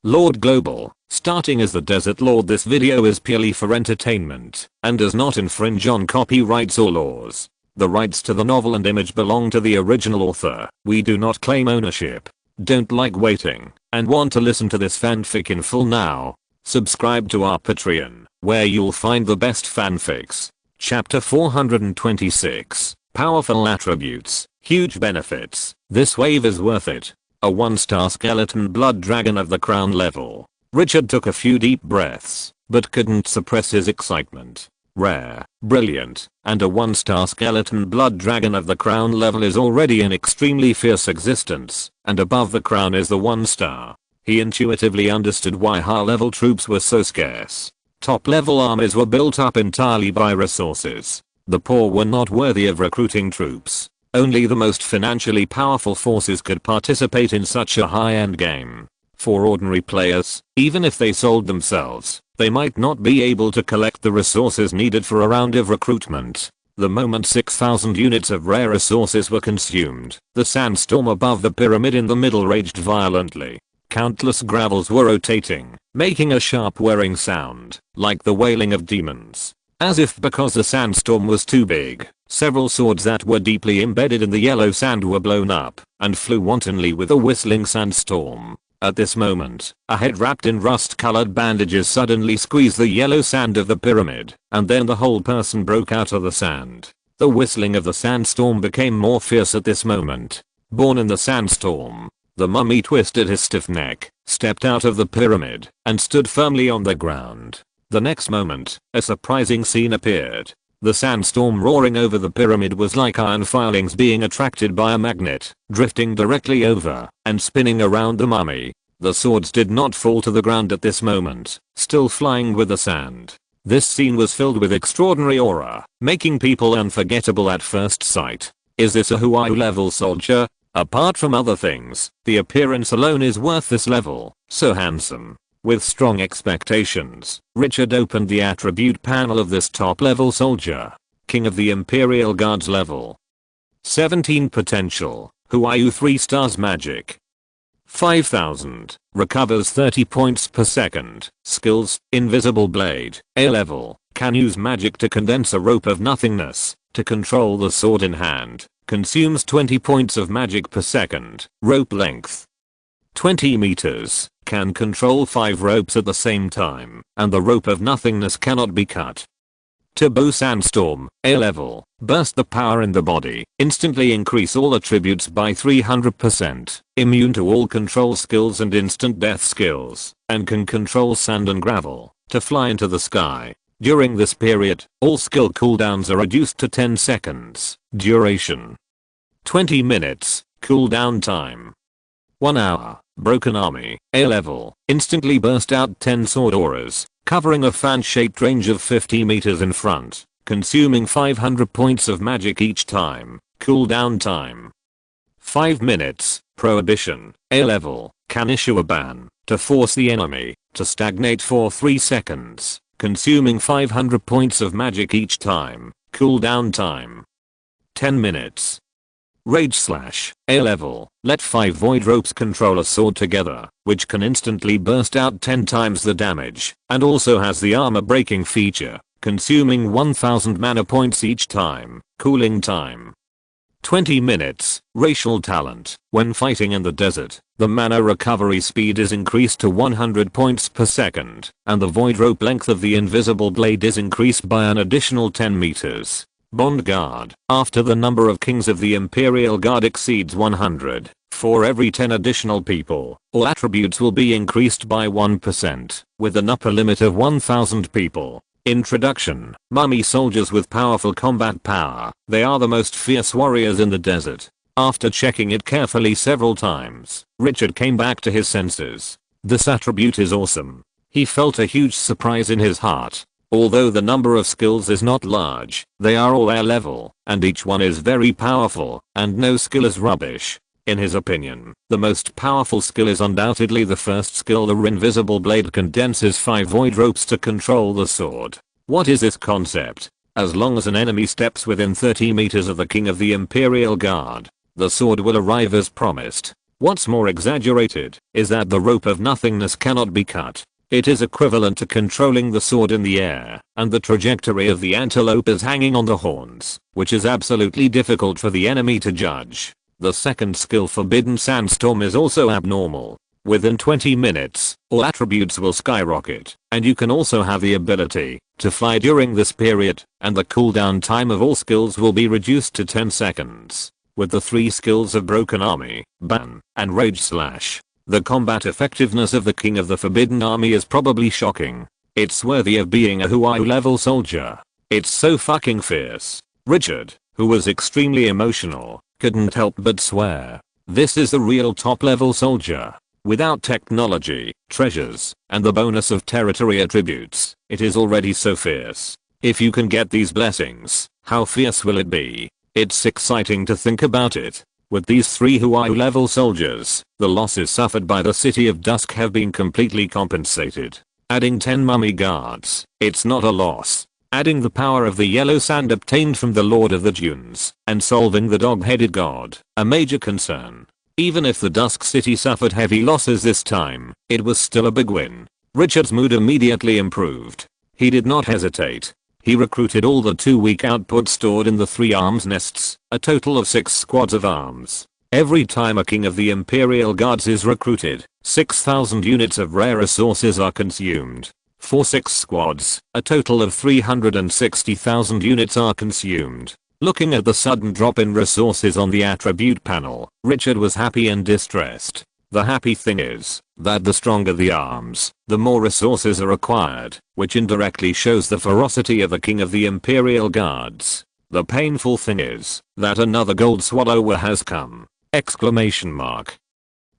Lord Global, starting as the Desert Lord. This video is purely for entertainment and does not infringe on copyrights or laws. The rights to the novel and image belong to the original author. We do not claim ownership. Don't like waiting and want to listen to this fanfic in full now? Subscribe to our Patreon, where you'll find the best fanfics. Chapter 426. Powerful attributes, huge benefits. This wave is worth it. A 1-star skeleton blood dragon of the crown level. Richard took a few deep breaths, but couldn't suppress his excitement. Rare, brilliant, and a 1-star skeleton blood dragon of the crown level is already an extremely fierce existence, and above the crown is the 1-star. He intuitively understood why high-level troops were so scarce. Top-level armies were built up entirely by resources. The poor were not worthy of recruiting troops. Only the most financially powerful forces could participate in such a high-end game. For ordinary players, even if they sold themselves, they might not be able to collect the resources needed for a round of recruitment. The moment 6,000 units of rare resources were consumed, the sandstorm above the pyramid in the middle raged violently. Countless gravels were rotating, making a sharp whirring sound, like the wailing of demons. As if because the sandstorm was too big, several swords that were deeply embedded in the yellow sand were blown up and flew wantonly with a whistling sandstorm. At this moment, a head wrapped in rust-colored bandages suddenly squeezed the yellow sand of the pyramid, and then the whole person broke out of the sand. The whistling of the sandstorm became more fierce at this moment. Born in the sandstorm, the mummy twisted his stiff neck, stepped out of the pyramid, and stood firmly on the ground. The next moment, a surprising scene appeared. The sandstorm roaring over the pyramid was like iron filings being attracted by a magnet, drifting directly over and spinning around the mummy. The swords did not fall to the ground at this moment, still flying with the sand. This scene was filled with extraordinary aura, making people unforgettable at first sight. Is this a Huayu level soldier? Apart from other things, the appearance alone is worth this level. So handsome. With strong expectations, Richard opened the attribute panel of this top-level soldier. King of the Imperial Guards level. 17 potential, Huayu 3 stars magic. 5000, recovers 30 points per second. Skills, invisible blade, A level, can use magic to condense a rope of nothingness, to control the sword in hand, consumes 20 points of magic per second. Rope length, 20 meters. Can control 5 ropes at the same time, and the rope of nothingness cannot be cut. Turbo Sandstorm, A level, burst the power in the body, instantly increase all attributes by 300%, immune to all control skills and instant death skills, and can control sand and gravel, to fly into the sky. During this period, all skill cooldowns are reduced to 10 seconds. Duration, 20 minutes, cooldown time, 1 hour. Broken Army, A level, instantly burst out 10 sword auras, covering a fan-shaped range of 50 meters in front, consuming 500 points of magic each time. Cooldown time, 5 minutes. Prohibition, A level, can issue a ban to force the enemy to stagnate for 3 seconds, consuming 500 points of magic each time. Cooldown time, 10 minutes. Rage Slash, A level, let 5 void ropes control a sword together, which can instantly burst out 10 times the damage, and also has the armor breaking feature, consuming 1000 mana points each time. Cooling time, 20 minutes. Racial talent, when fighting in the desert, the mana recovery speed is increased to 100 points per second, and the void rope length of the invisible blade is increased by an additional 10 meters. Bond Guard, after the number of kings of the Imperial Guard exceeds 100, for every 10 additional people, all attributes will be increased by 1%, with an upper limit of 1000 people. Introduction, mummy soldiers with powerful combat power. They are the most fierce warriors in the desert. After checking it carefully several times, Richard came back to his senses. This attribute is awesome. He felt a huge surprise in his heart. Although the number of skills is not large, they are all A level, and each one is very powerful, and no skill is rubbish. In his opinion, the most powerful skill is undoubtedly the first skill. The invisible blade condenses 5 void ropes to control the sword. What is this concept? As long as an enemy steps within 30 meters of the King of the Imperial Guard, the sword will arrive as promised. What's more exaggerated is that the rope of nothingness cannot be cut. It is equivalent to controlling the sword in the air, and the trajectory of the antelope is hanging on the horns, which is absolutely difficult for the enemy to judge. The second skill, Forbidden Sandstorm, is also abnormal. Within 20 minutes, all attributes will skyrocket, and you can also have the ability to fly during this period, and the cooldown time of all skills will be reduced to 10 seconds. With the 3 skills of Broken Army, Ban, and Rage Slash, the combat effectiveness of the King of the Forbidden Army is probably shocking. It's worthy of being a Huayu level soldier. It's so fucking fierce. Richard, who was extremely emotional, couldn't help but swear. This is the real top level soldier. Without technology, treasures, and the bonus of territory attributes, it is already so fierce. If you can get these blessings, how fierce will it be? It's exciting to think about it. With these 3 Huayu level soldiers, the losses suffered by the City of Dusk have been completely compensated. Adding 10 mummy guards, it's not a loss. Adding the power of the yellow sand obtained from the Lord of the Dunes, and solving the dog-headed god, a major concern. Even if the Dusk City suffered heavy losses this time, it was still a big win. Richard's mood immediately improved. He did not hesitate. He recruited all the 2-week output stored in the 3 arms nests, a total of 6 squads of arms. Every time a King of the Imperial Guards is recruited, 6,000 units of rare resources are consumed. For 6 squads, a total of 360,000 units are consumed. Looking at the sudden drop in resources on the attribute panel, Richard was happy and distressed. The happy thing is that the stronger the arms, the more resources are required, which indirectly shows the ferocity of the King of the Imperial Guards. The painful thing is that another gold swallower has come! Exclamation mark.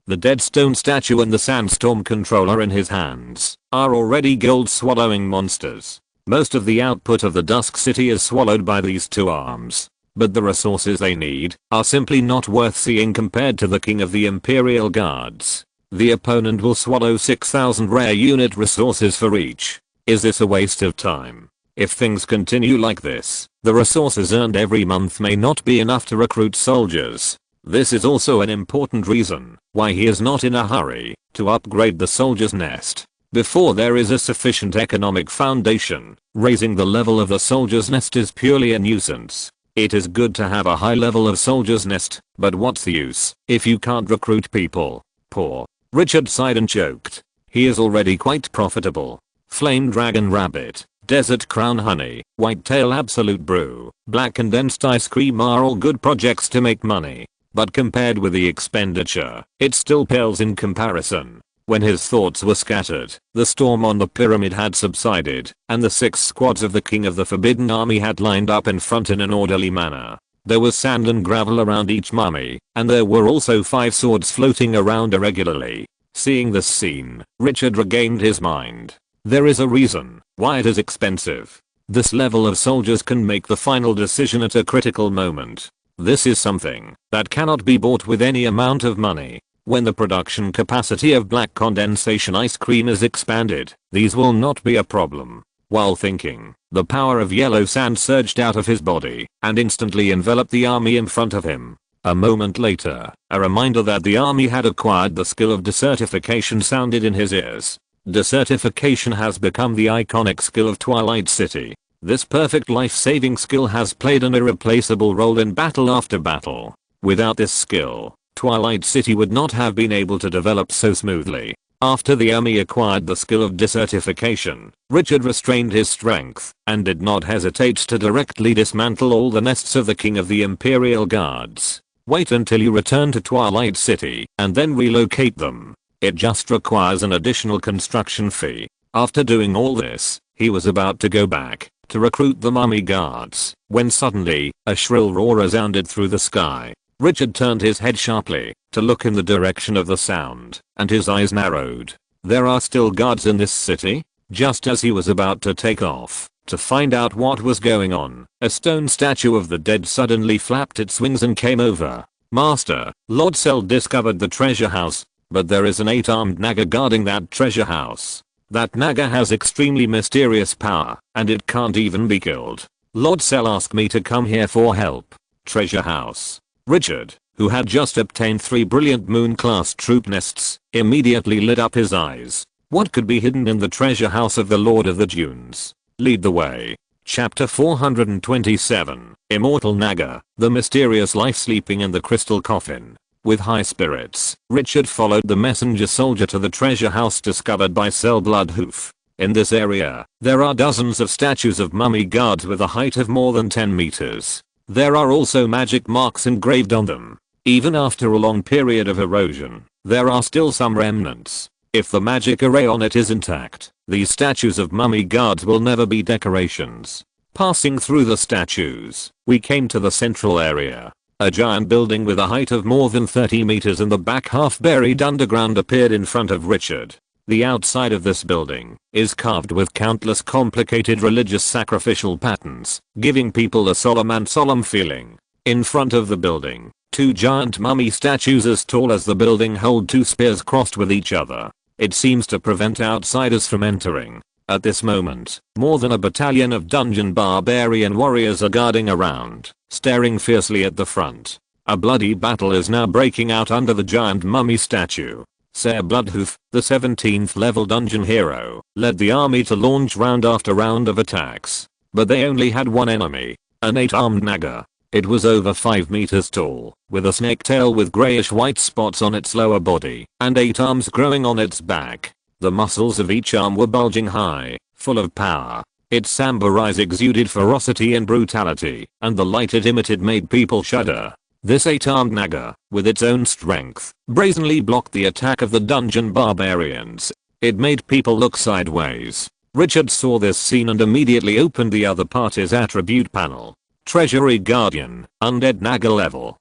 The dead stone statue and the sandstorm controller in his hands are already gold swallowing monsters. Most of the output of the Dusk City is swallowed by these 2 arms, but the resources they need are simply not worth seeing compared to the King of the Imperial Guards. The opponent will swallow 6,000 rare unit resources for each. Is this a waste of time? If things continue like this, the resources earned every month may not be enough to recruit soldiers. This is also an important reason why he is not in a hurry to upgrade the soldier's nest. Before there is a sufficient economic foundation, raising the level of the soldier's nest is purely a nuisance. It is good to have a high level of soldier's nest, but what's the use if you can't recruit people? Poor Richard sighed and choked. He is already quite profitable. Flame Dragon Rabbit, Desert Crown Honey, Whitetail Absolute Brew, Black Condensed Ice Cream are all good projects to make money. But compared with the expenditure, it still pales in comparison. When his thoughts were scattered, the storm on the pyramid had subsided, and the 6 squads of the King of the Forbidden Army had lined up in front in an orderly manner. There was sand and gravel around each mummy, and there were also 5 swords floating around irregularly. Seeing this scene, Richard regained his mind. There is a reason why it is expensive. This level of soldiers can make the final decision at a critical moment. This is something that cannot be bought with any amount of money. When the production capacity of black condensation ice cream is expanded, these will not be a problem. While thinking, the power of yellow sand surged out of his body and instantly enveloped the army in front of him. A moment later, a reminder that the army had acquired the skill of desertification sounded in his ears. Desertification has become the iconic skill of Twilight City. This perfect life-saving skill has played an irreplaceable role in battle after battle. Without this skill, Twilight City would not have been able to develop so smoothly. After the army acquired the skill of desertification, Richard restrained his strength and did not hesitate to directly dismantle all the nests of the King of the Imperial Guards. Wait until you return to Twilight City and then relocate them. It just requires an additional construction fee. After doing all this, he was about to go back to recruit the mummy guards when suddenly a shrill roar resounded through the sky. Richard turned his head sharply to look in the direction of the sound, and his eyes narrowed. There are still guards in this city? Just as he was about to take off to find out what was going on, a stone statue of the dead suddenly flapped its wings and came over. Master, Lord Cell discovered the treasure house, but there is an 8-armed naga guarding that treasure house. That naga has extremely mysterious power, and it can't even be killed. Lord Cell asked me to come here for help. Treasure house. Richard, who had just obtained 3 brilliant moon-class troop nests, immediately lit up his eyes. What could be hidden in the treasure house of the Lord of the Dunes? Lead the way. Chapter 427, Immortal Naga, the mysterious life sleeping in the crystal coffin. With high spirits, Richard followed the messenger soldier to the treasure house discovered by Sel Bloodhoof. In this area, there are dozens of statues of mummy gods with a height of more than 10 meters. There are also magic marks engraved on them. Even after a long period of erosion, there are still some remnants. If the magic array on it is intact, these statues of mummy gods will never be decorations. Passing through the statues, we came to the central area. A giant building with a height of more than 30 meters and the back half buried underground appeared in front of Richard. The outside of this building is carved with countless complicated religious sacrificial patterns, giving people a solemn feeling. In front of the building, 2 giant mummy statues as tall as the building hold 2 spears crossed with each other. It seems to prevent outsiders from entering. At this moment, more than a battalion of dungeon barbarian warriors are guarding around, staring fiercely at the front. A bloody battle is now breaking out under the giant mummy statue. Ser Bloodhoof, the 17th level dungeon hero, led the army to launch round after round of attacks. But they only had one enemy, an 8-armed naga. It was over 5 meters tall, with a snake tail with grayish white spots on its lower body, and 8 arms growing on its back. The muscles of each arm were bulging high, full of power. Its sambar eyes exuded ferocity and brutality, and the light it emitted made people shudder. This 8-armed naga, with its own strength, brazenly blocked the attack of the dungeon barbarians. It made people look sideways. Richard saw this scene and immediately opened the other party's attribute panel. Treasury Guardian, Undead Naga level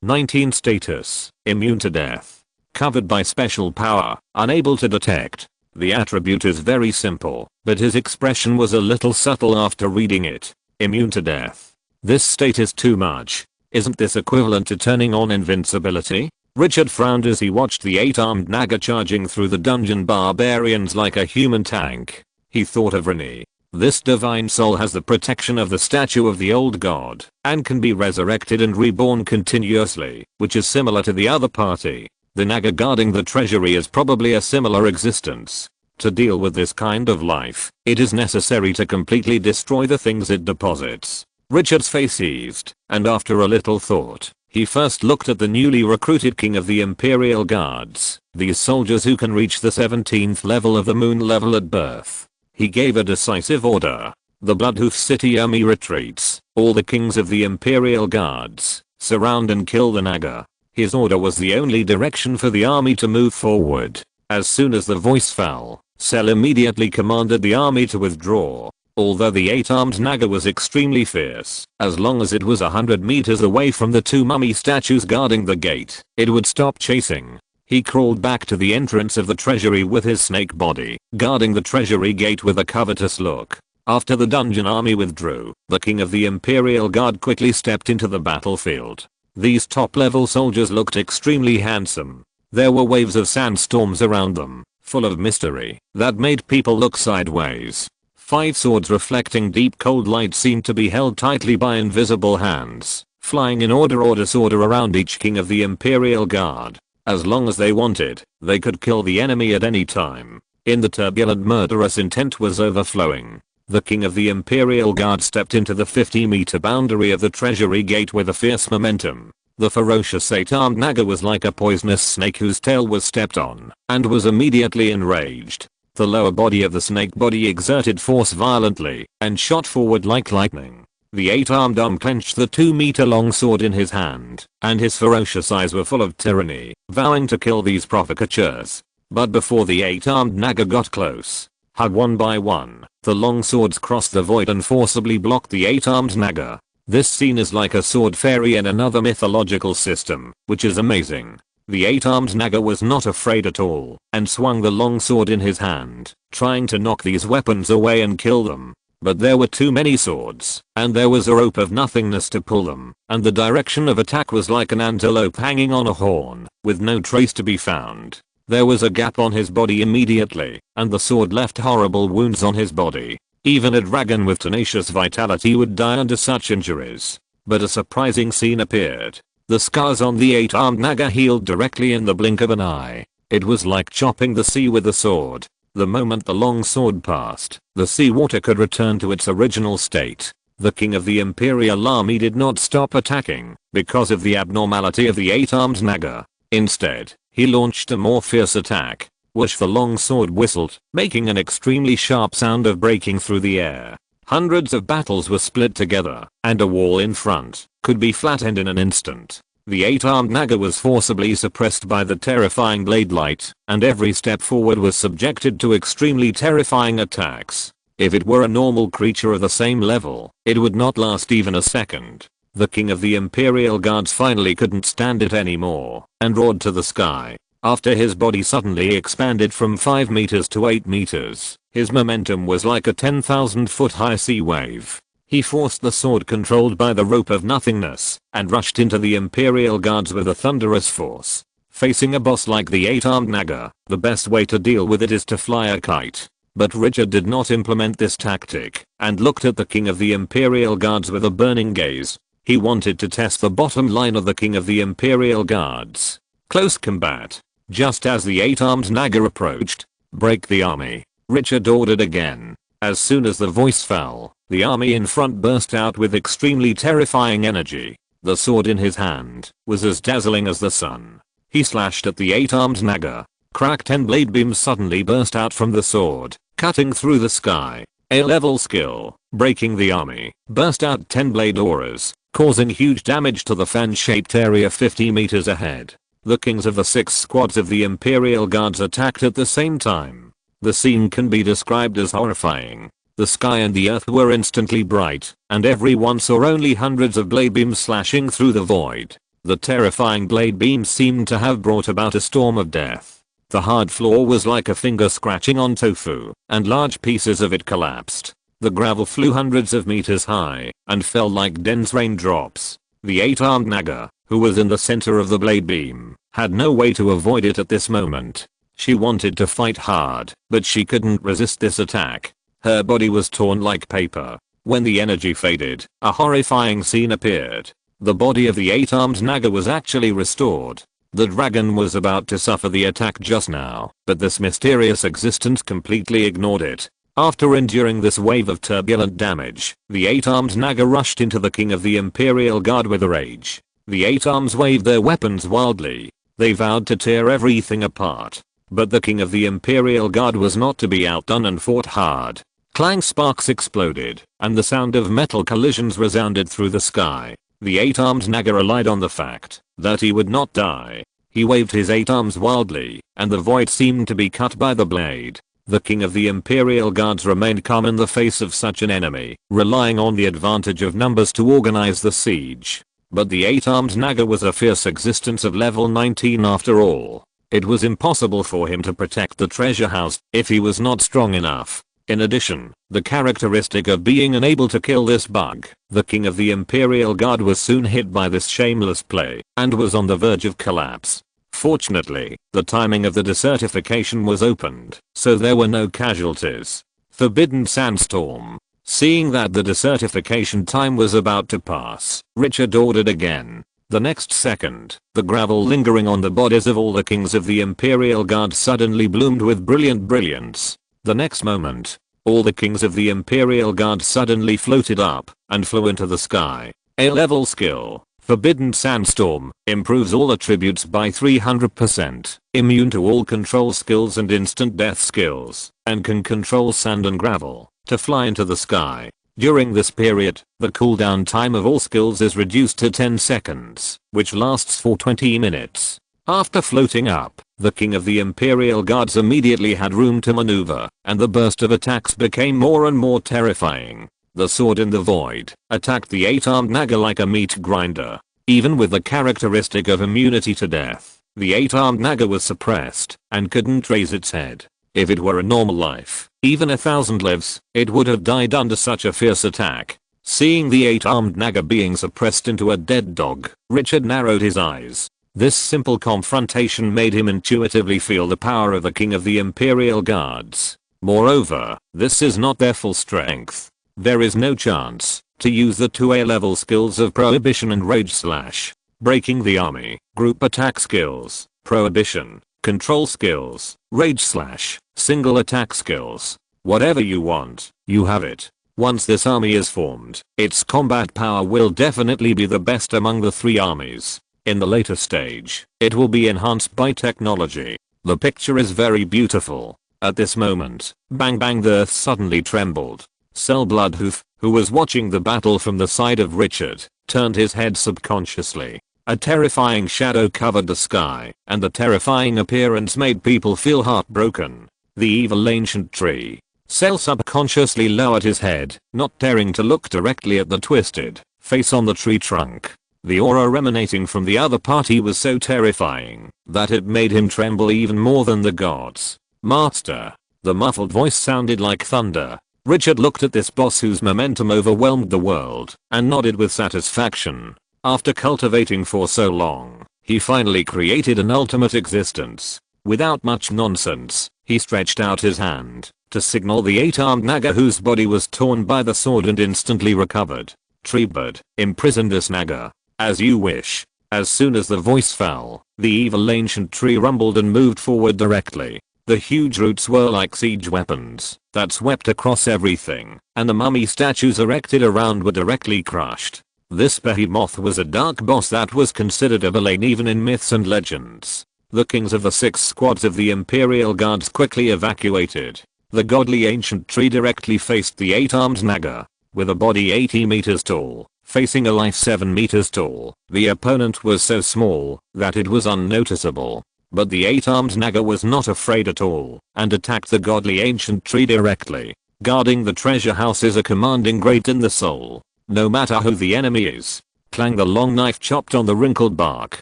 19 status, immune to death. Covered by special power, unable to detect. The attribute is very simple, but his expression was a little subtle after reading it. Immune to death. This state is too much. Isn't this equivalent to turning on invincibility? Richard frowned as he watched the 8-armed naga charging through the dungeon barbarians like a human tank. He thought of Rennie. This divine soul has the protection of the statue of the old god, and can be resurrected and reborn continuously, which is similar to the other party. The naga guarding the treasury is probably a similar existence. To deal with this kind of life, it is necessary to completely destroy the things it deposits. Richard's face eased, and after a little thought, he first looked at the newly recruited king of the Imperial Guards, these soldiers who can reach the 17th level of the moon level at birth. He gave a decisive order. The Bloodhoof City army retreats. All the kings of the Imperial Guards, surround and kill the naga. His order was the only direction for the army to move forward. As soon as the voice fell, Sel immediately commanded the army to withdraw. Although the 8-armed naga was extremely fierce, as long as it was 100 meters away from the 2 mummy statues guarding the gate, it would stop chasing. He crawled back to the entrance of the treasury with his snake body, guarding the treasury gate with a covetous look. After the dungeon army withdrew, the king of the Imperial Guard quickly stepped into the battlefield. These top-level soldiers looked extremely handsome. There were waves of sandstorms around them, full of mystery, that made people look sideways. 5 swords reflecting deep cold light seemed to be held tightly by invisible hands, flying in order or disorder around each king of the Imperial Guard. As long as they wanted, they could kill the enemy at any time. In the turbulent murderous intent was overflowing. The king of the Imperial Guard stepped into the 50-meter boundary of the treasury gate with a fierce momentum. The ferocious 8-armed naga was like a poisonous snake whose tail was stepped on, and was immediately enraged. The lower body of the snake body exerted force violently, and shot forward like lightning. The 8-armed arm clenched the 2-meter-long sword in his hand, and his ferocious eyes were full of tyranny, vowing to kill these provocateurs. But before the 8-armed naga got close, one by one, the long swords crossed the void and forcibly blocked the 8-armed naga. This scene is like a sword fairy in another mythological system, which is amazing. The 8-armed naga was not afraid at all, and swung the long sword in his hand, trying to knock these weapons away and kill them. But there were too many swords, and there was a rope of nothingness to pull them, and the direction of attack was like an antelope hanging on a horn, with no trace to be found. There was a gap on his body immediately, and the sword left horrible wounds on his body. Even a dragon with tenacious vitality would die under such injuries. But a surprising scene appeared. The scars on the 8-armed Naga healed directly in the blink of an eye. It was like chopping the sea with a sword. The moment the long sword passed, the seawater could return to its original state. The king of the Imperial Army did not stop attacking because of the abnormality of the 8-armed Naga. Instead, he launched a more fierce attack. Whoosh, the long sword whistled, making an extremely sharp sound of breaking through the air. Hundreds of battles were split together, and a wall in front could be flattened in an instant. The 8-armed Naga was forcibly suppressed by the terrifying blade light, and every step forward was subjected to extremely terrifying attacks. If it were a normal creature of the same level, it would not last even a second. The king of the Imperial Guards finally couldn't stand it anymore, and roared to the sky. After his body suddenly expanded from 5 meters to 8 meters, his momentum was like a 10,000 foot high sea wave. He forced the sword controlled by the rope of nothingness, and rushed into the Imperial Guards with a thunderous force. Facing a boss like the 8-armed Naga, the best way to deal with it is to fly a kite. But Richard did not implement this tactic, and looked at the king of the Imperial Guards with a burning gaze. He wanted to test the bottom line of the king of the Imperial Guards. Close combat. Just as the 8-armed Naga approached, break the army, Richard ordered again. As soon as the voice fell, the army in front burst out with extremely terrifying energy. The sword in his hand was as dazzling as the sun. He slashed at the 8-armed Naga. Crack, 10 blade beams suddenly burst out from the sword, cutting through the sky. A-level skill, breaking the army, burst out 10 blade auras, causing huge damage to the fan-shaped area 50 meters ahead. The kings of the 6 squads of the Imperial Guards attacked at the same time. The scene can be described as horrifying. The sky and the earth were instantly bright, and everyone saw only hundreds of blade beams slashing through the void. The terrifying blade beams seemed to have brought about a storm of death. The hard floor was like a finger scratching on tofu, and large pieces of it collapsed. The gravel flew hundreds of meters high, and fell like dense raindrops. The 8-armed Naga, who was in the center of the blade beam, had no way to avoid it at this moment. She wanted to fight hard, but she couldn't resist this attack. Her body was torn like paper. When the energy faded, a horrifying scene appeared. The body of the 8-armed Naga was actually restored. The dragon was about to suffer the attack just now, but this mysterious existence completely ignored it. After enduring this wave of turbulent damage, the 8-armed Naga rushed into the king of the Imperial Guard with rage. The 8-arms waved their weapons wildly. They vowed to tear everything apart. But the king of the Imperial Guard was not to be outdone and fought hard. Clang, sparks exploded, and the sound of metal collisions resounded through the sky. The 8-armed Naga relied on the fact that he would not die. He waved his 8 arms wildly, and the void seemed to be cut by the blade. The king of the Imperial Guards remained calm in the face of such an enemy, relying on the advantage of numbers to organize the siege. But the 8-armed Naga was a fierce existence of level 19 after all. It was impossible for him to protect the treasure house if he was not strong enough. In addition, the characteristic of being unable to kill this bug, the king of the Imperial Guard was soon hit by this shameless play, and was on the verge of collapse. Fortunately, the timing of the desertification was opened, so there were no casualties. Forbidden Sandstorm. Seeing that the desertification time was about to pass, Richard ordered again. The next second, the gravel lingering on the bodies of all the kings of the Imperial Guard suddenly bloomed with brilliant brilliance. The next moment, all the kings of the Imperial Guard suddenly floated up and flew into the sky. A-level skill, Forbidden Sandstorm, improves all attributes by 300%, immune to all control skills and instant death skills, and can control sand and gravel to fly into the sky. During this period, the cooldown time of all skills is reduced to 10 seconds, which lasts for 20 minutes. After floating up, the king of the Imperial Guards immediately had room to maneuver, and the burst of attacks became more and more terrifying. The sword in the void attacked the 8-armed Naga like a meat grinder. Even with the characteristic of immunity to death, the 8-armed Naga was suppressed and couldn't raise its head. If it were a normal life, even 1,000 lives, it would have died under such a fierce attack. Seeing the 8-armed Naga being suppressed into a dead dog, Richard narrowed his eyes. This simple confrontation made him intuitively feel the power of the king of the Imperial Guards. Moreover, this is not their full strength. There is no chance to use the 2 A-level skills of Prohibition and Rage Slash. breaking the army, group attack skills, prohibition, control skills, rage slash, single attack skills. Whatever you want, you have it. Once this army is formed, its combat power will definitely be the best among the 3 armies. In the later stage, it will be enhanced by technology. The picture is very beautiful. At this moment, bang bang, the earth suddenly trembled. Cell Bloodhoof, who was watching the battle from the side of Richard, turned his head subconsciously. A terrifying shadow covered the sky, and the terrifying appearance made people feel heartbroken. The evil ancient tree. Cell subconsciously lowered his head, not daring to look directly at the twisted face on the tree trunk. The aura emanating from the other party was so terrifying that it made him tremble even more than the gods. Master. The muffled voice sounded like thunder. Richard looked at this boss whose momentum overwhelmed the world and nodded with satisfaction. After cultivating for so long, he finally created an ultimate existence. Without much nonsense, he stretched out his hand to signal the 8-armed Naga whose body was torn by the sword and instantly recovered. Treebird, imprison this Naga. As you wish. As soon as the voice fell, the evil ancient tree rumbled and moved forward directly. The huge roots were like siege weapons that swept across everything, and the mummy statues erected around were directly crushed. This behemoth was a dark boss that was considered a villain even in myths and legends. The kings of the 6 squads of the Imperial Guards quickly evacuated. The godly ancient tree directly faced the 8-armed Naga. With a body 80 meters tall, facing a life 7 meters tall, the opponent was so small that it was unnoticeable. But the 8-armed Naga was not afraid at all and attacked the godly ancient tree directly. Guarding the treasure house is a commanding great in the soul. No matter who the enemy is. Clang, the long knife chopped on the wrinkled bark,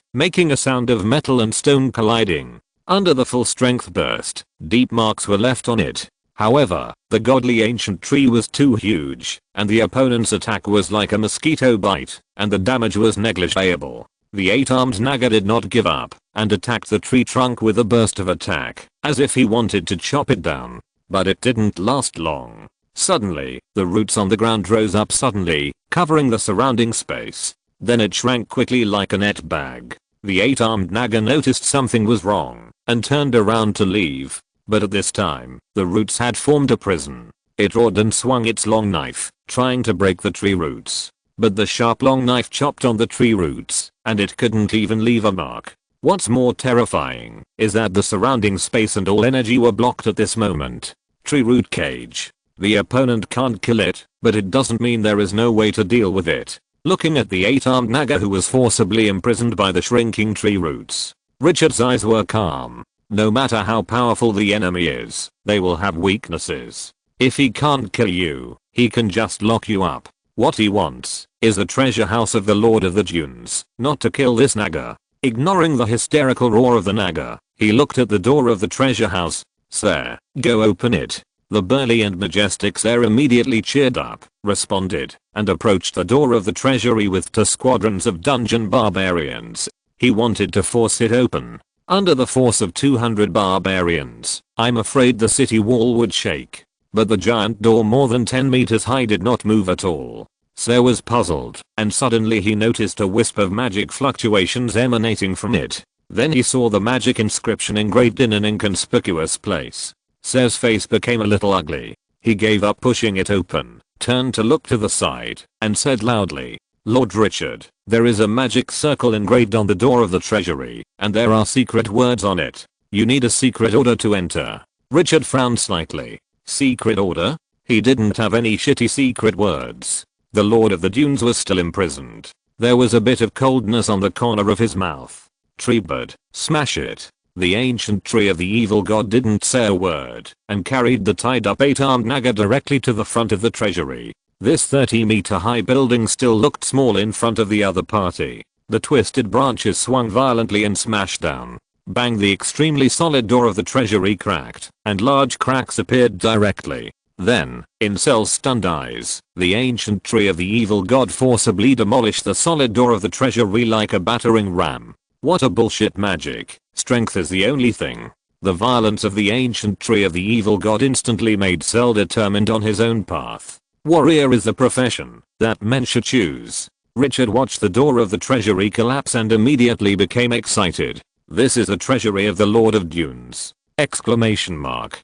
making a sound of metal and stone colliding. Under the full strength burst, deep marks were left on it. However, the godly ancient tree was too huge, and the opponent's attack was like a mosquito bite, and the damage was negligible. The 8-armed Naga did not give up, and attacked the tree trunk with a burst of attack, as if he wanted to chop it down. But it didn't last long. Suddenly, the roots on the ground rose up suddenly, covering the surrounding space. Then it shrank quickly like a net bag. The 8-armed Naga noticed something was wrong, and turned around to leave. But at this time, the roots had formed a prison. It roared and swung its long knife, trying to break the tree roots. But the sharp long knife chopped on the tree roots, and it couldn't even leave a mark. What's more terrifying is that the surrounding space and all energy were blocked at this moment. Tree root cage. The opponent can't kill it, but it doesn't mean there is no way to deal with it. Looking at the 8-armed Naga who was forcibly imprisoned by the shrinking tree roots, Richard's eyes were calm. No matter how powerful the enemy is, they will have weaknesses. If he can't kill you, he can just lock you up. What he wants is the treasure house of the Lord of the Dunes, not to kill this Naga. Ignoring the hysterical roar of the Naga, he looked at the door of the treasure house. Sir, go open it. The burly and majestic Sir immediately cheered up, responded, and approached the door of the treasury with 2 squadrons of dungeon barbarians. He wanted to force it open. Under the force of 200 barbarians, I'm afraid the city wall would shake. But the giant door more than 10 meters high did not move at all. Sir was puzzled, and suddenly he noticed a wisp of magic fluctuations emanating from it. Then he saw the magic inscription engraved in an inconspicuous place. Sir's face became a little ugly. He gave up pushing it open, turned to look to the side, and said loudly, Lord Richard, there is a magic circle engraved on the door of the treasury, and there are secret words on it. You need a secret order to enter. Richard frowned slightly. Secret order? He didn't have any shitty secret words. The Lord of the Dunes was still imprisoned. There was a bit of coldness on the corner of his mouth. Treebird, smash it. The ancient tree of the evil god didn't say a word, and carried the tied up 8-armed Naga directly to the front of the treasury. This 30-meter high building still looked small in front of the other party. The twisted branches swung violently and smashed down. Bang, the extremely solid door of the treasury cracked, and large cracks appeared directly. Then, in Cell's stunned eyes, the ancient tree of the evil god forcibly demolished the solid door of the treasury like a battering ram. What a bullshit magic. Strength is the only thing. The violence of the ancient tree of the evil god instantly made Cell determined on his own path. Warrior is the profession that men should choose. Richard watched the door of the treasury collapse and immediately became excited. This is the treasury of the Lord of Dunes! Exclamation mark.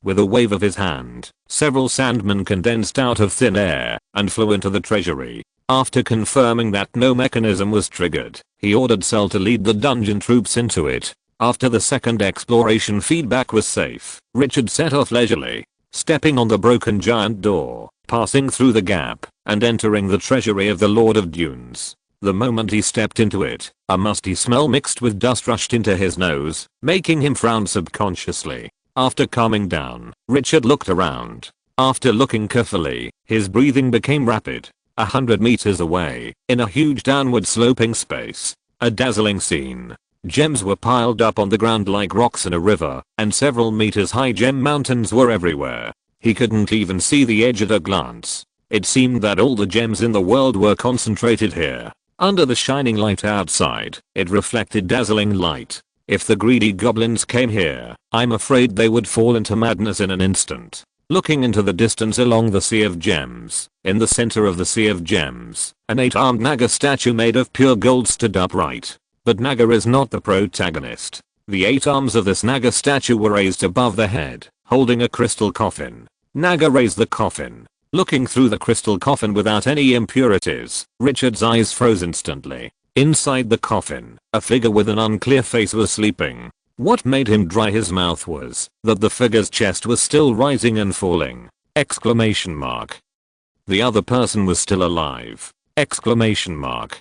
With a wave of his hand, several sandmen condensed out of thin air and flew into the treasury. After confirming that no mechanism was triggered, he ordered Cell to lead the dungeon troops into it. After the second exploration feedback was safe, Richard set off leisurely, stepping on the broken giant door, passing through the gap, and entering the treasury of the Lord of Dunes. The moment he stepped into it, a musty smell mixed with dust rushed into his nose, making him frown subconsciously. After calming down, Richard looked around. After looking carefully, his breathing became rapid. 100 meters away, in a huge downward sloping space, a dazzling scene. Gems were piled up on the ground like rocks in a river, and several meters high gem mountains were everywhere. He couldn't even see the edge at a glance. It seemed that all the gems in the world were concentrated here. Under the shining light outside, it reflected dazzling light. If the greedy goblins came here, I'm afraid they would fall into madness in an instant. Looking into the distance along the Sea of Gems, in the center of the Sea of Gems, an 8-armed Naga statue made of pure gold stood upright. But Naga is not the protagonist. The 8 arms of this Naga statue were raised above the head, holding a crystal coffin. Naga raised the coffin. Looking through the crystal coffin without any impurities, Richard's eyes froze instantly. Inside the coffin, a figure with an unclear face was sleeping. What made him dry his mouth was that the figure's chest was still rising and falling. Exclamation mark. The other person was still alive. Exclamation mark.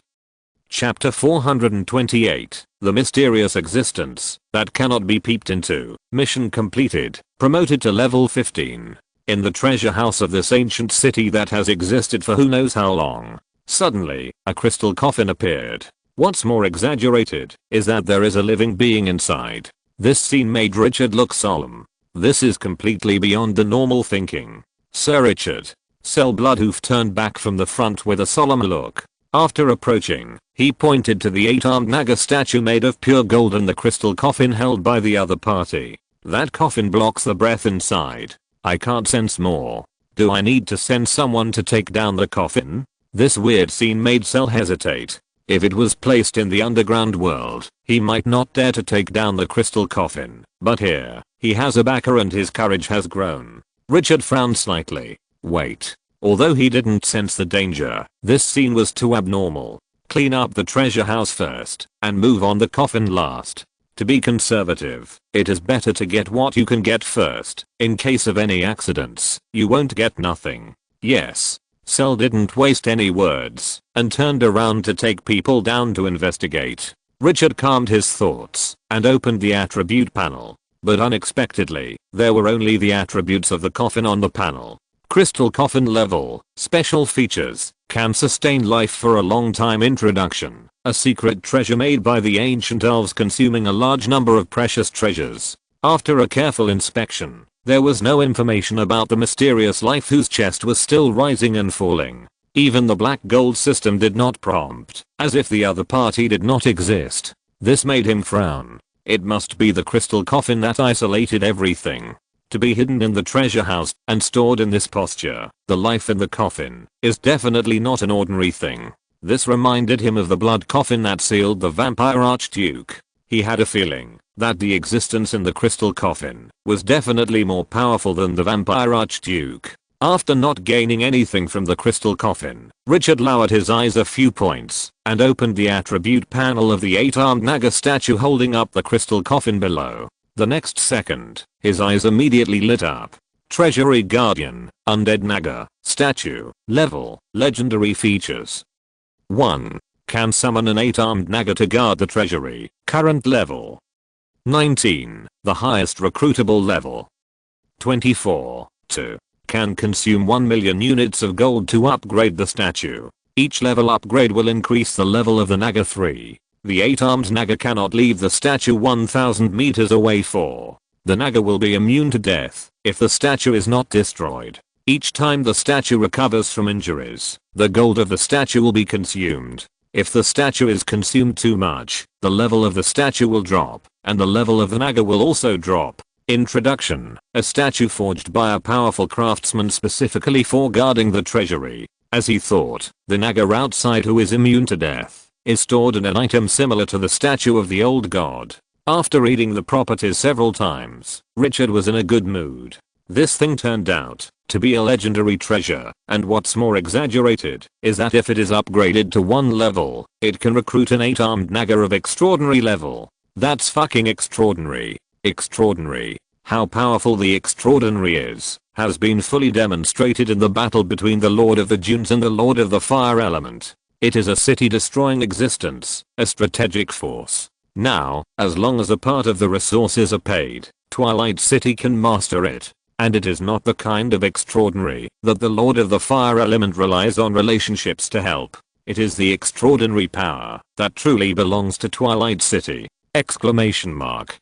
Chapter 428, The Mysterious Existence That Cannot Be Peeped Into. Mission completed. Promoted to level 15. In the treasure house of this ancient city that has existed for who knows how long, suddenly, a crystal coffin appeared. What's more exaggerated is that there is a living being inside. This scene made Richard look solemn. This is completely beyond the normal thinking. Sir Richard. Cell Bloodhoof turned back from the front with a solemn look. After approaching, he pointed to the 8-armed Naga statue made of pure gold and the crystal coffin held by the other party. That coffin blocks the breath inside. I can't sense more. Do I need to send someone to take down the coffin? This weird scene made Cell hesitate. If it was placed in the underground world, he might not dare to take down the crystal coffin. But here, he has a backer and his courage has grown. Richard frowned slightly. Wait. Although he didn't sense the danger, this scene was too abnormal. Clean up the treasure house first, and move on the coffin last. To be conservative, it is better to get what you can get first. In case of any accidents, you won't get nothing. Yes. Cell didn't waste any words, and turned around to take people down to investigate. Richard calmed his thoughts, and opened the attribute panel. But unexpectedly, there were only the attributes of the coffin on the panel. Crystal coffin level, special features, can sustain life for a long time. Introduction, a secret treasure made by the ancient elves consuming a large number of precious treasures. After a careful inspection, there was no information about the mysterious life whose chest was still rising and falling. Even the black gold system did not prompt, as if the other party did not exist. This made him frown. It must be the crystal coffin that isolated everything. To be hidden in the treasure house and stored in this posture, the life in the coffin, is definitely not an ordinary thing. This reminded him of the blood coffin that sealed the vampire archduke. He had a feeling that the existence in the crystal coffin was definitely more powerful than the vampire archduke. After not gaining anything from the crystal coffin, Richard lowered his eyes a few points and opened the attribute panel of the 8-armed Naga statue holding up the crystal coffin below. The next second, his eyes immediately lit up. Treasury Guardian, Undead Naga, Statue, Level, Legendary Features. 1. Can summon an 8-armed Naga to guard the treasury. Current level 19, the highest recruitable level. 24. 2. Can consume 1 million units of gold to upgrade the statue. Each level upgrade will increase the level of the Naga. 3. The 8-armed Naga cannot leave the statue 1000 meters away. 4. The Naga will be immune to death if the statue is not destroyed. Each time the statue recovers from injuries, the gold of the statue will be consumed. If the statue is consumed too much, the level of the statue will drop, and the level of the Naga will also drop. Introduction, a statue forged by a powerful craftsman specifically for guarding the treasury. As he thought, the Naga outside, who is immune to death, is stored in an item similar to the statue of the old god. After reading the properties several times, Richard was in a good mood. This thing turned out to be a legendary treasure, and what's more exaggerated is that if it is upgraded to 1 level, it can recruit an 8-armed Naga of extraordinary level. That's fucking extraordinary. Extraordinary. How powerful the extraordinary is has been fully demonstrated in the battle between the Lord of the Dunes and the Lord of the Fire Element. It is a city-destroying existence, a strategic force. Now, as long as a part of the resources are paid, Twilight City can master it. And it is not the kind of extraordinary that the Lord of the Fire Element relies on relationships to help. It is the extraordinary power that truly belongs to Twilight City! Exclamation mark.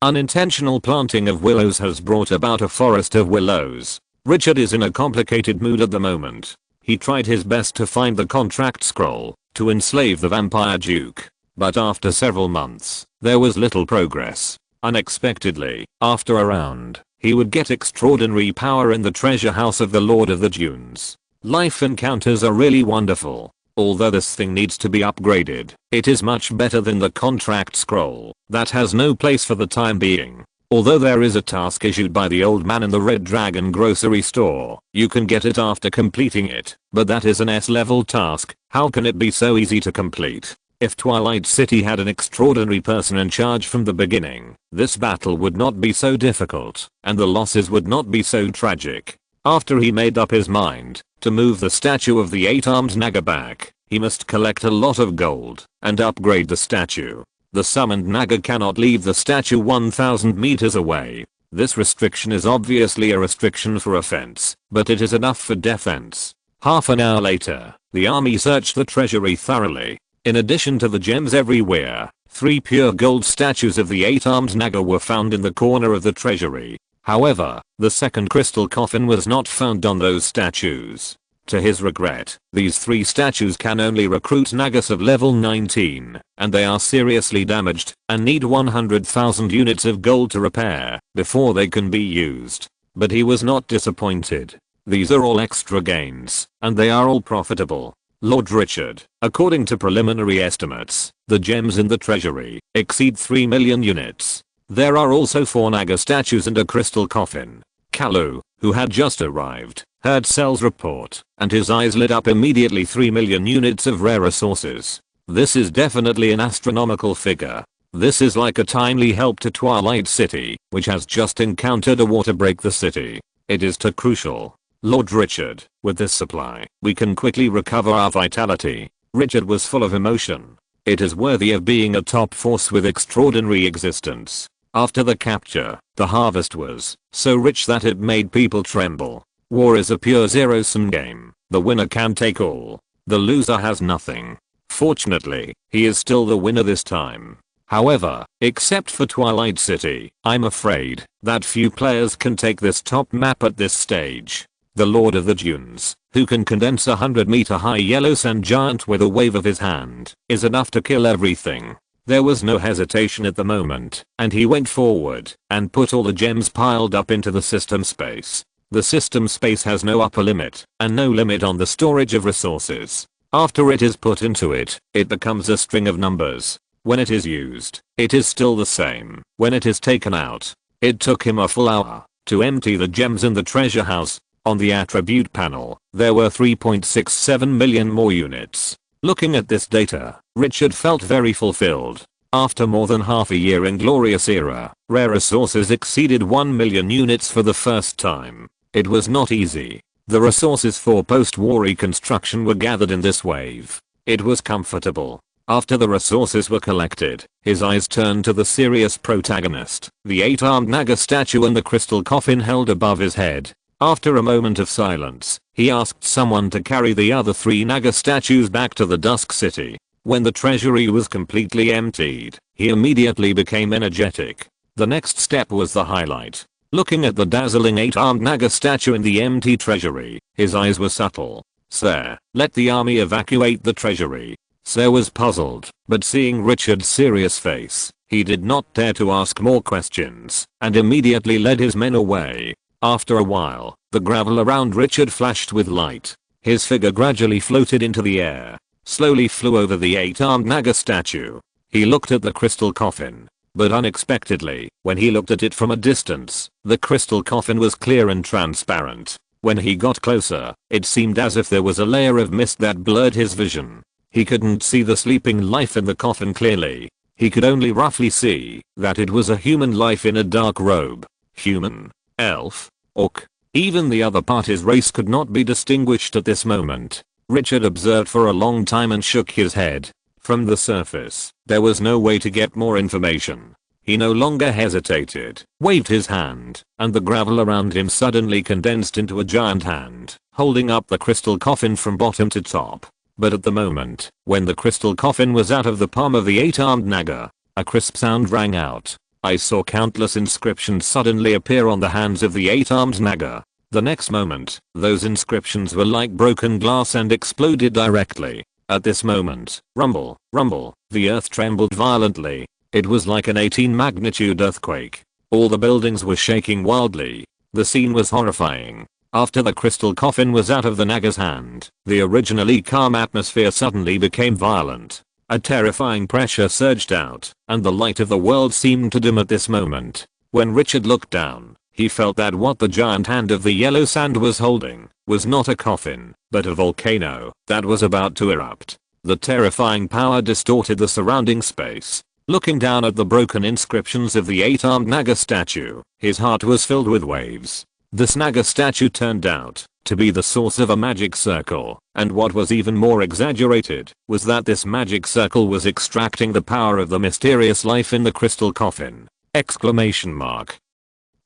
Unintentional planting of willows has brought about a forest of willows. Richard is in a complicated mood at the moment. He tried his best to find the contract scroll to enslave the vampire duke, but after several months, there was little progress. Unexpectedly, after a round, he would get extraordinary power in the treasure house of the Lord of the Dunes. Life encounters are really wonderful. Although this thing needs to be upgraded, it is much better than the contract scroll that has no place for the time being. Although there is a task issued by the old man in the Red Dragon grocery store, you can get it after completing it, but that is an S-level task. How can it be so easy to complete? If Twilight City had an extraordinary person in charge from the beginning, this battle would not be so difficult, and the losses would not be so tragic. After he made up his mind to move the statue of the 8-armed Naga back, he must collect a lot of gold and upgrade the statue. The summoned Naga cannot leave the statue 1,000 meters away. This restriction is obviously a restriction for offense, but it is enough for defense. Half an hour later, the army searched the treasury thoroughly. In addition to the gems everywhere, 3 pure gold statues of the 8-armed Naga were found in the corner of the treasury. However, the second crystal coffin was not found on those statues. To his regret, these 3 statues can only recruit Nagas of level 19, and they are seriously damaged and need 100,000 units of gold to repair before they can be used. But he was not disappointed. These are all extra gains, and they are all profitable. Lord Richard, according to preliminary estimates, the gems in the treasury exceed 3 million units. There are also 4 Naga statues and a crystal coffin. Kalu, who had just arrived, heard Cell's report, and his eyes lit up immediately. 3 million units of rare resources. This is definitely an astronomical figure. This is like a timely help to Twilight City, which has just encountered a war to break the city. It is too crucial. Lord Richard, with this supply, we can quickly recover our vitality. Richard was full of emotion. It is worthy of being a top force with extraordinary existence. After the capture, the harvest was so rich that it made people tremble. War is a pure zero-sum game. The winner can take all. The loser has nothing. Fortunately, he is still the winner this time. However, except for Twilight City, I'm afraid that few players can take this top map at this stage. The Lord of the Dunes, who can condense a 100-meter high yellow sand giant with a wave of his hand, is enough to kill everything. There was no hesitation at the moment, and he went forward and put all the gems piled up into the system space. The system space has no upper limit and no limit on the storage of resources. After it is put into it, it becomes a string of numbers. When it is used, it is still the same. When it is taken out, it took him a full hour to empty the gems in the treasure house. On the attribute panel, there were 3.67 million more units. Looking at this data, Richard felt very fulfilled. After more than half a year in Glorious Era, rare resources exceeded 1 million units for the first time. It was not easy. The resources for post-war reconstruction were gathered in this wave. It was comfortable. After the resources were collected, his eyes turned to the serious protagonist, the 8-armed Naga statue and the crystal coffin held above his head. After a moment of silence, he asked someone to carry the other 3 Naga statues back to the Dusk City. When the treasury was completely emptied, he immediately became energetic. The next step was the highlight. Looking at the dazzling 8-armed Naga statue in the empty treasury, his eyes were subtle. "Sir, let the army evacuate the treasury." Sir was puzzled, but seeing Richard's serious face, he did not dare to ask more questions, and immediately led his men away. After a while, the gravel around Richard flashed with light. His figure gradually floated into the air, slowly flew over the 8-armed Naga statue. He looked at the crystal coffin. But unexpectedly, when he looked at it from a distance, the crystal coffin was clear and transparent. When he got closer, it seemed as if there was a layer of mist that blurred his vision. He couldn't see the sleeping life in the coffin clearly. He could only roughly see that it was a human life in a dark robe. Human, elf, orc. Even the other party's race could not be distinguished at this moment. Richard observed for a long time and shook his head. From the surface, there was no way to get more information. He no longer hesitated, waved his hand, and the gravel around him suddenly condensed into a giant hand, holding up the crystal coffin from bottom to top. But at the moment, when the crystal coffin was out of the palm of the 8-armed Naga, a crisp sound rang out. I saw countless inscriptions suddenly appear on the hands of the 8-armed Naga. The next moment, those inscriptions were like broken glass and exploded directly. At this moment, rumble, rumble, the earth trembled violently. It was like an 18 magnitude earthquake. All the buildings were shaking wildly. The scene was horrifying. After the crystal coffin was out of the Naga's hand, the originally calm atmosphere suddenly became violent. A terrifying pressure surged out, and the light of the world seemed to dim at this moment. When Richard looked down, he felt that what the giant hand of the yellow sand was holding was not a coffin, but a volcano that was about to erupt. The terrifying power distorted the surrounding space. Looking down at the broken inscriptions of the 8-armed Naga statue, his heart was filled with waves. This Naga statue turned out to be the source of a magic circle, and what was even more exaggerated was that this magic circle was extracting the power of the mysterious life in the crystal coffin! Exclamation mark.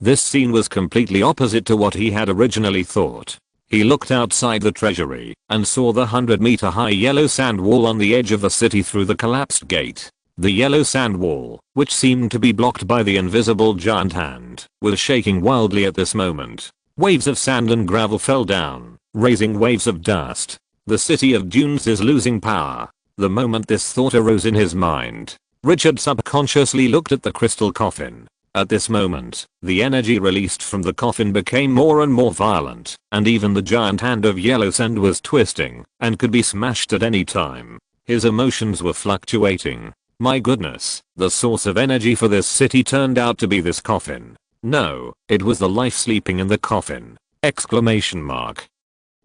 This scene was completely opposite to what he had originally thought. He looked outside the treasury and saw the 100-meter high yellow sand wall on the edge of the city through the collapsed gate. The yellow sand wall, which seemed to be blocked by the invisible giant hand, was shaking wildly at this moment. Waves of sand and gravel fell down, raising waves of dust. The city of dunes is losing power. The moment this thought arose in his mind, Richard subconsciously looked at the crystal coffin. At this moment, the energy released from the coffin became more and more violent, and even the giant hand of yellow sand was twisting and could be smashed at any time. His emotions were fluctuating. My goodness, the source of energy for this city turned out to be this coffin. No, it was the life sleeping in the coffin! Exclamation mark.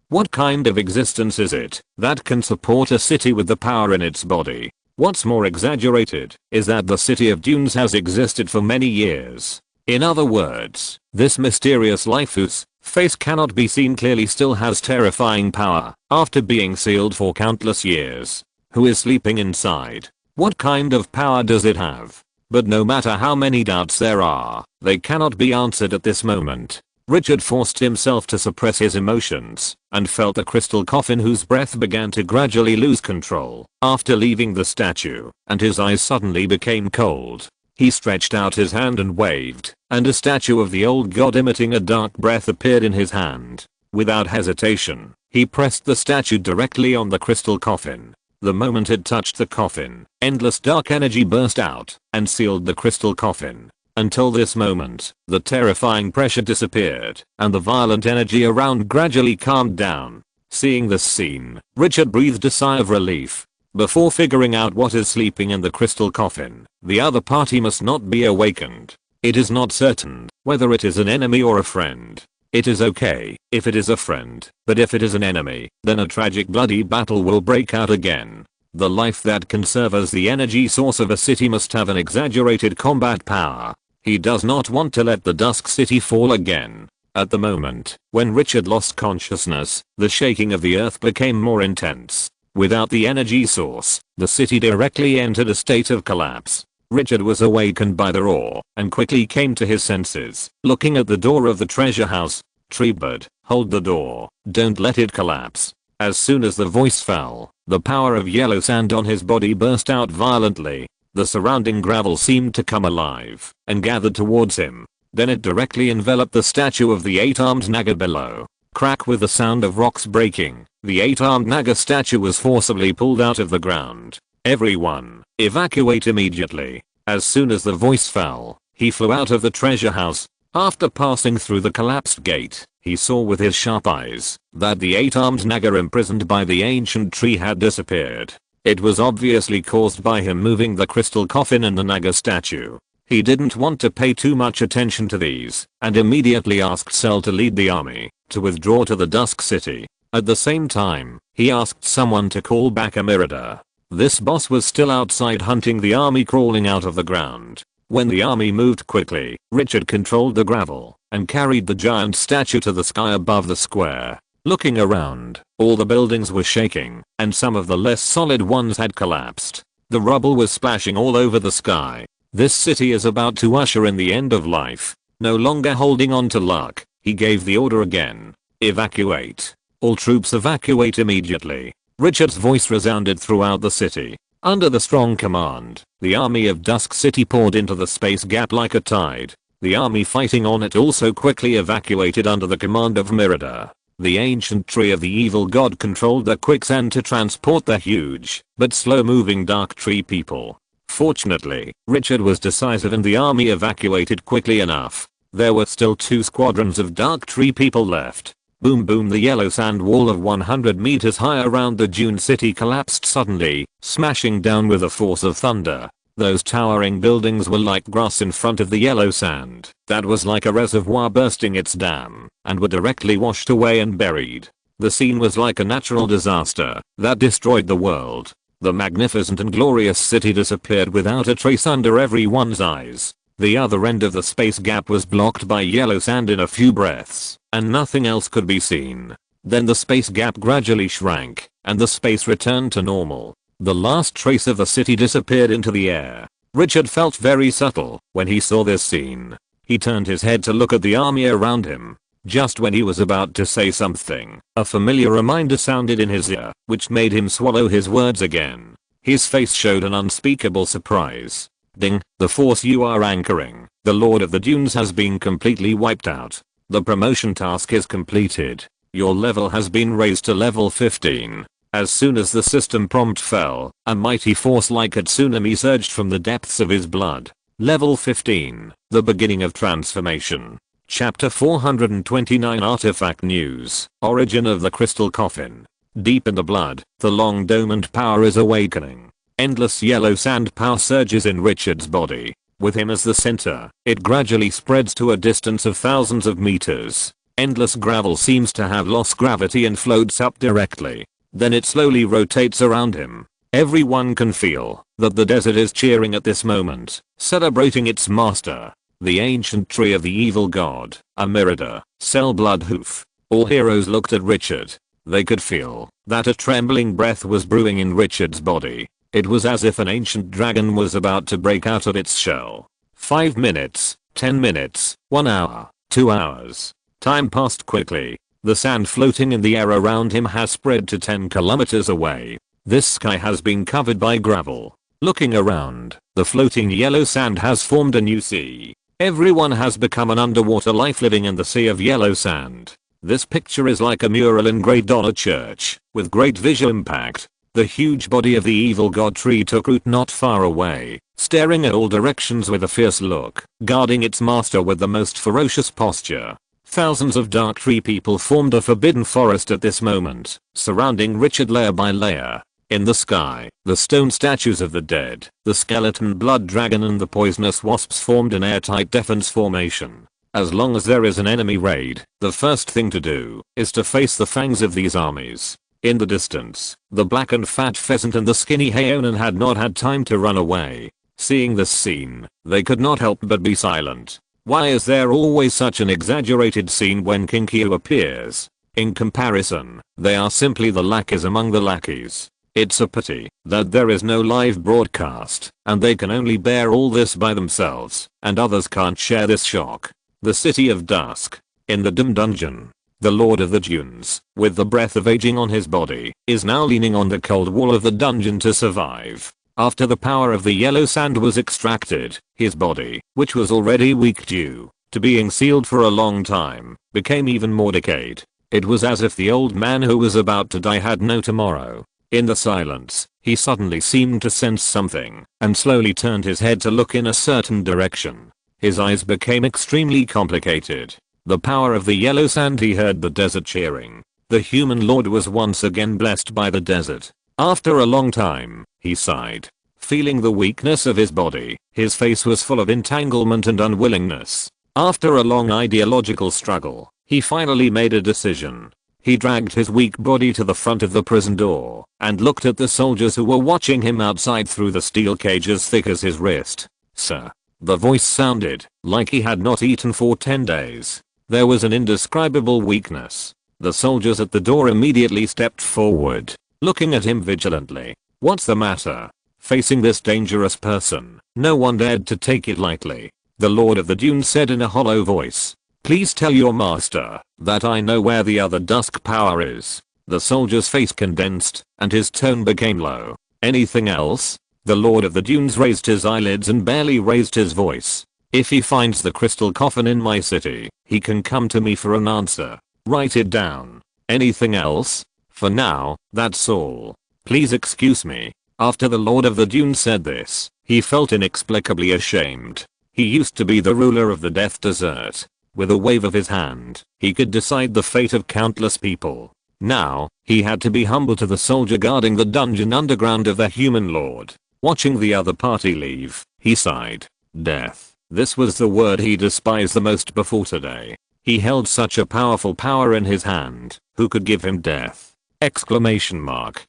What kind of existence is it that can support a city with the power in its body? What's more exaggerated is that the city of dunes has existed for many years. In other words, this mysterious life whose face cannot be seen clearly still has terrifying power after being sealed for countless years. Who is sleeping inside? What kind of power does it have? But no matter how many doubts there are, they cannot be answered at this moment. Richard forced himself to suppress his emotions and felt the crystal coffin whose breath began to gradually lose control after leaving the statue, and his eyes suddenly became cold. He stretched out his hand and waved, and a statue of the old god emitting a dark breath appeared in his hand. Without hesitation, he pressed the statue directly on the crystal coffin. The moment it touched the coffin, endless dark energy burst out and sealed the crystal coffin. Until this moment, the terrifying pressure disappeared, and the violent energy around gradually calmed down. Seeing this scene, Richard breathed a sigh of relief. Before figuring out what is sleeping in the crystal coffin, the other party must not be awakened. It is not certain whether it is an enemy or a friend. It is okay if it is a friend, but if it is an enemy, then a tragic bloody battle will break out again. The life that can serve as the energy source of a city must have an exaggerated combat power. He does not want to let the Dusk City fall again. At the moment, when Richard lost consciousness, the shaking of the earth became more intense. Without the energy source, the city directly entered a state of collapse. Richard was awakened by the roar and quickly came to his senses. Looking at the door of the treasure house, Treebird, hold the door, don't let it collapse. As soon as the voice fell, the power of yellow sand on his body burst out violently. The surrounding gravel seemed to come alive and gathered towards him. Then it directly enveloped the statue of the 8-armed Naga below. Crack with the sound of rocks breaking, the 8-armed Naga statue was forcibly pulled out of the ground. Everyone, evacuate immediately. As soon as the voice fell, he flew out of the treasure house. After passing through the collapsed gate, he saw with his sharp eyes that the 8-armed Naga imprisoned by the ancient tree had disappeared. It was obviously caused by him moving the crystal coffin in the Naga statue. He didn't want to pay too much attention to these and immediately asked Cell to lead the army to withdraw to the Dusk City. At the same time, he asked someone to call back Amirada. This boss was still outside hunting the army crawling out of the ground. When the army moved quickly, Richard controlled the gravel and carried the giant statue to the sky above the square. Looking around, all the buildings were shaking, and some of the less solid ones had collapsed. The rubble was splashing all over the sky. This city is about to usher in the end of life. No longer holding on to luck, he gave the order again. Evacuate. All troops evacuate immediately. Richard's voice resounded throughout the city. Under the strong command, the army of Dusk City poured into the space gap like a tide. The army fighting on it also quickly evacuated under the command of Mirada. The ancient tree of the evil god controlled the quicksand to transport the huge, but slow-moving dark tree people. Fortunately, Richard was decisive and the army evacuated quickly enough. There were still 2 squadrons of dark tree people left. Boom boom, the yellow sand wall of 100 meters high around the Dune city collapsed suddenly, smashing down with a force of thunder. Those towering buildings were like grass in front of the yellow sand that was like a reservoir bursting its dam, and were directly washed away and buried. The scene was like a natural disaster that destroyed the world. The magnificent and glorious city disappeared without a trace under everyone's eyes. The other end of the space gap was blocked by yellow sand in a few breaths, and nothing else could be seen. Then the space gap gradually shrank, and the space returned to normal. The last trace of the city disappeared into the air. Richard felt very subtle when he saw this scene. He turned his head to look at the army around him. Just when he was about to say something, a familiar reminder sounded in his ear, which made him swallow his words again. His face showed an unspeakable surprise. Ding, the force you are anchoring, the Lord of the Dunes, has been completely wiped out. The promotion task is completed. Your level has been raised to level 15. As soon as the system prompt fell, a mighty force like a tsunami surged from the depths of his blood. Level 15, the beginning of transformation. Chapter 429 Artifact News. Origin of the Crystal Coffin. Deep in the blood, the long dormant power is awakening. Endless yellow sand power surges in Richard's body. With him as the center, it gradually spreads to a distance of thousands of meters. Endless gravel seems to have lost gravity and floats up directly. Then it slowly rotates around him. Everyone can feel that the desert is cheering at this moment, celebrating its master. The ancient tree of the evil god, Amirada, Cell Bloodhoof. All heroes looked at Richard. They could feel that a trembling breath was brewing in Richard's body. It was as if an ancient dragon was about to break out of its shell. 5 minutes, 10 minutes, 1 hour, 2 hours. Time passed quickly. The sand floating in the air around him has spread to 10 kilometers away. This sky has been covered by gravel. Looking around, the floating yellow sand has formed a new sea. Everyone has become an underwater life living in the sea of yellow sand. This picture is like a mural engraved on a church, with great visual impact. The huge body of the evil god tree took root not far away, staring at all directions with a fierce look, guarding its master with the most ferocious posture. Thousands of dark tree people formed a forbidden forest at this moment, surrounding Richard layer by layer. In the sky, the stone statues of the dead, the skeleton blood dragon and the poisonous wasps formed an airtight defense formation. As long as there is an enemy raid, the first thing to do is to face the fangs of these armies. In the distance, the black and fat pheasant and the skinny Haonan had not had time to run away. Seeing this scene, they could not help but be silent. Why is there always such an exaggerated scene when King Kyu appears? In comparison, they are simply the lackeys among the lackeys. It's a pity that there is no live broadcast, and they can only bear all this by themselves, and others can't share this shock. The City of Dusk. In the dim dungeon, the Lord of the Dunes, with the breath of aging on his body, is now leaning on the cold wall of the dungeon to survive. After the power of the yellow sand was extracted, his body, which was already weak due to being sealed for a long time, became even more decayed. It was as if the old man who was about to die had no tomorrow. In the silence, he suddenly seemed to sense something, and slowly turned his head to look in a certain direction. His eyes became extremely complicated. The power of the yellow sand. He heard the desert cheering. The human lord was once again blessed by the desert. After a long time, he sighed. Feeling the weakness of his body, his face was full of entanglement and unwillingness. After a long ideological struggle, he finally made a decision. He dragged his weak body to the front of the prison door and looked at the soldiers who were watching him outside through the steel cage as thick as his wrist. "Sir." The voice sounded like he had not eaten for 10 days. There was an indescribable weakness. The soldiers at the door immediately stepped forward, looking at him vigilantly. "What's the matter?" Facing this dangerous person, no one dared to take it lightly. The Lord of the Dunes said in a hollow voice, "Please tell your master that I know where the other dusk power is." The soldier's face condensed, and his tone became low. "Anything else?" The Lord of the Dunes raised his eyelids and barely raised his voice. "If he finds the crystal coffin in my city, he can come to me for an answer. Write it down." "Anything else?" "For now, that's all. Please excuse me." After the Lord of the Dunes said this, he felt inexplicably ashamed. He used to be the ruler of the Death Desert. With a wave of his hand, he could decide the fate of countless people. Now, he had to be humble to the soldier guarding the dungeon underground of the human lord. Watching the other party leave, he sighed. Death. This was the word he despised the most before today. He held such a powerful power in his hand. Who could give him death? Exclamation mark.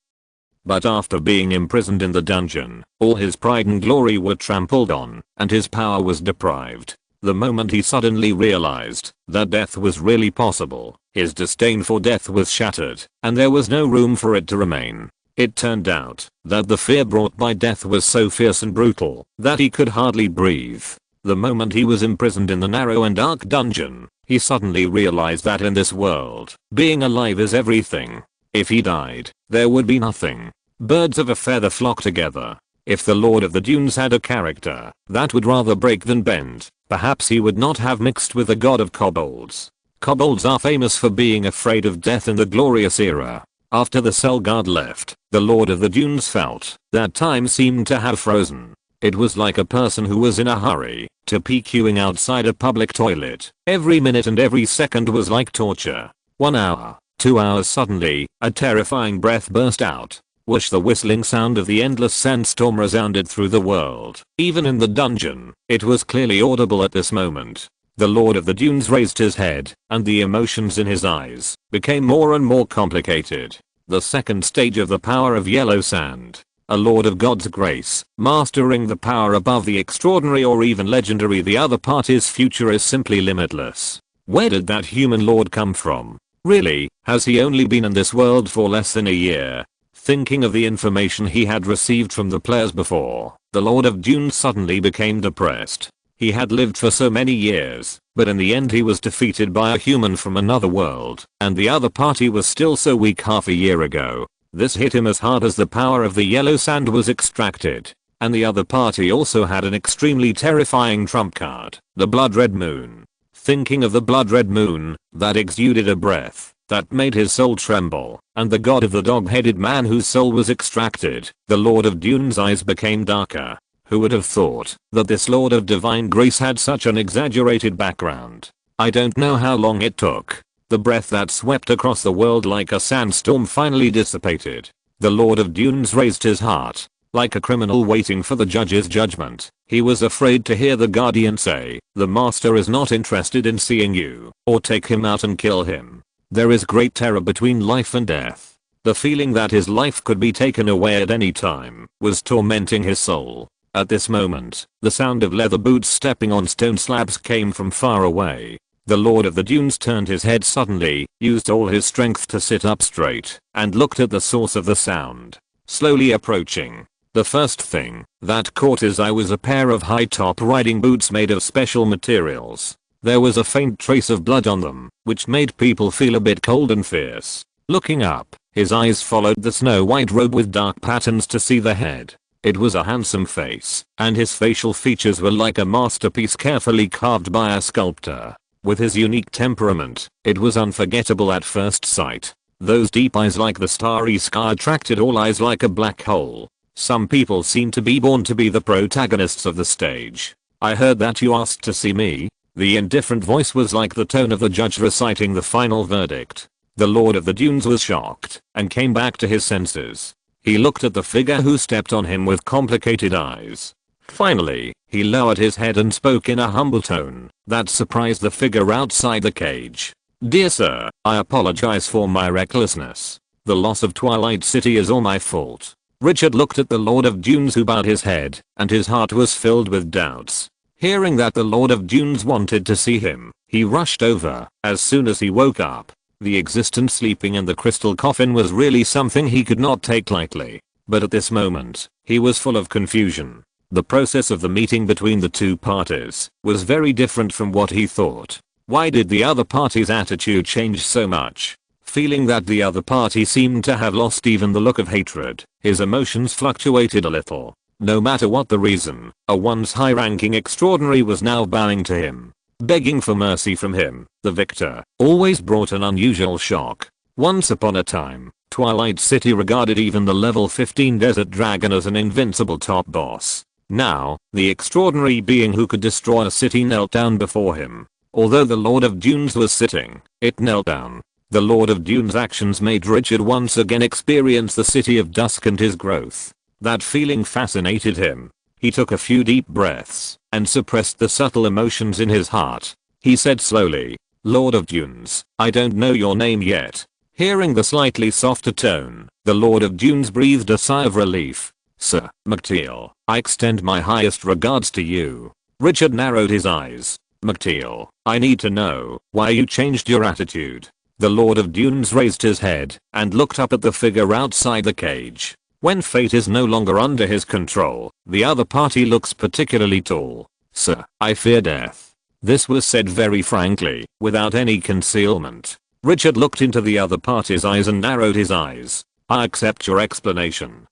But after being imprisoned in the dungeon, all his pride and glory were trampled on, and his power was deprived. The moment he suddenly realized that death was really possible, his disdain for death was shattered, and there was no room for it to remain. It turned out that the fear brought by death was so fierce and brutal that he could hardly breathe. The moment he was imprisoned in the narrow and dark dungeon, he suddenly realized that in this world, being alive is everything. If he died, there would be nothing. Birds of a feather flock together. If the Lord of the Dunes had a character that would rather break than bend, perhaps he would not have mixed with the god of kobolds. Kobolds are famous for being afraid of death in the glorious era. After the cell guard left, the Lord of the Dunes felt that time seemed to have frozen. It was like a person who was in a hurry to pee queuing outside a public toilet. Every minute and every second was like torture. 1 hour, 2 hours. Suddenly, a terrifying breath burst out. Whoosh! The whistling sound of the endless sandstorm resounded through the world. Even in the dungeon, it was clearly audible at this moment. The Lord of the Dunes raised his head, and the emotions in his eyes became more and more complicated. The second stage of the power of yellow sand. A lord of God's grace, mastering the power above the extraordinary or even legendary. The other party's future is simply limitless. Where did that human lord come from? Really, has he only been in this world for less than a year? Thinking of the information he had received from the players before, the Lord of Dunes suddenly became depressed. He had lived for so many years, but in the end he was defeated by a human from another world, and the other party was still so weak half a year ago. This hit him as hard as the power of the yellow sand was extracted. And the other party also had an extremely terrifying trump card, the blood red moon. Thinking of the blood red moon, that exuded a breath that made his soul tremble, and the god of the dog-headed man whose soul was extracted, the Lord of Dunes' eyes became darker. Who would have thought that this Lord of Divine Grace had such an exaggerated background? I don't know how long it took. The breath that swept across the world like a sandstorm finally dissipated. The Lord of Dunes raised his heart. Like a criminal waiting for the judge's judgment, he was afraid to hear the guardian say, "The master is not interested in seeing you," or "Take him out and kill him." There is great terror between life and death. The feeling that his life could be taken away at any time was tormenting his soul. At this moment, the sound of leather boots stepping on stone slabs came from far away. The Lord of the Dunes turned his head suddenly, used all his strength to sit up straight, and looked at the source of the sound. Slowly approaching. The first thing that caught his eye was a pair of high-top riding boots made of special materials. There was a faint trace of blood on them, which made people feel a bit cold and fierce. Looking up, his eyes followed the snow-white robe with dark patterns to see the head. It was a handsome face, and his facial features were like a masterpiece carefully carved by a sculptor. With his unique temperament, it was unforgettable at first sight. Those deep eyes like the starry sky attracted all eyes like a black hole. Some people seem to be born to be the protagonists of the stage. "I heard that you asked to see me." The indifferent voice was like the tone of the judge reciting the final verdict. The Lord of the Dunes was shocked and came back to his senses. He looked at the figure who stepped on him with complicated eyes. Finally, he lowered his head and spoke in a humble tone that surprised the figure outside the cage. "Dear sir, I apologize for my recklessness. The loss of Twilight City is all my fault." Richard looked at the Lord of Dunes, who bowed his head, and his heart was filled with doubts. Hearing that the Lord of Dunes wanted to see him, he rushed over as soon as he woke up. The existence sleeping in the crystal coffin was really something he could not take lightly. But at this moment, he was full of confusion. The process of the meeting between the two parties was very different from what he thought. Why did the other party's attitude change so much? Feeling that the other party seemed to have lost even the look of hatred, his emotions fluctuated a little. No matter what the reason, a once high-ranking extraordinary was now bowing to him, begging for mercy from him. The victor always brought an unusual shock. Once upon a time, Twilight City regarded even the level 15 Desert Dragon as an invincible top boss. Now, the extraordinary being who could destroy a city knelt down before him. Although the Lord of Dunes was sitting, it knelt down. The Lord of Dunes' actions made Richard once again experience the City of Dusk and his growth. That feeling fascinated him. He took a few deep breaths and suppressed the subtle emotions in his heart. He said slowly, "Lord of Dunes, I don't know your name yet." Hearing the slightly softer tone, the Lord of Dunes breathed a sigh of relief. "Sir McTeal, I extend my highest regards to you." Richard narrowed his eyes. "McTeal, I need to know why you changed your attitude." The Lord of Dunes raised his head and looked up at the figure outside the cage. When fate is no longer under his control, the other party looks particularly tall. "Sir, I fear death." This was said very frankly, without any concealment. Richard looked into the other party's eyes and narrowed his eyes. "I accept your explanation.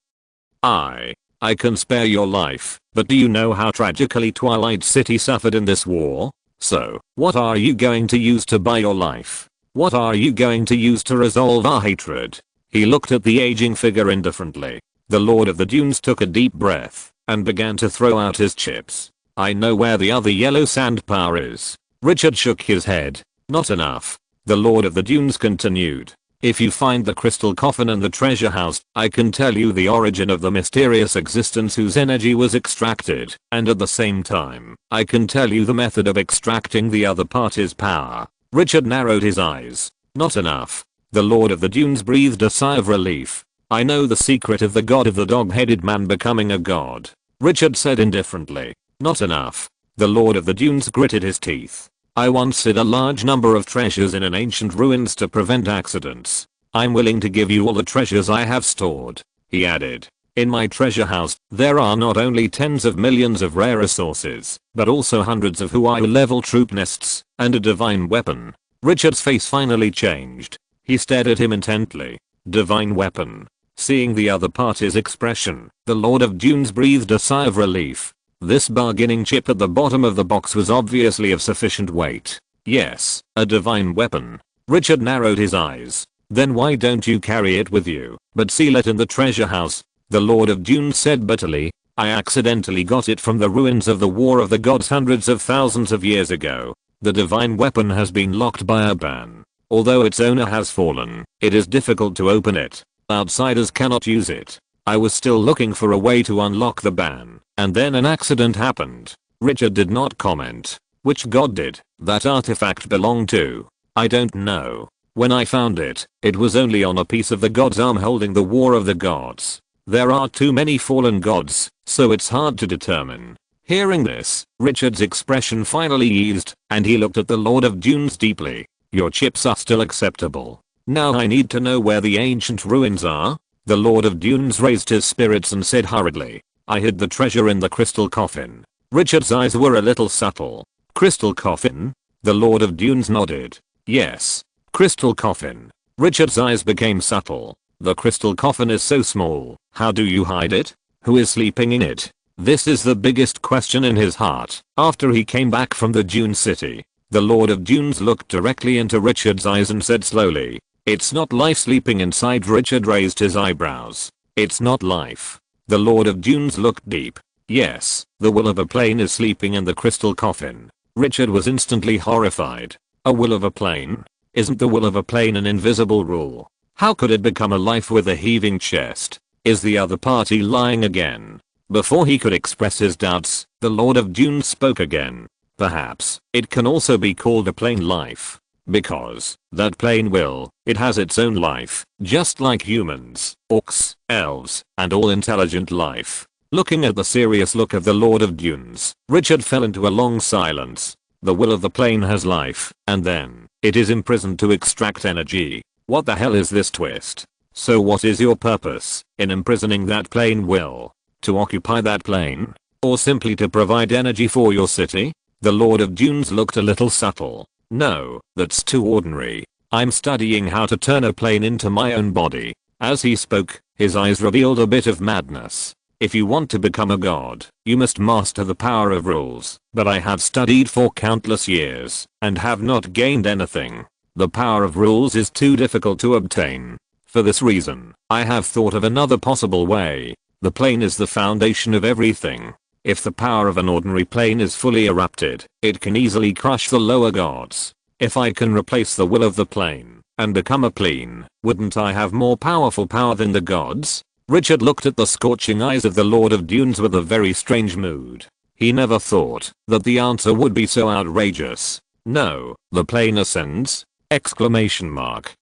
I can spare your life, but do you know how tragically Twilight City suffered in this war? So, what are you going to use to buy your life? What are you going to use to resolve our hatred?" He looked at the aging figure indifferently. The Lord of the Dunes took a deep breath and began to throw out his chips. "I know where the other yellow sand power is." Richard shook his head. "Not enough." The Lord of the Dunes continued. "If you find the crystal coffin and the treasure house, I can tell you the origin of the mysterious existence whose energy was extracted, and at the same time, I can tell you the method of extracting the other party's power." Richard narrowed his eyes. "Not enough." The Lord of the Dunes breathed a sigh of relief. "I know the secret of the god of the dog-headed man becoming a god." Richard said indifferently. "Not enough." The Lord of the Dunes gritted his teeth. "I once hid a large number of treasures in an ancient ruins to prevent accidents. I'm willing to give you all the treasures I have stored," he added. "In my treasure house, there are not only tens of millions of rare resources, but also hundreds of Huayu level troop nests, and a divine weapon." Richard's face finally changed. He stared at him intently. Divine weapon. Seeing the other party's expression, the Lord of Dunes breathed a sigh of relief. This bargaining chip at the bottom of the box was obviously of sufficient weight. "Yes, a divine weapon." Richard narrowed his eyes. "Then why don't you carry it with you, but seal it in the treasure house?" The Lord of Dunes said bitterly. "I accidentally got it from the ruins of the War of the Gods hundreds of thousands of years ago. The divine weapon has been locked by a ban. Although its owner has fallen, it is difficult to open it. Outsiders cannot use it. I was still looking for a way to unlock the ban, and then an accident happened." Richard did not comment. "Which god did that artifact belong to?" "I don't know. When I found it, it was only on a piece of the god's arm holding the War of the Gods. There are too many fallen gods, so it's hard to determine." Hearing this, Richard's expression finally eased, and he looked at the Lord of Dunes deeply. "Your chips are still acceptable. Now I need to know where the ancient ruins are." The Lord of Dunes raised his spirits and said hurriedly, "I hid the treasure in the crystal coffin." Richard's eyes were a little subtle. "Crystal coffin?" The Lord of Dunes nodded. "Yes. Crystal coffin." Richard's eyes became subtle. "The crystal coffin is so small, how do you hide it? Who is sleeping in it?" This is the biggest question in his heart. After he came back from the Dune City, the Lord of Dunes looked directly into Richard's eyes and said slowly, "It's not life sleeping inside." Richard raised his eyebrows. "It's not life." The Lord of Dunes looked deep. "Yes, the will of a plane is sleeping in the crystal coffin." Richard was instantly horrified. A will of a plane? Isn't the will of a plane an invisible rule? How could it become a life with a heaving chest? Is the other party lying again? Before he could express his doubts, the Lord of Dunes spoke again. Perhaps it can also be called a plane life. Because that plane will, it has its own life, just like humans, orcs, elves, and all intelligent life. Looking at the serious look of the Lord of Dunes, Richard fell into a long silence. The will of the plane has life, and then, it is imprisoned to extract energy. What the hell is this twist? So what is your purpose in imprisoning that plane will? To occupy that plane? Or simply to provide energy for your city? The Lord of Dunes looked a little subtle. No, that's too ordinary. I'm studying how to turn a plane into my own body. As he spoke, his eyes revealed a bit of madness. If you want to become a god, you must master the power of rules. But I have studied for countless years, and have not gained anything. The power of rules is too difficult to obtain. For this reason, I have thought of another possible way. The plane is the foundation of everything. If the power of an ordinary plane is fully erupted, it can easily crush the lower gods. If I can replace the will of the plane, and become a plane, wouldn't I have more powerful power than the gods? Richard looked at the scorching eyes of the Lord of Dunes with a very strange mood. He never thought that the answer would be so outrageous. No, the plane ascends? Exclamation mark.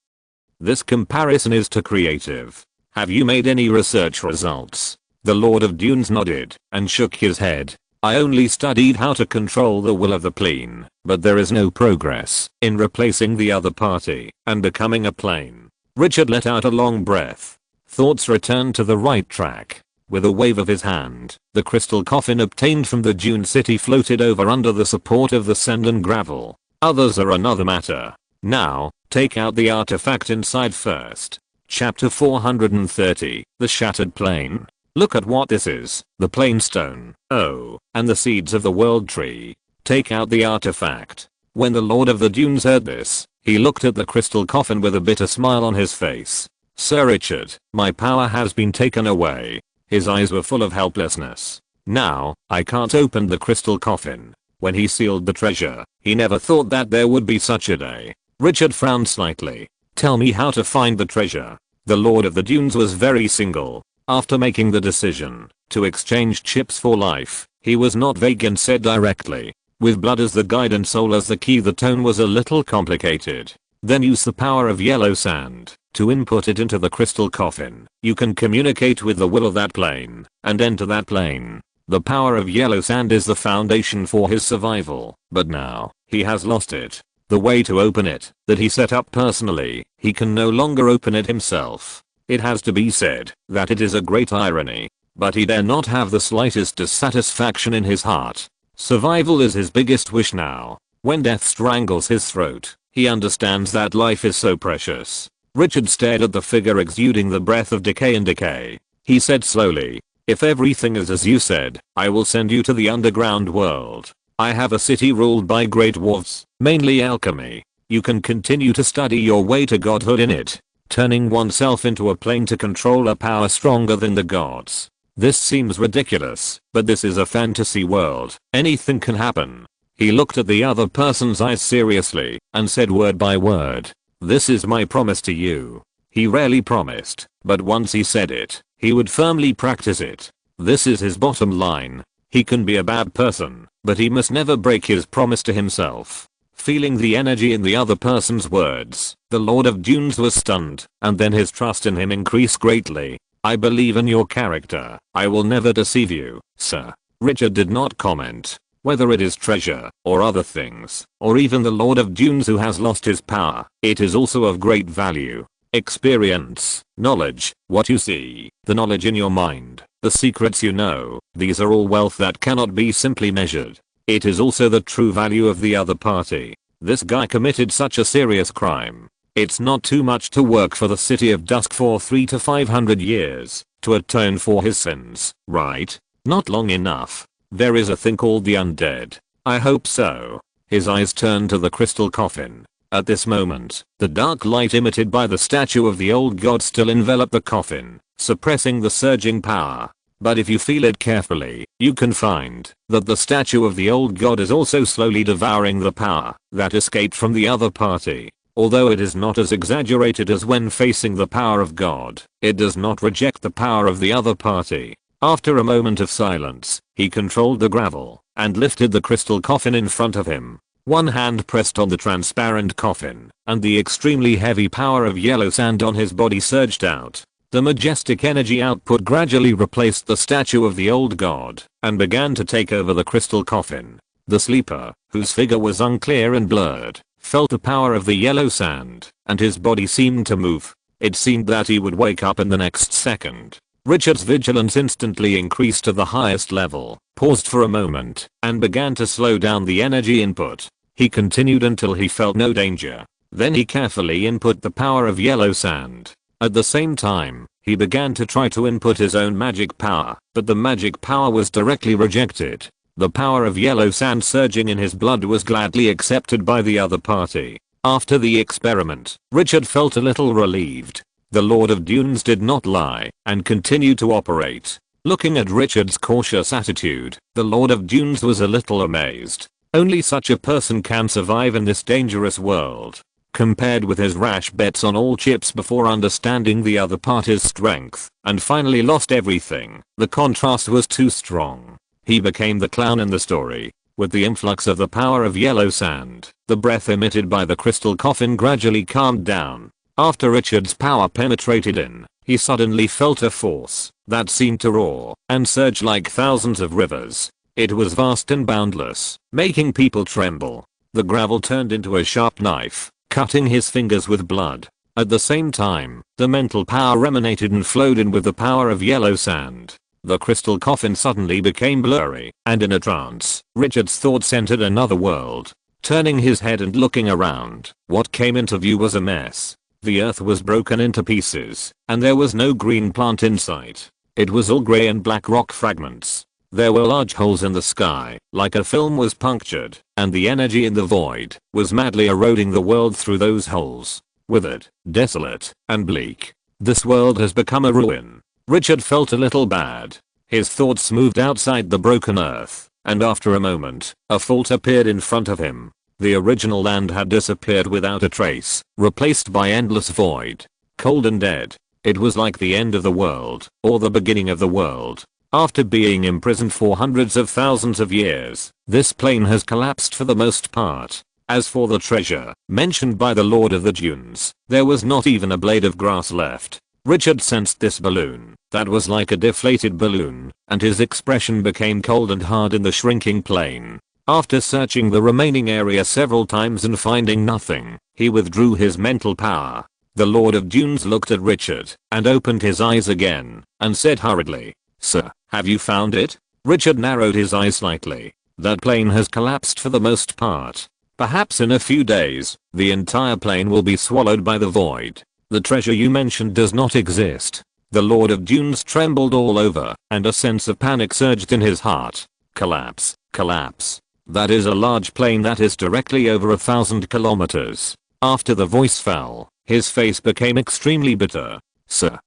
This comparison is too creative. Have you made any research results? The Lord of Dunes nodded and shook his head. I only studied how to control the will of the plane, but there is no progress in replacing the other party and becoming a plane. Richard let out a long breath. Thoughts returned to the right track. With a wave of his hand, the crystal coffin obtained from the Dune city floated over under the support of the sand and gravel. Others are another matter. Now, take out the artifact inside first. Chapter 430, The Shattered Plane. Look at what this is, the plane stone, oh, and the seeds of the world tree. Take out the artifact. When the Lord of the Dunes heard this, he looked at the crystal coffin with a bitter smile on his face. Sir Richard, my power has been taken away. His eyes were full of helplessness. Now, I can't open the crystal coffin. When he sealed the treasure, he never thought that there would be such a day. Richard frowned slightly. Tell me how to find the treasure. The Lord of the Dunes was very single. After making the decision to exchange chips for life, he was not vague and said directly. With blood as the guide and soul as the key, the tone was a little complicated. Then use the power of yellow sand to input it into the crystal coffin. You can communicate with the will of that plane and enter that plane. The power of yellow sand is the foundation for his survival, but now he has lost it. The way to open it, that he set up personally, he can no longer open it himself. It has to be said that it is a great irony, but he dare not have the slightest dissatisfaction in his heart. Survival is his biggest wish now. When death strangles his throat, he understands that life is so precious. Richard stared at the figure exuding the breath of decay and decay. He said slowly, if everything is as you said, I will send you to the underground world. I have a city ruled by great dwarves, mainly alchemy. You can continue to study your way to godhood in it, turning oneself into a plane to control a power stronger than the gods. This seems ridiculous, but this is a fantasy world. Anything can happen. He looked at the other person's eyes seriously and said word by word, this is my promise to you. He rarely promised, but once he said it, he would firmly practice it. This is his bottom line. He can be a bad person, but he must never break his promise to himself. Feeling the energy in the other person's words, the Lord of Dunes was stunned, and then his trust in him increased greatly. I believe in your character. I will never deceive you, sir. Richard did not comment. Whether it is treasure, or other things, or even the Lord of Dunes who has lost his power, it is also of great value. Experience, knowledge, what you see, the knowledge in your mind, the secrets you know, these are all wealth that cannot be simply measured. It is also the true value of the other party. This guy committed such a serious crime. It's not too much to work for the City of Dusk for 300 to 500 years to atone for his sins, right? Not long enough. There is a thing called the undead. I hope so. His eyes turned to the crystal coffin. At this moment, the dark light emitted by the statue of the old god still enveloped the coffin, suppressing the surging power. But if you feel it carefully, you can find that the statue of the old god is also slowly devouring the power that escaped from the other party. Although it is not as exaggerated as when facing the power of God, it does not reject the power of the other party. After a moment of silence, he controlled the gravel and lifted the crystal coffin in front of him. One hand pressed on the transparent coffin, and the extremely heavy power of yellow sand on his body surged out. The majestic energy output gradually replaced the statue of the old god and began to take over the crystal coffin. The sleeper, whose figure was unclear and blurred, felt the power of the yellow sand, and his body seemed to move. It seemed that he would wake up in the next second. Richard's vigilance instantly increased to the highest level, paused for a moment, and began to slow down the energy input. He continued until he felt no danger. Then he carefully input the power of yellow sand. At the same time, he began to try to input his own magic power, but the magic power was directly rejected. The power of yellow sand surging in his blood was gladly accepted by the other party. After the experiment, Richard felt a little relieved. The Lord of Dunes did not lie and continued to operate. Looking at Richard's cautious attitude, the Lord of Dunes was a little amazed. Only such a person can survive in this dangerous world. Compared with his rash bets on all chips before understanding the other party's strength, and finally lost everything, the contrast was too strong. He became the clown in the story. With the influx of the power of yellow sand, the breath emitted by the crystal coffin gradually calmed down. After Richard's power penetrated in, he suddenly felt a force that seemed to roar and surge like thousands of rivers. It was vast and boundless, making people tremble. The gravel turned into a sharp knife, cutting his fingers with blood. At the same time, the mental power emanated and flowed in with the power of yellow sand. The crystal coffin suddenly became blurry, and in a trance, Richard's thoughts entered another world. Turning his head and looking around, what came into view was a mess. The earth was broken into pieces, and there was no green plant in sight. It was all grey and black rock fragments. There were large holes in the sky, like a film was punctured, and the energy in the void was madly eroding the world through those holes. Withered, desolate, and bleak, this world has become a ruin. Richard felt a little bad. His thoughts moved outside the broken earth, and after a moment, a fault appeared in front of him. The original land had disappeared without a trace, replaced by endless void. Cold and dead. It was like the end of the world, or the beginning of the world. After being imprisoned for hundreds of thousands of years, this plane has collapsed for the most part. As for the treasure, mentioned by the Lord of the Dunes, there was not even a blade of grass left. Richard sensed this balloon, that was like a deflated balloon, and his expression became cold and hard in the shrinking plane. After searching the remaining area several times and finding nothing, he withdrew his mental power. The Lord of Dunes looked at Richard, and opened his eyes again, and said hurriedly, "Sir, have you found it?" Richard narrowed his eyes slightly. That plane has collapsed for the most part. Perhaps in a few days, the entire plane will be swallowed by the void. The treasure you mentioned does not exist. The Lord of Dunes trembled all over, and a sense of panic surged in his heart. Collapse, collapse. That is a large plane that is directly over 1,000 kilometers. After the voice fell, his face became extremely bitter. "Sir,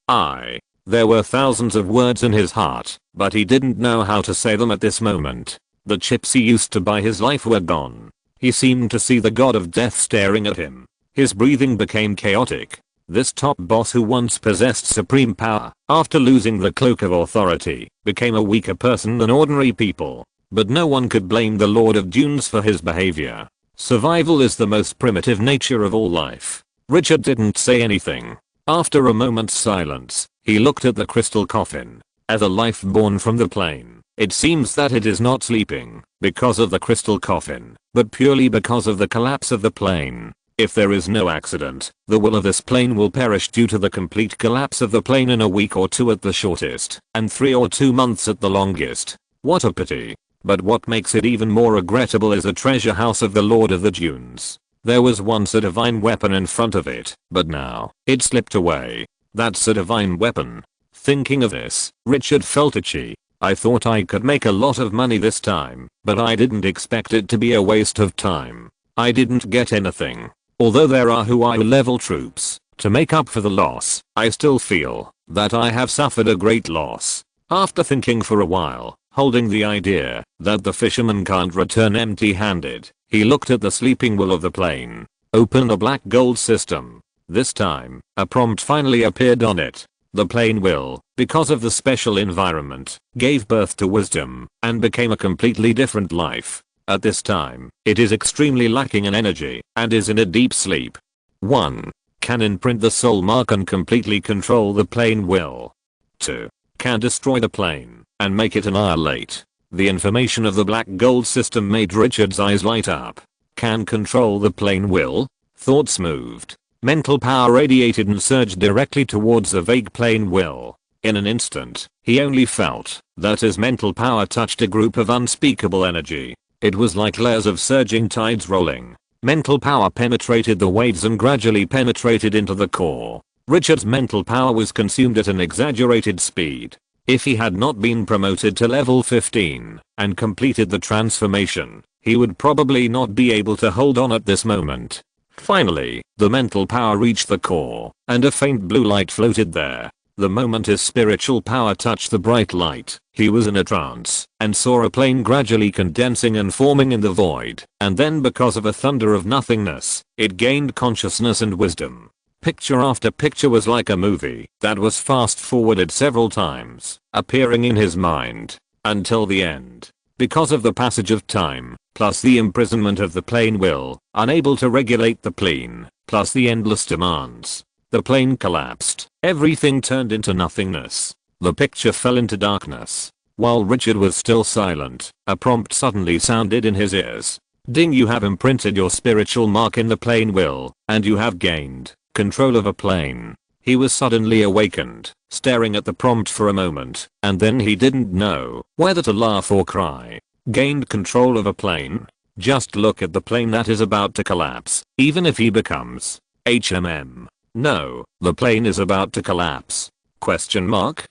There were thousands of words in his heart, but he didn't know how to say them at this moment. The chips he used to buy his life were gone. He seemed to see the god of death staring at him. His breathing became chaotic. This top boss who once possessed supreme power, after losing the cloak of authority, became a weaker person than ordinary people. But no one could blame the Lord of Dunes for his behavior. Survival is the most primitive nature of all life. Richard didn't say anything. After a moment's silence, he looked at the crystal coffin. As a life born from the plane, it seems that it is not sleeping because of the crystal coffin, but purely because of the collapse of the plane. If there is no accident, the will of this plane will perish due to the complete collapse of the plane in a week or two at the shortest, and 3 or 2 months at the longest. What a pity. But what makes it even more regrettable is the treasure house of the Lord of the Dunes. There was once a divine weapon in front of it, but now, it slipped away. That's a divine weapon. Thinking of this, Richard felt itchy. I thought I could make a lot of money this time, but I didn't expect it to be a waste of time. I didn't get anything. Although there are high level troops, to make up for the loss, I still feel that I have suffered a great loss. After thinking for a while, holding the idea that the fisherman can't return empty-handed, he looked at the sleeping will of the plane. Open the black gold system. This time, a prompt finally appeared on it. The plane will, because of the special environment, gave birth to wisdom and became a completely different life. At this time, it is extremely lacking in energy and is in a deep sleep. 1. Can imprint the soul mark and completely control the plane will. 2. Can destroy the plane and make it annihilate. The information of the black gold system made Richard's eyes light up. Can control the plane will. Thoughts moved. Mental power radiated and surged directly towards the vague plane will. In an instant, he only felt that his mental power touched a group of unspeakable energy. It was like layers of surging tides rolling. Mental power penetrated the waves and gradually penetrated into the core. Richard's mental power was consumed at an exaggerated speed. If he had not been promoted to level 15 and completed the transformation, he would probably not be able to hold on at this moment. Finally, the mental power reached the core, and a faint blue light floated there. The moment his spiritual power touched the bright light, he was in a trance, and saw a plane gradually condensing and forming in the void, and then because of a thunder of nothingness, it gained consciousness and wisdom. Picture after picture was like a movie that was fast forwarded several times, appearing in his mind, until the end. Because of the passage of time, plus the imprisonment of the plane will, unable to regulate the plane, plus the endless demands, the plane collapsed. Everything turned into nothingness. The picture fell into darkness. While Richard was still silent, a prompt suddenly sounded in his ears. Ding, you have imprinted your spiritual mark in the plane will, and you have gained control of a plane. He was suddenly awakened, staring at the prompt for a moment, and then he didn't know whether to laugh or cry. Gained control of a plane? Just look at the plane that is about to collapse, even if he becomes HMM. No, the plane is about to collapse. Question mark?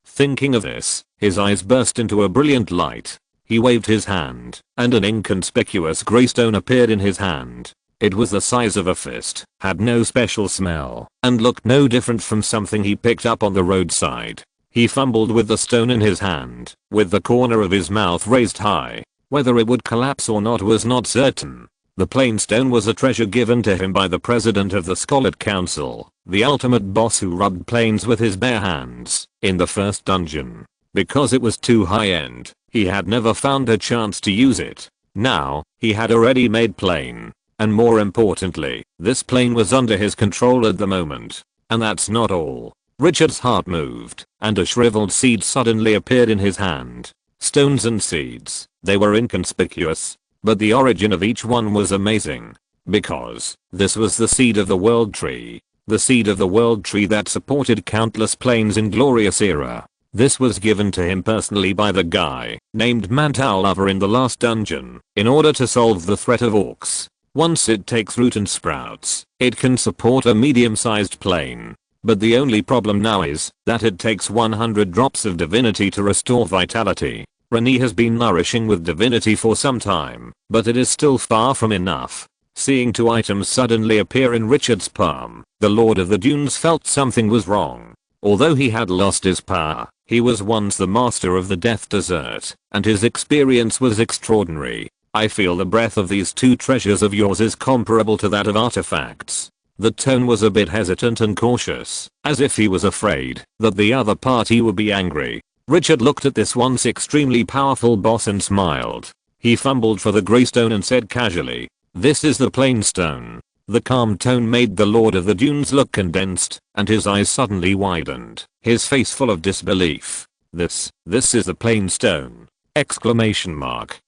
Thinking of this, his eyes burst into a brilliant light. He waved his hand, and an inconspicuous grey stone appeared in his hand. It was the size of a fist, had no special smell, and looked no different from something he picked up on the roadside. He fumbled with the stone in his hand, with the corner of his mouth raised high. Whether it would collapse or not was not certain. The plain stone was a treasure given to him by the president of the Scholar Council, the ultimate boss who rubbed planes with his bare hands, in the first dungeon. Because it was too high-end, he had never found a chance to use it. Now, he had a ready-made plane. And more importantly, this plane was under his control at the moment. And that's not all. Richard's heart moved, and a shriveled seed suddenly appeared in his hand. Stones and seeds, they were inconspicuous, but the origin of each one was amazing. Because this was the seed of the world tree. The seed of the world tree that supported countless planes in glorious era. This was given to him personally by the guy named Mantal Lover in the last dungeon, in order to solve the threat of orcs. Once it takes root and sprouts, it can support a medium-sized plane. But the only problem now is that it takes 100 drops of divinity to restore vitality. Rennie has been nourishing with divinity for some time, but it is still far from enough. Seeing two items suddenly appear in Richard's palm, the Lord of the Dunes felt something was wrong. Although he had lost his power, he was once the master of the Death Desert, and his experience was extraordinary. I feel the breath of these two treasures of yours is comparable to that of artifacts. The tone was a bit hesitant and cautious, as if he was afraid that the other party would be angry. Richard looked at this once extremely powerful boss and smiled. He fumbled for the grey stone and said casually, "This is the plain stone." The calm tone made the Lord of the Dunes look condensed, and his eyes suddenly widened, his face full of disbelief. This is the plain stone! Exclamation mark.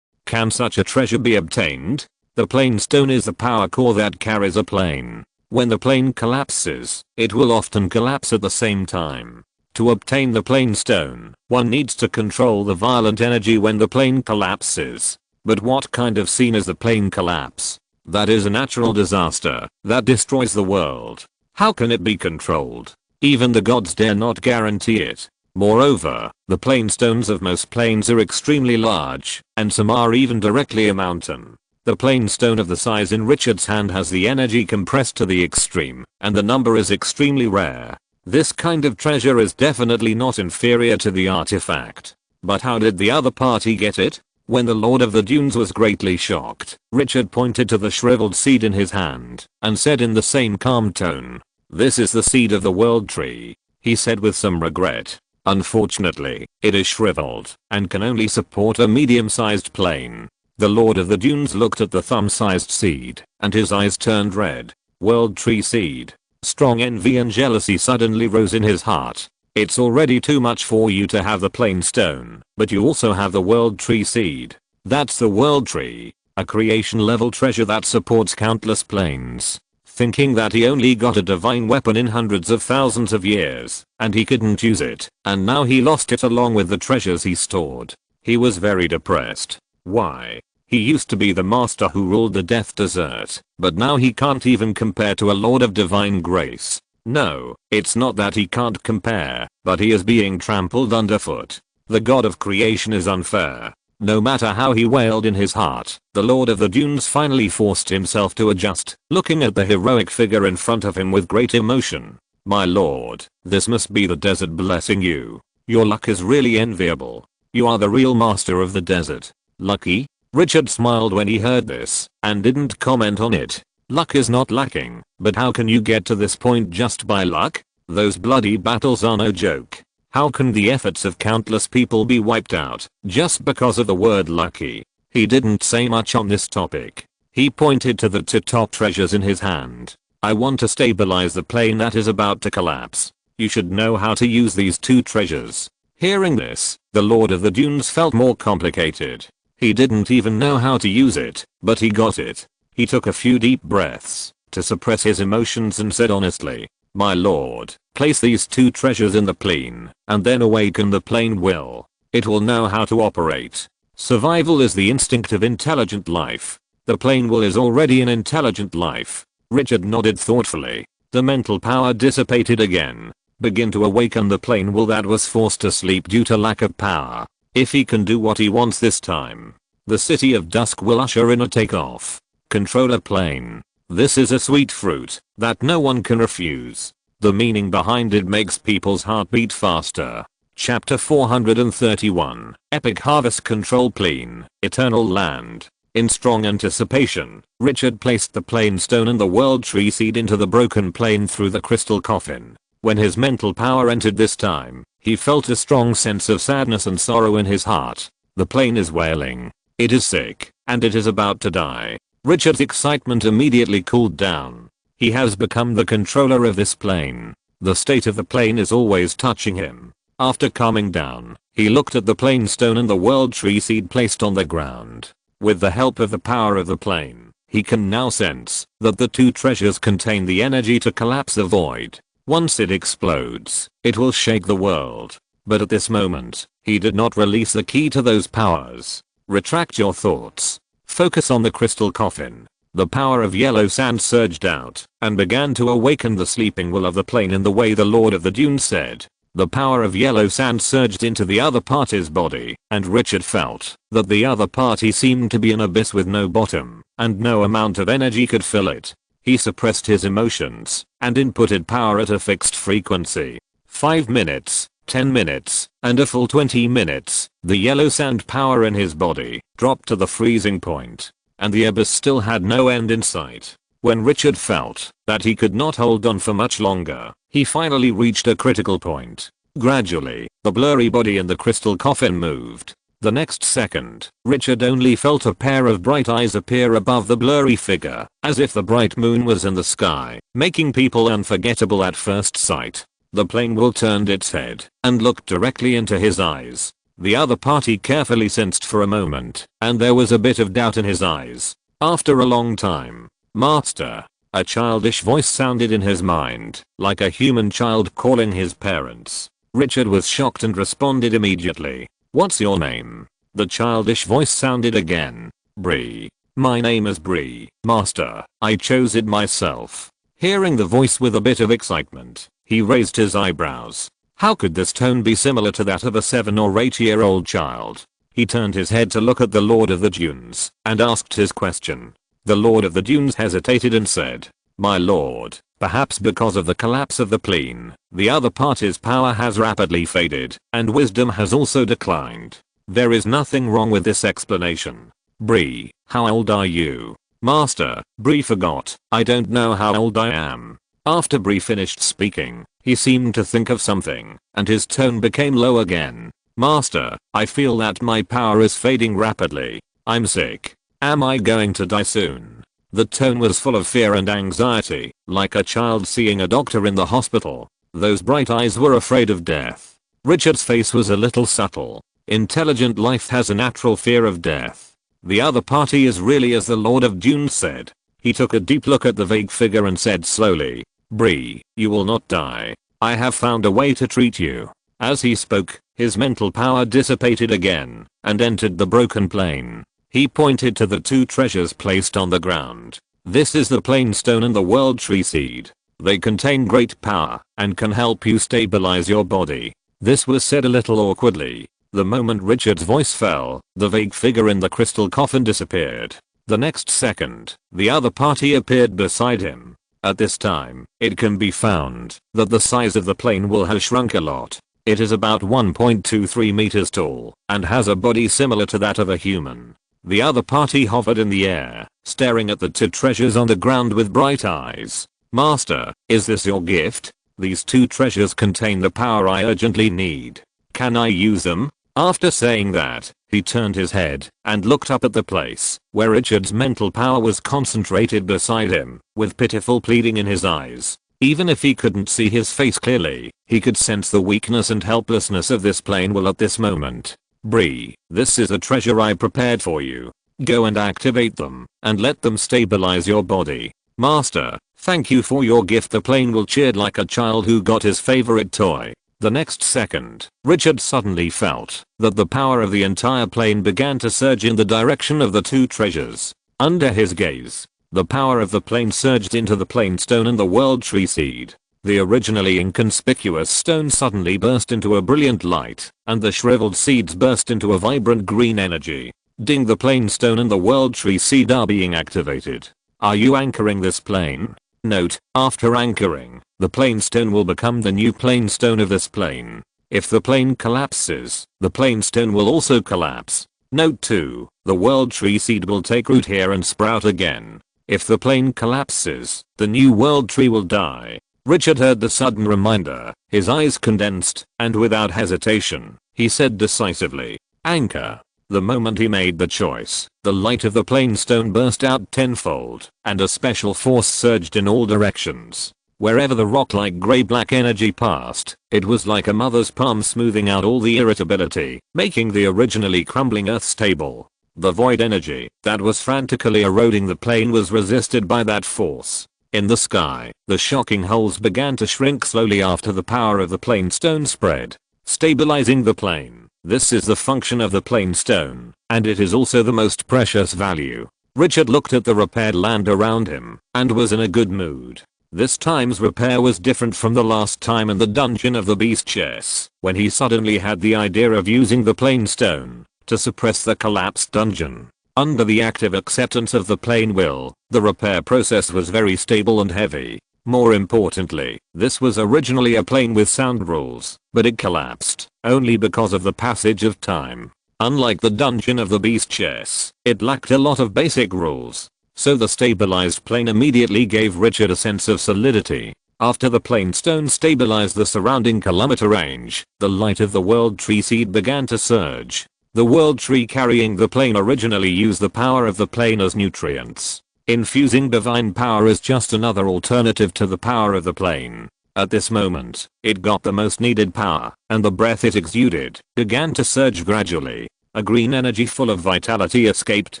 Can such a treasure be obtained? The plain stone is the power core that carries a plane. When the plane collapses, it will often collapse at the same time. To obtain the plain stone, one needs to control the violent energy when the plane collapses. But what kind of scene is the plane collapse? That is a natural disaster that destroys the world. How can it be controlled? Even the gods dare not guarantee it. Moreover, the plane stones of most planes are extremely large, and some are even directly a mountain. The plane stone of the size in Richard's hand has the energy compressed to the extreme, and the number is extremely rare. This kind of treasure is definitely not inferior to the artifact. But how did the other party get it? When the Lord of the Dunes was greatly shocked, Richard pointed to the shriveled seed in his hand and said in the same calm tone, "This is the seed of the world tree," he said with some regret. "Unfortunately, it is shriveled and can only support a medium-sized plane." The Lord of the Dunes looked at the thumb-sized seed and his eyes turned red. World tree seed. Strong envy and jealousy suddenly rose in his heart. It's already too much for you to have the plain stone, but you also have the world tree seed. That's the world tree, a creation level treasure that supports countless planes. Thinking that he only got a divine weapon in hundreds of thousands of years, and he couldn't use it, and now he lost it along with the treasures he stored. He was very depressed. Why? He used to be the master who ruled the Death Desert, but now he can't even compare to a lord of divine grace. No, it's not that he can't compare, but he is being trampled underfoot. The god of creation is unfair. No matter how he wailed in his heart, the Lord of the Dunes finally forced himself to adjust, looking at the heroic figure in front of him with great emotion. "My lord, this must be the desert blessing you. Your luck is really enviable. You are the real master of the desert." Lucky? Richard smiled when he heard this, and didn't comment on it. Luck is not lacking, but how can you get to this point just by luck? Those bloody battles are no joke. How can the efforts of countless people be wiped out just because of the word lucky? He didn't say much on this topic. He pointed to the two top treasures in his hand. "I want to stabilize the plane that is about to collapse. You should know how to use these two treasures." Hearing this, the Lord of the Dunes felt more complicated. He didn't even know how to use it, but he got it. He took a few deep breaths to suppress his emotions and said honestly, "My lord, place these two treasures in the plane, and then awaken the plane will. It will know how to operate. Survival is the instinct of intelligent life. The plane will is already an intelligent life." Richard nodded thoughtfully. The mental power dissipated again. Begin to awaken the plane will that was forced to sleep due to lack of power. If he can do what he wants this time, the city of dusk will usher in a takeoff. Controller plane. This is a sweet fruit that no one can refuse. The meaning behind it makes people's heart beat faster. Chapter 431, Epic Harvest Control Plane, Eternal Land. In strong anticipation, Richard placed the plane stone and the world tree seed into the broken plane through the crystal coffin. When his mental power entered this time, he felt a strong sense of sadness and sorrow in his heart. The plane is wailing. It is sick, and it is about to die. Richard's excitement immediately cooled down. He has become the controller of this plane. The state of the plane is always touching him. After calming down, he looked at the plane stone and the world tree seed placed on the ground. With the help of the power of the plane, he can now sense that the two treasures contain the energy to collapse the void. Once it explodes, it will shake the world. But at this moment, he did not release the key to those powers. Retract your thoughts. Focus on the crystal coffin. The power of yellow sand surged out and began to awaken the sleeping will of the plane in the way the Lord of the Dunes said. The power of yellow sand surged into the other party's body, and Richard felt that the other party seemed to be an abyss with no bottom, and no amount of energy could fill it. He suppressed his emotions and inputted power at a fixed frequency. 5 minutes, 10 minutes, and a full 20 minutes, the yellow sand power in his body dropped to the freezing point, and the abyss still had no end in sight. When Richard felt that he could not hold on for much longer, he finally reached a critical point. Gradually, the blurry body in the crystal coffin moved. The next second, Richard only felt a pair of bright eyes appear above the blurry figure, as if the bright moon was in the sky, making people unforgettable at first sight. The plane will turned its head and looked directly into his eyes. The other party carefully sensed for a moment, and there was a bit of doubt in his eyes. After a long time, "Master," a childish voice sounded in his mind, like a human child calling his parents. Richard was shocked and responded immediately. "What's your name?" The childish voice sounded again. "Bree. My name is Bree, Master. I chose it myself." Hearing the voice with a bit of excitement, he raised his eyebrows. How could this tone be similar to that of a 7 or 8-year-old child? He turned his head to look at the Lord of the Dunes and asked his question. The Lord of the Dunes hesitated and said, My lord, perhaps because of the collapse of the plane, the other party's power has rapidly faded, and wisdom has also declined. There is nothing wrong with this explanation. Bree, how old are you? Master, Bree forgot, I don't know how old I am. After Bree finished speaking, he seemed to think of something, and his tone became low again. Master, I feel that my power is fading rapidly. I'm sick. Am I going to die soon? The tone was full of fear and anxiety, like a child seeing a doctor in the hospital. Those bright eyes were afraid of death. Richard's face was a little subtle. Intelligent life has a natural fear of death. The other party is really as the Lord of Dune said. He took a deep look at the vague figure and said slowly, Bree, you will not die. I have found a way to treat you. As he spoke, his mental power dissipated again, and entered the broken plane. He pointed to the two treasures placed on the ground. This is the plane stone and the world tree seed. They contain great power, and can help you stabilize your body. This was said a little awkwardly. The moment Richard's voice fell, the vague figure in the crystal coffin disappeared. The next second, the other party appeared beside him. At this time, it can be found that the size of the plane will have shrunk a lot. It is about 1.23 meters tall, and has a body similar to that of a human. The other party hovered in the air, staring at the two treasures on the ground with bright eyes. Master, is this your gift? These two treasures contain the power I urgently need. Can I use them? After saying that, he turned his head and looked up at the place where Richard's mental power was concentrated beside him, with pitiful pleading in his eyes. Even if he couldn't see his face clearly, he could sense the weakness and helplessness of this plane will at this moment. Bree, this is a treasure I prepared for you. Go and activate them, and let them stabilize your body. Master, thank you for your gift. The plane will cheered like a child who got his favorite toy. The next second, Richard suddenly felt that the power of the entire plane began to surge in the direction of the two treasures. Under his gaze, the power of the plane surged into the plane stone and the world tree seed. The originally inconspicuous stone suddenly burst into a brilliant light, and the shriveled seeds burst into a vibrant green energy. Ding, the plane stone and the world tree seed are being activated. Are you anchoring this plane? Note, after anchoring, the plane stone will become the new plane stone of this plane. If the plane collapses, the plane stone will also collapse. Note 2, the world tree seed will take root here and sprout again. If the plane collapses, the new world tree will die. Richard heard the sudden reminder, his eyes condensed, and without hesitation, he said decisively, anchor. The moment he made the choice, the light of the plane stone burst out tenfold, and a special force surged in all directions. Wherever the rock-like gray-black energy passed, it was like a mother's palm smoothing out all the irritability, making the originally crumbling earth stable. The void energy that was frantically eroding the plane was resisted by that force. In the sky, the shocking holes began to shrink slowly after the power of the plane stone spread, stabilizing the plane. This is the function of the plane stone, and it is also the most precious value. Richard looked at the repaired land around him, and was in a good mood. This time's repair was different from the last time in the dungeon of the beast chest, when he suddenly had the idea of using the plane stone to suppress the collapsed dungeon. Under the active acceptance of the plane will, the repair process was very stable and heavy. More importantly, this was originally a plane with sound rules, but it collapsed only because of the passage of time. Unlike the dungeon of the beast chest, it lacked a lot of basic rules. So the stabilized plane immediately gave Richard a sense of solidity. After the plane stone stabilized the surrounding kilometer range, the light of the world tree seed began to surge. The world tree carrying the plane originally used the power of the plane as nutrients. Infusing divine power is just another alternative to the power of the plane. At this moment, it got the most needed power, and the breath it exuded began to surge gradually. A green energy full of vitality escaped,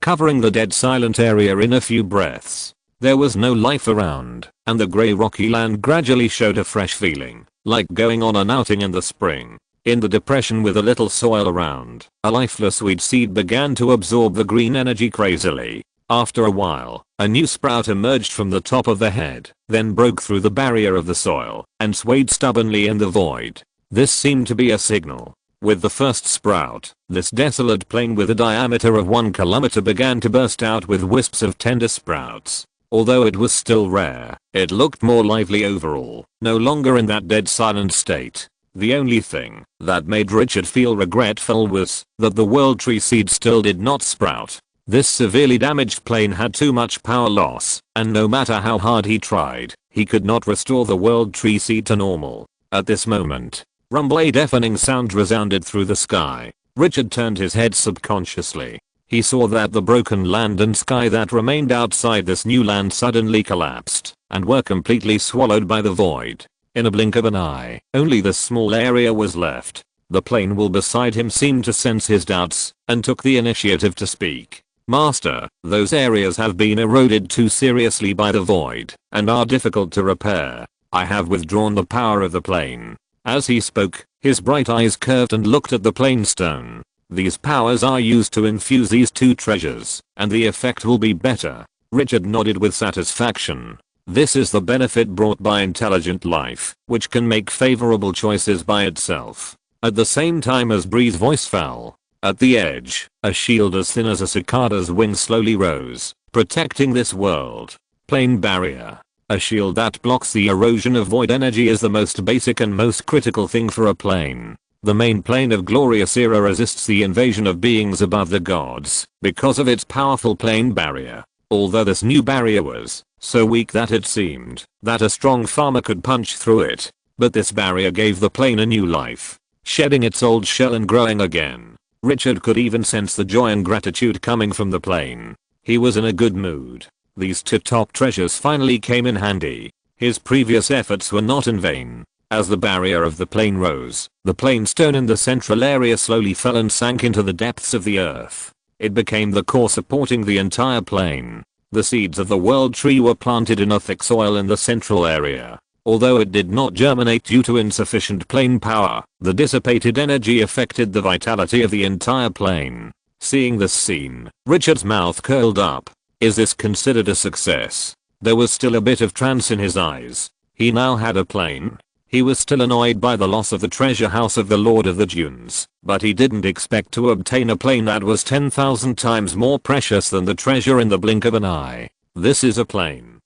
covering the dead silent area in a few breaths. There was no life around, and the grey rocky land gradually showed a fresh feeling, like going on an outing in the spring. In the depression with a little soil around, a lifeless weed seed began to absorb the green energy crazily. After a while, a new sprout emerged from the top of the head, then broke through the barrier of the soil, and swayed stubbornly in the void. This seemed to be a signal. With the first sprout, this desolate plain with a diameter of 1 kilometer began to burst out with wisps of tender sprouts. Although it was still rare, it looked more lively overall, no longer in that dead silent state. The only thing that made Richard feel regretful was that the world tree seed still did not sprout. This severely damaged plane had too much power loss, and no matter how hard he tried, he could not restore the world tree seed to normal. At this moment, a deafening sound resounded through the sky. Richard turned his head subconsciously. He saw that the broken land and sky that remained outside this new land suddenly collapsed and were completely swallowed by the void. In a blink of an eye, only this small area was left. The plane wall beside him seemed to sense his doubts and took the initiative to speak. Master, those areas have been eroded too seriously by the void and are difficult to repair. I have withdrawn the power of the plane. As he spoke, his bright eyes curved and looked at the plane stone. These powers are used to infuse these two treasures, and the effect will be better. Richard nodded with satisfaction. This is the benefit brought by intelligent life, which can make favorable choices by itself. At the same time as Bree's voice fell, at the edge, a shield as thin as a cicada's wing slowly rose, protecting this world. Plane barrier. A shield that blocks the erosion of void energy is the most basic and most critical thing for a plane. The main plane of Glorious Era resists the invasion of beings above the gods because of its powerful plane barrier. Although this new barrier was so weak that it seemed that a strong farmer could punch through it, but this barrier gave the plane a new life, shedding its old shell and growing again. Richard could even sense the joy and gratitude coming from the plane. He was in a good mood. These two top treasures finally came in handy. His previous efforts were not in vain. As the barrier of the plane rose, the plane stone in the central area slowly fell and sank into the depths of the earth. It became the core supporting the entire plane. The seeds of the world tree were planted in a thick soil in the central area. Although it did not germinate due to insufficient plane power, the dissipated energy affected the vitality of the entire plane. Seeing this scene, Richard's mouth curled up. Is this considered a success? There was still a bit of trance in his eyes. He now had a plane. He was still annoyed by the loss of the treasure house of the Lord of the Dunes, but he didn't expect to obtain a plane that was 10,000 times more precious than the treasure in the blink of an eye. This is a plane,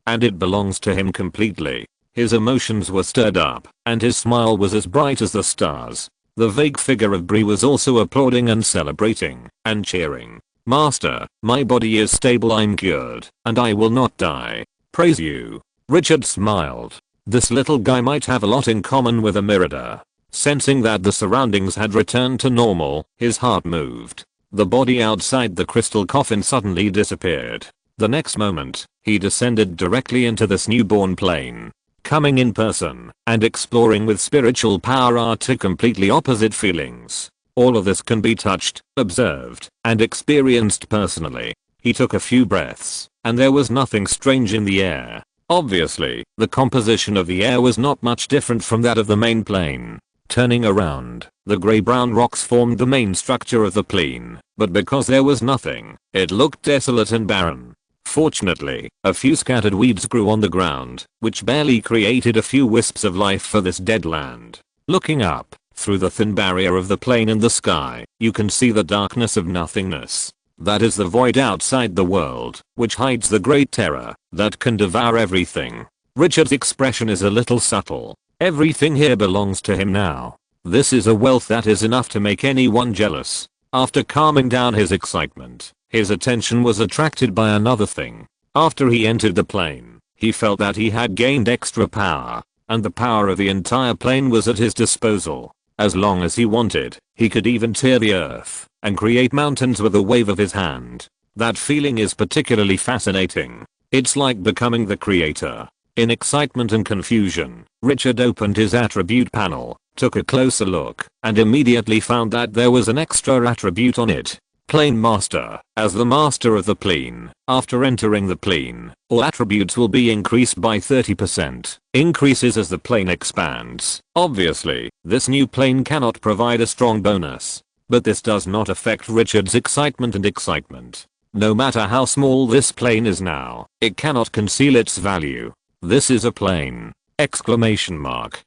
and it belongs to him completely. His emotions were stirred up, and his smile was as bright as the stars. The vague figure of Bree was also applauding and celebrating, and cheering. Master, my body is stable, I'm cured, and I will not die. Praise you. Richard smiled. This little guy might have a lot in common with a Mirada. Sensing that the surroundings had returned to normal, his heart moved. The body outside the crystal coffin suddenly disappeared. The next moment, he descended directly into this newborn plane. Coming in person and exploring with spiritual power are two completely opposite feelings. All of this can be touched, observed, and experienced personally. He took a few breaths, and there was nothing strange in the air. Obviously, the composition of the air was not much different from that of the main plane. Turning around, the grey-brown rocks formed the main structure of the plane, but because there was nothing, it looked desolate and barren. Fortunately, a few scattered weeds grew on the ground, which barely created a few wisps of life for this dead land. Looking up, through the thin barrier of the plane in the sky, you can see the darkness of nothingness. That is the void outside the world, which hides the great terror that can devour everything. Richard's expression is a little subtle. Everything here belongs to him now. This is a wealth that is enough to make anyone jealous. After calming down his excitement, his attention was attracted by another thing. After he entered the plane, he felt that he had gained extra power, and the power of the entire plane was at his disposal. As long as he wanted, he could even tear the earth and create mountains with a wave of his hand. That feeling is particularly fascinating. It's like becoming the creator. In excitement and confusion, Richard opened his attribute panel, took a closer look, and immediately found that there was an extra attribute on it. Plane Master. As the master of the plane, after entering the plane, all attributes will be increased by 30%. Increases as the plane expands. Obviously, this new plane cannot provide a strong bonus. But this does not affect Richard's excitement. No matter how small this plane is now, it cannot conceal its value. This is a plane! Exclamation mark.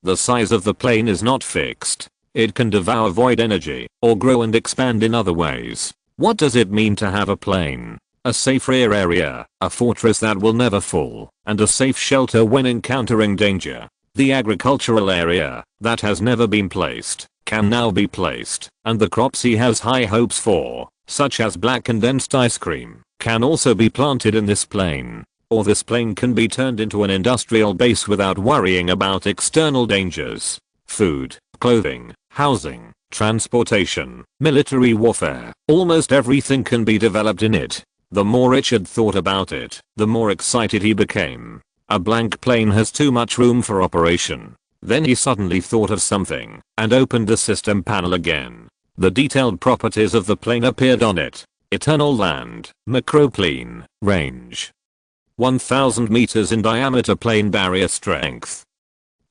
The size of the plane is not fixed. It can devour void energy, or grow and expand in other ways. What does it mean to have a plane? a safe rear area, a fortress that will never fall, and a safe shelter when encountering danger. The agricultural area, that has never been placed, can now be placed, and the crops he has high hopes for, such as black condensed ice cream, can also be planted in this plain. Or this plain can be turned into an industrial base without worrying about external dangers. Food, clothing, housing, transportation, military warfare, almost everything can be developed in it. The more Richard thought about it, the more excited he became. A blank plain has too much room for operation. Then he suddenly thought of something, and opened the system panel again. The detailed properties of the plain appeared on it. Eternal land, macroplane, range. 1000 meters in diameter, plane barrier strength.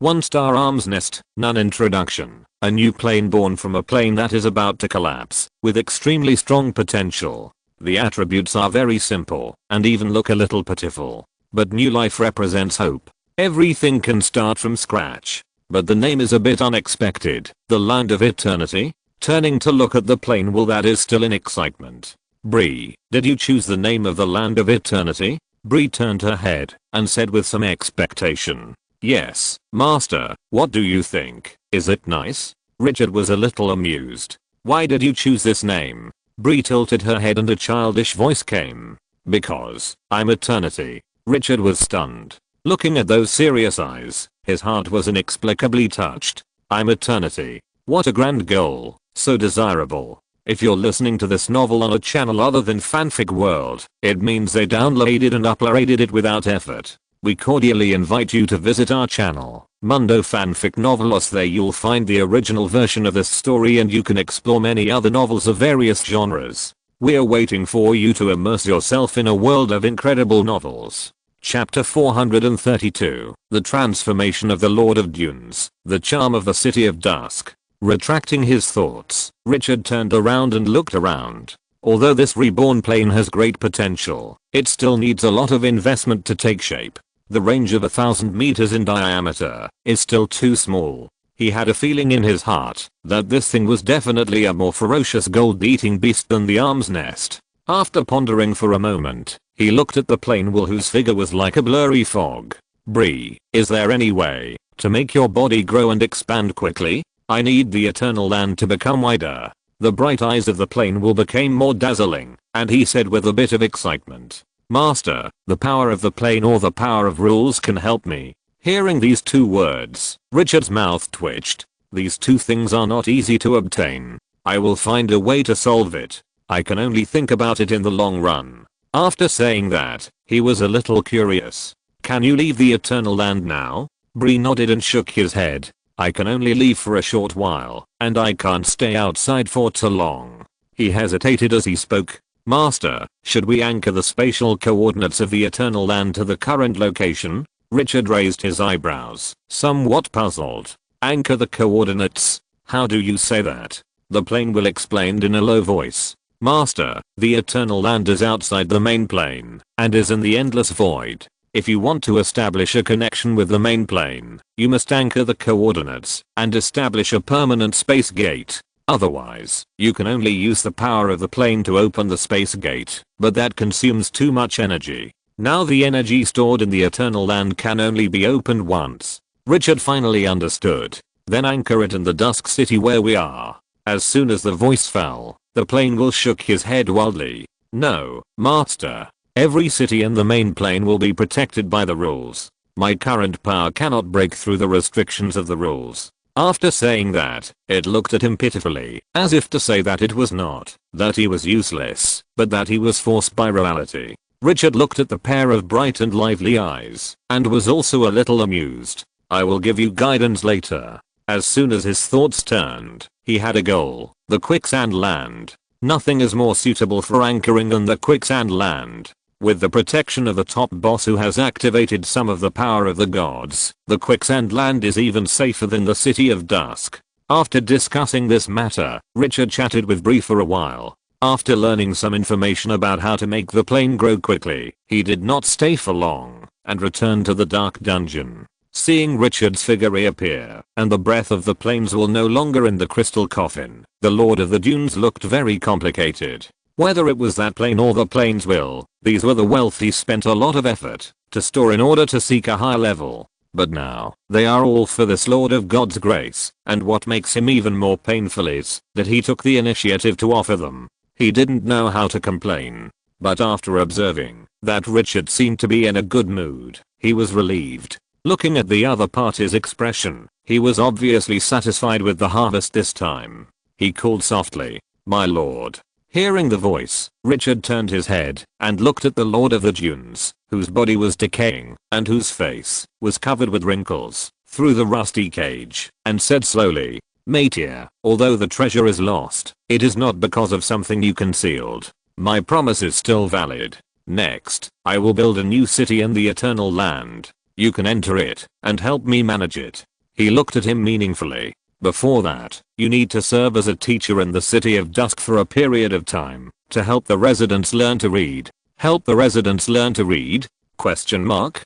1-star arms nest, none introduction. A new plane born from a plane that is about to collapse, with extremely strong potential. The attributes are very simple, and even look a little pitiful. But new life represents hope. Everything can start from scratch. But the name is a bit unexpected. The Land of Eternity? Turning to look at the plane wall that is still in excitement. Bree, did you choose the name of the Land of Eternity? Bree turned her head, and said with some expectation. Yes, Master, what do you think? Is it nice? Richard was a little amused. Why did you choose this name? Bree tilted her head and a childish voice came. Because, I'm Eternity. Richard was stunned. Looking at those serious eyes, his heart was inexplicably touched. I'm Eternity. What a grand goal, so desirable. If you're listening to this novel on a channel other than Fanfic World, it means they downloaded and uploaded it without effort. We cordially invite you to visit our channel, Mundo Fanfic Novelos. There you'll find the original version of this story and you can explore many other novels of various genres. We're waiting for you to immerse yourself in a world of incredible novels. Chapter 432, The Transformation of the Lord of Dunes, The Charm of the City of Dusk. Retracting his thoughts, Richard turned around and looked around. Although this reborn plane has great potential, it still needs a lot of investment to take shape. The range of 1000 meters in diameter is still too small. He had a feeling in his heart that this thing was definitely a more ferocious gold-eating beast than the arm's nest. After pondering for a moment, he looked at the plane wall whose figure was like a blurry fog. Bree, is there any way to make your body grow and expand quickly? I need the eternal land to become wider. The bright eyes of the plane wall became more dazzling, and he said with a bit of excitement, Master, the power of the plane or the power of rules can help me. Hearing these two words, Richard's mouth twitched. These two things are not easy to obtain. I will find a way to solve it. I can only think about it in the long run. After saying that, he was a little curious. Can you leave the eternal land now? Bree nodded and shook his head. I can only leave for a short while, and I can't stay outside for too long. He hesitated as he spoke. Master, should we anchor the spatial coordinates of the eternal land to the current location? Richard raised his eyebrows, somewhat puzzled. Anchor the coordinates? How do you say that? The plane will explained in a low voice. Master, the eternal land is outside the main plane, and is in the endless void. If you want to establish a connection with the main plane, you must anchor the coordinates and establish a permanent space gate. Otherwise, you can only use the power of the plane to open the space gate, but that consumes too much energy. Now the energy stored in the eternal land can only be opened once. Richard finally understood. Then anchor it in the Dusk City where we are. As soon as the voice fell, the plane will shook his head wildly. No, Master. Every city in the main plane will be protected by the rules. My current power cannot break through the restrictions of the rules. After saying that, it looked at him pitifully, as if to say that it was not that he was useless, but that he was forced by reality. Richard looked at the pair of bright and lively eyes, and was also a little amused. I will give you guidance later. As soon as his thoughts turned, he had a goal, the quicksand land. Nothing is more suitable for anchoring than the quicksand land. With the protection of the top boss who has activated some of the power of the gods, the quicksand land is even safer than the City of Dusk. After discussing this matter, Richard chatted with Bree for a while. After learning some information about how to make the plane grow quickly, he did not stay for long, and returned to the dark dungeon. Seeing Richard's figure reappear, and the breath of the plains wall no longer in the crystal coffin, the Lord of the Dunes looked very complicated. Whether it was that plane or the plane's will, these were the wealth he spent a lot of effort to store in order to seek a higher level. But now, they are all for this Lord of God's grace, and what makes him even more painful is that he took the initiative to offer them. He didn't know how to complain. But after observing that Richard seemed to be in a good mood, he was relieved. Looking at the other party's expression, he was obviously satisfied with the harvest this time. He called softly, "My lord." Hearing the voice, Richard turned his head and looked at the Lord of the Dunes, whose body was decaying and whose face was covered with wrinkles through the rusty cage, and said slowly, "Métier, although the treasure is lost, it is not because of something you concealed. My promise is still valid. Next, I will build a new city in the Eternal Land. You can enter it and help me manage it." He looked at him meaningfully. "Before that, you need to serve as a teacher in the City of Dusk for a period of time to help the residents learn to read." "Help the residents learn to read? Question mark.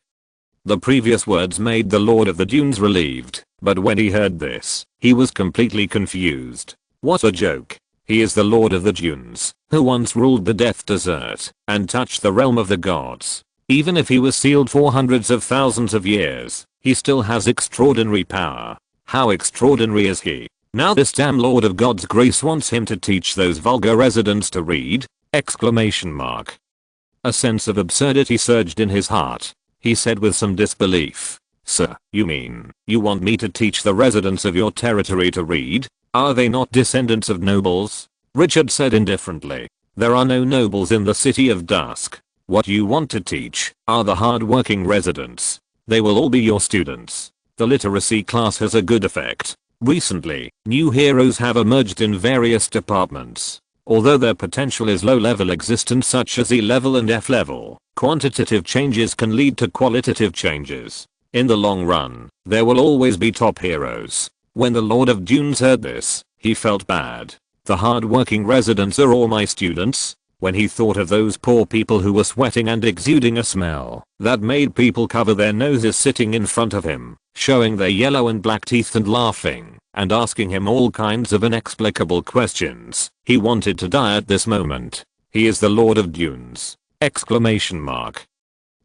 The previous words made the Lord of the Dunes relieved, but when he heard this, he was completely confused. What a joke. He is the Lord of the Dunes, who once ruled the Death Desert and touched the realm of the gods. Even if he was sealed for hundreds of thousands of years, he still has extraordinary power. How extraordinary is he? Now this damn Lord of God's grace wants him to teach those vulgar residents to read? Exclamation mark. A sense of absurdity surged in his heart. He said with some disbelief, "Sir, you mean you want me to teach the residents of your territory to read? Are they not descendants of nobles?" Richard said indifferently, "There are no nobles in the City of Dusk. What you want to teach are the hard-working residents. They will all be your students. The literacy class has a good effect. Recently, new heroes have emerged in various departments. Although their potential is low-level existence such as E-level and F-level, quantitative changes can lead to qualitative changes. In the long run, there will always be top heroes." When the Lord of Dunes heard this, he felt bad. The hard-working residents are all my students? When he thought of those poor people who were sweating and exuding a smell that made people cover their noses sitting in front of him, showing their yellow and black teeth and laughing, and asking him all kinds of inexplicable questions, he wanted to die at this moment. He is the Lord of Dunes! Exclamation mark.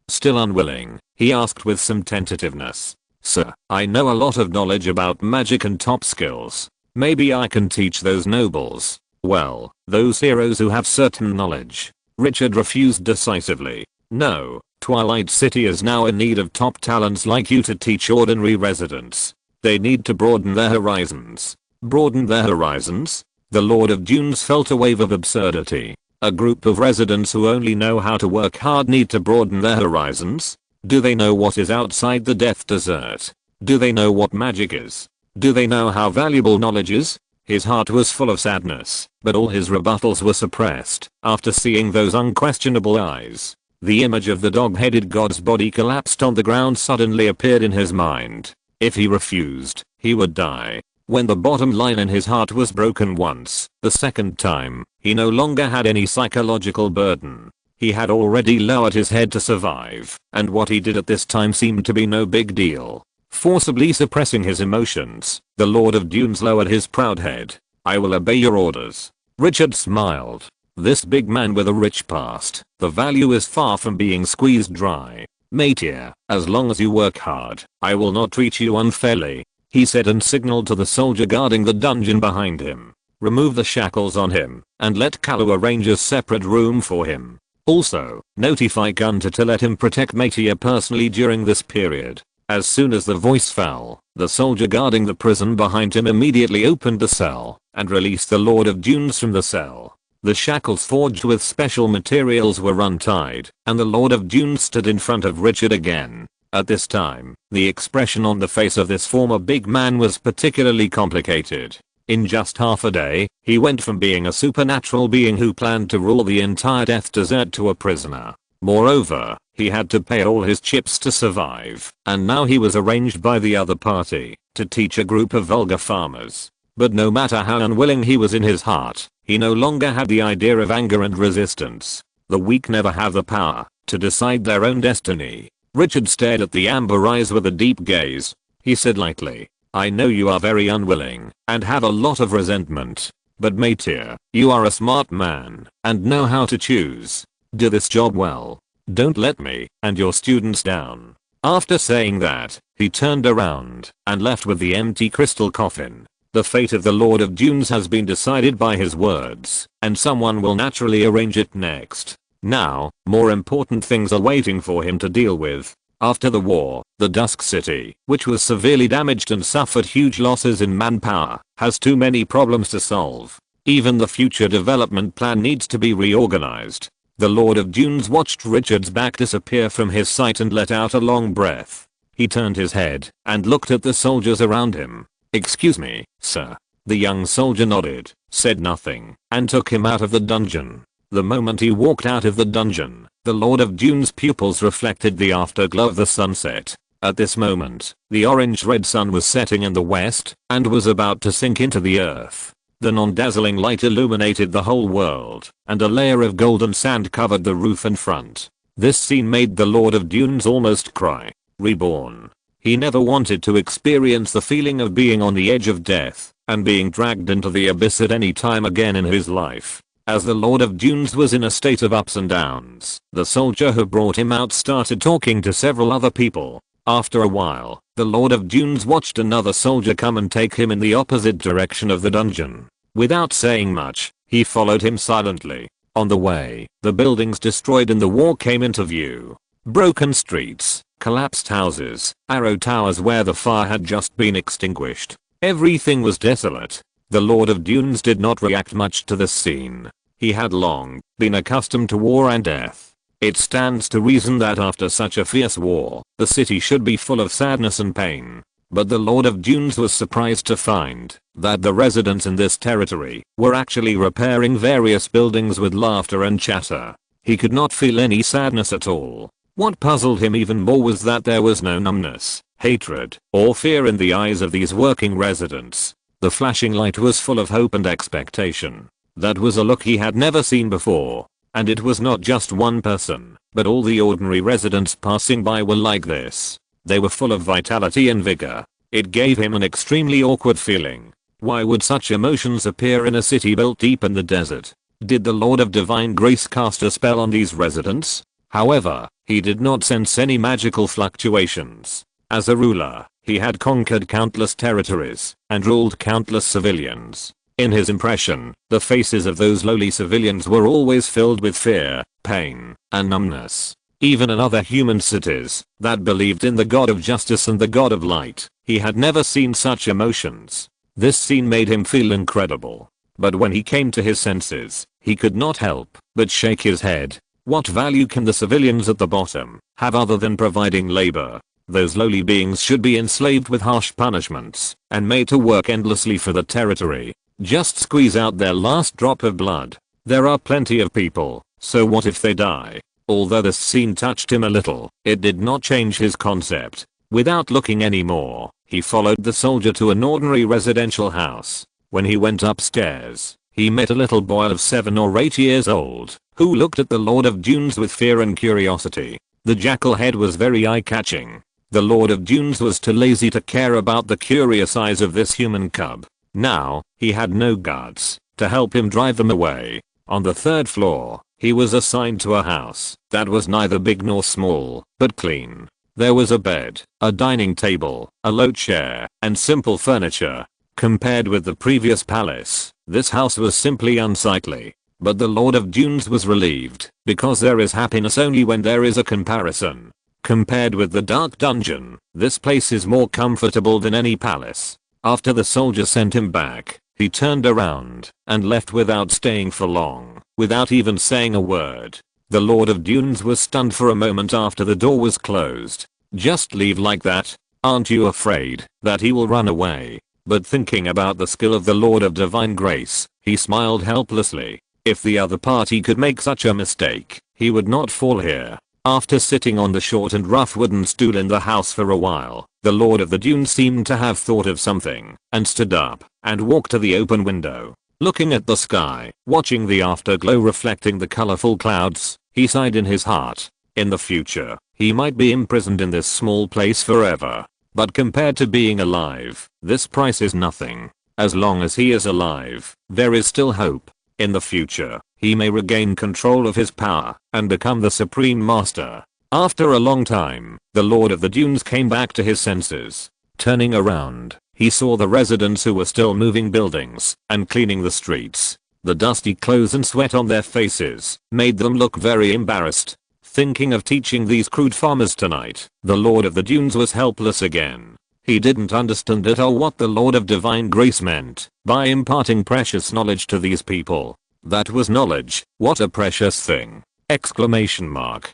Still unwilling, he asked with some tentativeness, "Sir, I know a lot of knowledge about magic and top skills. Maybe I can teach those nobles. Well, those heroes who have certain knowledge." Richard refused decisively. "No, Twilight City is now in need of top talents like you to teach ordinary residents. They need to broaden their horizons." Broaden their horizons? The Lord of Dunes felt a wave of absurdity. A group of residents who only know how to work hard need to broaden their horizons? Do they know what is outside the Death Desert? Do they know what magic is? Do they know how valuable knowledge is? His heart was full of sadness, but all his rebuttals were suppressed after seeing those unquestionable eyes. The image of the dog-headed god's body collapsed on the ground suddenly appeared in his mind. If he refused, he would die. When the bottom line in his heart was broken once, the second time, he no longer had any psychological burden. He had already lowered his head to survive, and what he did at this time seemed to be no big deal. Forcibly suppressing his emotions, the Lord of Dunes lowered his proud head. "I will obey your orders." Richard smiled. This big man with a rich past, the value is far from being squeezed dry. "Métier, as long as you work hard, I will not treat you unfairly," he said and signaled to the soldier guarding the dungeon behind him. "Remove the shackles on him, and let Kalu arrange a separate room for him. Also, notify Gunter to let him protect Métier personally during this period." As soon as the voice fell, the soldier guarding the prison behind him immediately opened the cell and released the Lord of Dunes from the cell. The shackles forged with special materials were untied, and the Lord of Dunes stood in front of Richard again. At this time, the expression on the face of this former big man was particularly complicated. In just half a day, he went from being a supernatural being who planned to rule the entire Death Desert to a prisoner. Moreover, he had to pay all his chips to survive, and now he was arranged by the other party to teach a group of vulgar farmers. But no matter how unwilling he was in his heart, he no longer had the idea of anger and resistance. The weak never have the power to decide their own destiny. Richard stared at the amber eyes with a deep gaze. He said lightly, "I know you are very unwilling and have a lot of resentment. But Mateer, you are a smart man and know how to choose. Do this job well. Don't let me and your students down. After saying that, he turned around and left with the empty crystal coffin. The fate of the Lord of Dunes has been decided by his words, and someone will naturally arrange it next. Now, more important things are waiting for him to deal with. After the war, the Dusk City, which was severely damaged and suffered huge losses in manpower, has too many problems to solve. Even the future development plan needs to be reorganized. The Lord of Dunes watched Richard's back disappear from his sight and let out a long breath. He turned his head and looked at the soldiers around him. "Excuse me, sir." The young soldier nodded, said nothing, and took him out of the dungeon. The moment he walked out of the dungeon, the Lord of Dunes' pupils reflected the afterglow of the sunset. At this moment, the orange-red sun was setting in the west and was about to sink into the earth. The non-dazzling light illuminated the whole world, and a layer of golden sand covered the roof and front. This scene made the Lord of Dunes almost cry. Reborn. He never wanted to experience the feeling of being on the edge of death and being dragged into the abyss at any time again in his life. As the Lord of Dunes was in a state of ups and downs, the soldier who brought him out started talking to several other people. After a while, the Lord of Dunes watched another soldier come and take him in the opposite direction of the dungeon. Without saying much, he followed him silently. On the way, the buildings destroyed in the war came into view. Broken streets, collapsed houses, arrow towers where the fire had just been extinguished. Everything was desolate. The Lord of Dunes did not react much to this scene. He had long been accustomed to war and death. It stands to reason that after such a fierce war, the city should be full of sadness and pain. But the Lord of Dunes was surprised to find that the residents in this territory were actually repairing various buildings with laughter and chatter. He could not feel any sadness at all. What puzzled him even more was that there was no numbness, hatred, or fear in the eyes of these working residents. The flashing light was full of hope and expectation. That was a look he had never seen before. And it was not just one person, but all the ordinary residents passing by were like this. They were full of vitality and vigor. It gave him an extremely awkward feeling. Why would such emotions appear in a city built deep in the desert? Did the Lord of Divine Grace cast a spell on these residents? However, he did not sense any magical fluctuations. As a ruler, he had conquered countless territories and ruled countless civilians. In his impression, the faces of those lowly civilians were always filled with fear, pain, and numbness. Even in other human cities that believed in the God of justice and the God of light, he had never seen such emotions. This scene made him feel incredible. But when he came to his senses, he could not help but shake his head. What value can the civilians at the bottom have other than providing labor? Those lowly beings should be enslaved with harsh punishments and made to work endlessly for the territory. Just squeeze out their last drop of blood. There are plenty of people, so what if they die? Although this scene touched him a little, it did not change his concept. Without looking anymore, he followed the soldier to an ordinary residential house. When he went upstairs, he met a little boy of 7 or 8 years old, who looked at the Lord of Dunes with fear and curiosity. The jackal head was very eye-catching. The Lord of Dunes was too lazy to care about the curious eyes of this human cub. Now, he had no guards to help him drive them away. On the 3rd floor, he was assigned to a house that was neither big nor small, but clean. There was a bed, a dining table, a low chair, and simple furniture. Compared with the previous palace, this house was simply unsightly. But the Lord of Dunes was relieved, because there is happiness only when there is a comparison. Compared with the dark dungeon, this place is more comfortable than any palace. After the soldier sent him back, he turned around and left without staying for long, without even saying a word. The Lord of Dunes was stunned for a moment after the door was closed. Just leave like that? Aren't you afraid that he will run away? But thinking about the skill of the Lord of Divine Grace, he smiled helplessly. If the other party could make such a mistake, he would not fall here. After sitting on the short and rough wooden stool in the house for a while, the Lord of the Dunes seemed to have thought of something and stood up and walked to the open window. Looking at the sky, watching the afterglow reflecting the colorful clouds, he sighed in his heart. In the future, he might be imprisoned in this small place forever. But compared to being alive, this price is nothing. As long as he is alive, there is still hope. In the future, he may regain control of his power and become the supreme master. After a long time, the Lord of the Dunes came back to his senses. Turning around, he saw the residents who were still moving buildings and cleaning the streets. The dusty clothes and sweat on their faces made them look very embarrassed. Thinking of teaching these crude farmers tonight, the Lord of the Dunes was helpless again. He didn't understand at all what the Lord of Divine Grace meant by imparting precious knowledge to these people. That was knowledge. What a precious thing! Exclamation mark.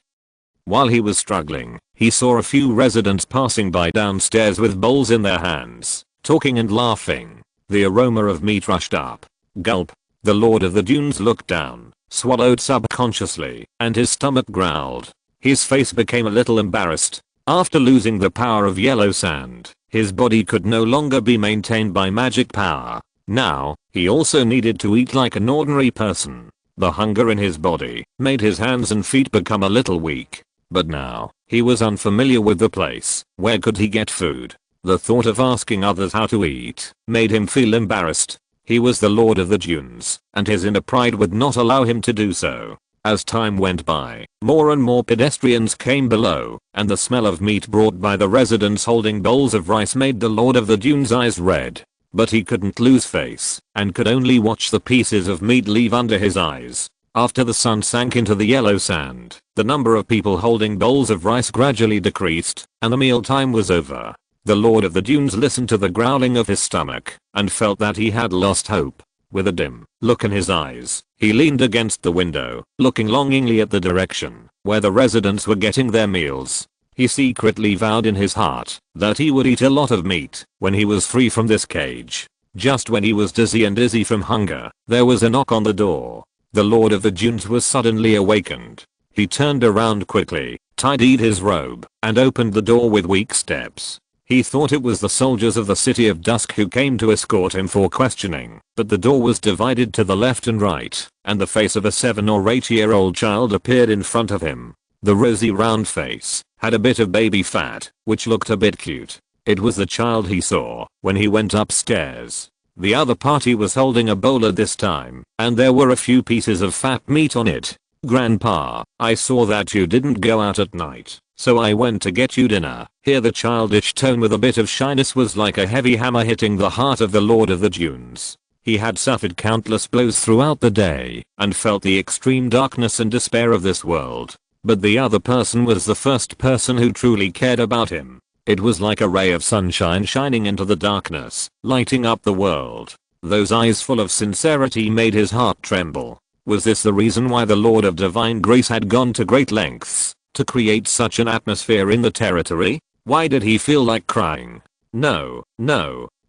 While he was struggling, he saw a few residents passing by downstairs with bowls in their hands, talking and laughing. The aroma of meat rushed up. Gulp. The Lord of the Dunes looked down, swallowed subconsciously, and his stomach growled. His face became a little embarrassed. After losing the power of yellow sand, his body could no longer be maintained by magic power. Now, he also needed to eat like an ordinary person. The hunger in his body made his hands and feet become a little weak. But now, he was unfamiliar with the place. Where could he get food? The thought of asking others how to eat made him feel embarrassed. He was the Lord of the Dunes, and his inner pride would not allow him to do so. As time went by, more and more pedestrians came below, and the smell of meat brought by the residents holding bowls of rice made the Lord of the Dunes' eyes red. But he couldn't lose face, and could only watch the pieces of meat leave under his eyes. After the sun sank into the yellow sand, the number of people holding bowls of rice gradually decreased, and the mealtime was over. The Lord of the Dunes listened to the growling of his stomach, and felt that he had lost hope. With a dim look in his eyes, he leaned against the window, looking longingly at the direction where the residents were getting their meals. He secretly vowed in his heart that he would eat a lot of meat when he was free from this cage. Just when he was dizzy from hunger, there was a knock on the door. The Lord of the Dunes was suddenly awakened. He turned around quickly, tidied his robe, and opened the door with weak steps. He thought it was the soldiers of the City of Dusk who came to escort him for questioning, but the door was divided to the left and right, and the face of a 7 or 8-year-old child appeared in front of him. The rosy round face had a bit of baby fat, which looked a bit cute. It was the child he saw when he went upstairs. The other party was holding a bowl at this time, and there were a few pieces of fat meat on it. "Grandpa, I saw that you didn't go out at night, so I went to get you dinner." Here the childish tone with a bit of shyness was like a heavy hammer hitting the heart of the Lord of the Dunes. He had suffered countless blows throughout the day, and felt the extreme darkness and despair of this world. But the other person was the first person who truly cared about him. It was like a ray of sunshine shining into the darkness, lighting up the world. Those eyes full of sincerity made his heart tremble. Was this the reason why the Lord of Divine Grace had gone to great lengths to create such an atmosphere in the territory? Why did he feel like crying? No.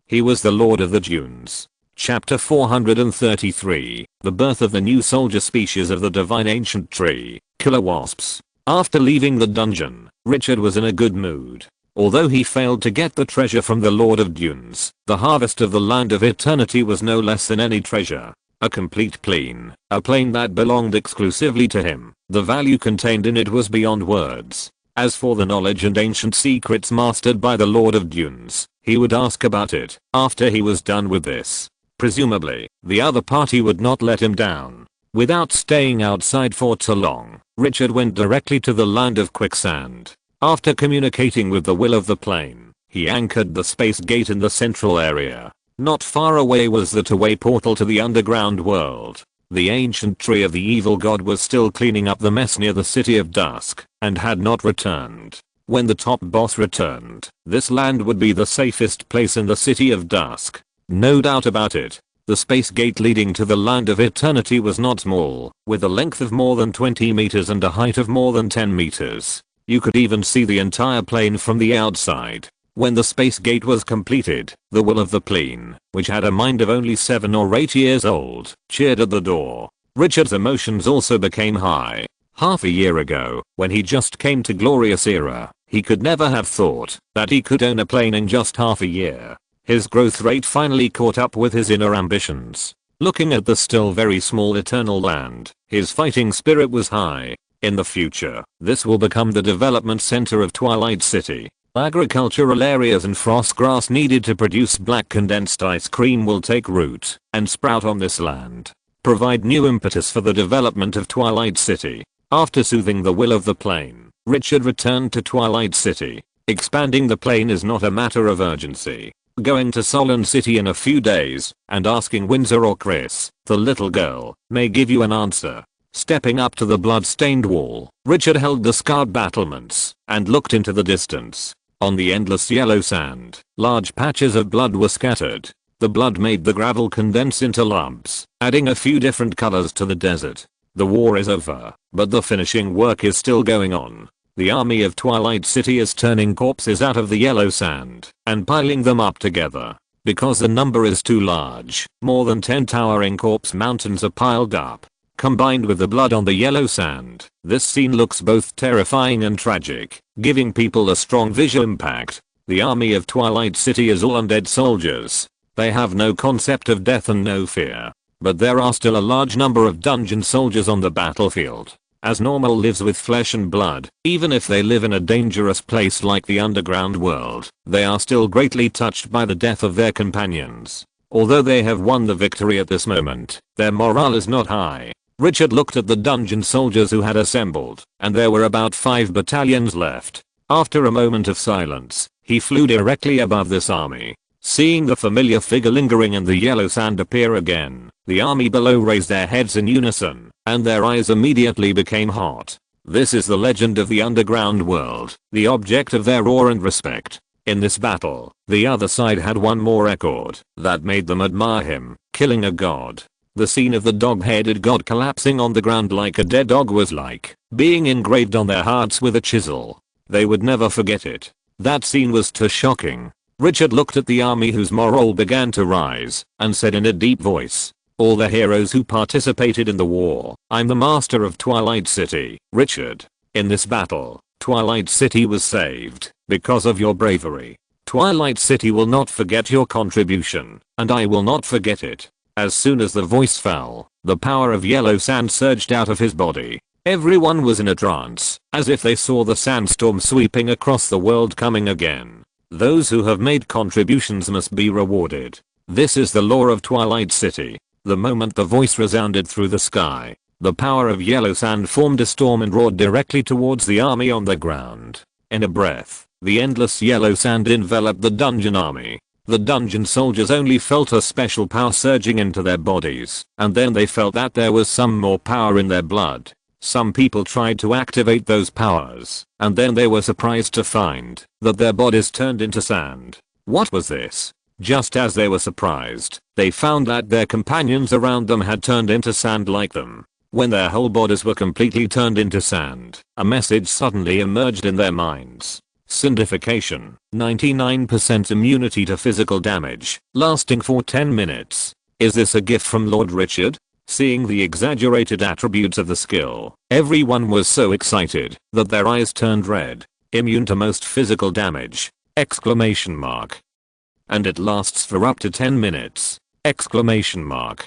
He was the Lord of the Dunes. Chapter 433, The Birth of the New Soldier Species of the Divine Ancient Tree, Killer Wasps. After leaving the dungeon, Richard was in a good mood. Although he failed to get the treasure from the Lord of Dunes, the harvest of the Land of Eternity was no less than any treasure. A complete plane, a plane that belonged exclusively to him. The value contained in it was beyond words. As for the knowledge and ancient secrets mastered by the Lord of Dunes, he would ask about it after he was done with this. Presumably, the other party would not let him down. Without staying outside for too long, Richard went directly to the Land of Quicksand. After communicating with the will of the plane, he anchored the space gate in the central area. Not far away was the two-way portal to the underground world. The ancient tree of the evil god was still cleaning up the mess near the City of Dusk, and had not returned. When the top boss returned, this land would be the safest place in the City of Dusk. No doubt about it. The space gate leading to the Land of Eternity was not small, with a length of more than 20 meters and a height of more than 10 meters. You could even see the entire plane from the outside. When the space gate was completed, the will of the plane, which had a mind of only 7 or 8 years old, cheered at the door. Richard's emotions also became high. Half a year ago, when he just came to Glorious Era, he could never have thought that he could own a plane in just half a year. His growth rate finally caught up with his inner ambitions. Looking at the still very small eternal land, his fighting spirit was high. In the future, this will become the development center of Twilight City. Agricultural areas and frost grass needed to produce black condensed ice cream will take root and sprout on this land. Provide new impetus for the development of Twilight City. After soothing the will of the plane, Richard returned to Twilight City. Expanding the plane is not a matter of urgency. Going to Solon City in a few days and asking Windsor or Chris, the little girl, may give you an answer. Stepping up to the blood-stained wall, Richard held the scarred battlements and looked into the distance. On the endless yellow sand, large patches of blood were scattered. The blood made the gravel condense into lumps, adding a few different colors to the desert. The war is over, but the finishing work is still going on. The army of Twilight City is turning corpses out of the yellow sand and piling them up together. Because the number is too large, more than 10 towering corpse mountains are piled up. Combined with the blood on the yellow sand, this scene looks both terrifying and tragic, giving people a strong visual impact. The army of Twilight City is all undead soldiers. They have no concept of death and no fear. But there are still a large number of dungeon soldiers on the battlefield. As normal lives with flesh and blood, even if they live in a dangerous place like the underground world, they are still greatly touched by the death of their companions. Although they have won the victory at this moment, their morale is not high. Richard looked at the dungeon soldiers who had assembled, and there were about 5 battalions left. After a moment of silence, he flew directly above this army. Seeing the familiar figure lingering in the yellow sand appear again, the army below raised their heads in unison, and their eyes immediately became hot. This is the legend of the underground world, the object of their awe and respect. In this battle, the other side had one more record that made them admire him, killing a god. The scene of the dog-headed god collapsing on the ground like a dead dog was like being engraved on their hearts with a chisel. They would never forget it. That scene was too shocking. Richard looked at the army whose morale began to rise and said in a deep voice, "All the heroes who participated in the war, I'm the master of Twilight City, Richard. In this battle, Twilight City was saved because of your bravery. Twilight City will not forget your contribution, and I will not forget it." As soon as the voice fell, the power of yellow sand surged out of his body. Everyone was in a trance, as if they saw the sandstorm sweeping across the world coming again. Those who have made contributions must be rewarded. This is the law of Twilight City. The moment the voice resounded through the sky, the power of yellow sand formed a storm and roared directly towards the army on the ground. In a breath, the endless yellow sand enveloped the dungeon army. The dungeon soldiers only felt a special power surging into their bodies, and then they felt that there was some more power in their blood. Some people tried to activate those powers, and then they were surprised to find that their bodies turned into sand. What was this? Just as they were surprised, they found that their companions around them had turned into sand like them. When their whole bodies were completely turned into sand, a message suddenly emerged in their minds. Syndification, 99% immunity to physical damage, lasting for 10 minutes. Is this a gift from Lord Richard? Seeing the exaggerated attributes of the skill, everyone was so excited that their eyes turned red. Immune to most physical damage! Exclamation mark. And it lasts for up to 10 minutes! Exclamation mark.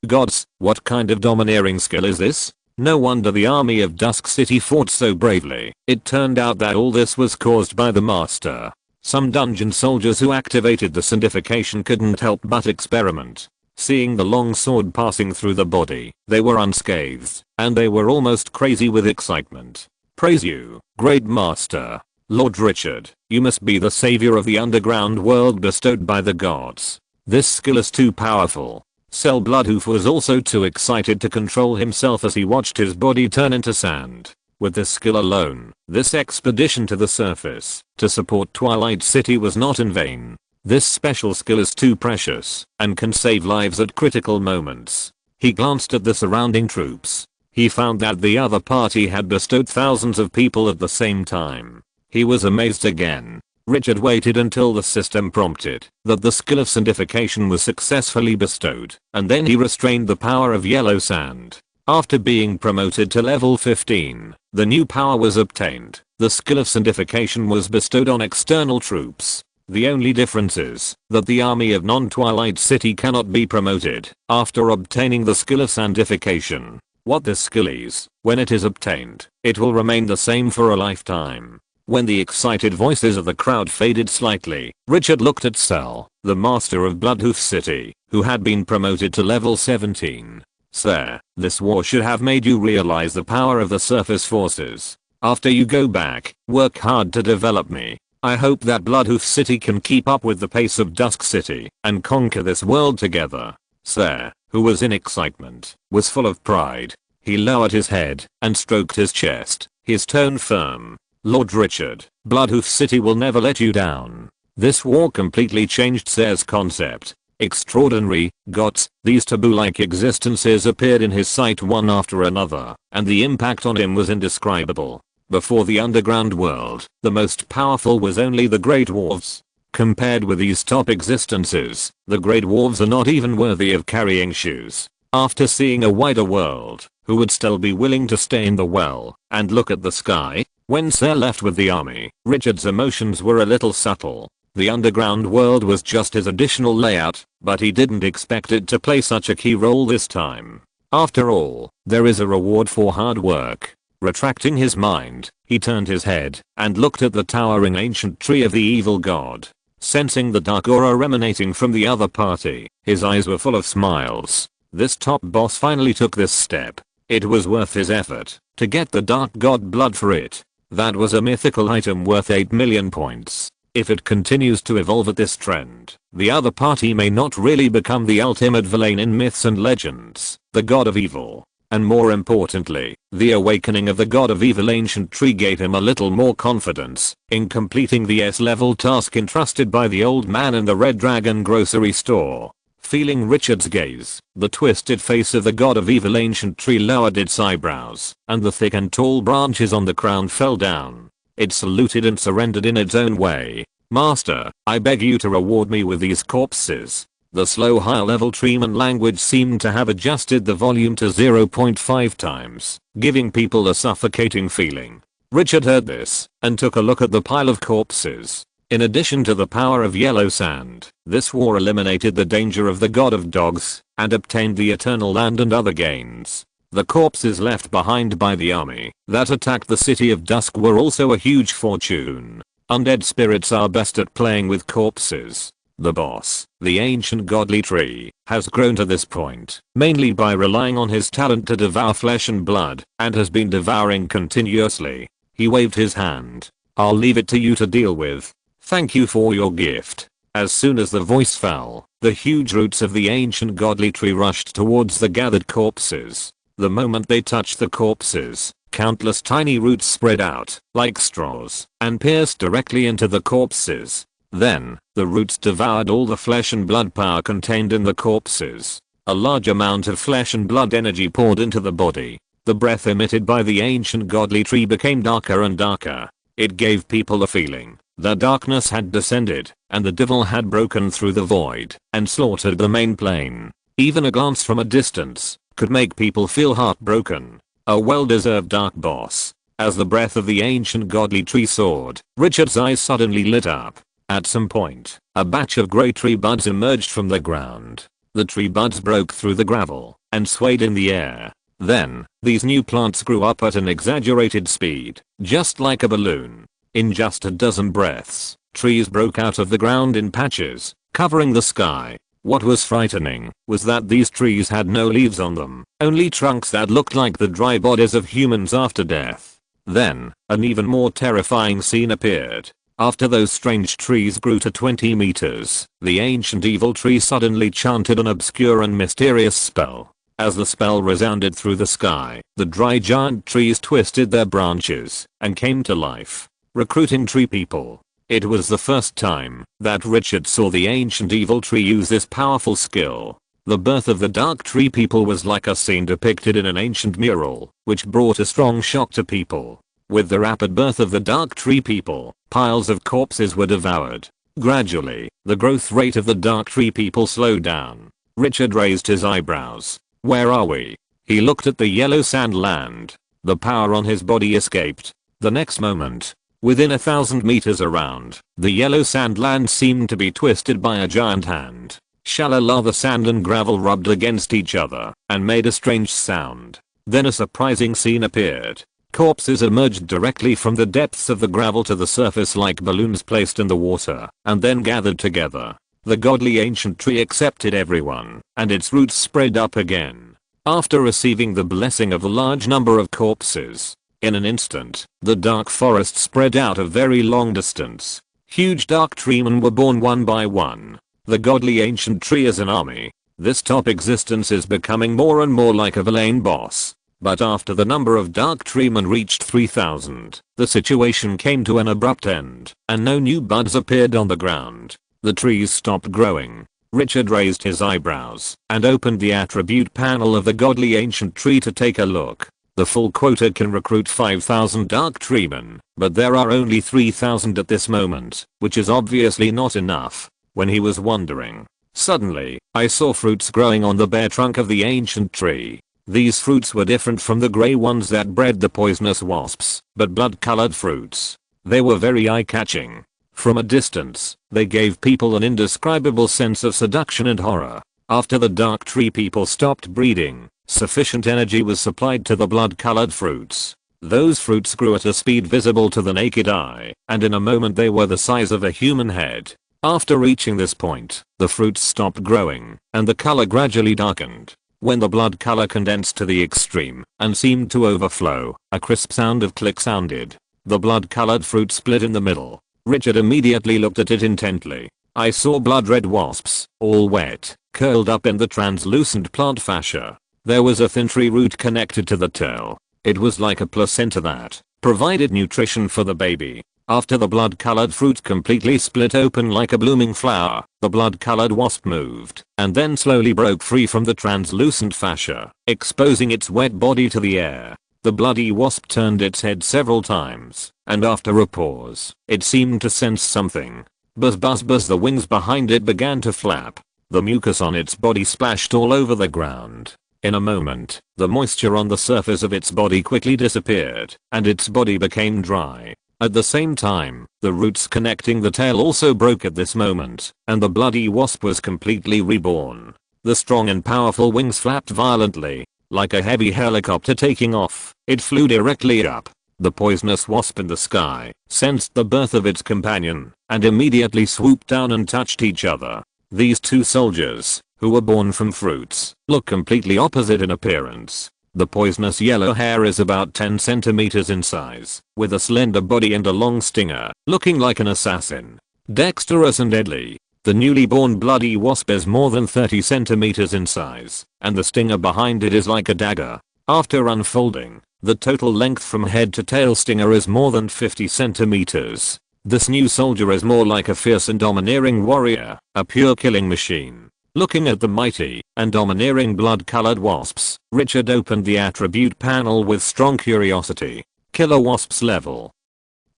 Gods, what kind of domineering skill is this? No wonder the army of Dusk City fought so bravely. It turned out that all this was caused by the master. Some dungeon soldiers who activated the syndification couldn't help but experiment. Seeing the long sword passing through the body, they were unscathed, and they were almost crazy with excitement. Praise you, great master. Lord Richard, you must be the savior of the underground world bestowed by the gods. This skill is too powerful. Cell Bloodhoof was also too excited to control himself as he watched his body turn into sand. With this skill alone, this expedition to the surface to support Twilight City was not in vain. This special skill is too precious and can save lives at critical moments. He glanced at the surrounding troops. He found that the other party had bestowed thousands of people at the same time. He was amazed again. Richard waited until the system prompted that the skill of syndification was successfully bestowed, and then he restrained the power of yellow sand. After being promoted to level 15, the new power was obtained. The skill of syndification was bestowed on external troops. The only difference is that the army of non-Twilight City cannot be promoted after obtaining the skill of sandification. What this skill is, when it is obtained, it will remain the same for a lifetime. When the excited voices of the crowd faded slightly, Richard looked at Cell, the master of Bloodhoof City, who had been promoted to level 17. Sir, this war should have made you realize the power of the surface forces. After you go back, work hard to develop me. I hope that Bloodhoof City can keep up with the pace of Dusk City and conquer this world together. Sir, who was in excitement, was full of pride. He lowered his head and stroked his chest, his tone firm. Lord Richard, Bloodhoof City will never let you down. This war completely changed Sir's concept. Extraordinary gods, these taboo-like existences appeared in his sight one after another, and the impact on him was indescribable. Before the underground world, the most powerful was only the Great Dwarves. Compared with these top existences, the Great Dwarves are not even worthy of carrying shoes. After seeing a wider world, who would still be willing to stay in the well and look at the sky? When Sir left with the army, Richard's emotions were a little subtle. The underground world was just his additional layout, but he didn't expect it to play such a key role this time. After all, there is a reward for hard work. Retracting his mind, he turned his head and looked at the towering ancient tree of the evil god. Sensing the dark aura emanating from the other party, his eyes were full of smiles. This top boss finally took this step. It was worth his effort to get the dark god blood for it. That was a mythical item worth 8 million points. If it continues to evolve at this trend, the other party may not really become the ultimate villain in myths and legends, the god of evil. And more importantly, the awakening of the god of evil ancient tree gave him a little more confidence in completing the S-level task entrusted by the old man in the Red Dragon grocery store. Feeling Richard's gaze, the twisted face of the god of evil ancient tree lowered its eyebrows, and the thick and tall branches on the crown fell down. It saluted and surrendered in its own way. Master, I beg you to reward me with these corpses. The slow high-level treeman language seemed to have adjusted the volume to 0.5 times, giving people a suffocating feeling. Richard heard this, and took a look at the pile of corpses. In addition to the power of yellow sand, this war eliminated the danger of the god of dogs, and obtained the eternal land and other gains. The corpses left behind by the army that attacked the city of Dusk were also a huge fortune. Undead spirits are best at playing with corpses. The boss, the ancient godly tree, has grown to this point, mainly by relying on his talent to devour flesh and blood, and has been devouring continuously. He waved his hand. I'll leave it to you to deal with. Thank you for your gift. As soon as the voice fell, the huge roots of the ancient godly tree rushed towards the gathered corpses. The moment they touched the corpses, countless tiny roots spread out, like straws, and pierced directly into the corpses. Then, the roots devoured all the flesh and blood power contained in the corpses. A large amount of flesh and blood energy poured into the body. The breath emitted by the ancient godly tree became darker and darker. It gave people a feeling that darkness had descended, and the devil had broken through the void and slaughtered the main plane. Even a glance from a distance could make people feel heartbroken. A well-deserved dark boss. As the breath of the ancient godly tree soared, Richard's eyes suddenly lit up. At some point, a batch of grey tree buds emerged from the ground. The tree buds broke through the gravel and swayed in the air. Then, these new plants grew up at an exaggerated speed, just like a balloon. In just a dozen breaths, trees broke out of the ground in patches, covering the sky. What was frightening was that these trees had no leaves on them, only trunks that looked like the dry bodies of humans after death. Then, an even more terrifying scene appeared. After those strange trees grew to 20 meters, the ancient evil tree suddenly chanted an obscure and mysterious spell. As the spell resounded through the sky, the dry giant trees twisted their branches and came to life, recruiting tree people. It was the first time that Richard saw the ancient evil tree use this powerful skill. The birth of the dark tree people was like a scene depicted in an ancient mural, which brought a strong shock to people. With the rapid birth of the dark tree people, piles of corpses were devoured. Gradually, the growth rate of the dark tree people slowed down. Richard raised his eyebrows. Where are we? He looked at the yellow sand land. The power on his body escaped. The next moment, within 1,000 meters around, the yellow sand land seemed to be twisted by a giant hand. Shallow lava sand and gravel rubbed against each other and made a strange sound. Then a surprising scene appeared. Corpses emerged directly from the depths of the gravel to the surface like balloons placed in the water and then gathered together. The godly ancient tree accepted everyone, and its roots spread up again. After receiving the blessing of a large number of corpses, in an instant, the dark forest spread out a very long distance. Huge dark treemen were born one by one. The godly ancient tree is an army. This top existence is becoming more and more like a villain boss. But after the number of dark treemen reached 3,000, the situation came to an abrupt end, and no new buds appeared on the ground. The trees stopped growing. Richard raised his eyebrows and opened the attribute panel of the godly ancient tree to take a look. The full quota can recruit 5,000 dark treemen, but there are only 3,000 at this moment, which is obviously not enough. When he was wondering, suddenly, I saw fruits growing on the bare trunk of the ancient tree. These fruits were different from the grey ones that bred the poisonous wasps, but blood-colored fruits. They were very eye-catching. From a distance, they gave people an indescribable sense of seduction and horror. After the dark tree people stopped breeding, sufficient energy was supplied to the blood-colored fruits. Those fruits grew at a speed visible to the naked eye, and in a moment they were the size of a human head. After reaching this point, the fruits stopped growing, and the color gradually darkened. When the blood color condensed to the extreme and seemed to overflow, a crisp sound of click sounded. The blood-colored fruit split in the middle. Richard immediately looked at it intently. I saw blood-red wasps, all wet, curled up in the translucent plant fascia. There was a thin tree root connected to the tail. It was like a placenta that provided nutrition for the baby. After the blood-colored fruit completely split open like a blooming flower, the blood-colored wasp moved, and then slowly broke free from the translucent fascia, exposing its wet body to the air. The bloody wasp turned its head several times, and after a pause, it seemed to sense something. Buzz buzz buzz, the wings behind it began to flap. The mucus on its body splashed all over the ground. In a moment, the moisture on the surface of its body quickly disappeared, and its body became dry. At the same time, the roots connecting the tail also broke at this moment, and the bloody wasp was completely reborn. The strong and powerful wings flapped violently, like a heavy helicopter taking off. It flew directly up. The poisonous wasp in the sky sensed the birth of its companion, and immediately swooped down and touched each other. These two soldiers, who were born from fruits, look completely opposite in appearance. The poisonous yellow hair is about 10 centimeters in size, with a slender body and a long stinger, looking like an assassin. Dexterous and deadly. The newly born bloody wasp is more than 30 centimeters in size, and the stinger behind it is like a dagger. After unfolding, the total length from head to tail stinger is more than 50 centimeters. This new soldier is more like a fierce and domineering warrior, a pure killing machine. Looking at the mighty and domineering blood-colored wasps, Richard opened the attribute panel with strong curiosity. Killer wasps level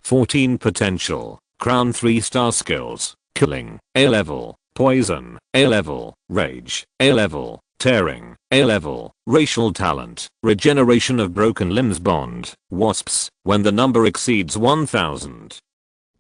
14 potential, crown 3-star skills, killing, A level, poison, A level, rage, A level, tearing, A level, racial talent, regeneration of broken limbs bond, wasps, when the number exceeds 1000.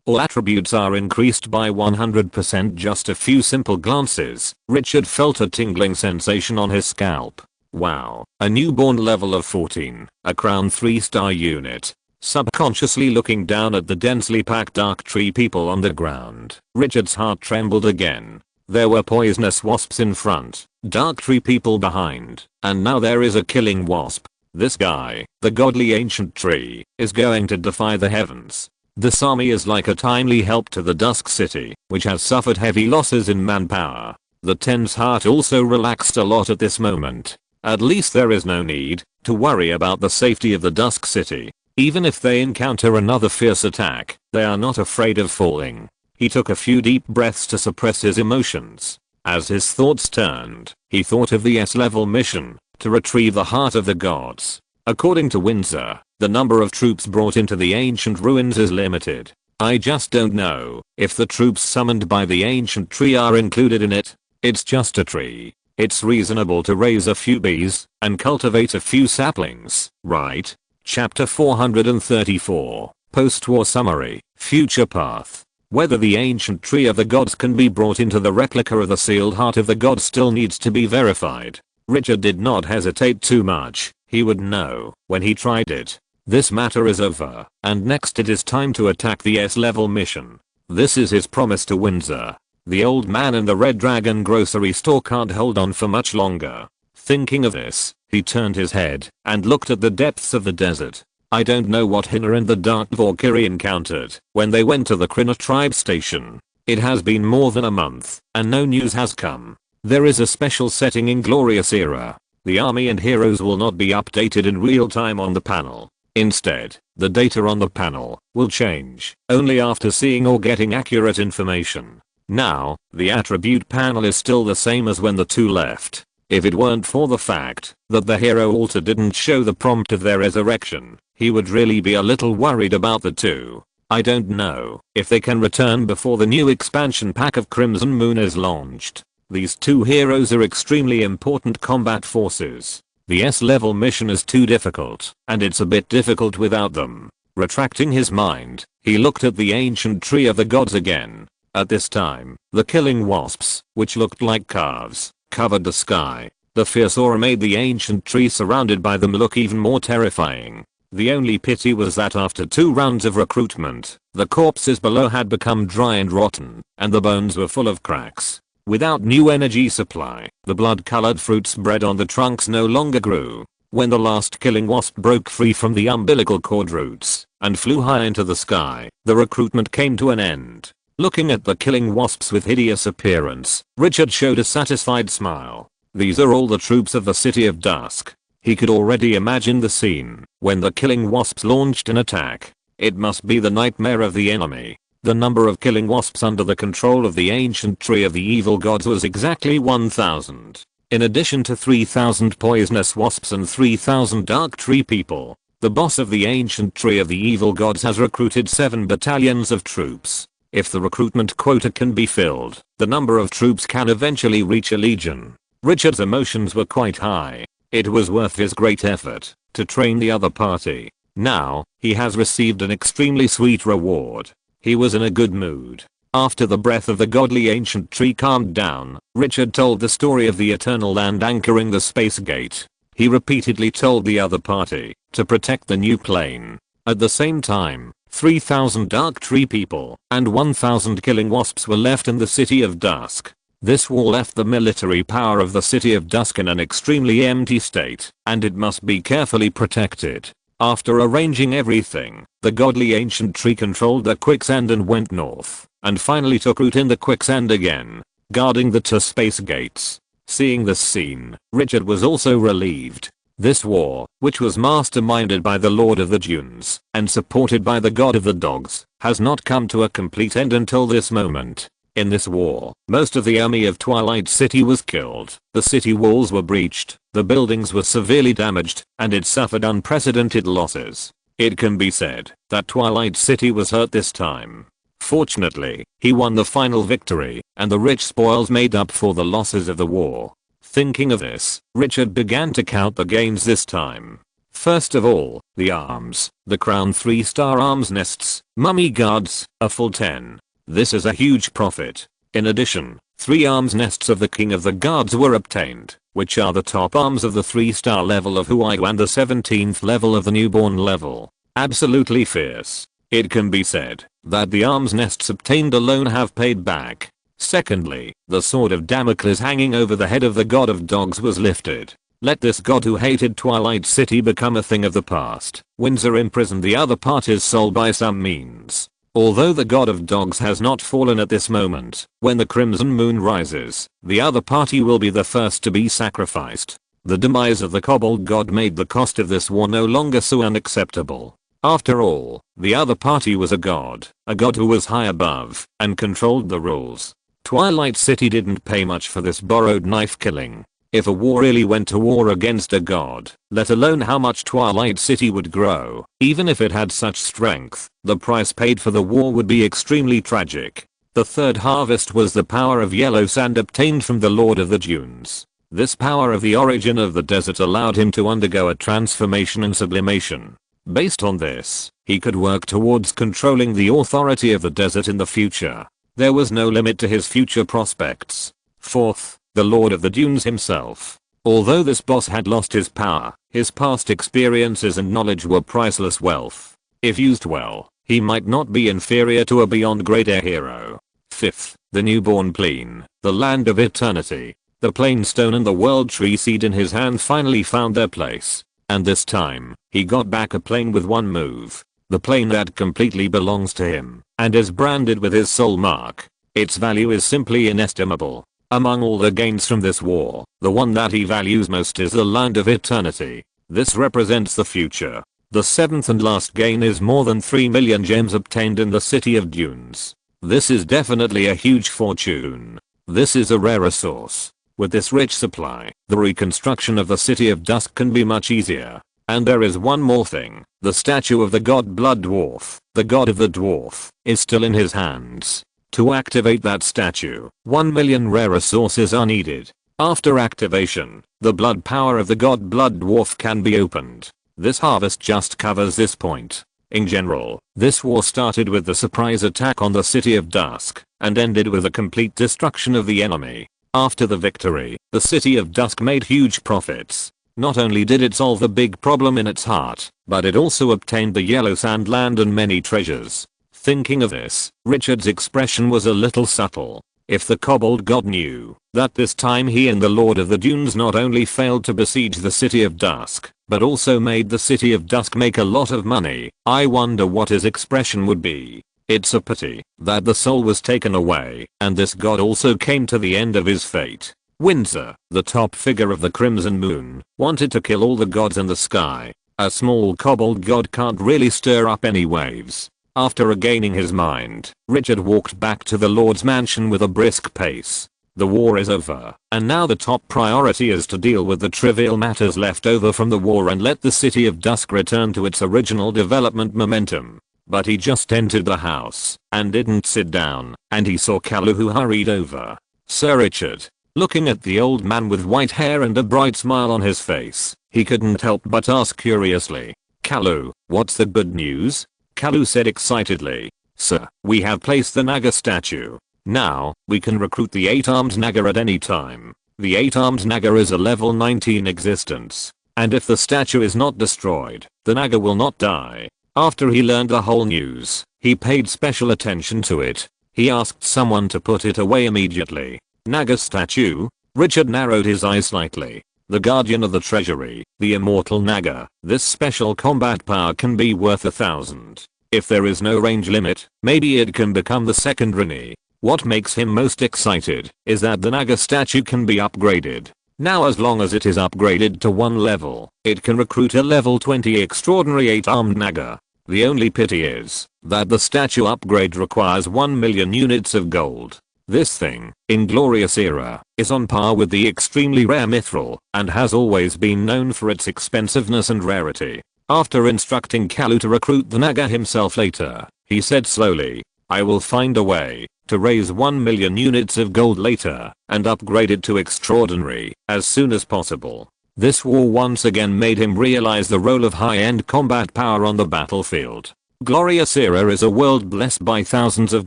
All attributes are increased by 100%. Just a few simple glances, Richard felt a tingling sensation on his scalp. Wow, a newborn level of 14, a crown 3-star unit. Subconsciously looking down at the densely packed dark tree people on the ground, Richard's heart trembled again. There were poisonous wasps in front, dark tree people behind, and now there is a killing wasp. This guy, the godly ancient tree, is going to defy the heavens. This army is like a timely help to the Dusk City, which has suffered heavy losses in manpower. The tense heart also relaxed a lot at this moment. At least there is no need to worry about the safety of the Dusk City. Even if they encounter another fierce attack, they are not afraid of falling. He took a few deep breaths to suppress his emotions. As his thoughts turned, he thought of the S-level mission, to retrieve the heart of the gods. According to Windsor, the number of troops brought into the ancient ruins is limited. I just don't know if the troops summoned by the ancient tree are included in it. It's just a tree. It's reasonable to raise a few bees and cultivate a few saplings, right? Chapter 434, Post-War Summary, Future Path. Whether the ancient tree of the gods can be brought into the replica of the sealed heart of the gods still needs to be verified. Richard did not hesitate too much. He would know when he tried it. This matter is over, and next it is time to attack the S-level mission. This is his promise to Windsor. The old man in the Red Dragon grocery store can't hold on for much longer. Thinking of this, he turned his head and looked at the depths of the desert. I don't know what Hina and the Dark Valkyrie encountered when they went to the Krynna tribe station. It has been more than a month, and no news has come. There is a special setting in Glorious Era. The army and heroes will not be updated in real time on the panel. Instead, the data on the panel will change only after seeing or getting accurate information. Now, the attribute panel is still the same as when the two left. If it weren't for the fact that the hero altar didn't show the prompt of their resurrection, he would really be a little worried about the two. I don't know if they can return before the new expansion pack of Crimson Moon is launched. These two heroes are extremely important combat forces. The S-level mission is too difficult, and it's a bit difficult without them. Retracting his mind, he looked at the ancient tree of the gods again. At this time, the killing wasps, which looked like calves, covered the sky. The fierce aura made the ancient tree surrounded by them look even more terrifying. The only pity was that after 2 rounds of recruitment, the corpses below had become dry and rotten, and the bones were full of cracks. Without new energy supply, the blood-colored fruits bred on the trunks no longer grew. When the last killing wasp broke free from the umbilical cord roots and flew high into the sky, the recruitment came to an end. Looking at the killing wasps with hideous appearance, Richard showed a satisfied smile. These are all the troops of the City of Dusk. He could already imagine the scene when the killing wasps launched an attack. It must be the nightmare of the enemy. The number of killing wasps under the control of the ancient tree of the evil gods was exactly 1,000. In addition to 3,000 poisonous wasps and 3,000 dark tree people, the boss of the ancient tree of the evil gods has recruited 7 battalions of troops. If the recruitment quota can be filled, the number of troops can eventually reach a legion. Richard's emotions were quite high. It was worth his great effort to train the other party. Now, he has received an extremely sweet reward. He was in a good mood. After the breath of the godly ancient tree calmed down, Richard told the story of the eternal land anchoring the space gate. He repeatedly told the other party to protect the new plane. At the same time, 3,000 dark tree people and 1,000 killing wasps were left in the City of Dusk. This war left the military power of the City of Dusk in an extremely empty state, and it must be carefully protected. After arranging everything, the godly ancient tree controlled the quicksand and went north, and finally took root in the quicksand again, guarding the 2 space gates. Seeing this scene, Richard was also relieved. This war, which was masterminded by the Lord of the Dunes and supported by the God of the Dogs, has not come to a complete end until this moment. In this war, most of the army of Twilight City was killed, the city walls were breached, the buildings were severely damaged, and it suffered unprecedented losses. It can be said that Twilight City was hurt this time. Fortunately, he won the final victory, and the rich spoils made up for the losses of the war. Thinking of this, Richard began to count the gains this time. First of all, the arms, the crown 3-star arms nests, mummy guards, a full 10. This is a huge profit. In addition, 3 arms nests of the King of the Guards were obtained, which are the top arms of the 3-star level of Huayu and the 17th level of the newborn level. Absolutely fierce. It can be said that the arms nests obtained alone have paid back. Secondly, the sword of Damocles hanging over the head of the God of Dogs was lifted. Let this god who hated Twilight City become a thing of the past. Windsor imprisoned the other party's soul by some means. Although the God of Dogs has not fallen at this moment, when the Crimson Moon rises, the other party will be the first to be sacrificed. The demise of the Kobold God made the cost of this war no longer so unacceptable. After all, the other party was a god who was high above and controlled the rules. Twilight City didn't pay much for this borrowed knife killing. If a war really went to war against a god, let alone how much Twilight City would grow, even if it had such strength, the price paid for the war would be extremely tragic. The third harvest was the power of yellow sand obtained from the Lord of the Dunes. This power of the origin of the desert allowed him to undergo a transformation and sublimation. Based on this, he could work towards controlling the authority of the desert in the future. There was no limit to his future prospects. Fourth, the Lord of the Dunes himself. Although this boss had lost his power, his past experiences and knowledge were priceless wealth. If used well, he might not be inferior to a beyond great air hero. 5th, the newborn plane, the land of eternity. The plane stone and the world tree seed in his hand finally found their place. And this time, he got back a plane with one move. The plane that completely belongs to him, and is branded with his soul mark. Its value is simply inestimable. Among all the gains from this war, the one that he values most is the land of eternity. This represents the future. The 7th and last gain is more than 3 million gems obtained in the city of dunes. This is definitely a huge fortune. This is a rare resource. With this rich supply, the reconstruction of the city of dusk can be much easier. And there is one more thing. The statue of the god Blood Dwarf, the god of the dwarf, is still in his hands. To activate that statue, 1 million rare resources are needed. After activation, the blood power of the god Blood Dwarf can be opened. This harvest just covers this point. In general, this war started with the surprise attack on the city of dusk, and ended with the complete destruction of the enemy. After the victory, the city of dusk made huge profits. Not only did it solve the big problem in its heart, but it also obtained the yellow sand land and many treasures. Thinking of this, Richard's expression was a little subtle. If the kobold god knew that this time he and the Lord of the Dunes not only failed to besiege the city of dusk, but also made the city of dusk make a lot of money, I wonder what his expression would be. It's a pity that the soul was taken away, and this god also came to the end of his fate. Windsor, the top figure of the Crimson Moon, wanted to kill all the gods in the sky. A small kobold god can't really stir up any waves. After regaining his mind, Richard walked back to the Lord's mansion with a brisk pace. The war is over, and now the top priority is to deal with the trivial matters left over from the war and let the city of dusk return to its original development momentum. But he just entered the house, and didn't sit down, and he saw Kalu, who hurried over. "Sir Richard." Looking at the old man with white hair and a bright smile on his face, he couldn't help but ask curiously, "Kalu, what's the good news?" Kalu said excitedly, "Sir, we have placed the Naga statue. Now, we can recruit the 8-armed Naga at any time. The 8-armed Naga is a level 19 existence, and if the statue is not destroyed, the Naga will not die." After he learned the whole news, he paid special attention to it. He asked someone to put it away immediately. Naga statue? Richard narrowed his eyes slightly. The guardian of the treasury, the immortal Naga. This special combat power can be worth 1,000. If there is no range limit, maybe it can become the second Rini. What makes him most excited is that the Naga statue can be upgraded. Now, as long as it is upgraded to 1 level, it can recruit a level 20 extraordinary 8-armed Naga. The only pity is that the statue upgrade requires 1 million units of gold. This thing, in Glorious Era, is on par with the extremely rare Mithril, and has always been known for its expensiveness and rarity. After instructing Kalu to recruit the Naga himself later, he said slowly, "I will find a way to raise 1 million units of gold later, and upgrade it to extraordinary as soon as possible." This war once again made him realize the role of high-end combat power on the battlefield. Glorious Era is a world blessed by thousands of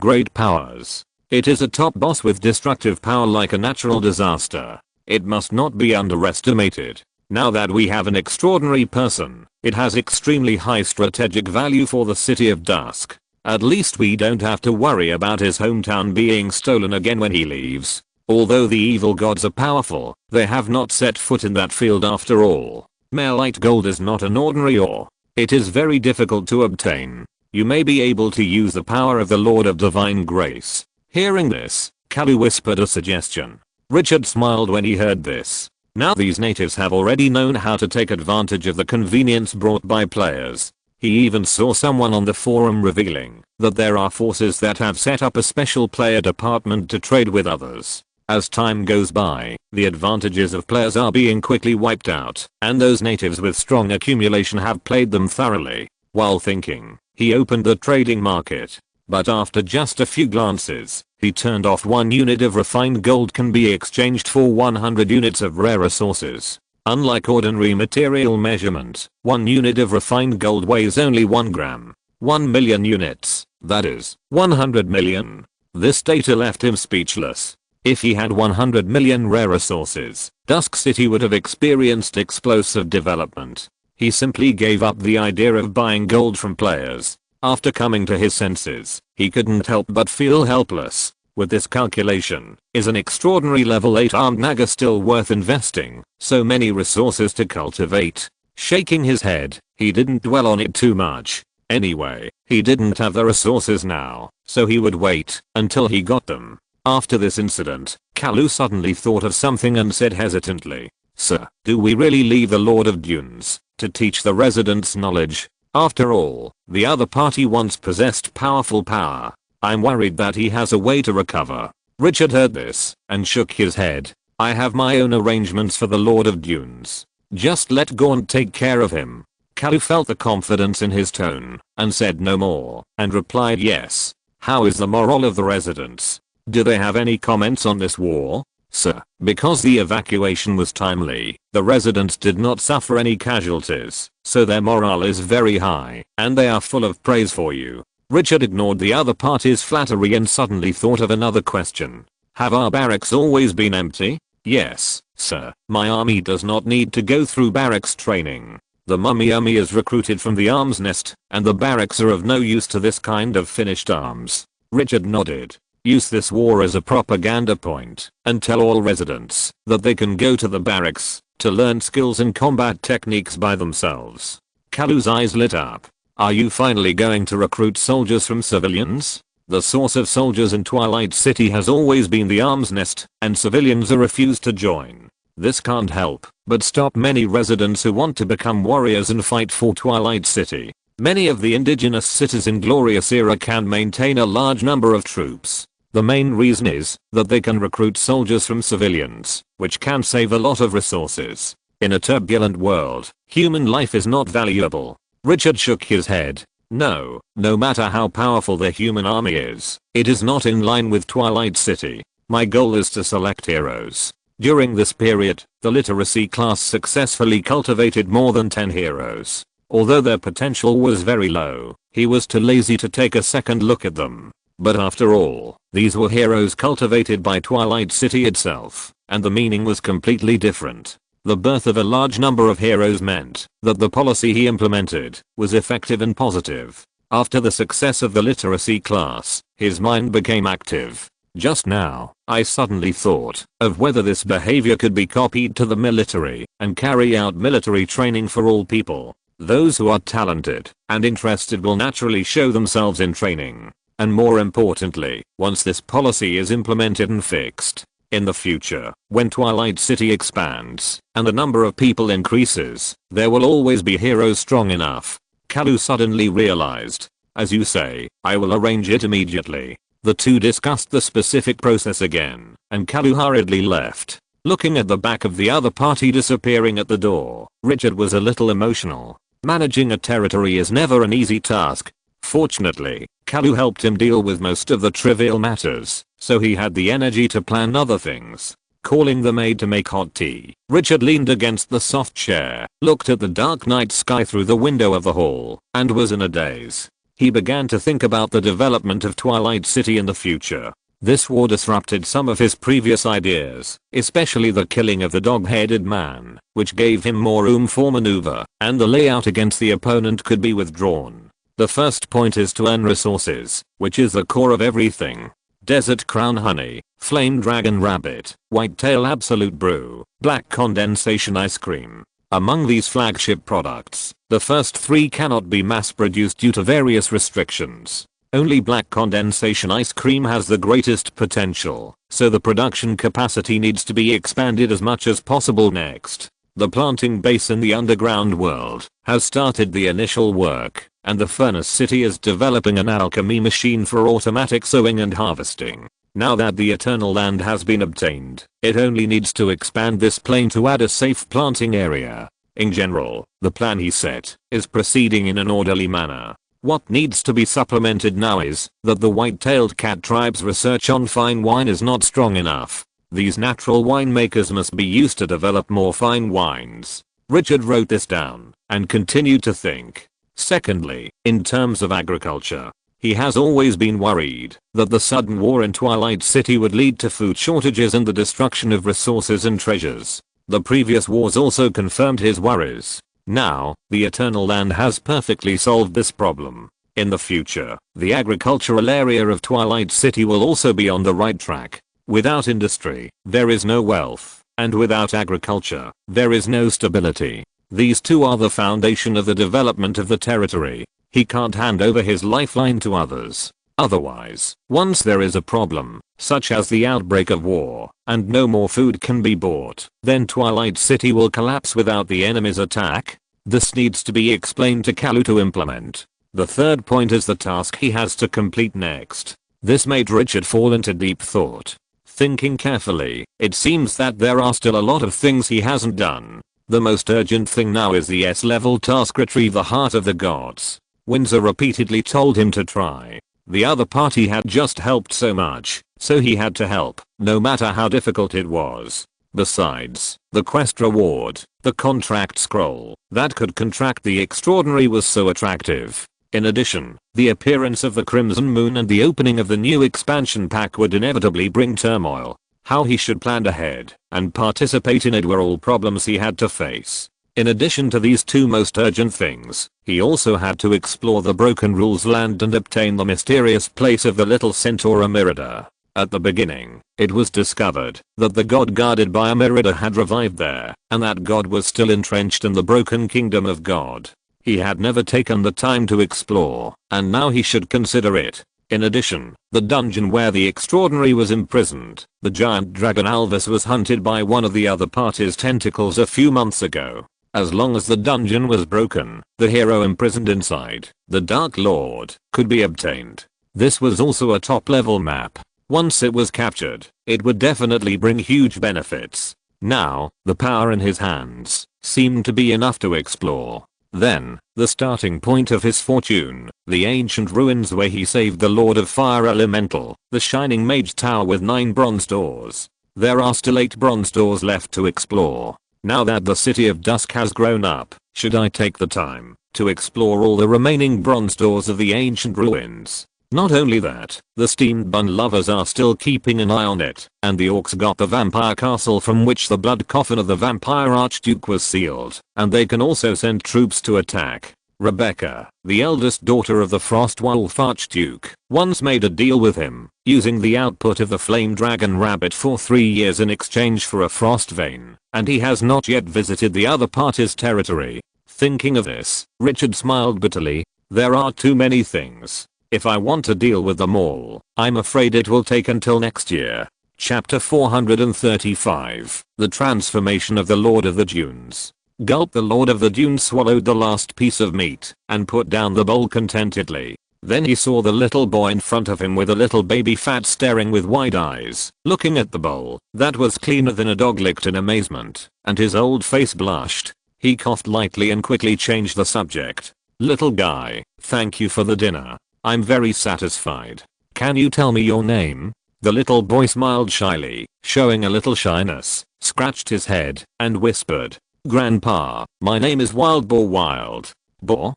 great powers. It is a top boss with destructive power like a natural disaster. It must not be underestimated. Now that we have an extraordinary person, it has extremely high strategic value for the city of dusk. At least we don't have to worry about his hometown being stolen again when he leaves. Although the evil gods are powerful, they have not set foot in that field after all. Malite gold is not an ordinary ore. It is very difficult to obtain. You may be able to use the power of the Lord of Divine Grace. Hearing this, Kalu whispered a suggestion. Richard smiled when he heard this. Now these natives have already known how to take advantage of the convenience brought by players. He even saw someone on the forum revealing that there are forces that have set up a special player department to trade with others. As time goes by, the advantages of players are being quickly wiped out, and those natives with strong accumulation have played them thoroughly. While thinking, he opened the trading market. But after just a few glances, he turned off 1 unit of refined gold can be exchanged for 100 units of rare resources. Unlike ordinary material measurement, 1 unit of refined gold weighs only 1 gram. 1 million units, that is, 100 million. This data left him speechless. If he had 100 million rare resources, Dusk City would have experienced explosive development. He simply gave up the idea of buying gold from players. After coming to his senses, he couldn't help but feel helpless. With this calculation, is an extraordinary level 8 armed Naga still worth investing? So many resources to cultivate. Shaking his head, he didn't dwell on it too much. Anyway, he didn't have the resources now, so he would wait until he got them. After this incident, Kalu suddenly thought of something and said hesitantly, "Sir, do we really leave the Lord of Dunes to teach the residents knowledge? After all, the other party once possessed powerful power. I'm worried that he has a way to recover." Richard heard this and shook his head. "I have my own arrangements for the Lord of Dunes. Just let Gaunt take care of him." Kalu felt the confidence in his tone and said no more and replied, "Yes. How is the morale of the residents? Do they have any comments on this war?" "Sir, because the evacuation was timely, the residents did not suffer any casualties, so their morale is very high and they are full of praise for you." Richard ignored the other party's flattery and suddenly thought of another question. "Have our barracks always been empty?" "Yes, sir. My army does not need to go through barracks training. The mummy army is recruited from the arms nest, and the barracks are of no use to this kind of finished arms." Richard nodded. "Use this war as a propaganda point and tell all residents that they can go to the barracks to learn skills and combat techniques by themselves." Kalu's eyes lit up. "Are you finally going to recruit soldiers from civilians? The source of soldiers in Twilight City has always been the arms nest, and civilians are refused to join. This can't help but stop many residents who want to become warriors and fight for Twilight City. Many of the indigenous cities in Glorious Era can maintain a large number of troops. The main reason is that they can recruit soldiers from civilians, which can save a lot of resources. In a turbulent world, human life is not valuable." Richard shook his head. No matter how powerful the human army is, it is not in line with Twilight City. My goal is to select heroes. During this period, the literacy class successfully cultivated more than 10 heroes. Although their potential was very low, he was too lazy to take a second look at them. But after all, these were heroes cultivated by Twilight City itself, and the meaning was completely different. The birth of a large number of heroes meant that the policy he implemented was effective and positive. After the success of the literacy class, his mind became active. Just now, I suddenly thought of whether this behavior could be copied to the military and carry out military training for all people. Those who are talented and interested will naturally show themselves in training. And more importantly, once this policy is implemented and fixed, in the future, when Twilight City expands and the number of people increases, there will always be heroes strong enough. Kalu suddenly realized. "As you say, I will arrange it immediately." The two discussed the specific process again, and Kalu hurriedly left. Looking at the back of the other party disappearing at the door, Richard was a little emotional. Managing a territory is never an easy task. Fortunately, Kalu helped him deal with most of the trivial matters, so he had the energy to plan other things. Calling the maid to make hot tea, Richard leaned against the soft chair, looked at the dark night sky through the window of the hall, and was in a daze. He began to think about the development of Twilight City in the future. This war disrupted some of his previous ideas, especially the killing of the dog-headed man, which gave him more room for maneuver, and the layout against the opponent could be withdrawn. The first point is to earn resources, which is the core of everything. Desert Crown Honey, Flame Dragon Rabbit, Whitetail Absolute Brew, Black Condensation Ice Cream. Among these flagship products, the first 3 cannot be mass-produced due to various restrictions. Only Black Condensation Ice Cream has the greatest potential, so the production capacity needs to be expanded as much as possible next. The planting base in the underground world has started the initial work, and the Furnace City is developing an alchemy machine for automatic sowing and harvesting. Now that the Eternal Land has been obtained, it only needs to expand this plain to add a safe planting area. In general, the plan he set is proceeding in an orderly manner. What needs to be supplemented now is that the white-tailed cat tribe's research on fine wine is not strong enough. These natural winemakers must be used to develop more fine wines. Richard wrote this down and continued to think. Secondly, in terms of agriculture, He has always been worried that the sudden war in Twilight City would lead to food shortages and the destruction of resources and treasures. The previous wars also confirmed his worries. Now, the Eternal Land has perfectly solved this problem. In the future, the agricultural area of Twilight City will also be on the right track. Without industry, there is no wealth, and without agriculture, there is no stability. These two are the foundation of the development of the territory. He can't hand over his lifeline to others. Otherwise, once there is a problem, such as the outbreak of war, and no more food can be bought, then Twilight City will collapse without the enemy's attack. This needs to be explained to Kalu to implement. The third point is the task he has to complete next. This made Richard fall into deep thought. Thinking carefully, it seems that there are still a lot of things he hasn't done. The most urgent thing now is the S-level task: retrieve the heart of the gods. Windsor repeatedly told him to try. The other party had just helped so much, so he had to help, no matter how difficult it was. Besides, the quest reward, the contract scroll, that could contract the extraordinary, was so attractive. In addition, the appearance of the Crimson Moon and the opening of the new expansion pack would inevitably bring turmoil. How he should plan ahead and participate in it were all problems he had to face. In addition to these two most urgent things, he also had to explore the Broken Rules land and obtain the mysterious place of the little centaur Emerida. At the beginning, it was discovered that the god guarded by Emerida had revived there, and that god was still entrenched in the broken kingdom of God. He had never taken the time to explore, and now he should consider it. In addition, the dungeon where the extraordinary was imprisoned, the giant dragon Alvis was hunted by one of the other party's tentacles a few months ago. As long as the dungeon was broken, the hero imprisoned inside, the Dark Lord, could be obtained. This was also a top-level map. Once it was captured, it would definitely bring huge benefits. Now, the power in his hands seemed to be enough to explore. Then, the starting point of his fortune, the ancient ruins where he saved the Lord of Fire Elemental, the shining mage tower with 9 bronze doors. There are still 8 bronze doors left to explore. Now that the City of Dusk has grown up, should I take the time to explore all the remaining bronze doors of the ancient ruins? Not only that, the steamed bun lovers are still keeping an eye on it, and the orcs got the vampire castle from which the blood coffin of the vampire archduke was sealed, and they can also send troops to attack. Rebecca, the eldest daughter of the frost wolf archduke, once made a deal with him, using the output of the flame dragon rabbit for 3 years in exchange for a frost vein, and he has not yet visited the other party's territory. Thinking of this, Richard smiled bitterly. There are too many things. If I want to deal with them all, I'm afraid it will take until next year. Chapter 435, The Transformation of the Lord of the Dunes. Gulp. The Lord of the Dunes swallowed the last piece of meat and put down the bowl contentedly. Then he saw the little boy in front of him with a little baby fat staring with wide eyes, looking at the bowl that was cleaner than a dog licked in amazement, and his old face blushed. He coughed lightly and quickly changed the subject. Little guy, thank you for the dinner. I'm very satisfied. Can you tell me your name? The little boy smiled shyly, showing a little shyness, scratched his head, and whispered, Grandpa, my name is Wild Boar. Wild Boar? ?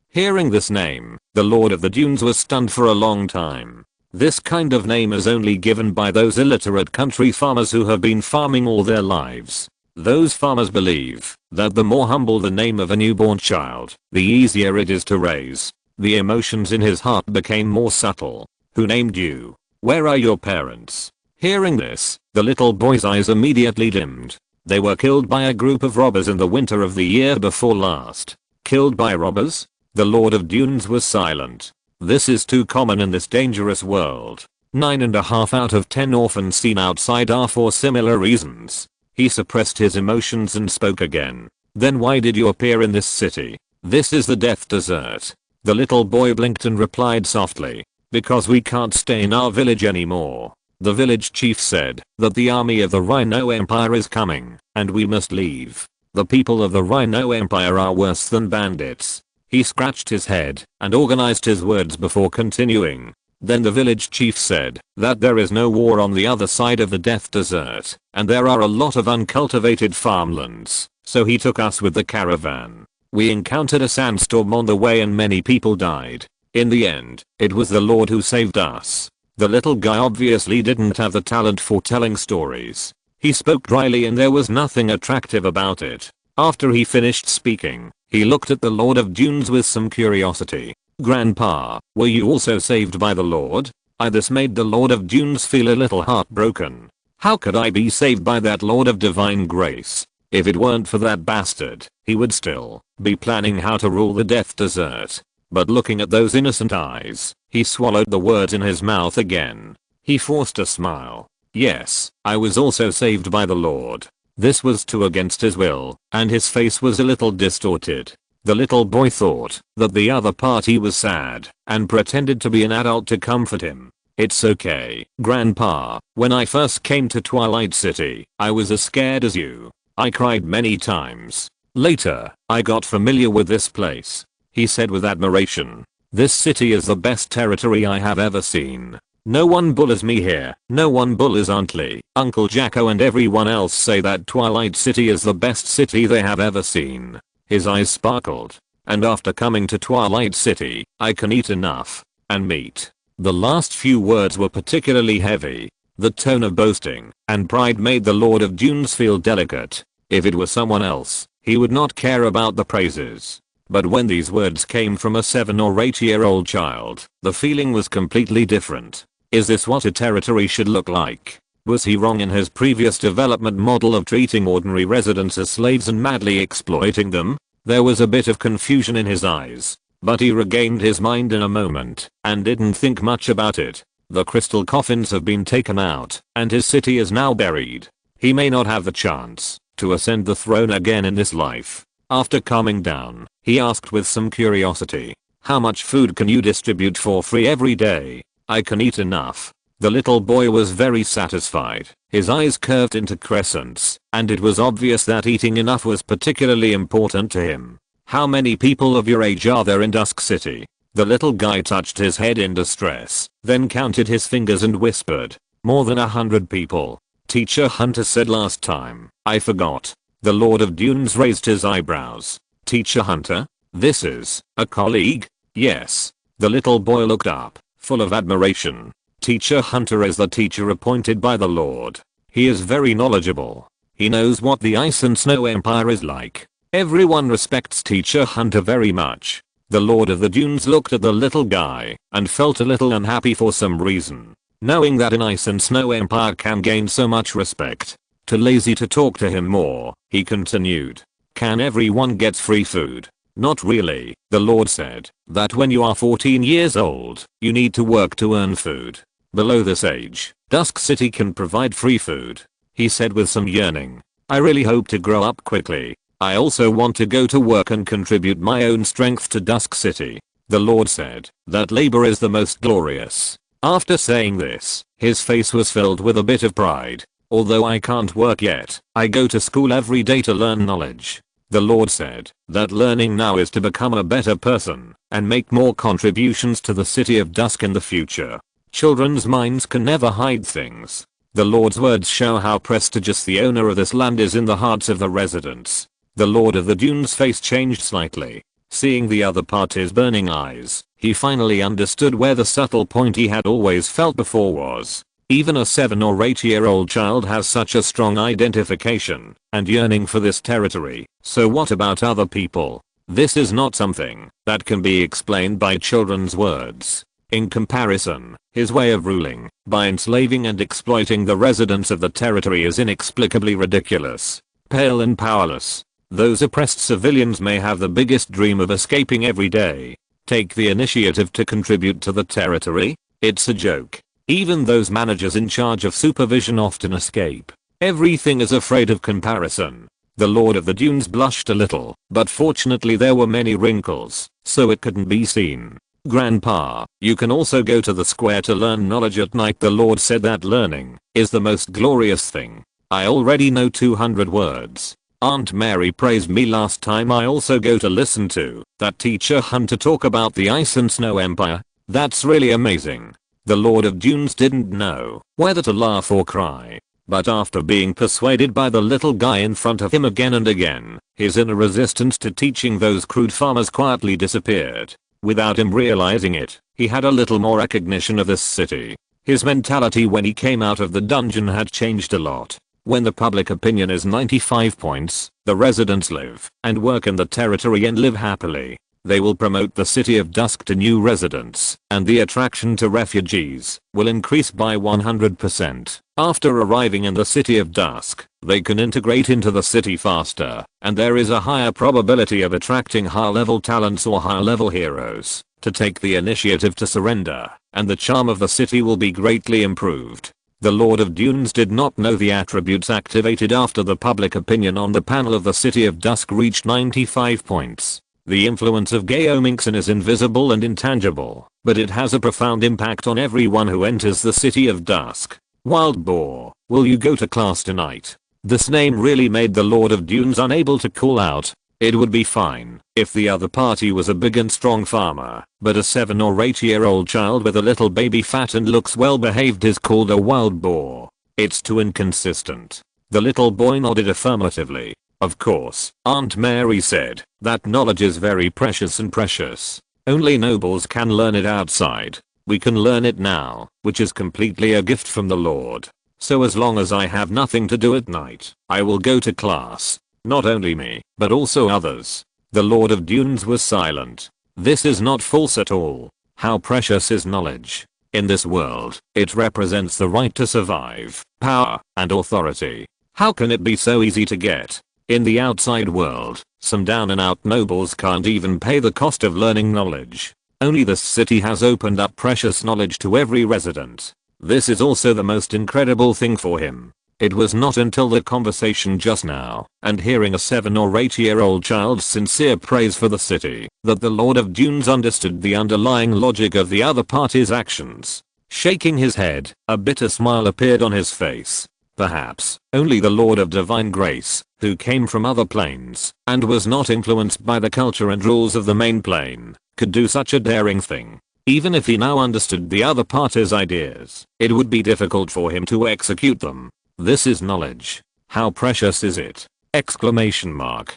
Hearing this name, the Lord of the Dunes was stunned for a long time. This kind of name is only given by those illiterate country farmers who have been farming all their lives. Those farmers believe that the more humble the name of a newborn child, the easier it is to raise. The emotions in his heart became more subtle. Who named you? Where are your parents? Hearing this, the little boy's eyes immediately dimmed. They were killed by a group of robbers in the winter of the year before last. Killed by robbers? The Lord of Dunes was silent. This is too common in this dangerous world. 9.5 out of 10 orphans seen outside are for similar reasons. He suppressed his emotions and spoke again. Then why did you appear in this city? This is the Death Desert. The little boy blinked and replied softly. Because we can't stay in our village anymore. The village chief said that the army of the Rhino Empire is coming, and we must leave. The people of the Rhino Empire are worse than bandits. He scratched his head and organized his words before continuing. Then the village chief said that there is no war on the other side of the Death Desert, and there are a lot of uncultivated farmlands, so he took us with the caravan. We encountered a sandstorm on the way and many people died. In the end, it was the Lord who saved us. The little guy obviously didn't have the talent for telling stories. He spoke dryly and there was nothing attractive about it. After he finished speaking, he looked at the Lord of Dunes with some curiosity. "Grandpa, were you also saved by the Lord?" This made the Lord of Dunes feel a little heartbroken. How could I be saved by that Lord of Divine Grace? If it weren't for that bastard, he would still be planning how to rule the Death Desert. But looking at those innocent eyes, he swallowed the words in his mouth again. He forced a smile. "Yes, I was also saved by the Lord." This was too against his will, and his face was a little distorted. The little boy thought that the other party was sad and pretended to be an adult to comfort him. "It's okay, Grandpa. When I first came to Twilight City, I was as scared as you. I cried many times. Later, I got familiar with this place," he said with admiration. "This city is the best territory I have ever seen. No one bullies me here. No one bullies Aunt Lee, Uncle Jacko and everyone else say that Twilight City is the best city they have ever seen." His eyes sparkled. "And after coming to Twilight City, I can eat enough. And meat." The last few words were particularly heavy. The tone of boasting and pride made the Lord of Dunes feel delicate. If it were someone else, he would not care about the praises. But when these words came from a 7 or 8-year-old child, the feeling was completely different. Is this what a territory should look like? Was he wrong in his previous development model of treating ordinary residents as slaves and madly exploiting them? There was a bit of confusion in his eyes, but he regained his mind in a moment and didn't think much about it. The crystal coffins have been taken out, and his city is now buried. He may not have the chance to ascend the throne again in this life. After calming down, he asked with some curiosity, "How much food can you distribute for free every day?" "I can eat enough." The little boy was very satisfied. His eyes curved into crescents, and it was obvious that eating enough was particularly important to him. "How many people of your age are there in Dusk City?" The little guy touched his head in distress, then counted his fingers and whispered, "More than 100 people. Teacher Hunter said last time. I forgot." The Lord of Dunes raised his eyebrows. "Teacher Hunter? This is a colleague?" "Yes." The little boy looked up, full of admiration. "Teacher Hunter is the teacher appointed by the Lord. He is very knowledgeable. He knows what the Ice and Snow Empire is like. Everyone respects Teacher Hunter very much." The Lord of the Dunes looked at the little guy and felt a little unhappy for some reason. Knowing that an Ice and Snow Empire can gain so much respect. Too lazy to talk to him more, he continued. "Can everyone get free food?" "Not really," the Lord said. "That when you are 14 years old, you need to work to earn food. Below this age, Dusk City can provide free food," he said with some yearning. "I really hope to grow up quickly. I also want to go to work and contribute my own strength to Dusk City." The Lord said that labor is the most glorious. After saying this, his face was filled with a bit of pride. "Although I can't work yet, I go to school every day to learn knowledge." The Lord said that learning now is to become a better person and make more contributions to the city of Dusk in the future. Children's minds can never hide things. The Lord's words show how prestigious the owner of this land is in the hearts of the residents. The Lord of the Dunes' face changed slightly. Seeing the other party's burning eyes, he finally understood where the subtle point he had always felt before was. Even a 7 or 8-year-old child has such a strong identification and yearning for this territory, so what about other people? This is not something that can be explained by children's words. In comparison, his way of ruling by enslaving and exploiting the residents of the territory is inexplicably ridiculous. Pale and powerless, those oppressed civilians may have the biggest dream of escaping every day. Take the initiative to contribute to the territory? It's a joke. Even those managers in charge of supervision often escape. Everything is afraid of comparison. The Lord of the Dunes blushed a little, but fortunately there were many wrinkles, so it couldn't be seen. "Grandpa, you can also go to the square to learn knowledge at night." The Lord said that learning is the most glorious thing. "I already know 200 words. Aunt Mary praised me last time. I also go to listen to that Teacher Hunter talk about the Ice and Snow Empire. That's really amazing." The Lord of Dunes didn't know whether to laugh or cry. But after being persuaded by the little guy in front of him again and again, his inner resistance to teaching those crude farmers quietly disappeared. Without him realizing it, he had a little more recognition of this city. His mentality when he came out of the dungeon had changed a lot. When the public opinion is 95 points, the residents live and work in the territory and live happily. They will promote the City of Dusk to new residents, and the attraction to refugees will increase by 100%. After arriving in the City of Dusk, they can integrate into the city faster, and there is a higher probability of attracting high-level talents or high-level heroes to take the initiative to surrender, and the charm of the city will be greatly improved. The Lord of Dunes did not know the attributes activated after the public opinion on the panel of the City of Dusk reached 95 points. The influence of Geomixin is invisible and intangible, but it has a profound impact on everyone who enters the City of Dusk. Wild Boar, will you go to class tonight? This name really made the Lord of Dunes unable to call out. It would be fine if the other party was a big and strong farmer, but a 7 or 8-year-old child with a little baby fat and looks well behaved is called a wild boar. It's too inconsistent. The little boy nodded affirmatively. Of course, Aunt Mary said, that knowledge is very precious and precious. Only nobles can learn it outside. We can learn it now, which is completely a gift from the Lord. So as long as I have nothing to do at night, I will go to class. Not only me, but also others. The Lord of Dunes was silent. This is not false at all. How precious is knowledge. In this world, it represents the right to survive, power, and authority. How can it be so easy to get? In the outside world, some down and out nobles can't even pay the cost of learning knowledge. Only this city has opened up precious knowledge to every resident. This is also the most incredible thing for him. It was not until the conversation just now, and hearing a 7 or 8-year-old child's sincere praise for the city, that the Lord of Dunes understood the underlying logic of the other party's actions. Shaking his head, a bitter smile appeared on his face. Perhaps, only the Lord of Divine Grace, who came from other planes, and was not influenced by the culture and rules of the main plane, could do such a daring thing. Even if he now understood the other party's ideas, it would be difficult for him to execute them. This is knowledge. How precious is it? Exclamation mark.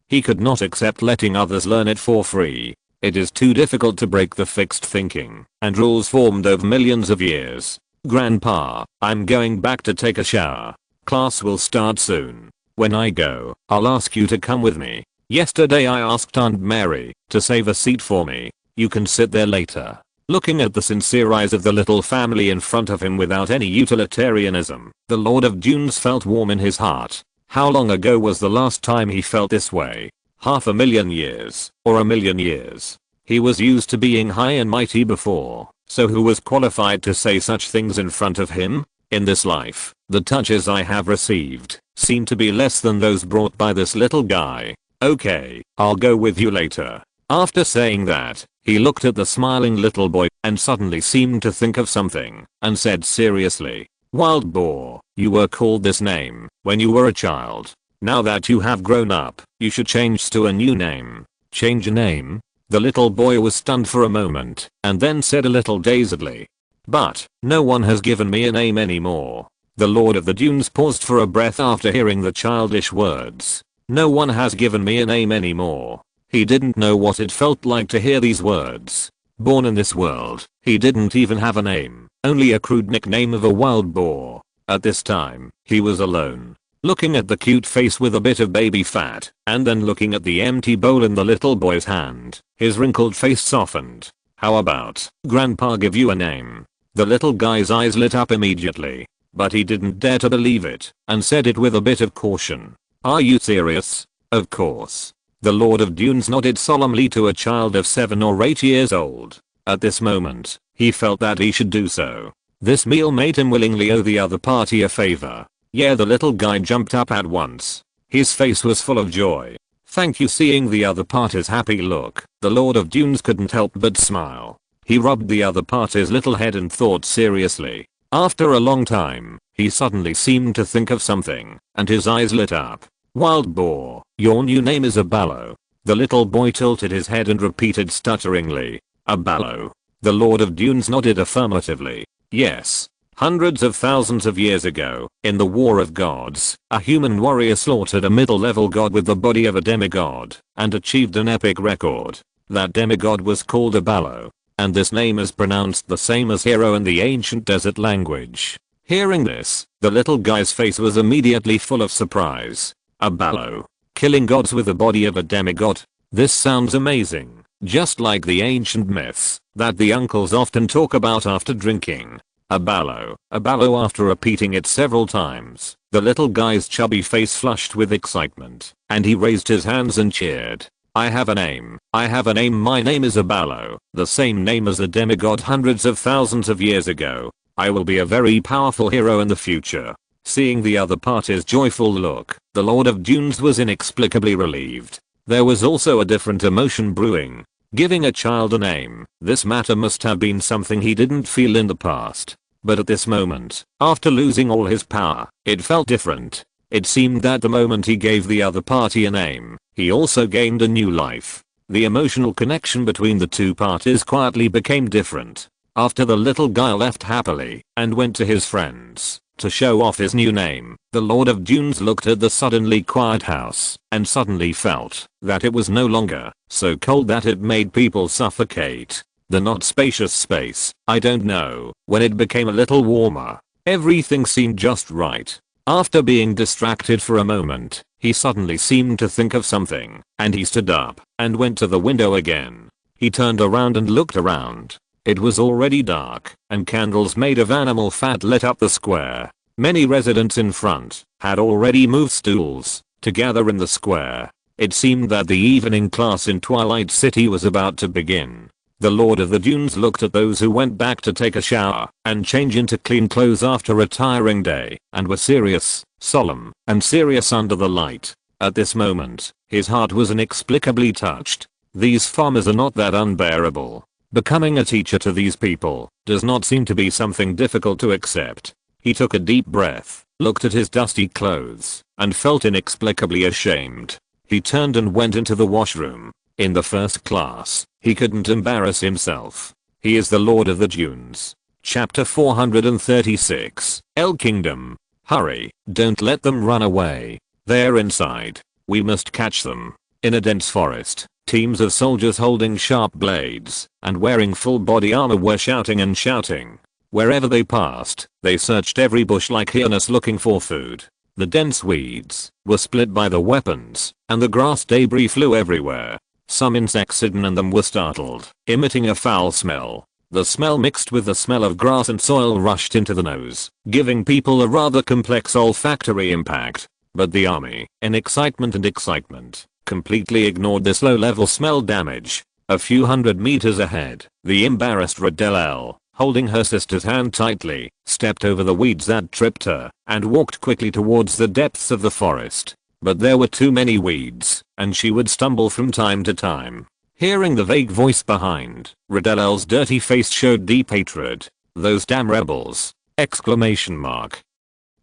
He could not accept letting others learn it for free. It is too difficult to break the fixed thinking and rules formed over millions of years. Grandpa, I'm going back to take a shower. Class will start soon. When I go, I'll ask you to come with me. Yesterday I asked Aunt Mary to save a seat for me. You can sit there later. Looking at the sincere eyes of the little family in front of him without any utilitarianism, the Lord of Dunes felt warm in his heart. How long ago was the last time he felt this way? 500,000 years, or 1,000,000 years? He was used to being high and mighty before, so who was qualified to say such things in front of him? In this life, the touches I have received seem to be less than those brought by this little guy. Okay, I'll go with you later. After saying that, he looked at the smiling little boy and suddenly seemed to think of something and said seriously, Wild Boar, you were called this name when you were a child. Now that you have grown up, you should change to a new name. Change a name? The little boy was stunned for a moment and then said a little dazedly, but no one has given me a name anymore. The Lord of the Dunes paused for a breath after hearing the childish words. No one has given me a name anymore. He didn't know what it felt like to hear these words. Born in this world, he didn't even have a name, only a crude nickname of a wild boar. At this time, he was alone. Looking at the cute face with a bit of baby fat, and then looking at the empty bowl in the little boy's hand, his wrinkled face softened. How about, Grandpa give you a name? The little guy's eyes lit up immediately, but he didn't dare to believe it, and said it with a bit of caution. Are you serious? Of course. The Lord of Dunes nodded solemnly to a child of 7 or 8 years old. At this moment, he felt that he should do so. This meal made him willingly owe the other party a favor. Yeah, the little guy jumped up at once. His face was full of joy. Thank you. Seeing the other party's happy look, the Lord of Dunes couldn't help but smile. He rubbed the other party's little head and thought seriously. After a long time, he suddenly seemed to think of something, and his eyes lit up. Wild Boar, your new name is Aballo. The little boy tilted his head and repeated stutteringly, Aballo. The Lord of Dunes nodded affirmatively. Yes. Hundreds of thousands of years ago, in the War of Gods, a human warrior slaughtered a middle-level god with the body of a demigod, and achieved an epic record. That demigod was called Abalo, and this name is pronounced the same as hero in the ancient desert language. Hearing this, the little guy's face was immediately full of surprise. Abalo. Killing gods with the body of a demigod? This sounds amazing, just like the ancient myths that the uncles often talk about after drinking. Abalo. Abalo. After repeating it several times, the little guy's chubby face flushed with excitement, and he raised his hands and cheered. I have a name. I have a name. My name is Abalo, the same name as a demigod hundreds of thousands of years ago. I will be a very powerful hero in the future. Seeing the other party's joyful look, the Lord of Dunes was inexplicably relieved. There was also a different emotion brewing. Giving a child a name, this matter must have been something he didn't feel in the past. But at this moment, after losing all his power, it felt different. It seemed that the moment he gave the other party a name, he also gained a new life. The emotional connection between the two parties quietly became different. After the little guy left happily and went to his friends to show off his new name, the Lord of Dunes looked at the suddenly quiet house and suddenly felt that it was no longer so cold that it made people suffocate. The not spacious space, I don't know, when it became a little warmer, everything seemed just right. After being distracted for a moment, he suddenly seemed to think of something, and he stood up and went to the window again. He turned around and looked around. It was already dark, and candles made of animal fat lit up the square. Many residents in front had already moved stools to gather in the square. It seemed that the evening class in Twilight City was about to begin. The Lord of the Dunes looked at those who went back to take a shower and change into clean clothes after a tiring day, and were serious, solemn, and serious under the light. At this moment, his heart was inexplicably touched. These farmers are not that unbearable. Becoming a teacher to these people does not seem to be something difficult to accept. He took a deep breath, looked at his dusty clothes, and felt inexplicably ashamed. He turned and went into the washroom. In the first class, he couldn't embarrass himself. He is the Lord of the Dunes. Chapter 436. El Kingdom. Hurry, don't let them run away. They're inside. We must catch them. In a dense forest, teams of soldiers holding sharp blades and wearing full body armor were shouting and shouting. Wherever they passed, they searched every bush like hyenas looking for food. The dense weeds were split by the weapons, and the grass debris flew everywhere. Some insects hidden in them were startled, emitting a foul smell. The smell mixed with the smell of grass and soil rushed into the nose, giving people a rather complex olfactory impact. But the army, in excitement, completely ignored this low-level smell damage. A few hundred meters ahead, the embarrassed Redell, holding her sister's hand tightly, stepped over the weeds that tripped her, and walked quickly towards the depths of the forest. But there were too many weeds, and she would stumble from time to time. Hearing the vague voice behind, Redell's dirty face showed deep hatred. Those damn rebels! Exclamation mark.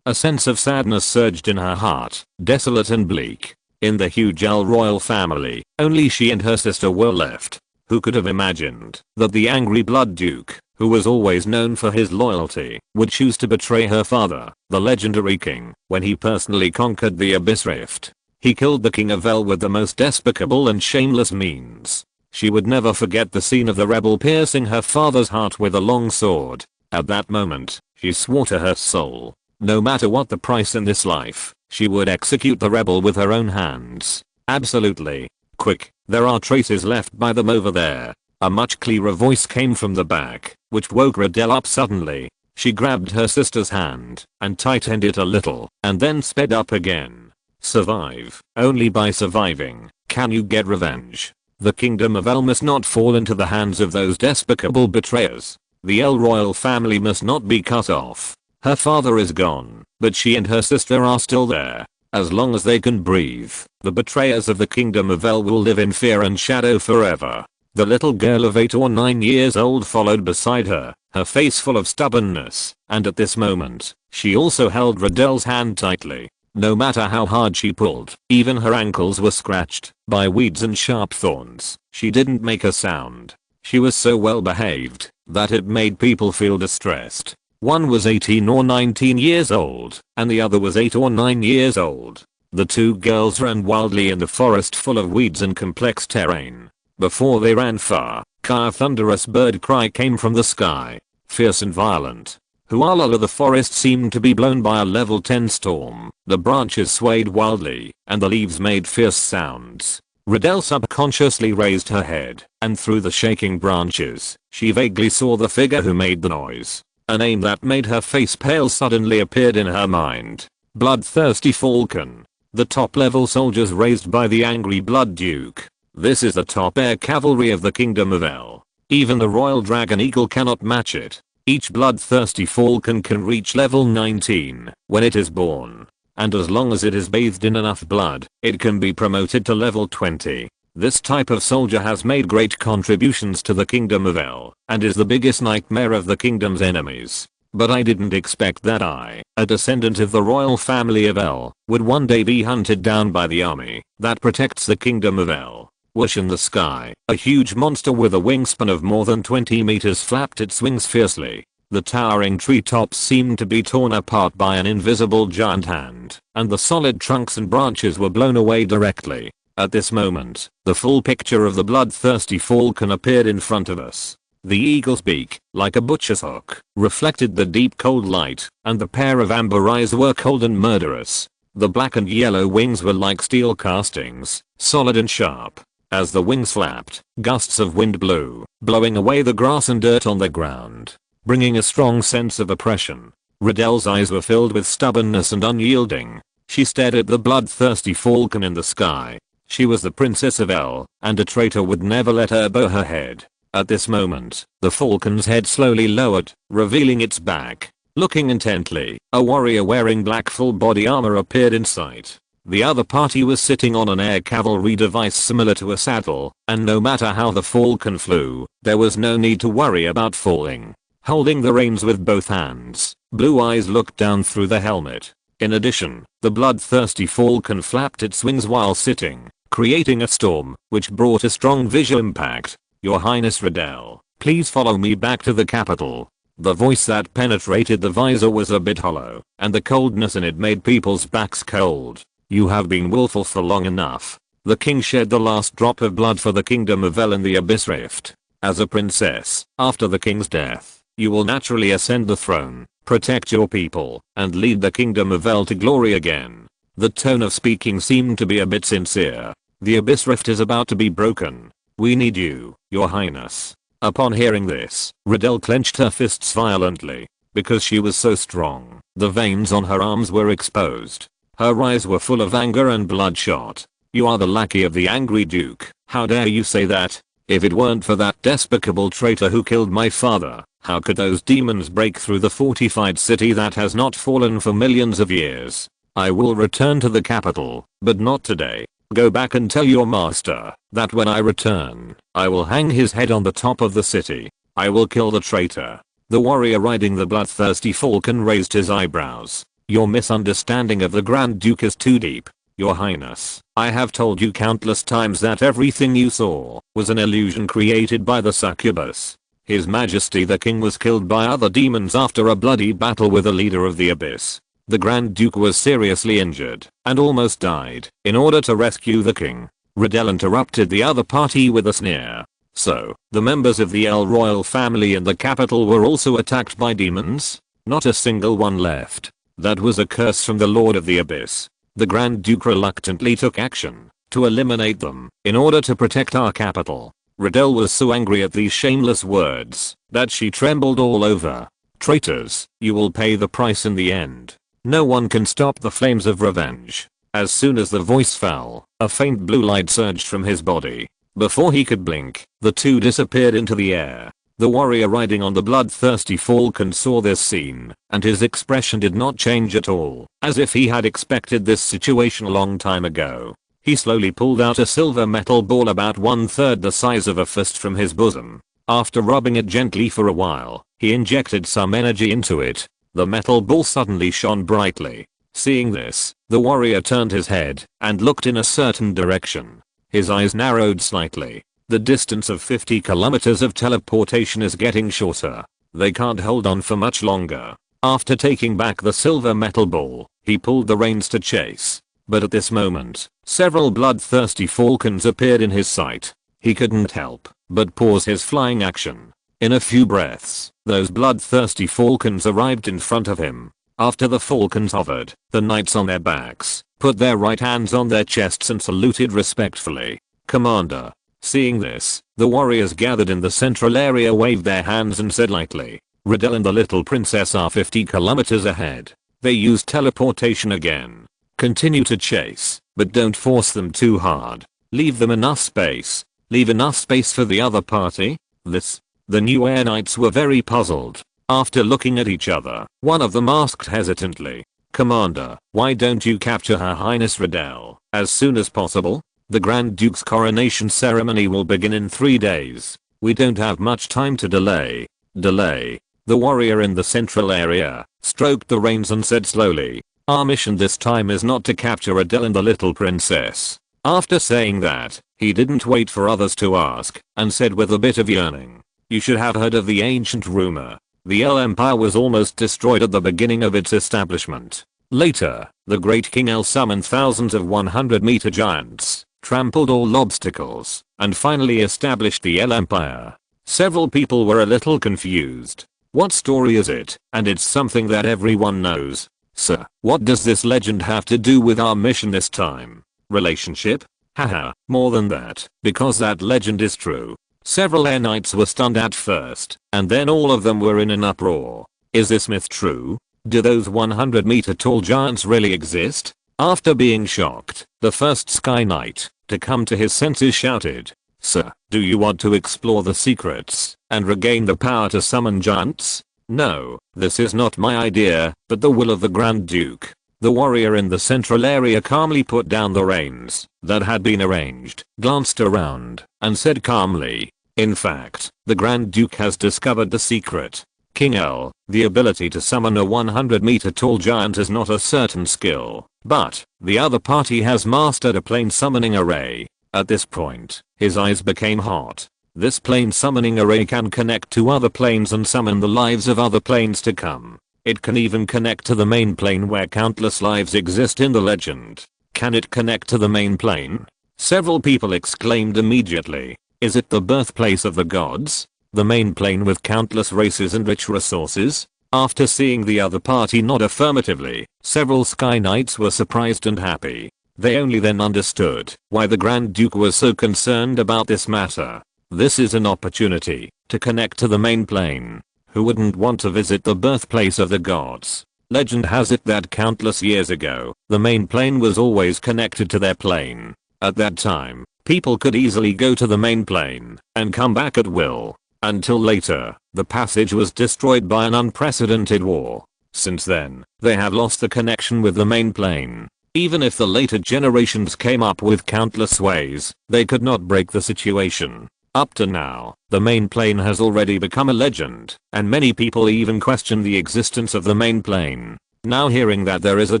A sense of sadness surged in her heart, desolate and bleak. In the huge El royal family, only she and her sister were left. Who could have imagined that the angry Blood Duke, who was always known for his loyalty, would choose to betray her father, the legendary king, when he personally conquered the Abyss Rift? He killed the King of El with the most despicable and shameless means. She would never forget the scene of the rebel piercing her father's heart with a long sword. At that moment, she swore to her soul, no matter what the price in this life, she would execute the rebel with her own hands. Absolutely. Quick, there are traces left by them over there. A much clearer voice came from the back, which woke Redell up suddenly. She grabbed her sister's hand and tightened it a little, and then sped up again. Survive. Only by surviving can you get revenge. The kingdom of El must not fall into the hands of those despicable betrayers. The El royal family must not be cut off. Her father is gone, but she and her sister are still there. As long as they can breathe, the betrayers of the kingdom of El will live in fear and shadow forever. The little girl of 8 or 9 years old followed beside her, her face full of stubbornness, and at this moment, she also held Redell's hand tightly. No matter how hard she pulled, even her ankles were scratched by weeds and sharp thorns, she didn't make a sound. She was so well behaved that it made people feel distressed. One was 18 or 19 years old, and the other was 8 or 9 years old. The two girls ran wildly in the forest full of weeds and complex terrain. Before they ran far, a thunderous bird cry came from the sky. Fierce and violent. Hualala, the forest seemed to be blown by a level 10 storm. The branches swayed wildly, and the leaves made fierce sounds. Riddell subconsciously raised her head, and through the shaking branches, she vaguely saw the figure who made the noise. A name that made her face pale suddenly appeared in her mind. Bloodthirsty Falcon. The top-level soldiers raised by the angry Blood Duke. This is the top air cavalry of the Kingdom of El. Even the Royal Dragon Eagle cannot match it. Each bloodthirsty falcon can reach level 19 when it is born. And as long as it is bathed in enough blood, it can be promoted to level 20. This type of soldier has made great contributions to the Kingdom of El, and is the biggest nightmare of the kingdom's enemies. But I didn't expect that I, a descendant of the royal family of El, would one day be hunted down by the army that protects the Kingdom of El. Whoosh, in the sky, a huge monster with a wingspan of more than 20 meters flapped its wings fiercely. The towering treetops seemed to be torn apart by an invisible giant hand, and the solid trunks and branches were blown away directly. At this moment, the full picture of the bloodthirsty falcon appeared in front of us. The eagle's beak, like a butcher's hook, reflected the deep cold light, and the pair of amber eyes were cold and murderous. The black and yellow wings were like steel castings, solid and sharp. As the wings flapped, gusts of wind blew, blowing away the grass and dirt on the ground, bringing a strong sense of oppression. Riddell's eyes were filled with stubbornness and unyielding. She stared at the bloodthirsty falcon in the sky. She was the princess of El, and a traitor would never let her bow her head. At this moment, the falcon's head slowly lowered, revealing its back. Looking intently, a warrior wearing black full body armor appeared in sight. The other party was sitting on an air cavalry device similar to a saddle, and no matter how the falcon flew, there was no need to worry about falling. Holding the reins with both hands, blue eyes looked down through the helmet. In addition, the bloodthirsty falcon flapped its wings while sitting, creating a storm, which brought a strong visual impact. Your Highness Riddell, please follow me back to the capital. The voice that penetrated the visor was a bit hollow, and the coldness in it made people's backs cold. You have been willful for long enough. The king shed the last drop of blood for the Kingdom of El in the Abyss Rift. As a princess, after the king's death, you will naturally ascend the throne, protect your people, and lead the Kingdom of El to glory again. The tone of speaking seemed to be a bit sincere. The Abyss Rift is about to be broken. We need you, your highness. Upon hearing this, Riddell clenched her fists violently. Because she was so strong, the veins on her arms were exposed. Her eyes were full of anger and bloodshot. You are the lackey of the angry duke. How dare you say that? If it weren't for that despicable traitor who killed my father, how could those demons break through the fortified city that has not fallen for millions of years? I will return to the capital, but not today. Go back and tell your master that when I return, I will hang his head on the top of the city. I will kill the traitor. The warrior riding the bloodthirsty falcon raised his eyebrows. Your misunderstanding of the Grand Duke is too deep. Your Highness, I have told you countless times that everything you saw was an illusion created by the succubus. His Majesty the King was killed by other demons after a bloody battle with the leader of the Abyss. The Grand Duke was seriously injured and almost died in order to rescue the king. Riddell interrupted the other party with a sneer. So, the members of the El royal family in the capital were also attacked by demons? Not a single one left. That was a curse from the Lord of the Abyss. The Grand Duke reluctantly took action to eliminate them in order to protect our capital. Riddell was so angry at these shameless words that she trembled all over. Traitors, you will pay the price in the end. No one can stop the flames of revenge. As soon as the voice fell, a faint blue light surged from his body. Before he could blink, the two disappeared into the air. The warrior riding on the bloodthirsty falcon saw this scene, and his expression did not change at all, as if he had expected this situation a long time ago. He slowly pulled out a silver metal ball about 1/3 the size of a fist from his bosom. After rubbing it gently for a while, he injected some energy into it. The metal ball suddenly shone brightly. Seeing this, the warrior turned his head and looked in a certain direction. His eyes narrowed slightly. The distance of 50 kilometers of teleportation is getting shorter. They can't hold on for much longer. After taking back the silver metal ball, he pulled the reins to chase. But at this moment, several bloodthirsty falcons appeared in his sight. He couldn't help but pause his flying action. In a few breaths, those bloodthirsty falcons arrived in front of him. After the falcons hovered, the knights on their backs put their right hands on their chests and saluted respectfully. "Commander." Seeing this, the warriors gathered in the central area waved their hands and said lightly, "Riddell and the little princess are 50 kilometers ahead." They used teleportation again. "Continue to chase, but don't force them too hard. Leave them enough space. Leave enough space for the other party." The new air knights were very puzzled. After looking at each other, one of them asked hesitantly, "Commander, why don't you capture Her Highness Riddell as soon as possible? The Grand Duke's coronation ceremony will begin in 3 days. We don't have much time to delay." The warrior in the central area stroked the reins and said slowly, "Our mission this time is not to capture Riddell and the little princess." After saying that, he didn't wait for others to ask, and said with a bit of yearning, "You should have heard of the ancient rumor. The El Empire was almost destroyed at the beginning of its establishment. Later, the great King El summoned thousands of 100-meter giants, trampled all obstacles, and finally established the El Empire." Several people were a little confused. "What story is it? And it's something that everyone knows." "Sir, what does this legend have to do with our mission this time?" "Relationship? Haha, more than that, because that legend is true." Several air knights were stunned at first, and then all of them were in an uproar. "Is this myth true? Do those 100-meter tall giants really exist?" After being shocked, the first Sky Knight to come to his senses shouted, "Sir, do you want to explore the secrets and regain the power to summon giants?" "No, this is not my idea, but the will of the Grand Duke." The warrior in the central area calmly put down the reins that had been arranged, glanced around, and said calmly, "In fact, the Grand Duke has discovered the secret. King El, the ability to summon a 100-meter tall giant is not a certain skill, but the other party has mastered a plane summoning array." At this point, his eyes became hot. This plane summoning array can connect to other planes and summon the lives of other planes to come. It can even connect to the main plane where countless lives exist in the legend. "Can it connect to the main plane?" Several people exclaimed immediately. "Is it the birthplace of the gods? The main plane with countless races and rich resources?" After seeing the other party nod affirmatively, several Sky Knights were surprised and happy. They only then understood why the Grand Duke was so concerned about this matter. This is an opportunity to connect to the main plane. Who wouldn't want to visit the birthplace of the gods? Legend has it that countless years ago, the main plane was always connected to their plane. At that time, people could easily go to the main plane and come back at will. Until later, the passage was destroyed by an unprecedented war. Since then, they have lost the connection with the main plane. Even if the later generations came up with countless ways, they could not break the situation. Up to now, the main plane has already become a legend, and many people even question the existence of the main plane. Now hearing that there is a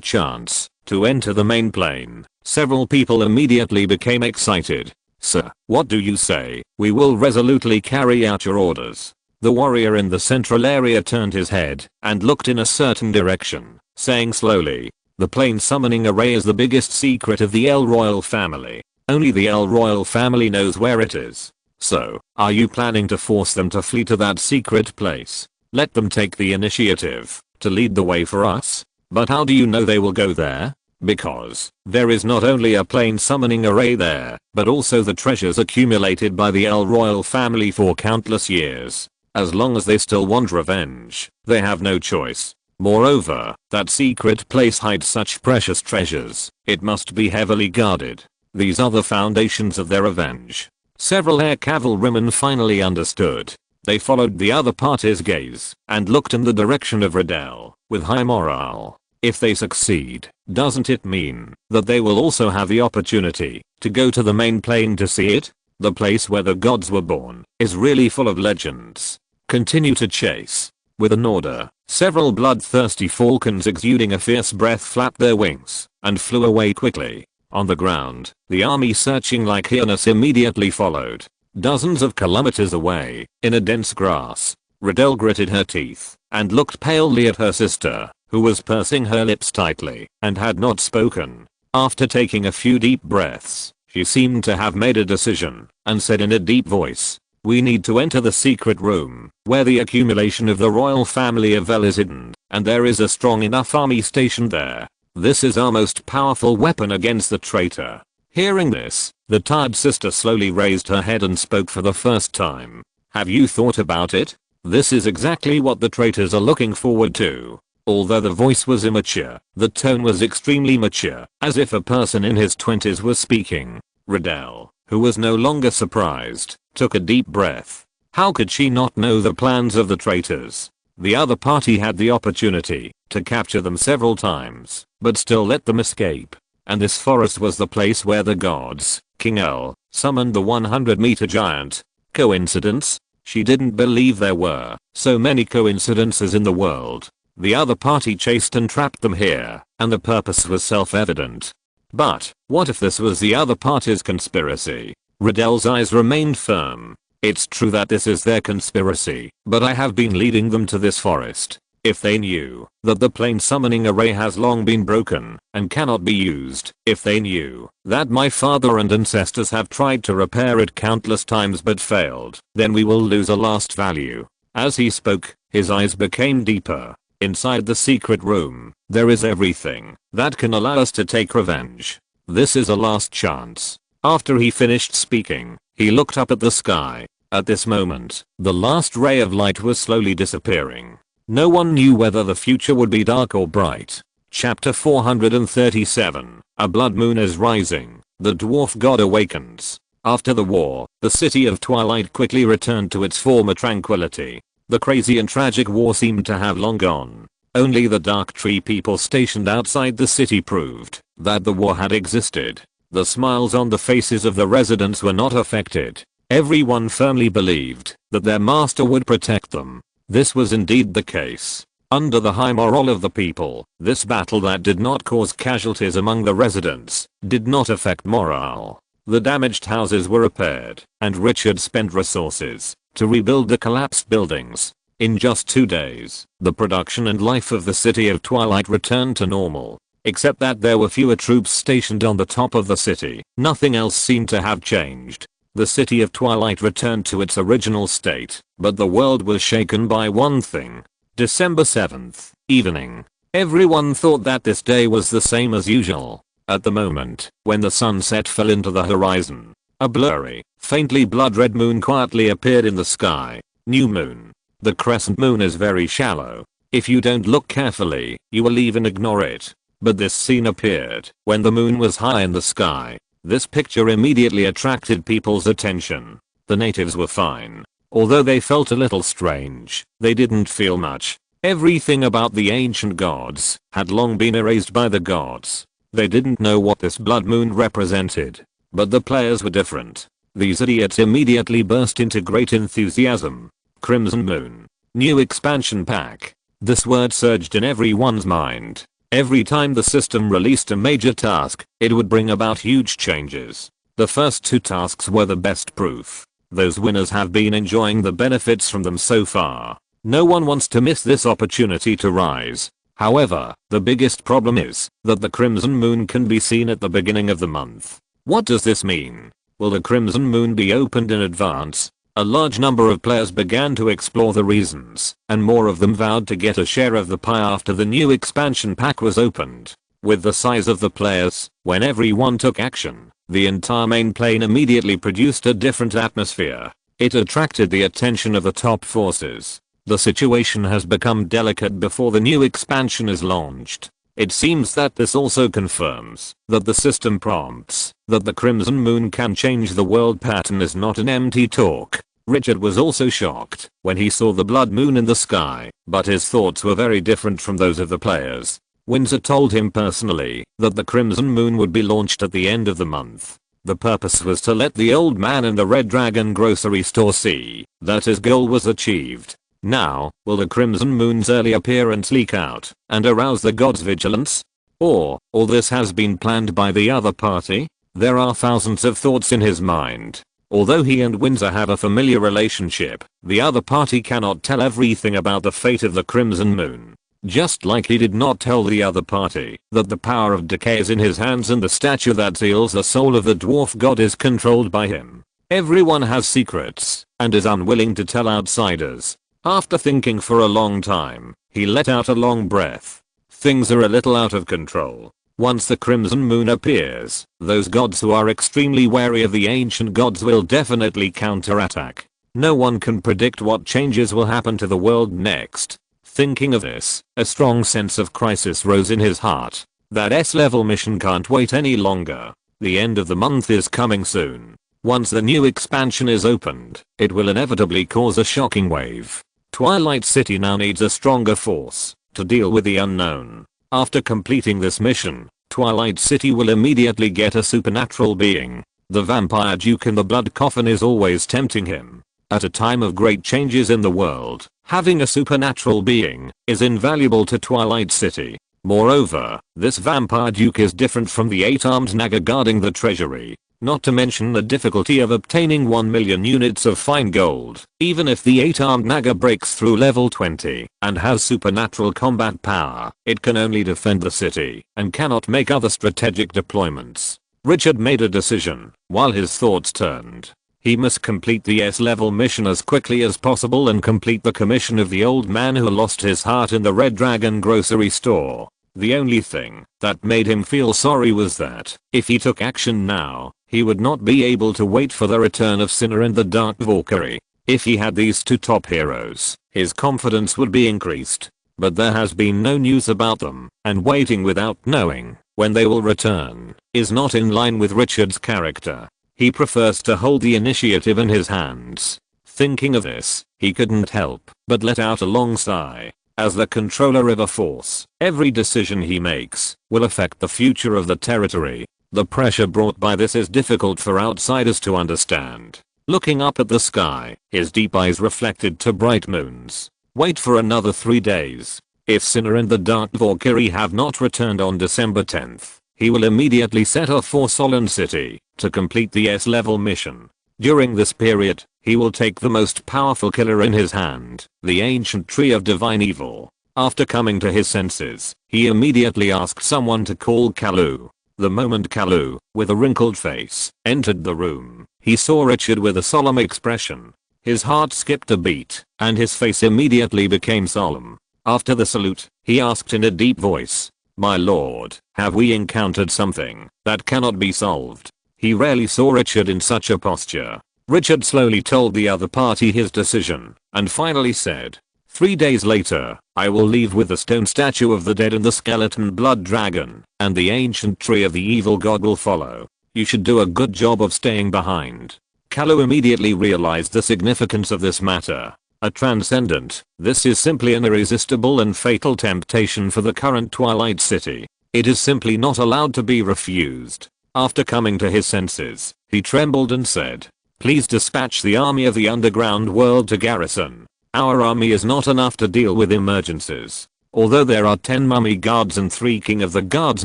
chance to enter the main plane, several people immediately became excited. "Sir, what do you say? We will resolutely carry out your orders." The warrior in the central area turned his head and looked in a certain direction, saying slowly, "The plane summoning array is the biggest secret of the El Royal family. Only the El Royal family knows where it is. So, are you planning to force them to flee to that secret place? Let them take the initiative to lead the way for us? But how do you know they will go there? Because there is not only a plane summoning array there, but also the treasures accumulated by the El Royal family for countless years. As long as they still want revenge, they have no choice. Moreover, that secret place hides such precious treasures, it must be heavily guarded. These are the foundations of their revenge." Several air cavalrymen finally understood. They followed the other party's gaze and looked in the direction of Riddell with high morale. If they succeed, doesn't it mean that they will also have the opportunity to go to the main plane to see it? The place where the gods were born is really full of legends. Continue to chase. With an order, several bloodthirsty falcons exuding a fierce breath flapped their wings and flew away quickly. On the ground, the army searching like hyenas immediately followed. Dozens of kilometers away, in a dense grass, Riddell gritted her teeth and looked palely at her sister, who was pursing her lips tightly and had not spoken. After taking a few deep breaths, She seemed to have made a decision and said in a deep voice, "We need to enter the secret room where the accumulation of the royal family of Vel is hidden, and there is a strong enough army stationed there. This is our most powerful weapon against the traitor." Hearing this, the tired sister slowly raised her head and spoke for the first time. "Have you thought about it? This is exactly what the traitors are looking forward to." Although the voice was immature, the tone was extremely mature, as if a person in his 20s was speaking. Riddell, who was no longer surprised, took a deep breath. How could she not know the plans of the traitors? The other party had the opportunity to capture them several times, but still let them escape. And this forest was the place where the gods, King El, summoned the 100-meter giant. Coincidence? She didn't believe there were so many coincidences in the world. The other party chased and trapped them here, and the purpose was self-evident. But what if this was the other party's conspiracy? Riddell's eyes remained firm. It's true that this is their conspiracy, but I have been leading them to this forest. If they knew that the plane summoning array has long been broken and cannot be used, if they knew that my father and ancestors have tried to repair it countless times but failed, then we will lose a lost value. As he spoke, his eyes became deeper. Inside the secret room, there is everything that can allow us to take revenge. This is a last chance. After he finished speaking, he looked up at the sky. At this moment, the last ray of light was slowly disappearing. No one knew whether the future would be dark or bright. Chapter 437. A blood moon is rising. The dwarf god awakens. After the war, the city of Twilight quickly returned to its former tranquility. The crazy and tragic war seemed to have long gone. Only the dark tree people stationed outside the city proved that the war had existed. The smiles on the faces of the residents were not affected. Everyone firmly believed that their master would protect them. This was indeed the case. Under the high morale of the people, this battle that did not cause casualties among the residents did not affect morale. The damaged houses were repaired, and Richard spent resources to rebuild the collapsed buildings. In just 2 days, the production and life of the city of Twilight returned to normal. Except that there were fewer troops stationed on the top of the city, nothing else seemed to have changed. The city of Twilight returned to its original state, but the world was shaken by one thing. December 7th, evening. Everyone thought that this day was the same as usual. At the moment, when the sunset fell into the horizon, a blurry, faintly blood-red moon quietly appeared in the sky. New moon. The crescent moon is very shallow. If you don't look carefully, you will even ignore it. But this scene appeared when the moon was high in the sky. This picture immediately attracted people's attention. The natives were fine. Although they felt a little strange, they didn't feel much. Everything about the ancient gods had long been erased by the gods. They didn't know what this blood moon represented. But the players were different. These idiots immediately burst into great enthusiasm. Crimson Moon. New expansion pack. This word surged in everyone's mind. Every time the system released a major task, it would bring about huge changes. The first 2 tasks were the best proof. Those winners have been enjoying the benefits from them so far. No one wants to miss this opportunity to rise. However, the biggest problem is that the Crimson Moon can be seen at the beginning of the month. What does this mean? Will the Crimson Moon be opened in advance? A large number of players began to explore the reasons, and more of them vowed to get a share of the pie after the new expansion pack was opened. With the size of the players, when everyone took action, the entire main plane immediately produced a different atmosphere. It attracted the attention of the top forces. The situation has become delicate before the new expansion is launched. It seems that this also confirms that the system prompts that the Crimson Moon can change the world pattern is not an empty talk. Richard was also shocked when he saw the blood moon in the sky, but his thoughts were very different from those of the players. Windsor told him personally that the Crimson Moon would be launched at the end of the month. The purpose was to let the old man in the Red Dragon grocery store see that his goal was achieved. Now, will the Crimson Moon's early appearance leak out and arouse the gods' vigilance? Or, all this has been planned by the other party? There are thousands of thoughts in his mind. Although he and Windsor have a familiar relationship, the other party cannot tell everything about the fate of the Crimson Moon. Just like he did not tell the other party that the power of decay is in his hands and the statue that seals the soul of the dwarf god is controlled by him. Everyone has secrets and is unwilling to tell outsiders. After thinking for a long time, he let out a long breath. Things are a little out of control. Once the crimson moon appears, those gods who are extremely wary of the ancient gods will definitely counterattack. No one can predict what changes will happen to the world next. Thinking of this, a strong sense of crisis rose in his heart. That S-level mission can't wait any longer. The end of the month is coming soon. Once the new expansion is opened, it will inevitably cause a shocking wave. Twilight City now needs a stronger force to deal with the unknown. After completing this mission, Twilight City will immediately get a supernatural being. The vampire duke in the blood coffin is always tempting him. At a time of great changes in the world, having a supernatural being is invaluable to Twilight City. Moreover, this vampire duke is different from the 8-armed naga guarding the treasury. Not to mention the difficulty of obtaining 1 million units of fine gold. Even if the 8-armed naga breaks through level 20 and has supernatural combat power, it can only defend the city and cannot make other strategic deployments. Richard made a decision while his thoughts turned. He must complete the S-level mission as quickly as possible and complete the commission of the old man who lost his heart in the Red Dragon grocery store. The only thing that made him feel sorry was that if he took action now, he would not be able to wait for the return of Sinner and the Dark Valkyrie. If he had these two top heroes, his confidence would be increased. But there has been no news about them, and waiting without knowing when they will return is not in line with Richard's character. He prefers to hold the initiative in his hands. Thinking of this, he couldn't help but let out a long sigh. As the controller of a force, every decision he makes will affect the future of the territory. The pressure brought by this is difficult for outsiders to understand. Looking up at the sky, his deep eyes reflected to bright moons. Wait for another 3 days. If Sinner and the Dark Valkyrie have not returned on December 10th, he will immediately set off for Solon City to complete the S-level mission. During this period, he will take the most powerful killer in his hand, the ancient tree of divine evil. After coming to his senses, he immediately asked someone to call Kalu. The moment Kalu, with a wrinkled face, entered the room, he saw Richard with a solemn expression. His heart skipped a beat, and his face immediately became solemn. After the salute, he asked in a deep voice, "My lord, have we encountered something that cannot be solved?" He rarely saw Richard in such a posture. Richard slowly told the other party his decision, and finally said, 3 days later, I will leave with the stone statue of the dead and the skeleton blood dragon, and the ancient tree of the evil god will follow. You should do a good job of staying behind. Kalu immediately realized the significance of this matter. A transcendent, this is simply an irresistible and fatal temptation for the current Twilight City. It is simply not allowed to be refused. After coming to his senses, he trembled and said, "Please dispatch the army of the underground world to garrison. Our army is not enough to deal with emergencies. Although there are 10 mummy guards and 3 king of the guards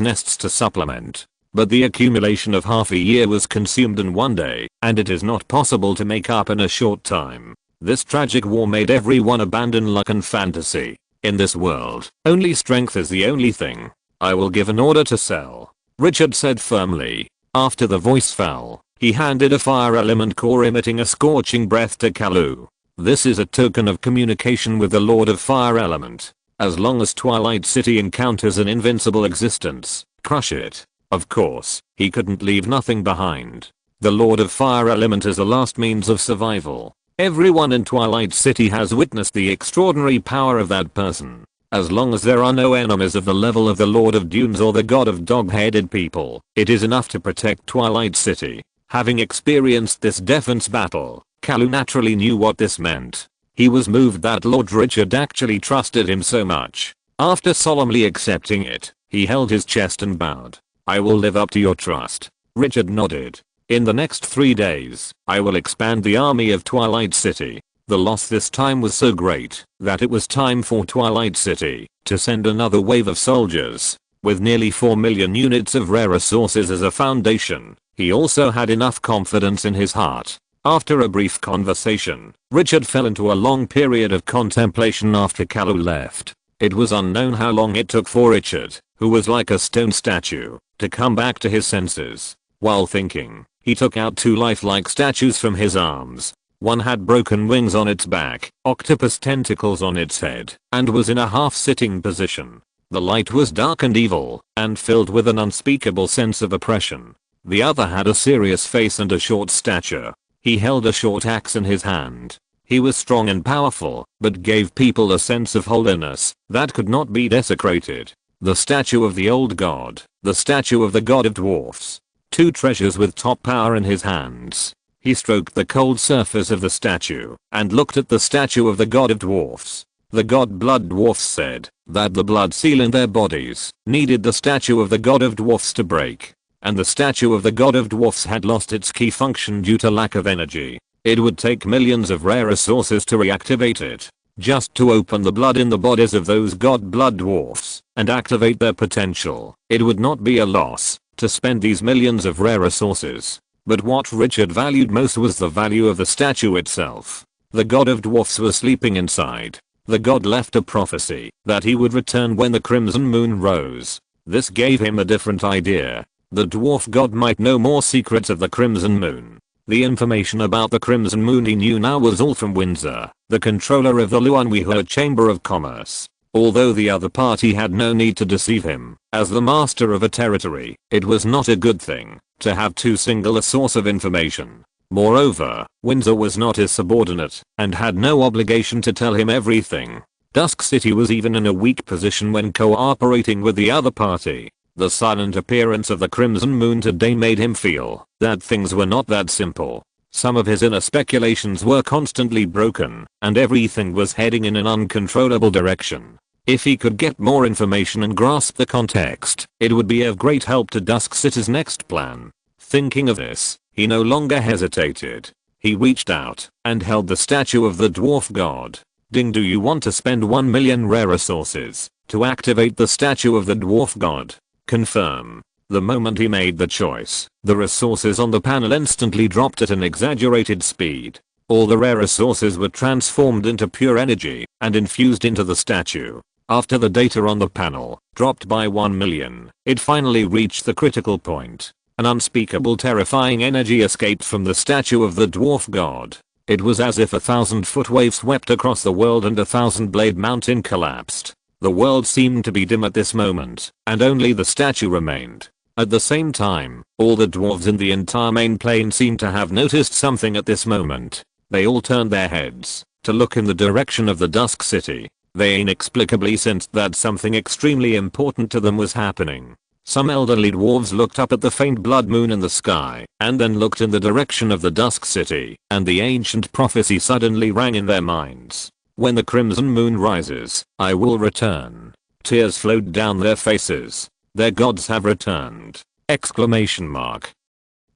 nests to supplement. But the accumulation of half a year was consumed in 1 day, and it is not possible to make up in a short time. This tragic war made everyone abandon luck and fantasy. In this world, only strength is the only thing. I will give an order to sell," Richard said firmly. After the voice fell, he handed a fire element core emitting a scorching breath to Kalu. This is a token of communication with the Lord of Fire Element. As long as Twilight City encounters an invincible existence, crush it. Of course, he couldn't leave nothing behind. The Lord of Fire Element is the last means of survival. Everyone in Twilight City has witnessed the extraordinary power of that person. As long as there are no enemies of the level of the Lord of Dunes or the God of Dog-Headed People, it is enough to protect Twilight City. Having experienced this defense battle, Kalu naturally knew what this meant. He was moved that Lord Richard actually trusted him so much. After solemnly accepting it, he held his chest and bowed. "I will live up to your trust." Richard nodded. "In the next 3 days, I will expand the army of Twilight City." The loss this time was so great that it was time for Twilight City to send another wave of soldiers. With nearly 4 million units of rare resources as a foundation, he also had enough confidence in his heart. After a brief conversation, Richard fell into a long period of contemplation after Kalu left. It was unknown how long it took for Richard, who was like a stone statue, to come back to his senses. While thinking, he took out two lifelike statues from his arms. One had broken wings on its back, octopus tentacles on its head, and was in a half-sitting position. The light was dark and evil, and filled with an unspeakable sense of oppression. The other had a serious face and a short stature. He held a short axe in his hand. He was strong and powerful, but gave people a sense of holiness that could not be desecrated. The statue of the old god, the statue of the god of dwarfs. Two treasures with top power in his hands. He stroked the cold surface of the statue and looked at the statue of the god of dwarfs. The god blood dwarfs said that the blood seal in their bodies needed the statue of the god of dwarfs to break. And the statue of the god of dwarfs had lost its key function due to lack of energy. It would take millions of rare resources to reactivate it, just to open the blood in the bodies of those god blood dwarfs and activate their potential. It would not be a loss to spend these millions of rare resources. But what Richard valued most was the value of the statue itself. The god of dwarfs was sleeping inside. The god left a prophecy that he would return when the crimson moon rose. This gave him a different idea. The dwarf god might know more secrets of the crimson moon. The information about the crimson moon he knew now was all from Windsor, the controller of the Luanwiha Chamber of Commerce. Although the other party had no need to deceive him, as the master of a territory, it was not a good thing to have too single a source of information. Moreover, Windsor was not his subordinate and had no obligation to tell him everything. Dusk City was even in a weak position when cooperating with the other party. The silent appearance of the crimson moon today made him feel that things were not that simple. Some of his inner speculations were constantly broken, and everything was heading in an uncontrollable direction. If he could get more information and grasp the context, it would be of great help to Dusk City's next plan. Thinking of this, he no longer hesitated. He reached out and held the statue of the dwarf god. Ding, do you want to spend 1 million rare resources to activate the statue of the dwarf god? Confirm. The moment he made the choice, the resources on the panel instantly dropped at an exaggerated speed. All the rare resources were transformed into pure energy and infused into the statue. After the data on the panel dropped by 1 million, it finally reached the critical point. An unspeakable terrifying energy escaped from the statue of the dwarf god. It was as if 1,000-foot wave swept across the world and 1,000-blade mountain collapsed. The world seemed to be dim at this moment, and only the statue remained. At the same time, all the dwarves in the entire main plane seemed to have noticed something at this moment. They all turned their heads to look in the direction of the Dusk City. They inexplicably sensed that something extremely important to them was happening. Some elderly dwarves looked up at the faint blood moon in the sky, and then looked in the direction of the Dusk City, and the ancient prophecy suddenly rang in their minds. When the crimson moon rises, I will return. Tears flowed down their faces. Their gods have returned! Exclamation mark.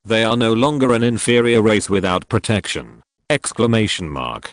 They are no longer an inferior race without protection! Exclamation mark.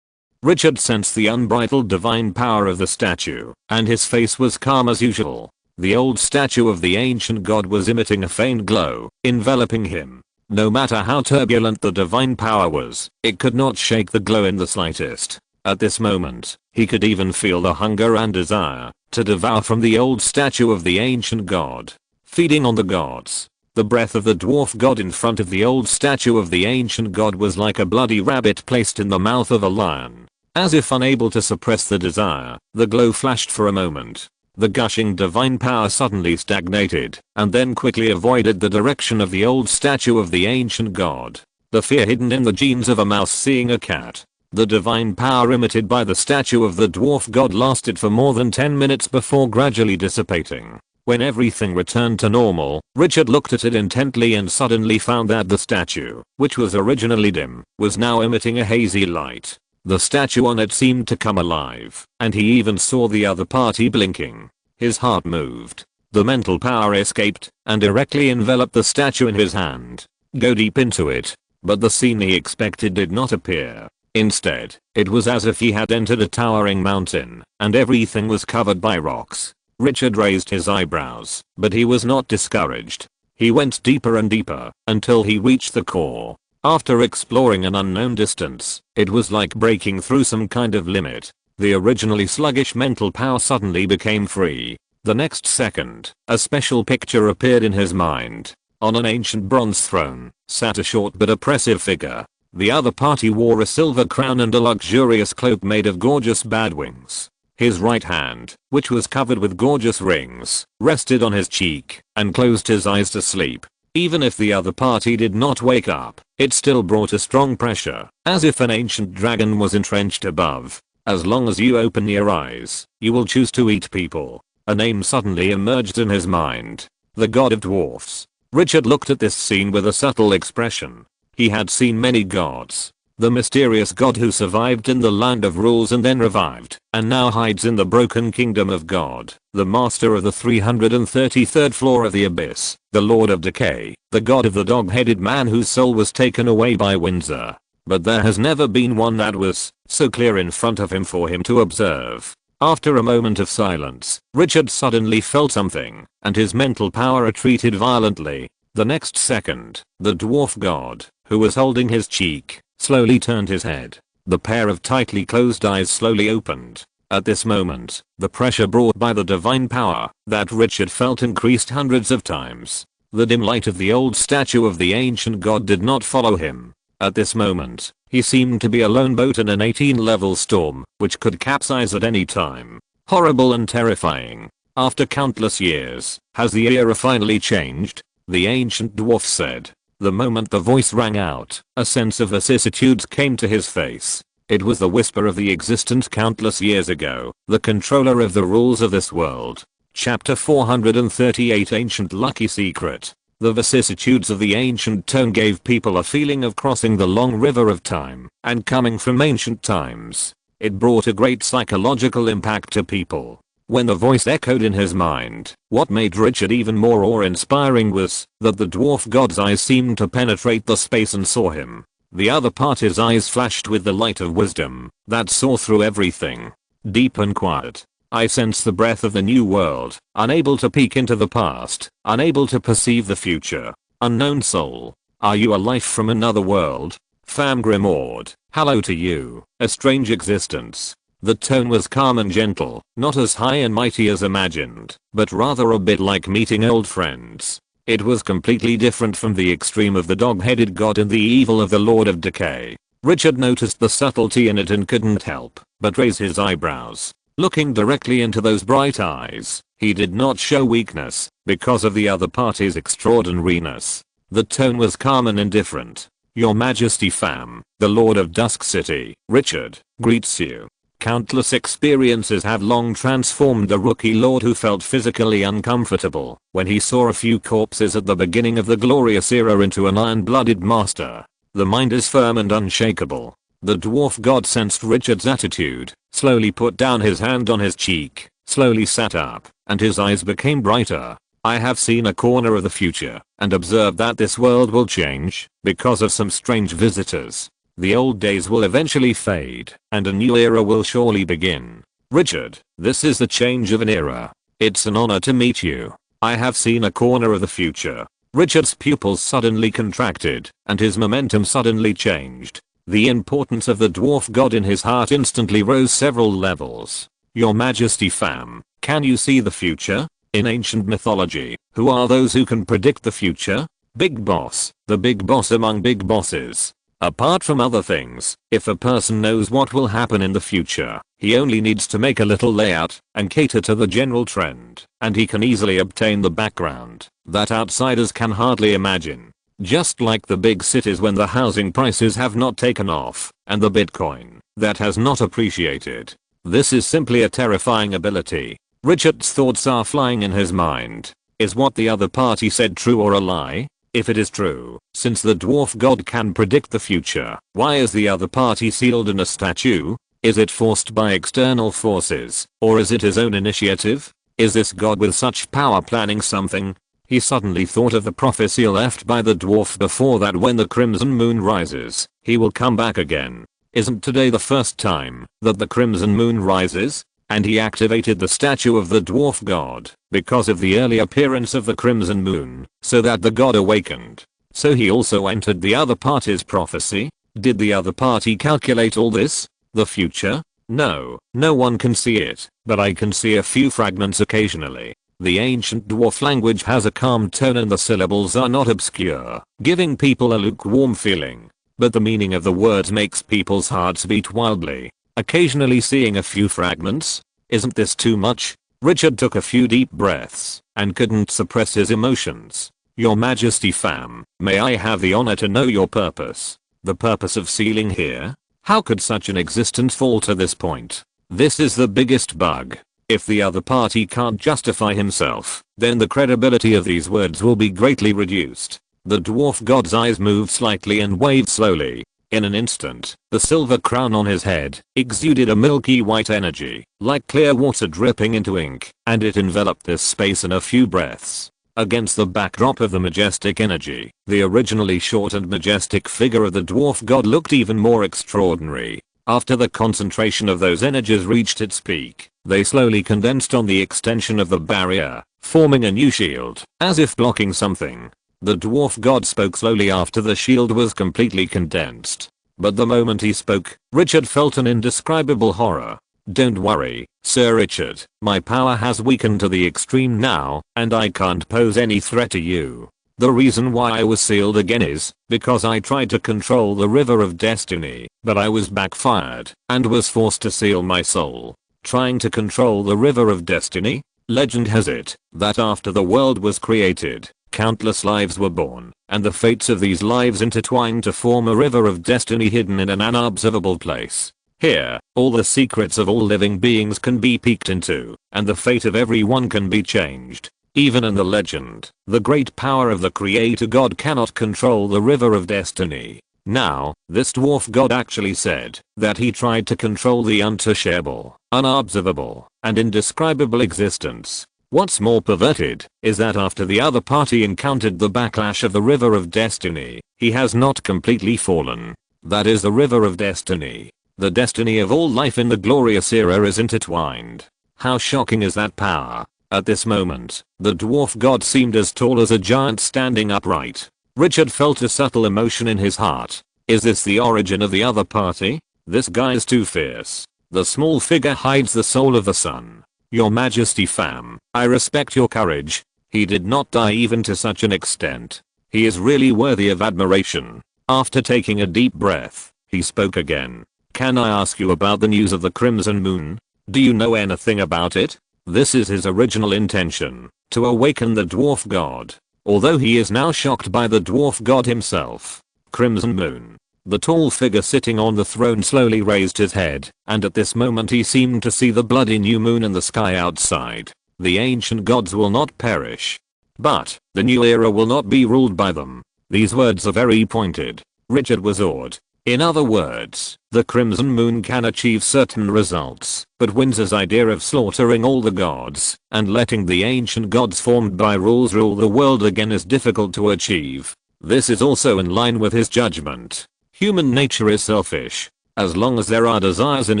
Richard sensed the unbridled divine power of the statue, and his face was calm as usual. The old statue of the ancient god was emitting a faint glow, enveloping him. No matter how turbulent the divine power was, it could not shake the glow in the slightest. At this moment, he could even feel the hunger and desire to devour from the old statue of the ancient god. Feeding on the gods. The breath of the dwarf god in front of the old statue of the ancient god was like a bloody rabbit placed in the mouth of a lion. As if unable to suppress the desire, the glow flashed for a moment. The gushing divine power suddenly stagnated, and then quickly avoided the direction of the old statue of the ancient god. The fear hidden in the genes of a mouse seeing a cat. The divine power emitted by the statue of the dwarf god lasted for more than 10 minutes before gradually dissipating. When everything returned to normal, Richard looked at it intently and suddenly found that the statue, which was originally dim, was now emitting a hazy light. The statue on it seemed to come alive, and he even saw the other party blinking. His heart moved. The mental power escaped and directly enveloped the statue in his hand. Go deep into it. But the scene he expected did not appear. Instead, it was as if he had entered a towering mountain, and everything was covered by rocks. Richard raised his eyebrows, but he was not discouraged. He went deeper and deeper, until he reached the core. After exploring an unknown distance, it was like breaking through some kind of limit. The originally sluggish mental power suddenly became free. The next second, a special picture appeared in his mind. On an ancient bronze throne, sat a short but oppressive figure. The other party wore a silver crown and a luxurious cloak made of gorgeous bat wings. His right hand, which was covered with gorgeous rings, rested on his cheek and closed his eyes to sleep. Even if the other party did not wake up, it still brought a strong pressure, as if an ancient dragon was entrenched above. As long as you open your eyes, you will choose to eat people. A name suddenly emerged in his mind. The god of dwarfs. Richard looked at this scene with a subtle expression. He had seen many gods. The mysterious god who survived in the land of rules and then revived, and now hides in the broken kingdom of God, the master of the 333rd floor of the abyss, the lord of decay, the god of the dog-headed man whose soul was taken away by Windsor. But there has never been one that was so clear in front of him for him to observe. After a moment of silence, Richard suddenly felt something, and his mental power retreated violently. The next second, the dwarf god, who was holding his cheek, slowly turned his head. The pair of tightly closed eyes slowly opened. At this moment, the pressure brought by the divine power that Richard felt increased hundreds of times. The dim light of the old statue of the ancient god did not follow him. At this moment, he seemed to be a lone boat in an 18-level storm, which could capsize at any time. Horrible and terrifying. After countless years, has the era finally changed? The ancient dwarf said. The moment the voice rang out, a sense of vicissitudes came to his face. It was the whisper of the existence countless years ago, the controller of the rules of this world. Chapter 438 Ancient Lucky Secret. The vicissitudes of the ancient tone gave people a feeling of crossing the long river of time and coming from ancient times. It brought a great psychological impact to people. When the voice echoed in his mind, what made Richard even more awe-inspiring was that the dwarf god's eyes seemed to penetrate the space and saw him. The other party's eyes flashed with the light of wisdom that saw through everything. Deep and quiet, I sense the breath of the new world, unable to peek into the past, unable to perceive the future. Unknown soul, are you a life from another world? Fam Grimoire, hello to you, a strange existence. The tone was calm and gentle, not as high and mighty as imagined, but rather a bit like meeting old friends. It was completely different from the extreme of the dog-headed god and the evil of the Lord of Decay. Richard noticed the subtlety in it and couldn't help but raise his eyebrows. Looking directly into those bright eyes, he did not show weakness because of the other party's extraordinariness. The tone was calm and indifferent. Your Majesty fam, the Lord of Dusk City, Richard, greets you. Countless experiences have long transformed the rookie lord who felt physically uncomfortable when he saw a few corpses at the beginning of the glorious era into an iron-blooded master. The mind is firm and unshakable. The dwarf god sensed Richard's attitude, slowly put down his hand on his cheek, slowly sat up, and his eyes became brighter. I have seen a corner of the future and observed that this world will change because of some strange visitors. The old days will eventually fade, and a new era will surely begin. Richard, this is the change of an era. It's an honor to meet you. I have seen a corner of the future. Richard's pupils suddenly contracted, and his momentum suddenly changed. The importance of the dwarf god in his heart instantly rose several levels. Your Majesty fam, can you see the future? In ancient mythology, who are those who can predict the future? Big Boss, the big boss among big bosses. Apart from other things, if a person knows what will happen in the future, he only needs to make a little layout and cater to the general trend, and he can easily obtain the background that outsiders can hardly imagine. Just like the big cities when the housing prices have not taken off, and the Bitcoin that has not appreciated. This is simply a terrifying ability. Richard's thoughts are flying in his mind. Is what the other party said true or a lie? If it is true, since the dwarf god can predict the future, why is the other party sealed in a statue? Is it forced by external forces, or is it his own initiative? Is this god with such power planning something? He suddenly thought of the prophecy left by the dwarf before that when the crimson moon rises, he will come back again. Isn't today the first time that the crimson moon rises? And he activated the statue of the dwarf god because of the early appearance of the crimson moon, so that the god awakened. So he also entered the other party's prophecy. Did the other party calculate all this? The future? No, no one can see it, but I can see a few fragments occasionally. The ancient dwarf language has a calm tone and the syllables are not obscure, giving people a lukewarm feeling. But the meaning of the words makes people's hearts beat wildly. Occasionally seeing a few fragments? Isn't this too much? Richard took a few deep breaths and couldn't suppress his emotions. Your Majesty fam, may I have the honor to know your purpose? The purpose of sealing here? How could such an existence fall to this point? This is the biggest bug. If the other party can't justify himself, then the credibility of these words will be greatly reduced. The dwarf god's eyes moved slightly and waved slowly. In an instant, the silver crown on his head exuded a milky white energy, like clear water dripping into ink, and it enveloped this space in a few breaths. Against the backdrop of the majestic energy, the originally short and majestic figure of the dwarf god looked even more extraordinary. After the concentration of those energies reached its peak, they slowly condensed on the extension of the barrier, forming a new shield, as if blocking something. The dwarf god spoke slowly after the shield was completely condensed. But the moment he spoke, Richard felt an indescribable horror. Don't worry, Sir Richard, my power has weakened to the extreme now, and I can't pose any threat to you. The reason why I was sealed again is because I tried to control the river of destiny, but I was backfired and was forced to seal my soul. Trying to control the river of destiny? Legend has it that after the world was created, countless lives were born, and the fates of these lives intertwined to form a river of destiny hidden in an unobservable place. Here, all the secrets of all living beings can be peeked into, and the fate of everyone can be changed. Even in the legend, the great power of the creator god cannot control the river of destiny. Now, this dwarf god actually said that he tried to control the untouchable, unobservable, and indescribable existence. What's more perverted is that after the other party encountered the backlash of the river of destiny, he has not completely fallen. That is the river of destiny. The destiny of all life in the glorious era is intertwined. How shocking is that power? At this moment, the dwarf god seemed as tall as a giant standing upright. Richard felt a subtle emotion in his heart. Is this the origin of the other party? This guy's too fierce. The small figure hides the soul of the sun. Your Majesty fam, I respect your courage. He did not die even to such an extent. He is really worthy of admiration. After taking a deep breath, he spoke again. Can I ask you about the news of the Crimson Moon? Do you know anything about it? This is his original intention, to awaken the dwarf god. Although he is now shocked by the dwarf god himself. Crimson Moon. The tall figure sitting on the throne slowly raised his head, and at this moment he seemed to see the bloody new moon in the sky outside. The ancient gods will not perish. But, the new era will not be ruled by them. These words are very pointed. Richard was awed. In other words, the Crimson Moon can achieve certain results, but Windsor's idea of slaughtering all the gods and letting the ancient gods formed by rules rule the world again is difficult to achieve. This is also in line with his judgment. Human nature is selfish. As long as there are desires in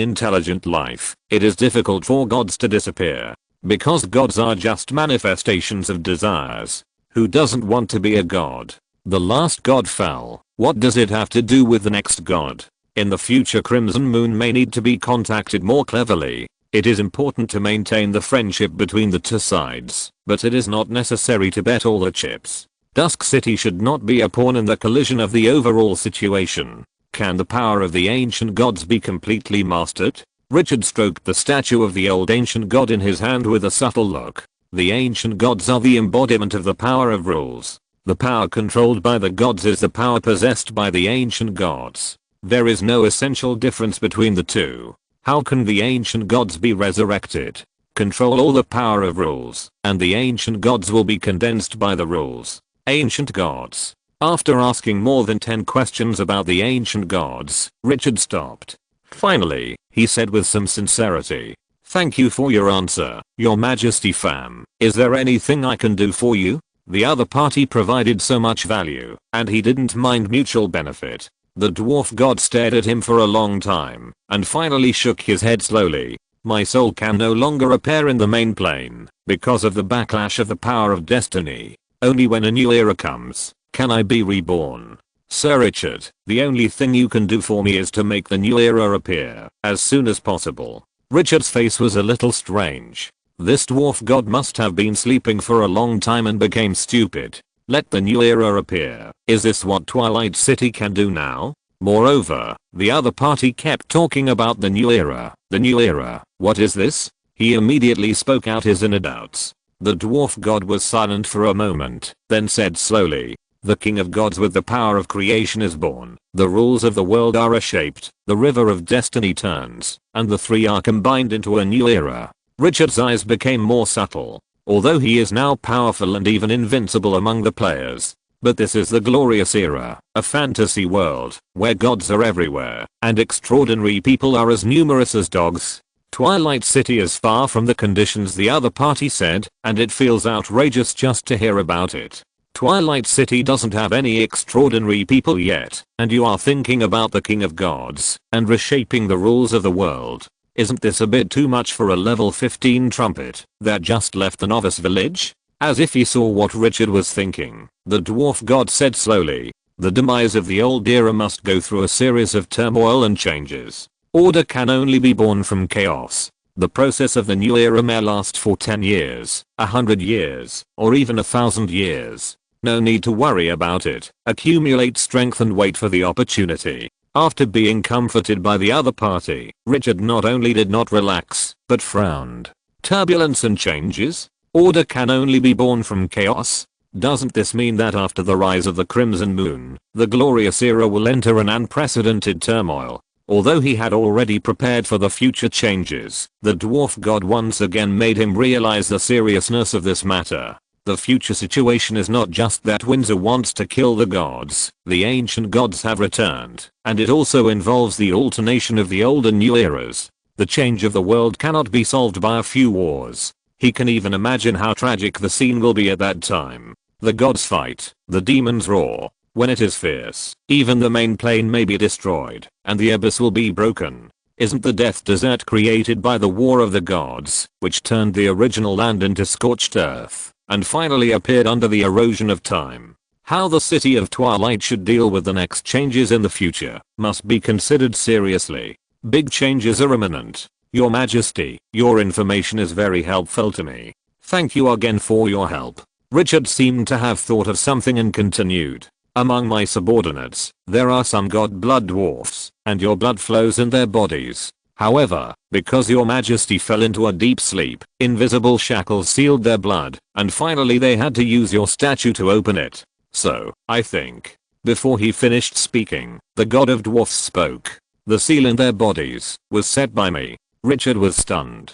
intelligent life, it is difficult for gods to disappear. Because gods are just manifestations of desires. Who doesn't want to be a god? The last god fell. What does it have to do with the next god? In the future, Crimson Moon may need to be contacted more cleverly. It is important to maintain the friendship between the two sides, but it is not necessary to bet all the chips. Dusk City should not be a pawn in the collision of the overall situation. Can the power of the ancient gods be completely mastered? Richard stroked the statue of the old ancient god in his hand with a subtle look. The ancient gods are the embodiment of the power of rules. The power controlled by the gods is the power possessed by the ancient gods. There is no essential difference between the two. How can the ancient gods be resurrected? Control all the power of rules, and the ancient gods will be condensed by the rules. Ancient gods. After asking more than 10 questions about the ancient gods, Richard stopped. Finally, he said with some sincerity, "Thank you for your answer, Your Majesty fam. Is there anything I can do for you?" The other party provided so much value, and he didn't mind mutual benefit. The dwarf god stared at him for a long time, and finally shook his head slowly. My soul can no longer appear in the main plane, because of the backlash of the power of destiny. Only when a new era comes, can I be reborn. "Sir Richard, the only thing you can do for me is to make the new era appear as soon as possible." Richard's face was a little strange. This dwarf god must have been sleeping for a long time and became stupid. Let the new era appear. Is this what Twilight City can do now? Moreover, the other party kept talking about the new era. The new era. What is this? He immediately spoke out his inner doubts. The dwarf god was silent for a moment, then said slowly, "The king of gods with the power of creation is born. The rules of the world are reshaped. The river of destiny turns, and the three are combined into a new era." Richard's eyes became more subtle. Although he is now powerful and even invincible among the players. But this is the glorious era, a fantasy world, where gods are everywhere, and extraordinary people are as numerous as dogs. Twilight City is far from the conditions the other party said, and it feels outrageous just to hear about it. Twilight City doesn't have any extraordinary people yet, and you are thinking about the king of gods, and reshaping the rules of the world. Isn't this a bit too much for a level 15 trumpet that just left the novice village? As if he saw what Richard was thinking, the dwarf god said slowly, "The demise of the old era must go through a series of turmoil and changes. Order can only be born from chaos. The process of the new era may last for 10 years, 100 years, or even 1,000 years. No need to worry about it. Accumulate strength and wait for the opportunity." After being comforted by the other party, Richard not only did not relax, but frowned. Turbulence and changes? Order can only be born from chaos? Doesn't this mean that after the rise of the Crimson Moon, the glorious era will enter an unprecedented turmoil? Although he had already prepared for the future changes, the dwarf god once again made him realize the seriousness of this matter. The future situation is not just that Windsor wants to kill the gods, the ancient gods have returned, and it also involves the alternation of the old and new eras. The change of the world cannot be solved by a few wars. He can even imagine how tragic the scene will be at that time. The gods fight, the demons roar. When it is fierce, even the main plane may be destroyed, and the abyss will be broken. Isn't the death desert created by the war of the gods, which turned the original land into scorched earth, and finally appeared under the erosion of time? How the city of Twilight should deal with the next changes in the future must be considered seriously. Big changes are imminent. Your Majesty, your information is very helpful to me. Thank you again for your help. Richard seemed to have thought of something and continued. Among my subordinates, there are some god blood dwarfs, and your blood flows in their bodies. However, because your Majesty fell into a deep sleep, invisible shackles sealed their blood, and finally they had to use your statue to open it. So, I think. Before he finished speaking, the god of dwarfs spoke. The seal in their bodies was set by me. Richard was stunned.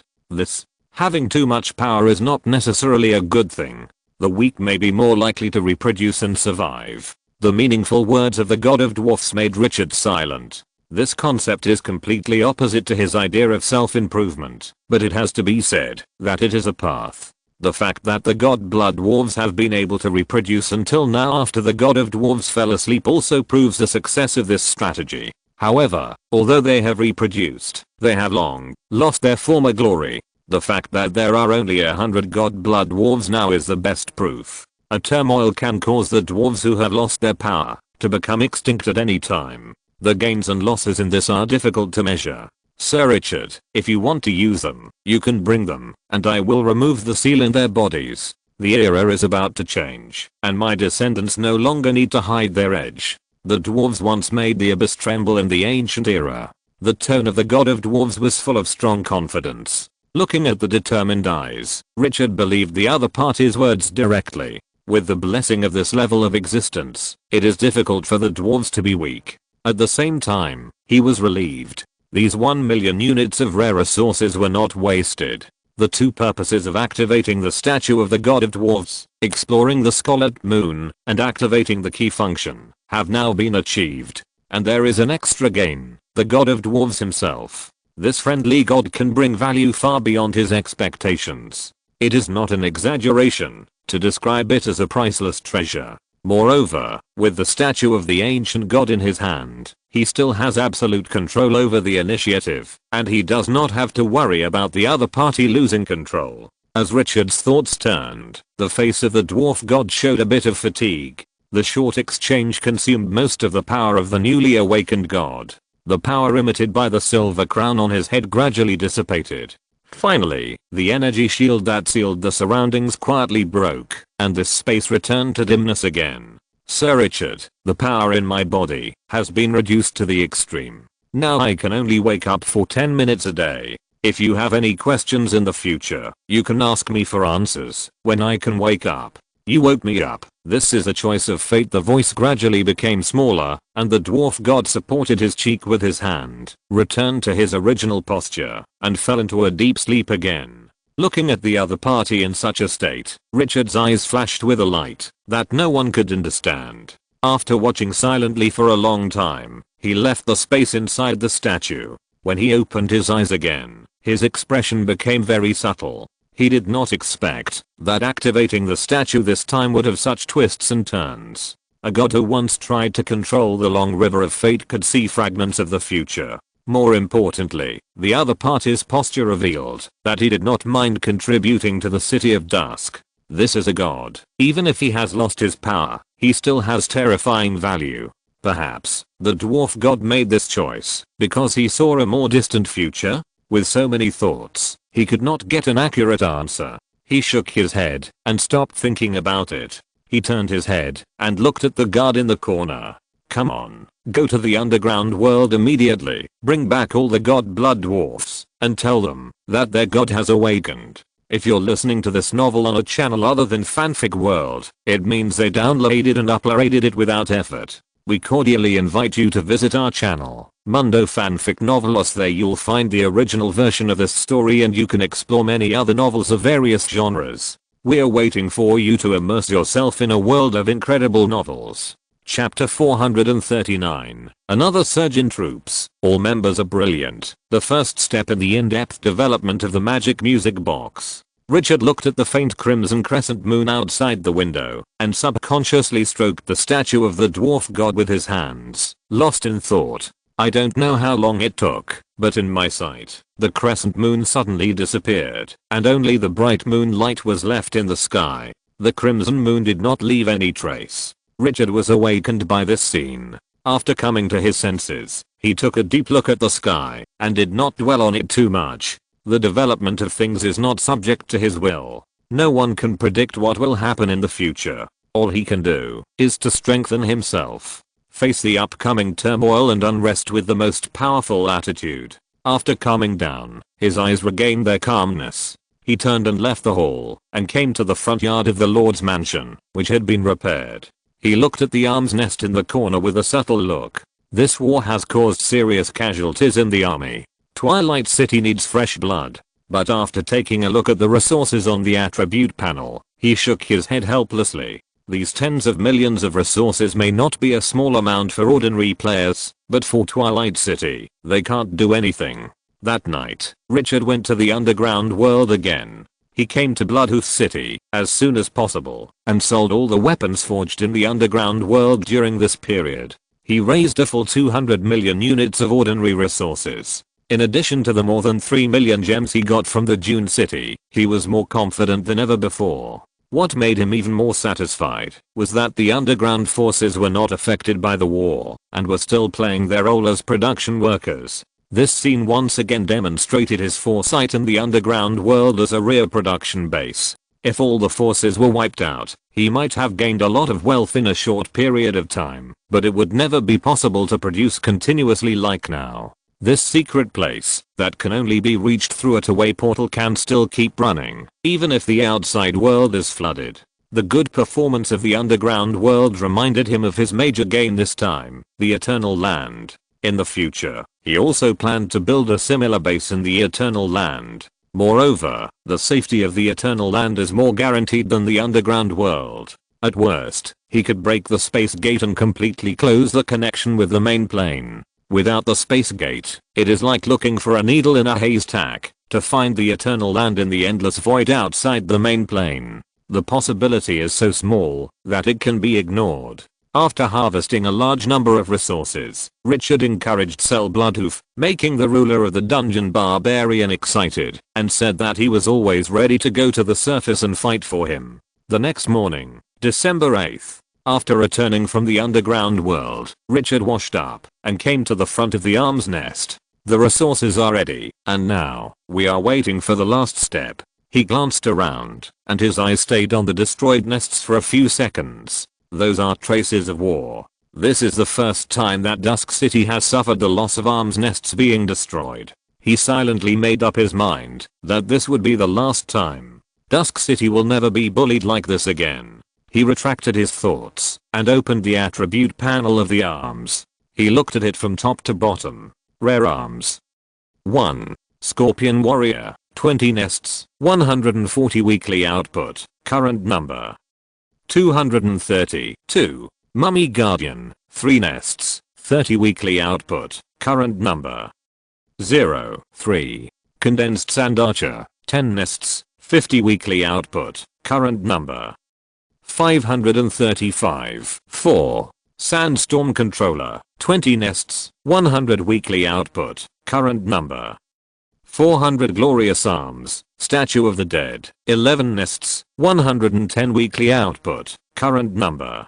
Having too much power is not necessarily a good thing. The weak may be more likely to reproduce and survive. The meaningful words of the god of dwarfs made Richard silent. This concept is completely opposite to his idea of self-improvement, but it has to be said that it is a path. The fact that the god blood dwarves have been able to reproduce until now after the god of dwarves fell asleep also proves the success of this strategy. However, although they have reproduced, they have long lost their former glory. The fact that there are only 100 god blood dwarves now is the best proof. A turmoil can cause the dwarves who have lost their power to become extinct at any time. The gains and losses in this are difficult to measure. Sir Richard, if you want to use them, you can bring them, and I will remove the seal in their bodies. The era is about to change, and my descendants no longer need to hide their edge. The dwarves once made the abyss tremble in the ancient era. The tone of the god of dwarves was full of strong confidence. Looking at the determined eyes, Richard believed the other party's words directly. With the blessing of this level of existence, it is difficult for the dwarves to be weak. At the same time, he was relieved. These 1 million units of rare resources were not wasted. The two purposes of activating the statue of the god of dwarves, exploring the scarlet moon, and activating the key function, have now been achieved. And there is an extra gain, the god of dwarves himself. This friendly god can bring value far beyond his expectations. It is not an exaggeration to describe it as a priceless treasure. Moreover, with the statue of the ancient god in his hand, he still has absolute control over the initiative, and he does not have to worry about the other party losing control. As Richard's thoughts turned, the face of the dwarf god showed a bit of fatigue. The short exchange consumed most of the power of the newly awakened god. The power emitted by the silver crown on his head gradually dissipated. Finally, the energy shield that sealed the surroundings quietly broke, and this space returned to dimness again. Sir Richard, the power in my body has been reduced to the extreme. Now I can only wake up for 10 minutes a day. If you have any questions in the future, you can ask me for answers when I can wake up. You woke me up. This is a choice of fate. The voice gradually became smaller, and the dwarf god supported his cheek with his hand, returned to his original posture, and fell into a deep sleep again. Looking at the other party in such a state, Richard's eyes flashed with a light that no one could understand. After watching silently for a long time, he left the space inside the statue. When he opened his eyes again, his expression became very subtle. He did not expect that activating the statue this time would have such twists and turns. A god who once tried to control the long river of fate could see fragments of the future. More importantly, the other party's posture revealed that he did not mind contributing to the City of Dusk. This is a god. Even if he has lost his power, he still has terrifying value. Perhaps the dwarf god made this choice because he saw a more distant future. With so many thoughts, he could not get an accurate answer. He shook his head and stopped thinking about it. He turned his head and looked at the guard in the corner. Come on, go to the underground world immediately. Bring back all the god blood dwarfs and tell them that their god has awakened. If you're listening to this novel on a channel other than Fanfic World, it means they downloaded and uploaded it without effort. We cordially invite you to visit our channel, Mundo Fanfic Novelos. There you'll find the original version of this story and you can explore many other novels of various genres. We're waiting for you to immerse yourself in a world of incredible novels. Chapter 439. Another surge in troops. All members are brilliant. The first step in the in-depth development of the magic music box. Richard looked at the faint crimson crescent moon outside the window and subconsciously stroked the statue of the dwarf god with his hands, lost in thought. I don't know how long it took, but in my sight, the crescent moon suddenly disappeared and only the bright moonlight was left in the sky. The crimson moon did not leave any trace. Richard was awakened by this scene. After coming to his senses, he took a deep look at the sky and did not dwell on it too much. The development of things is not subject to his will. No one can predict what will happen in the future. All he can do is to strengthen himself. Face the upcoming turmoil and unrest with the most powerful attitude. After calming down, his eyes regained their calmness. He turned and left the hall and came to the front yard of the Lord's mansion, which had been repaired. He looked at the arms nest in the corner with a subtle look. This war has caused serious casualties in the army. Twilight City needs fresh blood. But after taking a look at the resources on the attribute panel, he shook his head helplessly. These tens of millions of resources may not be a small amount for ordinary players, but for Twilight City, they can't do anything. That night, Richard went to the underground world again. He came to Bloodhoof City as soon as possible and sold all the weapons forged in the underground world during this period. He raised a full 200 million units of ordinary resources. In addition to the more than 3 million gems he got from the Dune City, he was more confident than ever before. What made him even more satisfied was that the underground forces were not affected by the war and were still playing their role as production workers. This scene once again demonstrated his foresight in the underground world as a real production base. If all the forces were wiped out, he might have gained a lot of wealth in a short period of time, but it would never be possible to produce continuously like now. This secret place that can only be reached through a two-way portal can still keep running, even if the outside world is flooded. The good performance of the underground world reminded him of his major gain this time, the Eternal Land. In the future, he also planned to build a similar base in the Eternal Land. Moreover, the safety of the Eternal Land is more guaranteed than the underground world. At worst, he could break the space gate and completely close the connection with the main plane. Without the space gate, it is like looking for a needle in a haystack to find the Eternal Land in the endless void outside the main plane. The possibility is so small that it can be ignored. After harvesting a large number of resources, Richard encouraged Sel Bloodhoof, making the ruler of the dungeon barbarian excited, and said that he was always ready to go to the surface and fight for him. The next morning, December 8th, After returning from the underground world, Richard washed up and came to the front of the arms nest. The resources are ready, and now, we are waiting for the last step. He glanced around, and his eyes stayed on the destroyed nests for a few seconds. Those are traces of war. This is the first time that Dusk City has suffered the loss of arms nests being destroyed. He silently made up his mind that this would be the last time. Dusk City will never be bullied like this again. He retracted his thoughts and opened the attribute panel of the arms. He looked at it from top to bottom. Rare arms. 1. Scorpion Warrior, 20 nests, 140 weekly output, current number 230. 2. Mummy Guardian, 3 nests, 30 weekly output, current number 0. 3. Condensed Sand Archer, 10 nests, 50 weekly output, current number 535. 4. Sandstorm Controller, 20 nests, 100 weekly output, current number 400. Glorious Arms, Statue of the Dead, 11 nests, 110 weekly output, current number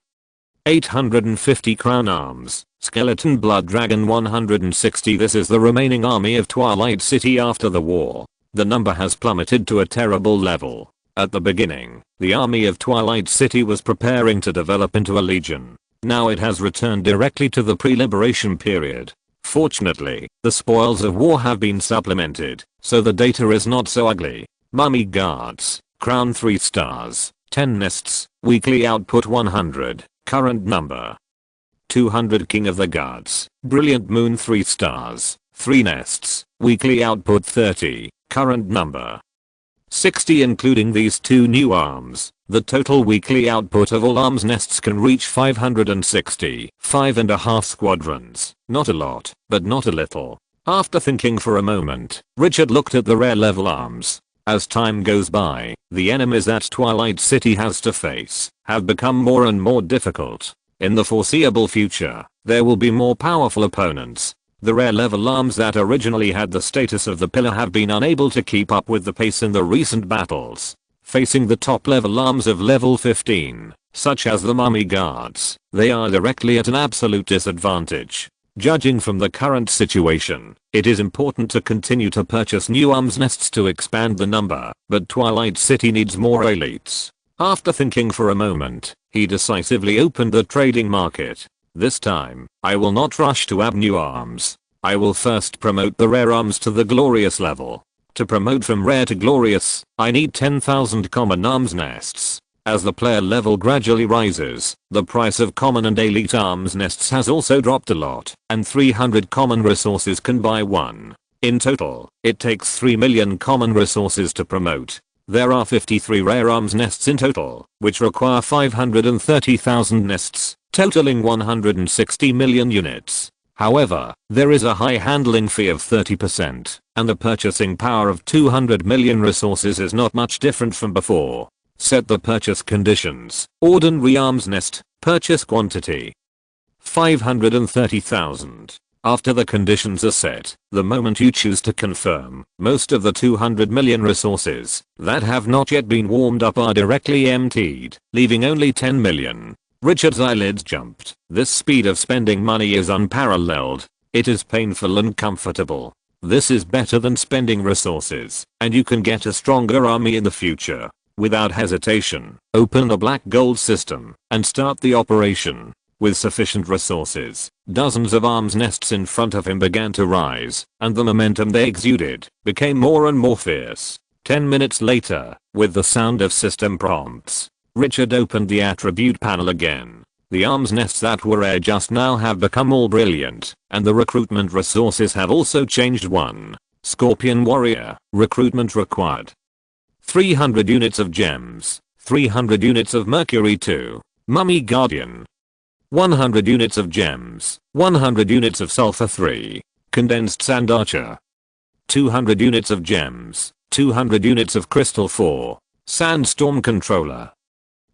850. Crown Arms, Skeleton Blood Dragon, 160. This is the remaining army of Twilight City after the war. The number has plummeted to a terrible level. At the beginning, the army of Twilight City was preparing to develop into a legion. Now it has returned directly to the pre-liberation period. Fortunately, the spoils of war have been supplemented, so the data is not so ugly. Mummy Guards, Crown 3 stars, 10 nests, weekly output 100, current number 200. King of the Guards, Brilliant Moon, 3 stars, 3 nests, weekly output 30, current number 60. Including these 2 new arms, the total weekly output of all arms nests can reach 560. 5.5 squadrons. Not a lot, but not a little. After thinking for a moment, Richard looked at the rare level arms. As time goes by, the enemies that Twilight City has to face have become more and more difficult. In the foreseeable future, there will be more powerful opponents. The rare level arms that originally had the status of the pillar have been unable to keep up with the pace in the recent battles. Facing the top level arms of level 15, such as the Mummy Guards, they are directly at an absolute disadvantage. Judging from the current situation, it is important to continue to purchase new arms nests to expand the number, but Twilight City needs more elites. After thinking for a moment, he decisively opened the trading market. This time, I will not rush to add new arms. I will first promote the rare arms to the glorious level. To promote from rare to glorious, I need 10,000 common arms nests. As the player level gradually rises, the price of common and elite arms nests has also dropped a lot, and 300 common resources can buy one. In total, it takes 3 million common resources to promote. There are 53 rare arms nests in total, which require 530,000 nests, totaling 160 million units. However, there is a high handling fee of 30%, and the purchasing power of 200 million resources is not much different from before. Set the purchase conditions. Ordinary arms nest, purchase quantity 530,000. After the conditions are set, the moment you choose to confirm, most of the 200 million resources that have not yet been warmed up are directly emptied, leaving only 10 million. Richard's eyelids jumped. This speed of spending money is unparalleled. It is painful and comfortable. This is better than spending resources, and you can get a stronger army in the future. Without hesitation, open the black gold system and start the operation. With sufficient resources, dozens of arms nests in front of him began to rise, and the momentum they exuded became more and more fierce. 10 minutes later, with the sound of system prompts, Richard opened the attribute panel again. The arms nests that were rare just now have become all brilliant, and the recruitment resources have also changed. 1. Scorpion Warrior, recruitment required 300 units of gems, 300 units of mercury. 2. Mummy Guardian, 100 units of gems, 100 units of sulfur. 3. Condensed Sand Archer, 200 units of gems, 200 units of crystal. 4. Sandstorm Controller,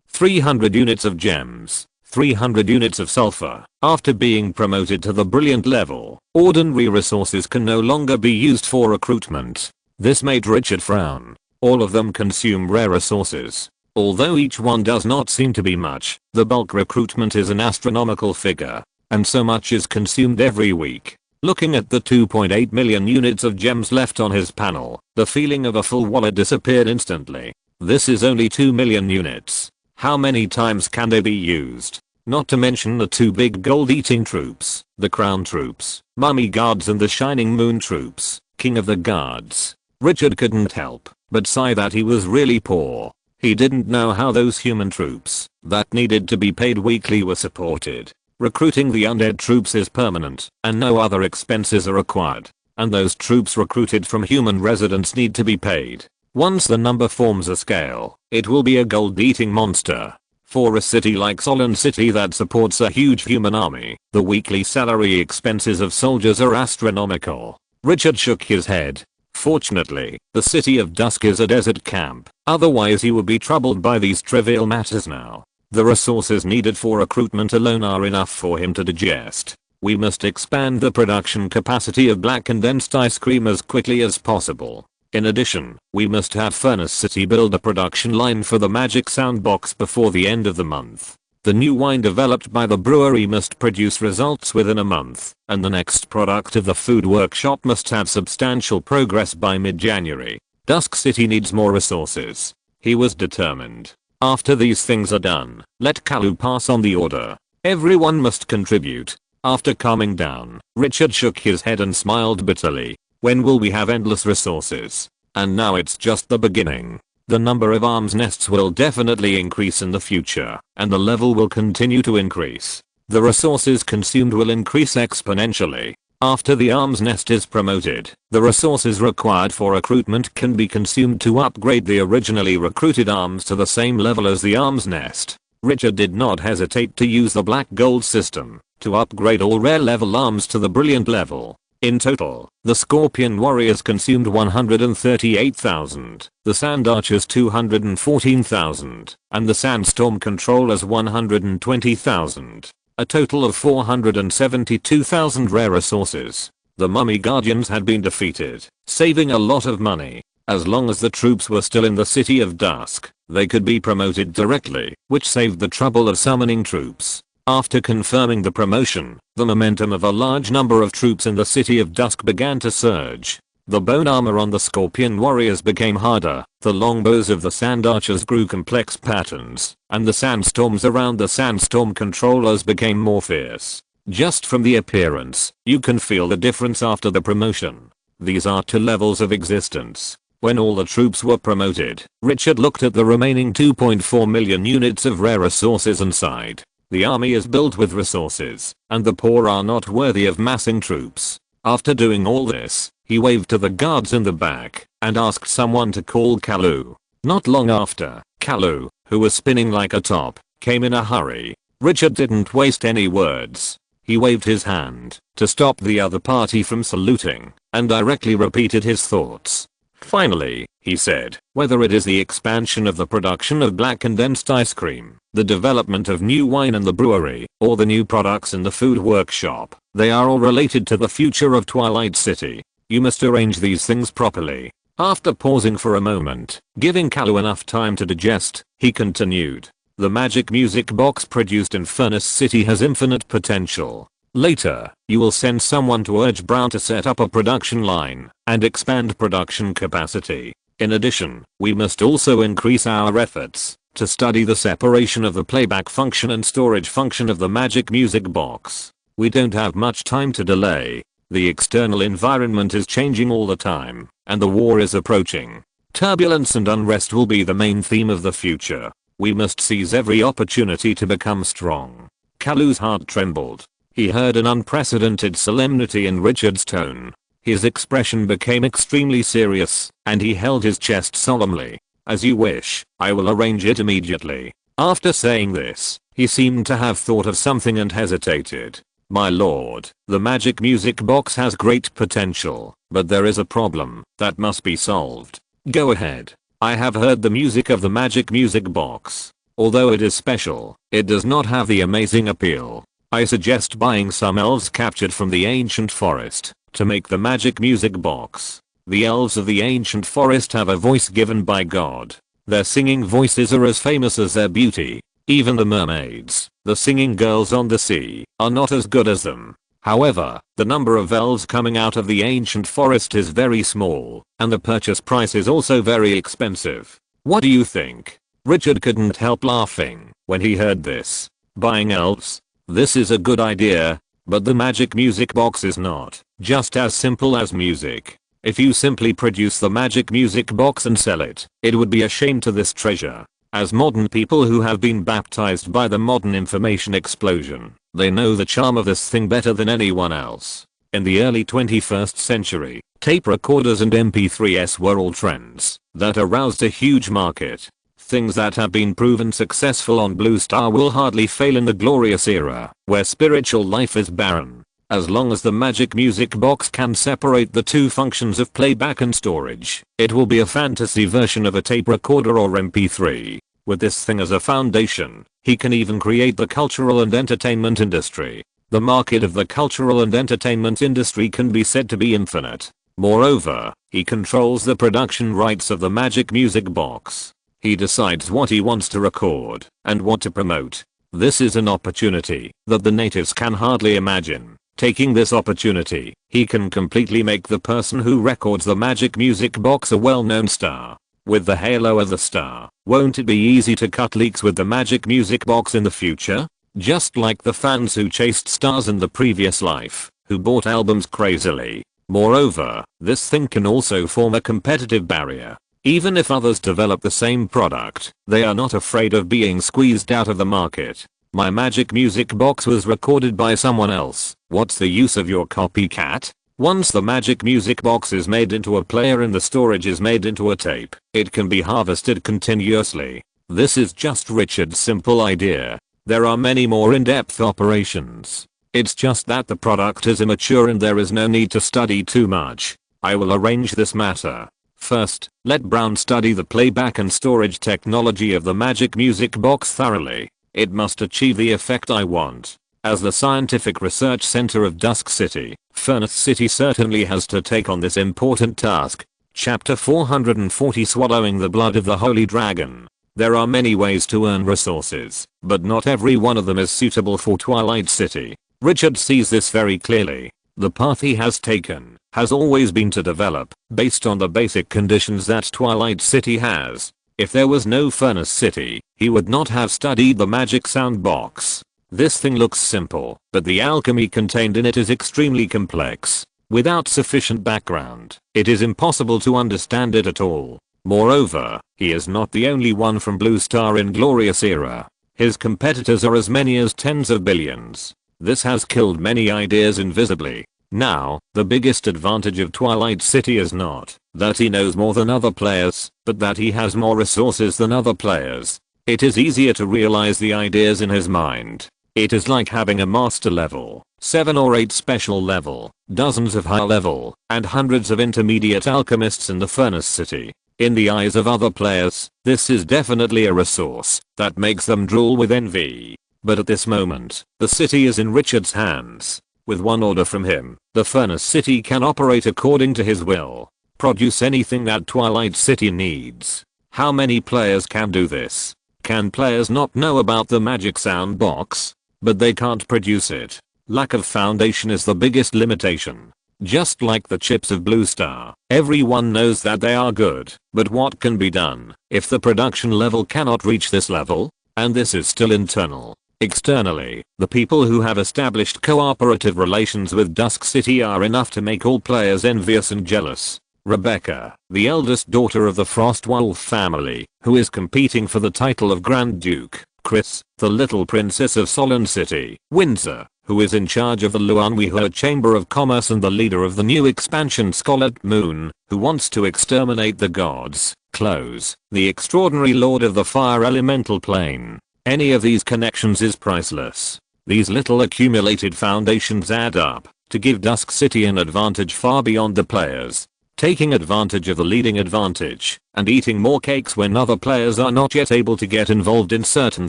300 units of gems, 300 units of sulfur. After being promoted to the brilliant level, ordinary resources can no longer be used for recruitment. This made Richard frown. All of them consume rare resources. Although each one does not seem to be much, the bulk recruitment is an astronomical figure. And so much is consumed every week. Looking at the 2.8 million units of gems left on his panel, the feeling of a full wallet disappeared instantly. This is only 2 million units. How many times can they be used? Not to mention the two big gold-eating troops, the Crown troops, Mummy Guards and the Shining Moon troops, King of the Guards. Richard couldn't help but sigh that he was really poor. He didn't know how those human troops that needed to be paid weekly were supported. Recruiting the undead troops is permanent, and no other expenses are required. And those troops recruited from human residents need to be paid. Once the number forms a scale, it will be a gold-eating monster. For a city like Solon City that supports a huge human army, the weekly salary expenses of soldiers are astronomical. Richard shook his head. Fortunately, the city of Dusk is a desert camp, otherwise he would be troubled by these trivial matters now. The resources needed for recruitment alone are enough for him to digest. We must expand the production capacity of black condensed ice cream as quickly as possible. In addition, we must have Furnace City build a production line for the magic sound box before the end of the month. The new wine developed by the brewery must produce results within a month, and the next product of the food workshop must have substantial progress by mid-January. Dusk City needs more resources. He was determined. After these things are done, let Kalu pass on the order. Everyone must contribute. After calming down, Richard shook his head and smiled bitterly. When will we have endless resources? And now it's just the beginning. The number of arms nests will definitely increase in the future, and the level will continue to increase. The resources consumed will increase exponentially. After the arms nest is promoted, the resources required for recruitment can be consumed to upgrade the originally recruited arms to the same level as the arms nest. Richard did not hesitate to use the black gold system to upgrade all rare level arms to the brilliant level. In total, the Scorpion Warriors consumed 138,000, the Sand Archers 214,000, and the Sandstorm Controllers 120,000. A total of 472,000 rare resources. The Mummy Guardians had been defeated, saving a lot of money. As long as the troops were still in the City of Dusk, they could be promoted directly, which saved the trouble of summoning troops. After confirming the promotion, the momentum of a large number of troops in the City of Dusk began to surge. The bone armor on the Scorpion Warriors became harder, the longbows of the Sand Archers grew complex patterns, and the sandstorms around the Sandstorm Controllers became more fierce. Just from the appearance, you can feel the difference after the promotion. These are two levels of existence. When all the troops were promoted, Richard looked at the remaining 2.4 million units of rare resources and sighed. The army is built with resources, and the poor are not worthy of massing troops. After doing all this, he waved to the guards in the back and asked someone to call Kalu. Not long after, Kalu, who was spinning like a top, came in a hurry. Richard didn't waste any words. He waved his hand to stop the other party from saluting and directly repeated his thoughts. Finally, he said, whether it is the expansion of the production of black condensed ice cream, the development of new wine in the brewery, or the new products in the food workshop, they are all related to the future of Twilight City. You must arrange these things properly. After pausing for a moment, giving Kalu enough time to digest, he continued. The magic music box produced in Furnace City has infinite potential. Later, you will send someone to urge Brown to set up a production line and expand production capacity. In addition, we must also increase our efforts to study the separation of the playback function and storage function of the magic music box. We don't have much time to delay. The external environment is changing all the time, and the war is approaching. Turbulence and unrest will be the main theme of the future. We must seize every opportunity to become strong. Kalu's heart trembled. He heard an unprecedented solemnity in Richard's tone. His expression became extremely serious, and he held his chest solemnly. As you wish, I will arrange it immediately. After saying this, he seemed to have thought of something and hesitated. My lord, the magic music box has great potential, but there is a problem that must be solved. Go ahead. I have heard the music of the magic music box. Although it is special, it does not have the amazing appeal. I suggest buying some elves captured from the ancient forest to make the magic music box. The elves of the ancient forest have a voice given by God. Their singing voices are as famous as their beauty. Even the mermaids, the singing girls on the sea, are not as good as them. However, the number of elves coming out of the ancient forest is very small, and the purchase price is also very expensive. What do you think? Richard couldn't help laughing when he heard this. Buying elves? This is a good idea, but the magic music box is not just as simple as music. If you simply produce the magic music box and sell it, it would be a shame to this treasure. As modern people who have been baptized by the modern information explosion, they know the charm of this thing better than anyone else. In the early 21st century, tape recorders and MP3s were all trends that aroused a huge market. Things that have been proven successful on Blue Star will hardly fail in the glorious era, where spiritual life is barren. As long as the magic music box can separate the two functions of playback and storage, it will be a fantasy version of a tape recorder or MP3. With this thing as a foundation, he can even create the cultural and entertainment industry. The market of the cultural and entertainment industry can be said to be infinite. Moreover, he controls the production rights of the magic music box. He decides what he wants to record and what to promote. This is an opportunity that the natives can hardly imagine. Taking this opportunity, he can completely make the person who records the magic music box a well-known star. With the halo of the star, won't it be easy to cut leaks with the magic music box in the future? Just like the fans who chased stars in the previous life, who bought albums crazily. Moreover, this thing can also form a competitive barrier. Even if others develop the same product, they are not afraid of being squeezed out of the market. My magic music box was recorded by someone else. What's the use of your copycat? Once the magic music box is made into a player and the storage is made into a tape, it can be harvested continuously. This is just Richard's simple idea. There are many more in-depth operations. It's just that the product is immature and there is no need to study too much. I will arrange this matter. First, let Brown study the playback and storage technology of the magic music box thoroughly. It must achieve the effect I want. As the scientific research center of Dusk City, Furnace City certainly has to take on this important task. Chapter 440 Swallowing the Blood of the Holy Dragon. There are many ways to earn resources, but not every one of them is suitable for Twilight City. Richard sees this very clearly. The path he has taken has always been to develop based on the basic conditions that Twilight City has. If there was no Furnace City, he would not have studied the magic sound box. This thing looks simple, but the alchemy contained in it is extremely complex. Without sufficient background, it is impossible to understand it at all. Moreover, he is not the only one from Blue Star in Glorious Era. His competitors are as many as tens of billions. This has killed many ideas invisibly. Now, the biggest advantage of Twilight City is not that he knows more than other players, but that he has more resources than other players. It is easier to realize the ideas in his mind. It is like having a master level, 7 or 8 special level, dozens of high level, and hundreds of intermediate alchemists in the Furnace City. In the eyes of other players, this is definitely a resource that makes them drool with envy. But at this moment, the city is in Richard's hands. With one order from him, the Furnace City can operate according to his will. Produce anything that Twilight City needs. How many players can do this? Can players not know about the magic sound box? But they can't produce it. Lack of foundation is the biggest limitation. Just like the chips of Blue Star, everyone knows that they are good, but what can be done if the production level cannot reach this level? And this is still internal. Externally, the people who have established cooperative relations with Dusk City are enough to make all players envious and jealous. Rebecca, the eldest daughter of the Frostwolf family, who is competing for the title of Grand Duke. Chris, the little princess of Solon City, Windsor, who is in charge of the Luanwiho Chamber of Commerce and the leader of the new expansion Scarlet Moon, who wants to exterminate the gods. Close, the extraordinary lord of the fire elemental plane. Any of these connections is priceless. These little accumulated foundations add up to give Dusk City an advantage far beyond the players. Taking advantage of the leading advantage and eating more cakes when other players are not yet able to get involved in certain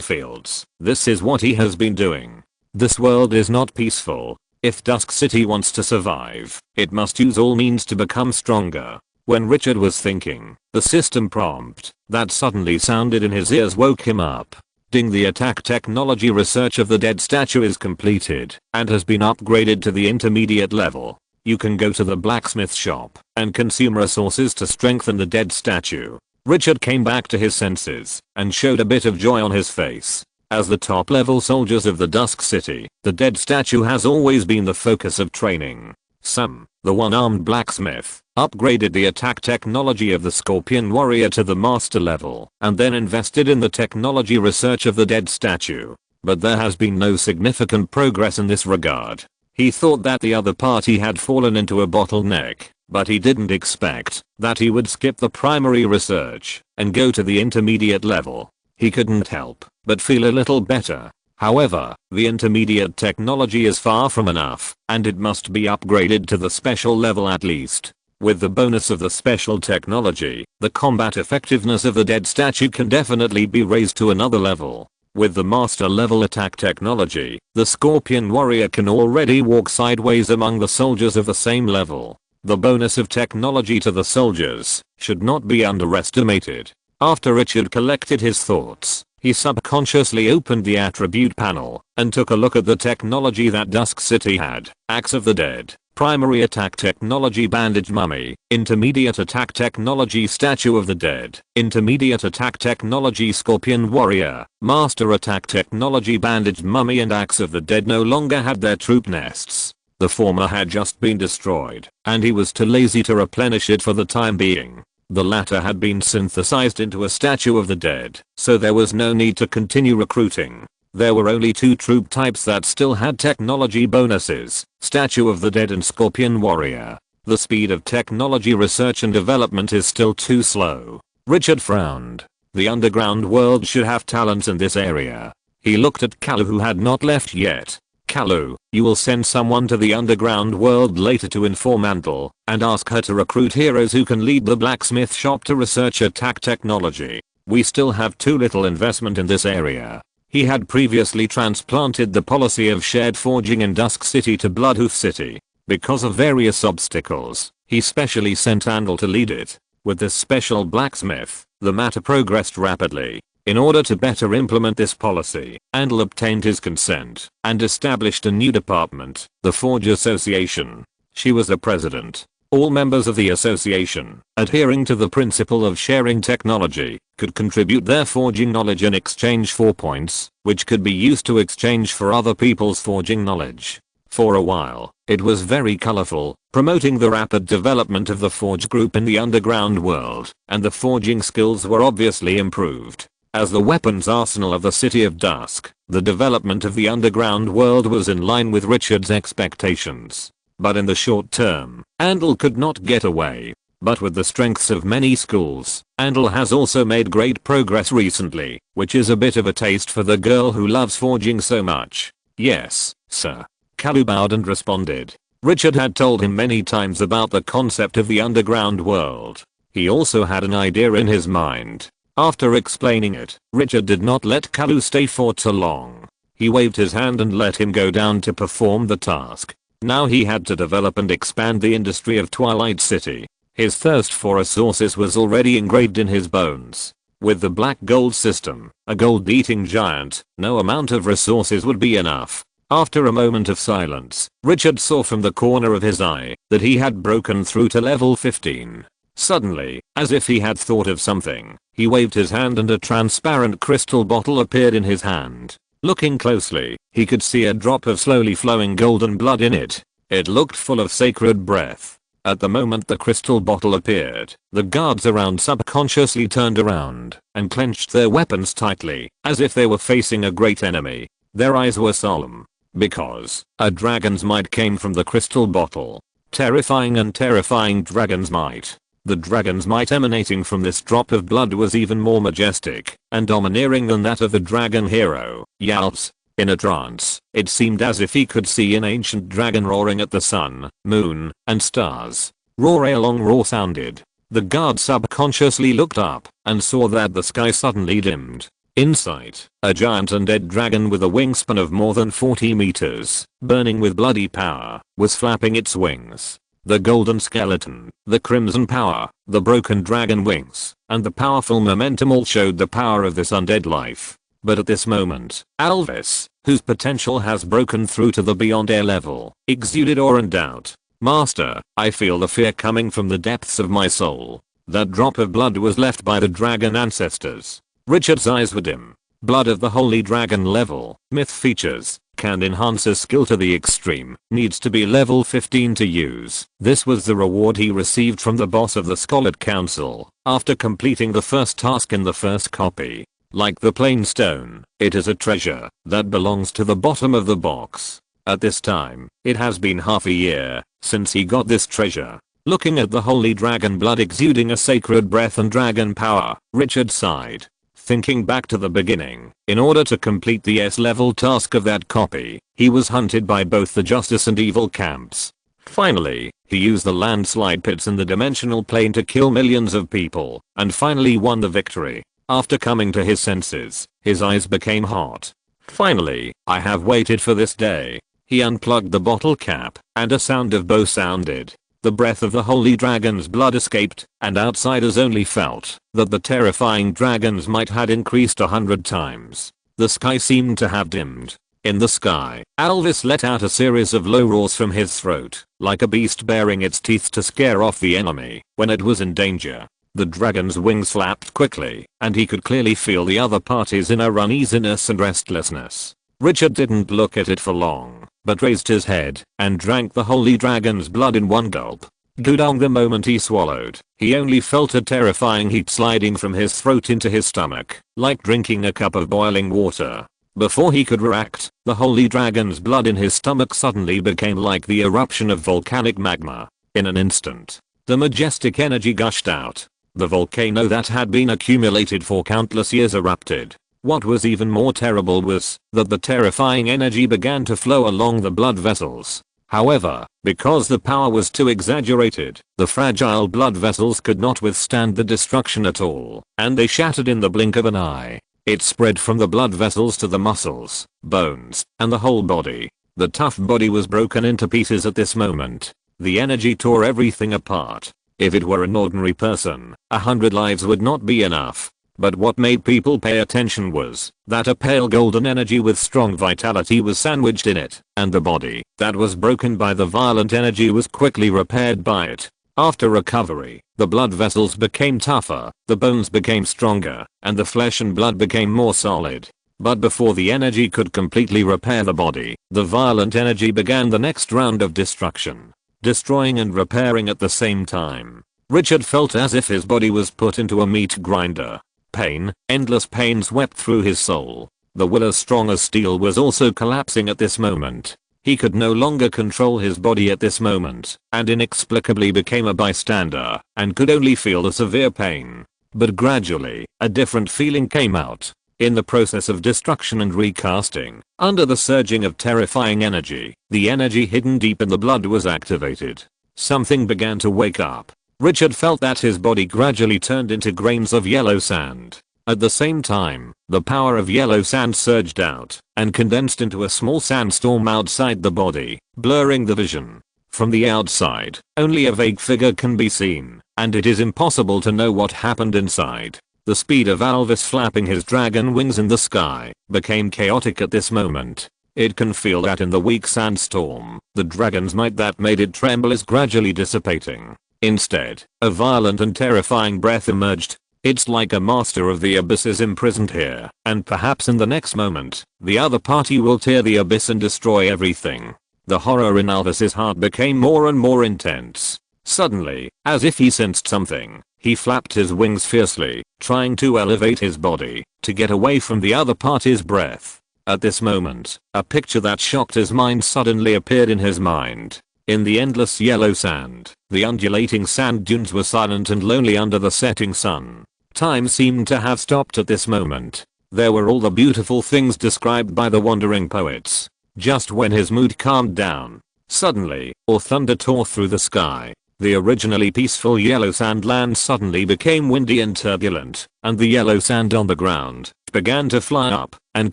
fields. This is what he has been doing. This world is not peaceful. If Dusk City wants to survive, it must use all means to become stronger. When Richard was thinking, the system prompt that suddenly sounded in his ears woke him up. Ding, the attack technology research of the dead statue is completed and has been upgraded to the intermediate level. You can go to the blacksmith shop and consume resources to strengthen the dead statue. Richard came back to his senses and showed a bit of joy on his face. As the top level soldiers of the Dusk City, the dead statue has always been the focus of training. Sam, the one-armed blacksmith, upgraded the attack technology of the Scorpion Warrior to the master level and then invested in the technology research of the dead statue. But there has been no significant progress in this regard. He thought that the other party had fallen into a bottleneck, but he didn't expect that he would skip the primary research and go to the intermediate level. He couldn't help but feel a little better. However, the intermediate technology is far from enough, and it must be upgraded to the special level at least. With the bonus of the special technology, the combat effectiveness of the dead statue can definitely be raised to another level. With the master level attack technology, the Scorpion Warrior can already walk sideways among the soldiers of the same level. The bonus of technology to the soldiers should not be underestimated. After Richard collected his thoughts, he subconsciously opened the attribute panel and took a look at the technology that Dusk City had. Axe of the Dead, primary attack technology bandaged mummy, intermediate attack technology statue of the dead, intermediate attack technology Scorpion Warrior, master attack technology bandaged mummy, and axe of the dead no longer had their troop nests. The former had just been destroyed, and he was too lazy to replenish it for the time being. The latter had been synthesized into a statue of the dead, so there was no need to continue recruiting. There were only two troop types that still had technology bonuses, Statue of the Dead and Scorpion Warrior. The speed of technology research and development is still too slow. Richard frowned. The underground world should have talents in this area. He looked at Kalu, who had not left yet. Kalu, you will send someone to the underground world later to inform Andal and ask her to recruit heroes who can lead the blacksmith shop to research attack technology. We still have too little investment in this area. He had previously transplanted the policy of shared forging in Dusk City to Bloodhoof City. Because of various obstacles, he specially sent Andal to lead it. With this special blacksmith, the matter progressed rapidly. In order to better implement this policy, Andal obtained his consent and established a new department, the Forge Association. She was the president. All members of the association, adhering to the principle of sharing technology, could contribute their forging knowledge in exchange for points, which could be used to exchange for other people's forging knowledge. For a while, it was very colorful, promoting the rapid development of the Forge group in the underground world, and the forging skills were obviously improved. As the weapons arsenal of the City of Dusk, the development of the underground world was in line with Richard's expectations. But in the short term, Andal could not get away. But with the strengths of many schools, Andal has also made great progress recently, which is a bit of a taste for the girl who loves forging so much. Yes, sir. Kalu bowed and responded. Richard had told him many times about the concept of the underground world. He also had an idea in his mind. After explaining it, Richard did not let Kalu stay for too long. He waved his hand and let him go down to perform the task. Now he had to develop and expand the industry of Twilight City. His thirst for resources was already engraved in his bones. With the black gold system, a gold-eating giant, no amount of resources would be enough. After a moment of silence, Richard saw from the corner of his eye that he had broken through to level 15. Suddenly, as if he had thought of something, he waved his hand and a transparent crystal bottle appeared in his hand. Looking closely, he could see a drop of slowly flowing golden blood in it. It looked full of sacred breath. At the moment the crystal bottle appeared, the guards around subconsciously turned around and clenched their weapons tightly, as if they were facing a great enemy. Their eyes were solemn, because a dragon's might came from the crystal bottle. Terrifying and terrifying dragon's might. The dragon's might emanating from this drop of blood was even more majestic and domineering than that of the dragon hero, Yalps. In a trance, it seemed as if he could see an ancient dragon roaring at the sun, moon, and stars. Roar, a long roar sounded. The guard subconsciously looked up and saw that the sky suddenly dimmed. In sight, a giant undead dragon with a wingspan of more than 40 meters, burning with bloody power, was flapping its wings. The golden skeleton, the crimson power, the broken dragon wings, and the powerful momentum all showed the power of this undead life. But at this moment, Alvis, whose potential has broken through to the beyond air level, exuded awe and doubt. Master, I feel the fear coming from the depths of my soul. That drop of blood was left by the dragon ancestors. Richard's eyes were dim. Blood of the holy dragon level, myth features, can enhance his skill to the extreme, needs to be level 15 to use. This was the reward he received from the boss of the Scholar Council, after completing the first task in the first copy. Like the plain stone, it is a treasure that belongs to the bottom of the box. At this time, it has been half a year since he got this treasure. Looking at the holy dragon blood exuding a sacred breath and dragon power, Richard sighed. Thinking back to the beginning, in order to complete the S-level task of that copy, he was hunted by both the justice and evil camps. Finally, he used the landslide pits in the dimensional plane to kill millions of people, and finally won the victory. After coming to his senses, his eyes became hot. Finally, I have waited for this day. He unplugged the bottle cap, and a sound of bow sounded. The breath of the holy dragon's blood escaped, and outsiders only felt that the terrifying dragon's might had increased 100 times. The sky seemed to have dimmed. In the sky, Alvis let out a series of low roars from his throat, like a beast baring its teeth to scare off the enemy when it was in danger. The dragon's wings flapped quickly, and he could clearly feel the other party's inner uneasiness and restlessness. Richard didn't look at it for long, but raised his head and drank the holy dragon's blood in one gulp. Gudong the moment he swallowed, he only felt a terrifying heat sliding from his throat into his stomach, like drinking a cup of boiling water. Before he could react, the holy dragon's blood in his stomach suddenly became like the eruption of volcanic magma. In an instant, the majestic energy gushed out. The volcano that had been accumulated for countless years erupted. What was even more terrible was that the terrifying energy began to flow along the blood vessels. However, because the power was too exaggerated, the fragile blood vessels could not withstand the destruction at all, and they shattered in the blink of an eye. It spread from the blood vessels to the muscles, bones, and the whole body. The tough body was broken into pieces at this moment. The energy tore everything apart. If it were an ordinary person, 100 lives would not be enough. But what made people pay attention was that a pale golden energy with strong vitality was sandwiched in it, and the body that was broken by the violent energy was quickly repaired by it. After recovery, the blood vessels became tougher, the bones became stronger, and the flesh and blood became more solid. But before the energy could completely repair the body, the violent energy began the next round of destruction. Destroying and repairing at the same time. Richard felt as if his body was put into a meat grinder. Pain, endless pain swept through his soul. The will as strong as steel was also collapsing at this moment. He could no longer control his body at this moment, and inexplicably became a bystander, and could only feel the severe pain. But gradually, a different feeling came out. In the process of destruction and recasting, under the surging of terrifying energy, the energy hidden deep in the blood was activated. Something began to wake up. Richard felt that his body gradually turned into grains of yellow sand. At the same time, the power of yellow sand surged out and condensed into a small sandstorm outside the body, blurring the vision. From the outside, only a vague figure can be seen, and it is impossible to know what happened inside. The speed of Alvis flapping his dragon wings in the sky became chaotic at this moment. It can feel that in the weak sandstorm, the dragon's might that made it tremble is gradually dissipating. Instead, a violent and terrifying breath emerged. It's like a master of the abyss is imprisoned here, and perhaps in the next moment, the other party will tear the abyss and destroy everything. The horror in Alvis's heart became more and more intense. Suddenly, as if he sensed something, he flapped his wings fiercely, trying to elevate his body, to get away from the other party's breath. At this moment, a picture that shocked his mind suddenly appeared in his mind. In the endless yellow sand, the undulating sand dunes were silent and lonely under the setting sun. Time seemed to have stopped at this moment. There were all the beautiful things described by the wandering poets. Just when his mood calmed down, suddenly, thunder tore through the sky. The originally peaceful yellow sand land suddenly became windy and turbulent, and the yellow sand on the ground began to fly up and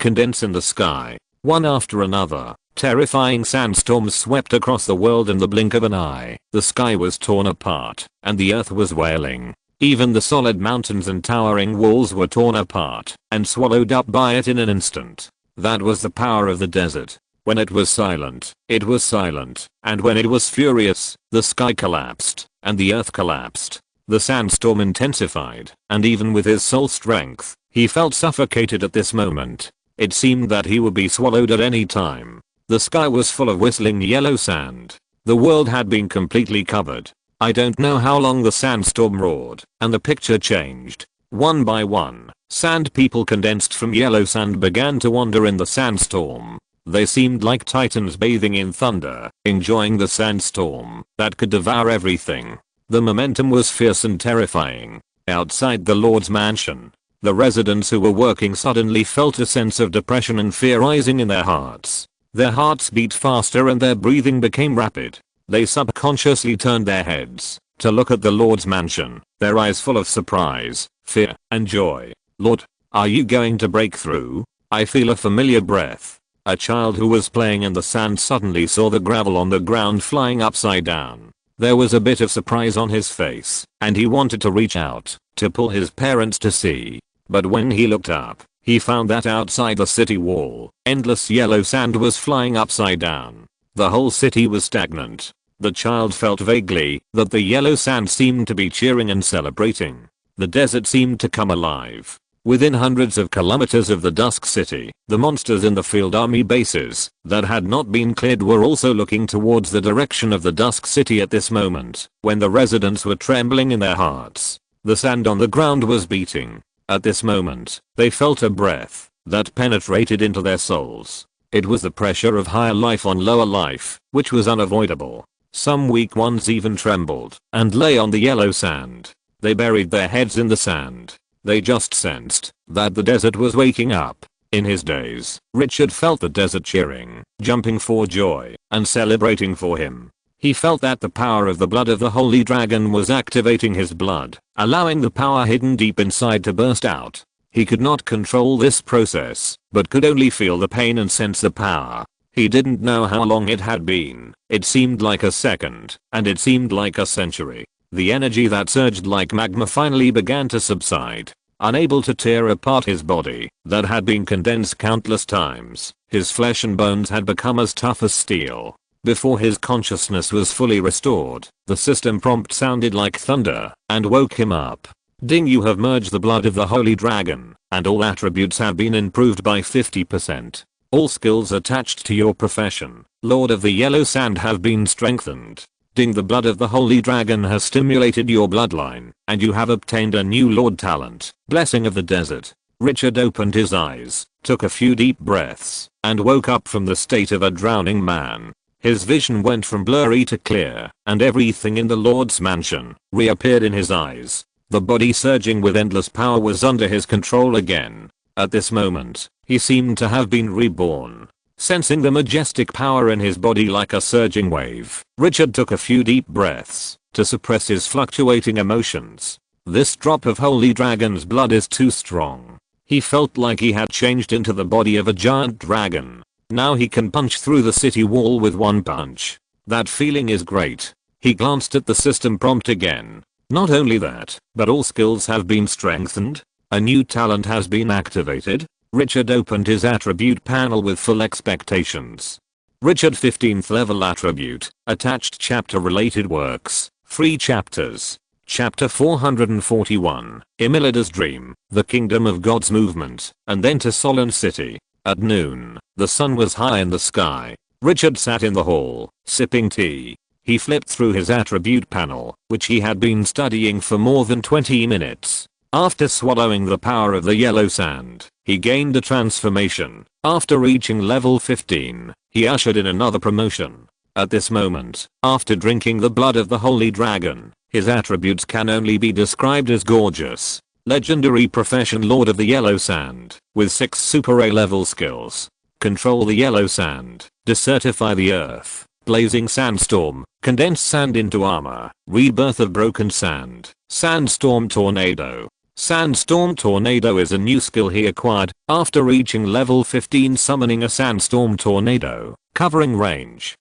condense in the sky. One after another, Terrifying sandstorms swept across the world in the blink of an eye. The sky was torn apart, and the earth was wailing. Even the solid mountains and towering walls were torn apart and swallowed up by it in an instant. That was the power of the desert. When it was silent, and when it was furious, the sky collapsed, and the earth collapsed. The sandstorm intensified, and even with his soul strength, he felt suffocated at this moment. It seemed that he would be swallowed at any time. The sky was full of whistling yellow sand. The world had been completely covered. I don't know how long the sandstorm roared, and the picture changed. One by one, sand people condensed from yellow sand began to wander in the sandstorm. They seemed like titans bathing in thunder, enjoying the sandstorm that could devour everything. The momentum was fierce and terrifying. Outside the Lord's mansion, the residents who were working suddenly felt a sense of depression and fear rising in their hearts. Their hearts beat faster and their breathing became rapid. They subconsciously turned their heads to look at the Lord's mansion, their eyes full of surprise, fear, and joy. Lord, are you going to break through? I feel a familiar breath. A child who was playing in the sand suddenly saw the gravel on the ground flying upside down. There was a bit of surprise on his face, and he wanted to reach out to pull his parents to see. But when he looked up, he found that outside the city wall, endless yellow sand was flying upside down. The whole city was stagnant. The child felt vaguely that the yellow sand seemed to be cheering and celebrating. The desert seemed to come alive. Within hundreds of kilometers of the Dusk City, the monsters in the field army bases that had not been cleared were also looking towards the direction of the Dusk City at this moment, when the residents were trembling in their hearts. The sand on the ground was beating. At this moment, they felt a breath that penetrated into their souls. It was the pressure of higher life on lower life, which was unavoidable. Some weak ones even trembled and lay on the yellow sand. They buried their heads in the sand. They just sensed that the desert was waking up. In his days, Richard felt the desert cheering, jumping for joy, and celebrating for him. He felt that the power of the blood of the holy dragon was activating his blood, allowing the power hidden deep inside to burst out. He could not control this process, but could only feel the pain and sense the power. He didn't know how long it had been. It seemed like a second, and it seemed like a century. The energy that surged like magma finally began to subside. Unable to tear apart his body that had been condensed countless times, his flesh and bones had become as tough as steel. Before his consciousness was fully restored, the system prompt sounded like thunder and woke him up. Ding, you have merged the blood of the holy dragon, and all attributes have been improved by 50%. All skills attached to your profession, Lord of the Yellow Sand, have been strengthened. Ding, the blood of the holy dragon has stimulated your bloodline, and you have obtained a new Lord talent, Blessing of the Desert. Richard opened his eyes, took a few deep breaths, and woke up from the state of a drowning man. His vision went from blurry to clear, and everything in the Lord's mansion reappeared in his eyes. The body surging with endless power was under his control again. At this moment, he seemed to have been reborn. Sensing the majestic power in his body like a surging wave, Richard took a few deep breaths to suppress his fluctuating emotions. This drop of holy dragon's blood is too strong. He felt like he had changed into the body of a giant dragon. Now he can punch through the city wall with one punch. That feeling is great. He glanced at the system prompt again. Not only that, but all skills have been strengthened. A new talent has been activated. Richard opened his attribute panel with full expectations. Richard 15th level attribute, attached chapter related works, free chapters. Chapter 441, Emilida's Dream, the Kingdom of God's Movement, and then to Solan City. At noon, the sun was high in the sky. Richard sat in the hall, sipping tea. He flipped through his attribute panel, which he had been studying for more than 20 minutes. After swallowing the power of the yellow sand, he gained a transformation. After reaching level 15, he ushered in another promotion. At this moment, after drinking the blood of the holy dragon, his attributes can only be described as gorgeous. Legendary profession, Lord of the Yellow Sand, with 6 super A level skills. Control the yellow sand, desertify the earth, blazing sandstorm, condense sand into armor, rebirth of broken sand, sandstorm tornado. Sandstorm Tornado is a new skill he acquired after reaching level 15, summoning a sandstorm tornado. covering range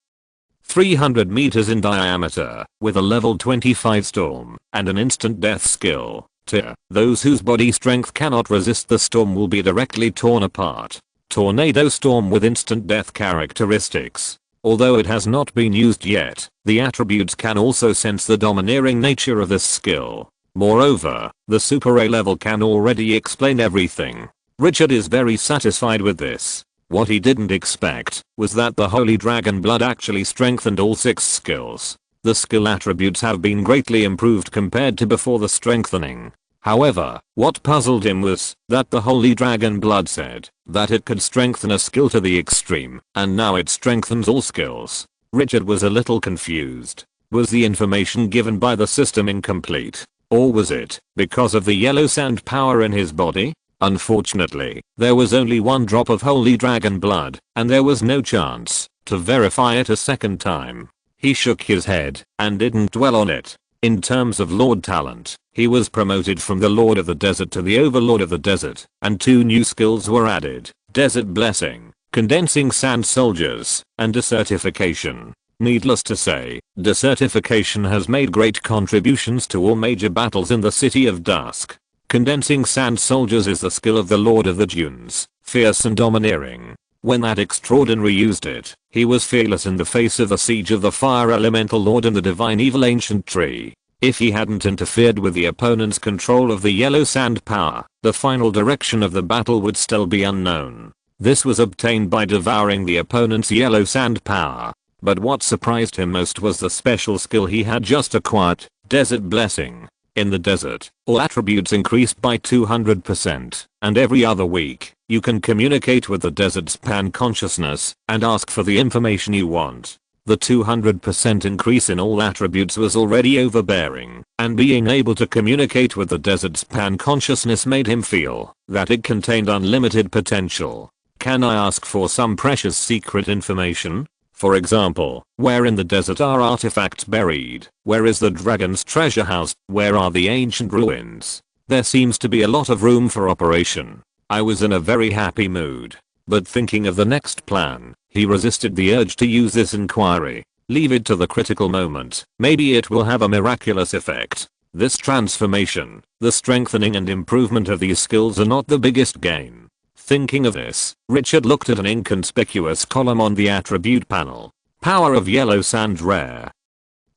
300 meters in diameter, with a level 25 storm, and an instant death skill. Tier. Those whose body strength cannot resist the storm will be directly torn apart. Tornado storm with instant death characteristics. Although it has not been used yet, the attributes can also sense the domineering nature of this skill. Moreover, the Super A level can already explain everything. Richard is very satisfied with this. What he didn't expect was that the Holy Dragon Blood actually strengthened all 6 skills. The skill attributes have been greatly improved compared to before the strengthening. However, what puzzled him was that the Holy Dragon Blood said that it could strengthen a skill to the extreme, and now it strengthens all skills. Richard was a little confused. Was the information given by the system incomplete? Or was it because of the yellow sand power in his body? Unfortunately, there was only 1 drop of Holy Dragon Blood, and there was no chance to verify it a second time. He shook his head and didn't dwell on it. In terms of Lord talent, he was promoted from the Lord of the Desert to the Overlord of the Desert, and 2 new skills were added: Desert Blessing, Condensing Sand Soldiers, and Desertification. Needless to say, desertification has made great contributions to all major battles in the City of Dusk. Condensing Sand Soldiers is the skill of the Lord of the Dunes, fierce and domineering. When that extraordinary used it, he was fearless in the face of the siege of the Fire Elemental Lord and the Divine Evil Ancient Tree. If he hadn't interfered with the opponent's control of the yellow sand power, the final direction of the battle would still be unknown. This was obtained by devouring the opponent's yellow sand power. But what surprised him most was the special skill he had just acquired, Desert Blessing. In the desert, all attributes increased by 200%, and every other week, you can communicate with the desert's pan consciousness and ask for the information you want. The 200% increase in all attributes was already overbearing, and being able to communicate with the desert's pan consciousness made him feel that it contained unlimited potential. Can I ask for some precious secret information? For example, where in the desert are artifacts buried? Where is the dragon's treasure house? Where are the ancient ruins? There seems to be a lot of room for operation. I was in a very happy mood. But thinking of the next plan, he resisted the urge to use this inquiry. Leave it to the critical moment. Maybe it will have a miraculous effect. This transformation, the strengthening and improvement of these skills are not the biggest gain. Thinking of this, Richard looked at an inconspicuous column on the attribute panel. Power of yellow sand rare.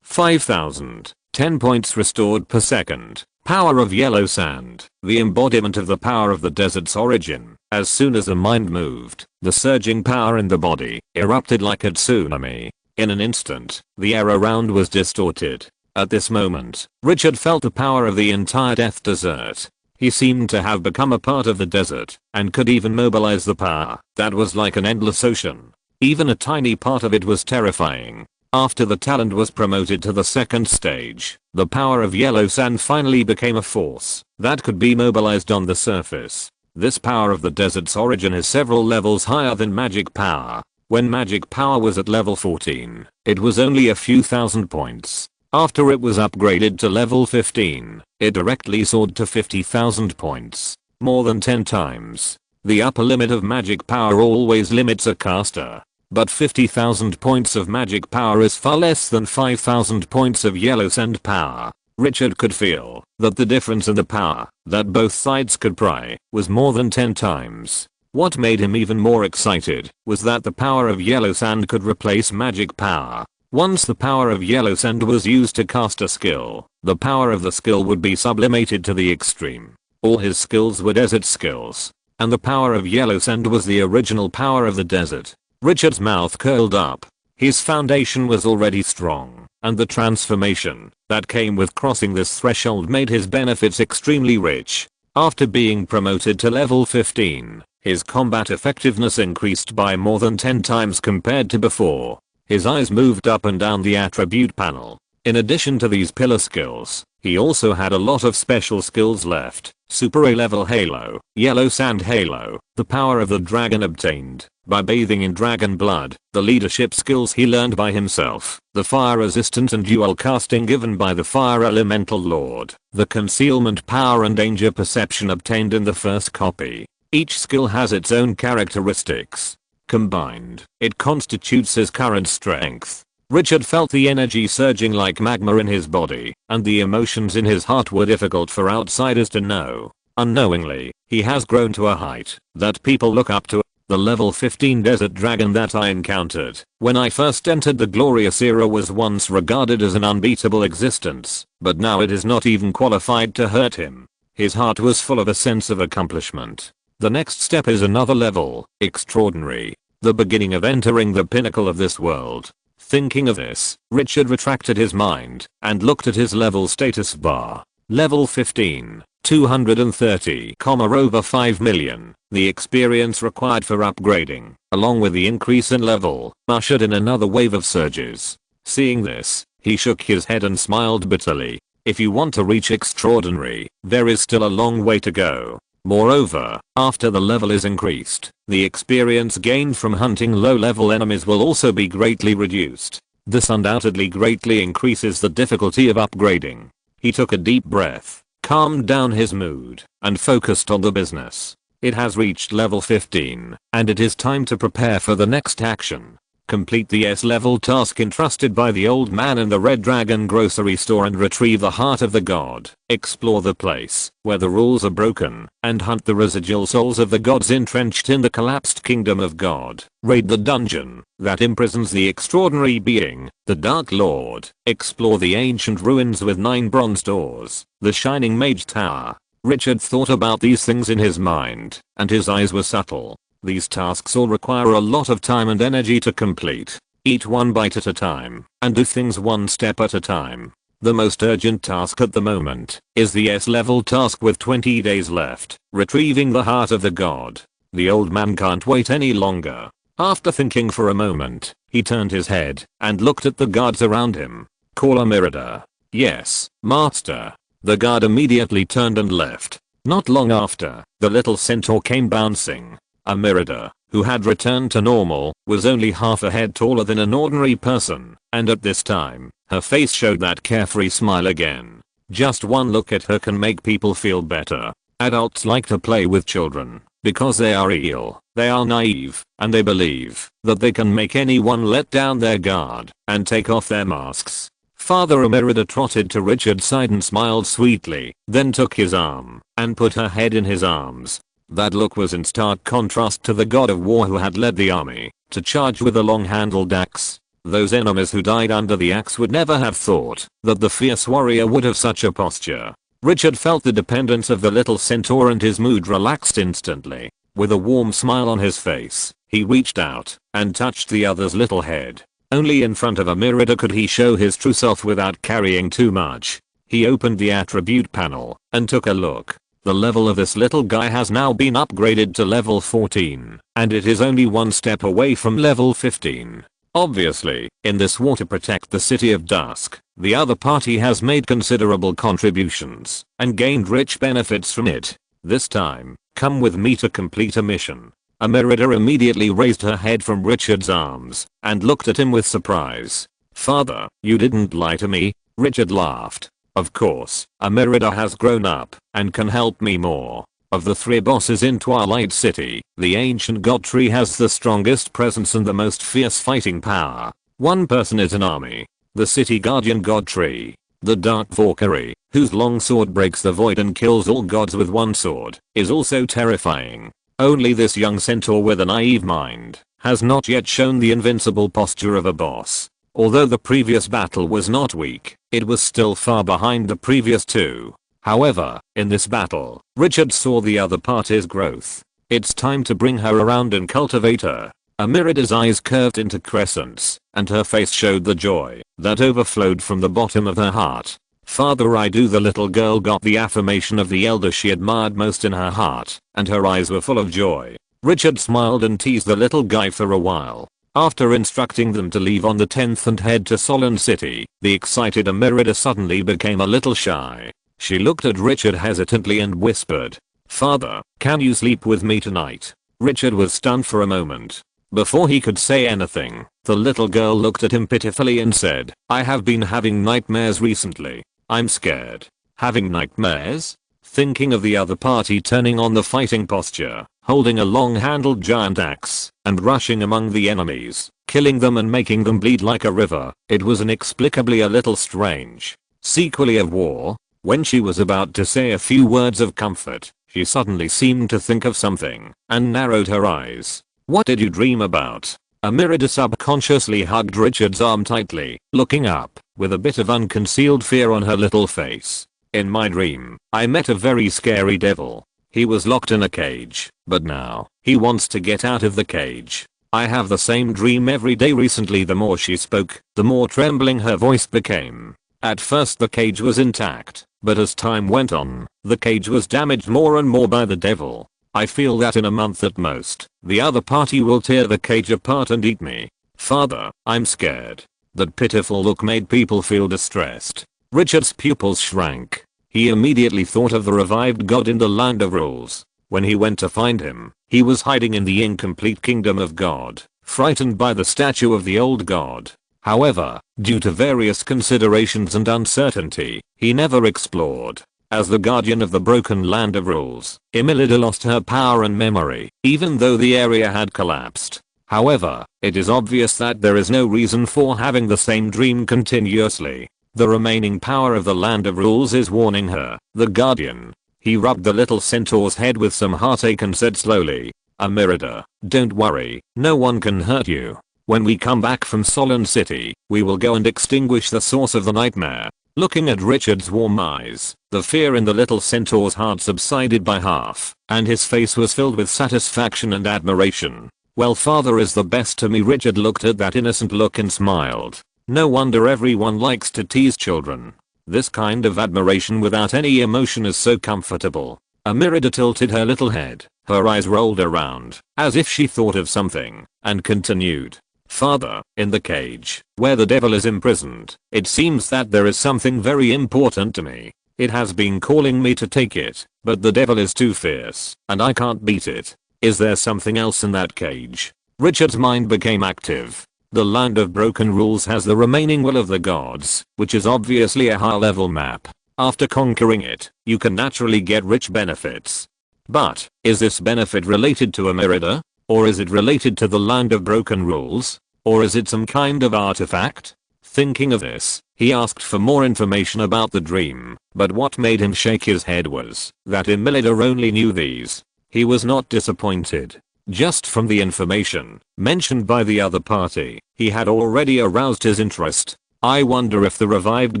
5000. 10 points restored per second. Power of yellow sand, the embodiment of the power of the desert's origin. As soon as the mind moved, the surging power in the body erupted like a tsunami. In an instant, the air around was distorted. At this moment, Richard felt the power of the entire Death Desert. He seemed to have become a part of the desert, and could even mobilize the power that was like an endless ocean. Even a tiny part of it was terrifying. After the talent was promoted to the second stage, the power of yellow sand finally became a force that could be mobilized on the surface. This power of the desert's origin is several levels higher than magic power. When magic power was at level 14, it was only a few thousand points. After it was upgraded to level 15, it directly soared to 50,000 points. More than 10 times. The upper limit of magic power always limits a caster. But 50,000 points of magic power is far less than 5,000 points of yellow sand power. Richard could feel that the difference in the power that both sides could pry was more than 10 times. What made him even more excited was that the power of yellow sand could replace magic power. Once the power of yellow sand was used to cast a skill, the power of the skill would be sublimated to the extreme. All his skills were desert skills, and the power of yellow sand was the original power of the desert. Richard's mouth curled up. His foundation was already strong, and the transformation that came with crossing this threshold made his benefits extremely rich. After being promoted to level 15, his combat effectiveness increased by more than 10 times compared to before. His eyes moved up and down the attribute panel. In addition to these pillar skills, he also had a lot of special skills left. Super A level Halo, Yellow Sand Halo, the power of the dragon obtained by bathing in dragon blood, the leadership skills he learned by himself, the fire resistant and dual casting given by the Fire Elemental Lord, the concealment power and danger perception obtained in the first copy. Each skill has its own characteristics. Combined, it constitutes his current strength. Richard felt the energy surging like magma in his body, and the emotions in his heart were difficult for outsiders to know. Unknowingly, he has grown to a height that people look up to. The level 15 desert dragon that I encountered when I first entered the glorious era was once regarded as an unbeatable existence, but now it is not even qualified to hurt him. His heart was full of a sense of accomplishment. The next step is another level, extraordinary, the beginning of entering the pinnacle of this world. Thinking of this, Richard retracted his mind and looked at his level status bar. Level 15, 230, over 5 million. The experience required for upgrading, along with the increase in level, ushered in another wave of surges. Seeing this, he shook his head and smiled bitterly. If you want to reach extraordinary, there is still a long way to go. Moreover, after the level is increased, the experience gained from hunting low-level enemies will also be greatly reduced. This undoubtedly greatly increases the difficulty of upgrading. He took a deep breath, calmed down his mood, and focused on the business. It has reached level 15, and it is time to prepare for the next action. Complete the S-level task entrusted by the old man in the Red Dragon grocery store and retrieve the heart of the god. Explore the place where the rules are broken and hunt the residual souls of the gods entrenched in the collapsed kingdom of God. Raid the dungeon that imprisons the extraordinary being, the Dark Lord. Explore the ancient ruins with 9 bronze doors, the shining mage tower. Richard thought about these things in his mind, and his eyes were subtle. These tasks all require a lot of time and energy to complete. Eat one bite at a time, and do things one step at a time. The most urgent task at the moment is the S-level task with 20 days left, retrieving the heart of the god. The old man can't wait any longer. After thinking for a moment, he turned his head and looked at the guards around him. Call a Merida. Yes, master. The guard immediately turned and left. Not long after, the little centaur came bouncing. A Merida, who had returned to normal, was only half a head taller than an ordinary person, and at this time, her face showed that carefree smile again. Just one look at her can make people feel better. Adults like to play with children because they are ill, they are naive, and they believe that they can make anyone let down their guard and take off their masks. Father Merida trotted to Richard's side and smiled sweetly, then took his arm and put her head in his arms. That look was in stark contrast to the god of war who had led the army to charge with a long-handled axe. Those enemies who died under the axe would never have thought that the fierce warrior would have such a posture. Richard felt the dependence of the little centaur and his mood relaxed instantly. With a warm smile on his face, he reached out and touched the other's little head. Only in front of a Merida could he show his true self without carrying too much. He opened the attribute panel and took a look. The level of this little guy has now been upgraded to level 14, and it is only one step away from level 15. Obviously, in this war to protect the City of Dusk, the other party has made considerable contributions and gained rich benefits from it. This time, come with me to complete a mission. Merida immediately raised her head from Richard's arms and looked at him with surprise. Father, you didn't lie to me? Richard laughed. Of course, Merida has grown up and can help me more. Of the 3 bosses in Twilight City, the ancient god tree has the strongest presence and the most fierce fighting power. One person is an army. The city guardian god tree, the Dark Valkyrie, whose long sword breaks the void and kills all gods with one sword, is also terrifying. Only this young centaur with a naive mind has not yet shown the invincible posture of a boss. Although the previous battle was not weak, it was still far behind the previous 2. However, in this battle, Richard saw the other party's growth. It's time to bring her around and cultivate her. Merida's eyes curved into crescents, and her face showed the joy that overflowed from the bottom of her heart. Father, I do. The little girl got the affirmation of the elder she admired most in her heart, and her eyes were full of joy. Richard smiled and teased the little guy for a while. After instructing them to leave on the 10th and head to Solon City, the excited Merida suddenly became a little shy. She looked at Richard hesitantly and whispered, "Father, can you sleep with me tonight?" Richard was stunned for a moment. Before he could say anything, the little girl looked at him pitifully and said, "I have been having nightmares recently. I'm scared." Having nightmares? Thinking of the other party turning on the fighting posture, holding a long-handled giant axe, and rushing among the enemies, killing them and making them bleed like a river. It was inexplicably a little strange. Sequely of war, when she was about to say a few words of comfort, she suddenly seemed to think of something, and narrowed her eyes. "What did you dream about?" Amirida subconsciously hugged Richard's arm tightly, looking up, with a bit of unconcealed fear on her little face. "In my dream, I met a very scary devil. He was locked in a cage, but now, he wants to get out of the cage. I have the same dream every day recently." The more she spoke, the more trembling her voice became. At first the cage was intact, but as time went on, the cage was damaged more and more by the devil. "I feel that in a month at most, the other party will tear the cage apart and eat me. Father, I'm scared." That pitiful look made people feel distressed. Richard's pupils shrank. He immediately thought of the revived god in the Land of Rules. When he went to find him, he was hiding in the incomplete kingdom of God, frightened by the statue of the old god. However, due to various considerations and uncertainty, he never explored. As the guardian of the broken Land of Rules, Emilida lost her power and memory, even though the area had collapsed. However, it is obvious that there is no reason for having the same dream continuously. The remaining power of the Land of Rules is warning her, the guardian. He rubbed the little centaur's head with some heartache and said slowly, "Amirida, don't worry, no one can hurt you. When we come back from Solan City, we will go and extinguish the source of the nightmare." Looking at Richard's warm eyes, the fear in the little centaur's heart subsided by half, and his face was filled with satisfaction and admiration. "Well, father is the best to me." Richard looked at that innocent look and smiled. No wonder everyone likes to tease children. This kind of admiration without any emotion is so comfortable. Amirida tilted her little head, her eyes rolled around, as if she thought of something, and continued. "Father, in the cage, where the devil is imprisoned, it seems that there is something very important to me. It has been calling me to take it, but the devil is too fierce, and I can't beat it. Is there something else in that cage?" Richard's mind became active. The Land of Broken Rules has the remaining will of the gods, which is obviously a high-level map. After conquering it, you can naturally get rich benefits. But, is this benefit related to Amirida? Or is it related to the Land of Broken Rules? Or is it some kind of artifact? Thinking of this, he asked for more information about the dream, but what made him shake his head was that Emilida only knew these. He was not disappointed. Just from the information mentioned by the other party, he had already aroused his interest. I wonder if the revived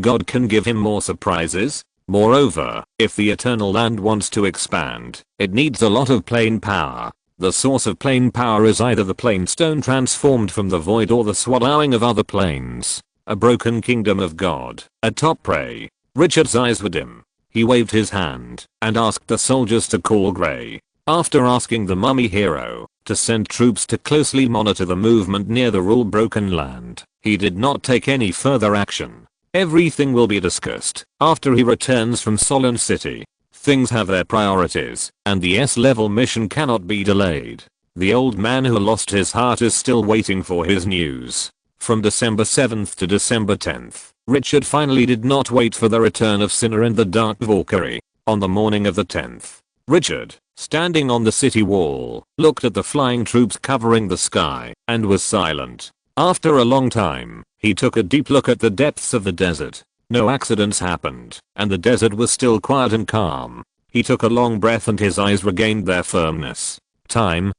god can give him more surprises? Moreover, if the Eternal Land wants to expand, it needs a lot of plane power. The source of plane power is either the plane stone transformed from the void or the swallowing of other planes. A broken kingdom of God, a top prey. Richard's eyes were dim. He waved his hand and asked the soldiers to call Gray. After asking the mummy hero to send troops to closely monitor the movement near the rule broken land, he did not take any further action. Everything will be discussed after he returns from Solan City. Things have their priorities, and the S-level mission cannot be delayed. The old man who lost his heart is still waiting for his news. From December 7th to December 10th, Richard finally did not wait for the return of Sinner and the Dark Valkyrie. On the morning of the 10th, Richard, standing on the city wall, looked at the flying troops covering the sky, and was silent. After a long time, he took a deep look at the depths of the desert. No accidents happened, and the desert was still quiet and calm. He took a long breath and his eyes regained their firmness.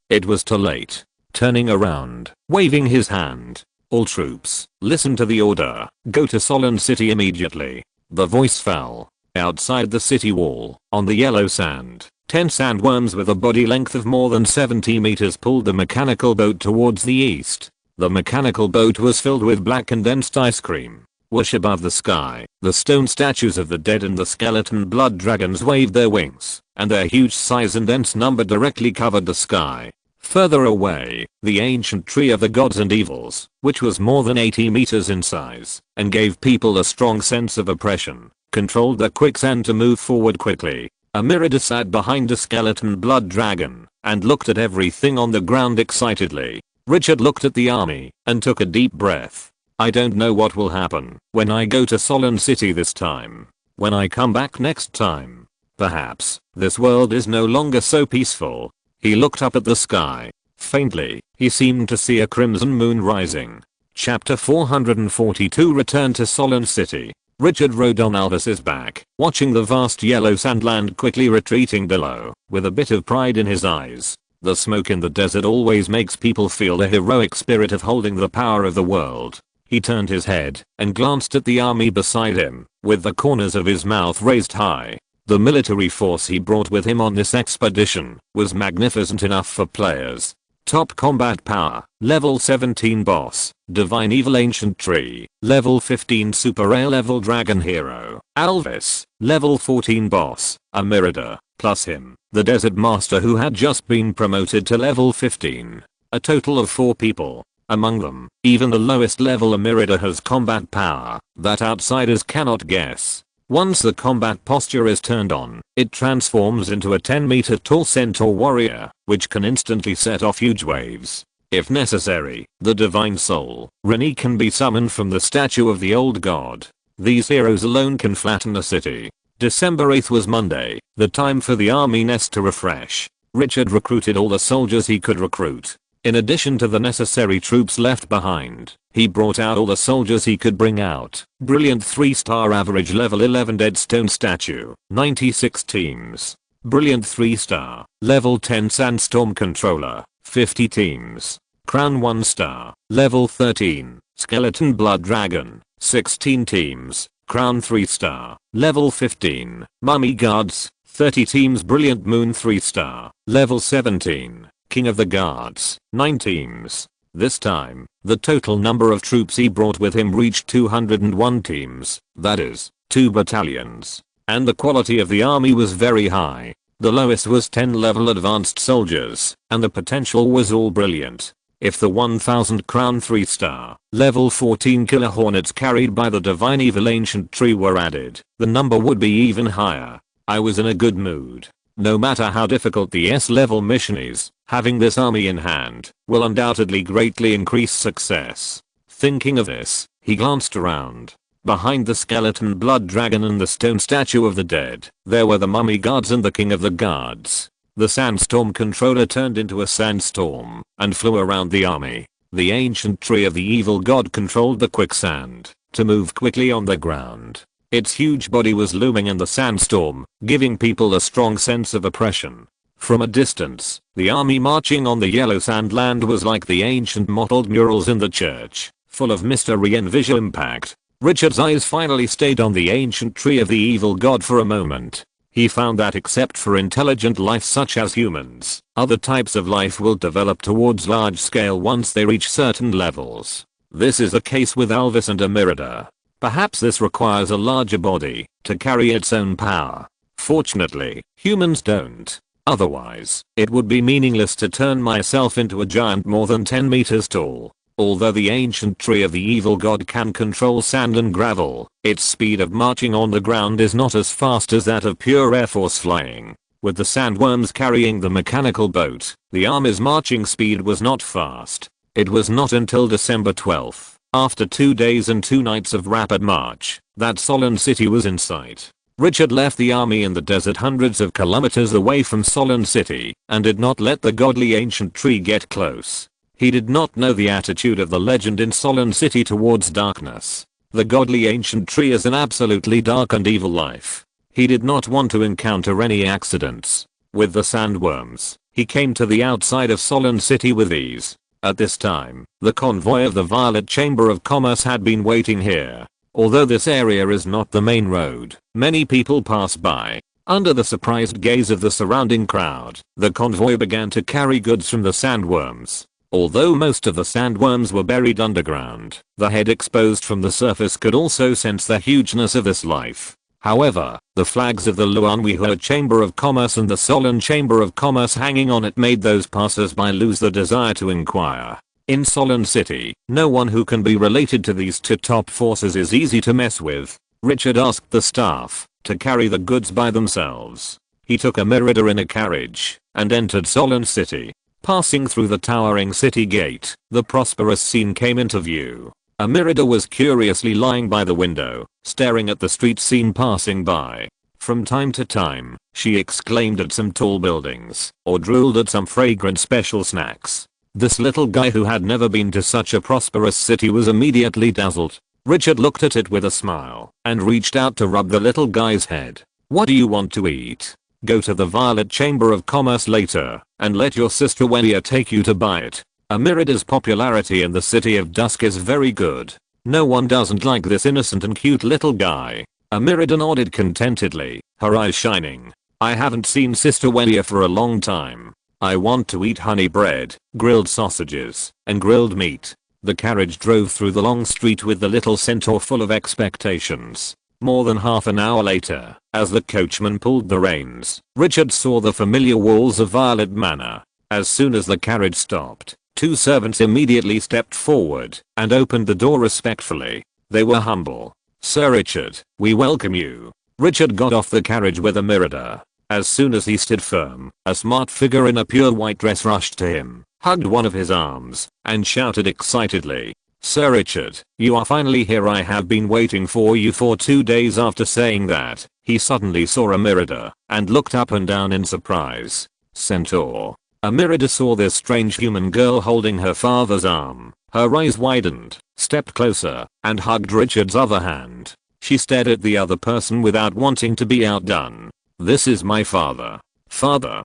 It was too late. Turning around, waving his hand. "All troops, listen to the order. Go to Solan City immediately." The voice fell. Outside the city wall, on the yellow sand, 10 sandworms with a body length of more than 70 meters pulled the mechanical boat towards the east. The mechanical boat was filled with black condensed ice cream. Whoosh above the sky, the stone statues of the dead and the skeleton blood dragons waved their wings, and their huge size and dense number directly covered the sky. Further away, the ancient tree of the gods and evils, which was more than 80 meters in size, and gave people a strong sense of oppression, controlled the quicksand to move forward quickly. Amirida sat behind a skeleton blood dragon, and looked at everything on the ground excitedly. Richard looked at the army, and took a deep breath. "I don't know what will happen when I go to Solan City this time. When I come back next time, perhaps, this world is no longer so peaceful." He looked up at the sky. Faintly, he seemed to see a crimson moon rising. Chapter 442 Return to Solon City. Richard rode on Alvis's back, watching the vast yellow sandland quickly retreating below, with a bit of pride in his eyes. The smoke in the desert always makes people feel the heroic spirit of holding the power of the world. He turned his head and glanced at the army beside him, with the corners of his mouth raised high. The military force he brought with him on this expedition was magnificent enough for players. Top combat power, level 17 boss, divine evil ancient tree, level 15 super rare level dragon hero, Alvis, level 14 boss, a Merida, plus him, the desert master who had just been promoted to level 15. A total of 4 people. Among them, even the lowest level Emerida has combat power that outsiders cannot guess. Once the combat posture is turned on, it transforms into a 10-meter tall centaur warrior, which can instantly set off huge waves. If necessary, the divine soul, Reni, can be summoned from the statue of the old god. These heroes alone can flatten a city. December 8th was Monday, the time for the army nest to refresh. Richard recruited all the soldiers he could recruit. In addition to the necessary troops left behind, he brought out all the soldiers he could bring out. Brilliant 3-star average level 11 dead stone statue, 96 teams. Brilliant 3-star, level 10 sandstorm controller, 50 teams. Crown 1-star, level 13, skeleton blood dragon, 16 teams. Crown 3-star, level 15, mummy guards, 30 teams. Brilliant moon 3-star, level 17. King of the Guards, 9 teams. This time, the total number of troops he brought with him reached 201 teams, that is, 2 battalions. And the quality of the army was very high. The lowest was 10 level advanced soldiers, and the potential was all brilliant. If the 1000 crown 3-star, level 14 killer hornets carried by the divine evil ancient tree were added, the number would be even higher. I was in a good mood. No matter how difficult the S-level mission is, having this army in hand will undoubtedly greatly increase success. Thinking of this, he glanced around. Behind the skeleton blood dragon and the stone statue of the dead, there were the mummy guards and the king of the guards. The sandstorm controller turned into a sandstorm and flew around the army. The ancient tree of the evil god controlled the quicksand to move quickly on the ground. Its huge body was looming in the sandstorm, giving people a strong sense of oppression. From a distance, the army marching on the yellow sandland was like the ancient mottled murals in the church, full of mystery and visual impact. Richard's eyes finally stayed on the ancient tree of the evil god for a moment. He found that except for intelligent life such as humans, other types of life will develop towards large scale once they reach certain levels. This is the case with Alvis and Emerida. Perhaps this requires a larger body to carry its own power. Fortunately, humans don't. Otherwise, it would be meaningless to turn myself into a giant more than 10 meters tall. Although the ancient tree of the evil god can control sand and gravel, its speed of marching on the ground is not as fast as that of pure air force flying. With the sandworms carrying the mechanical boat, the army's marching speed was not fast. It was not until December 12th. After 2 days and 2 nights of rapid march, that Solon City was in sight. Richard left the army in the desert hundreds of kilometers away from Solon City and did not let the godly ancient tree get close. He did not know the attitude of the legend in Solon City towards darkness. The godly ancient tree is an absolutely dark and evil life. He did not want to encounter any accidents. With the sandworms, he came to the outside of Solon City with ease. At this time, the convoy of the Violet Chamber of Commerce had been waiting here. Although this area is not the main road, many people pass by. Under the surprised gaze of the surrounding crowd, the convoy began to carry goods from the sandworms. Although most of the sandworms were buried underground, the head exposed from the surface could also sense the hugeness of this life. However, the flags of the Luanwiho Chamber of Commerce and the Solon Chamber of Commerce hanging on it made those passers-by lose the desire to inquire. In Solon City, no one who can be related to these two top forces is easy to mess with. Richard asked the staff to carry the goods by themselves. He took Emerida in a carriage and entered Solon City. Passing through the towering city gate, the prosperous scene came into view. Emerida was curiously lying by the window, staring at the street scene passing by. From time to time, she exclaimed at some tall buildings or drooled at some fragrant special snacks. This little guy who had never been to such a prosperous city was immediately dazzled. Richard looked at it with a smile and reached out to rub the little guy's head. "What do you want to eat? Go to the Violet Chamber of Commerce later and let your sister Welia take you to buy it. Amirida's popularity in the City of Dusk is very good. No one doesn't like this innocent and cute little guy." Amirida nodded contentedly, her eyes shining. "I haven't seen Sister Welia for a long time. I want to eat honey bread, grilled sausages, and grilled meat." The carriage drove through the long street with the little centaur full of expectations. More than half an hour later, as the coachman pulled the reins, Richard saw the familiar walls of Violet Manor. As soon as the carriage stopped, two servants immediately stepped forward and opened the door respectfully. They were humble. "Sir Richard, we welcome you." Richard got off the carriage with Amirida. As soon as he stood firm, a smart figure in a pure white dress rushed to him, hugged one of his arms, and shouted excitedly, "Sir Richard, you are finally here. I have been waiting for you for 2 days." After saying that, he suddenly saw Amirida and looked up and down in surprise. "Centaur." Amirida saw this strange human girl holding her father's arm. Her eyes widened, stepped closer, and hugged Richard's other hand. She stared at the other person without wanting to be outdone. "This is my father." Father?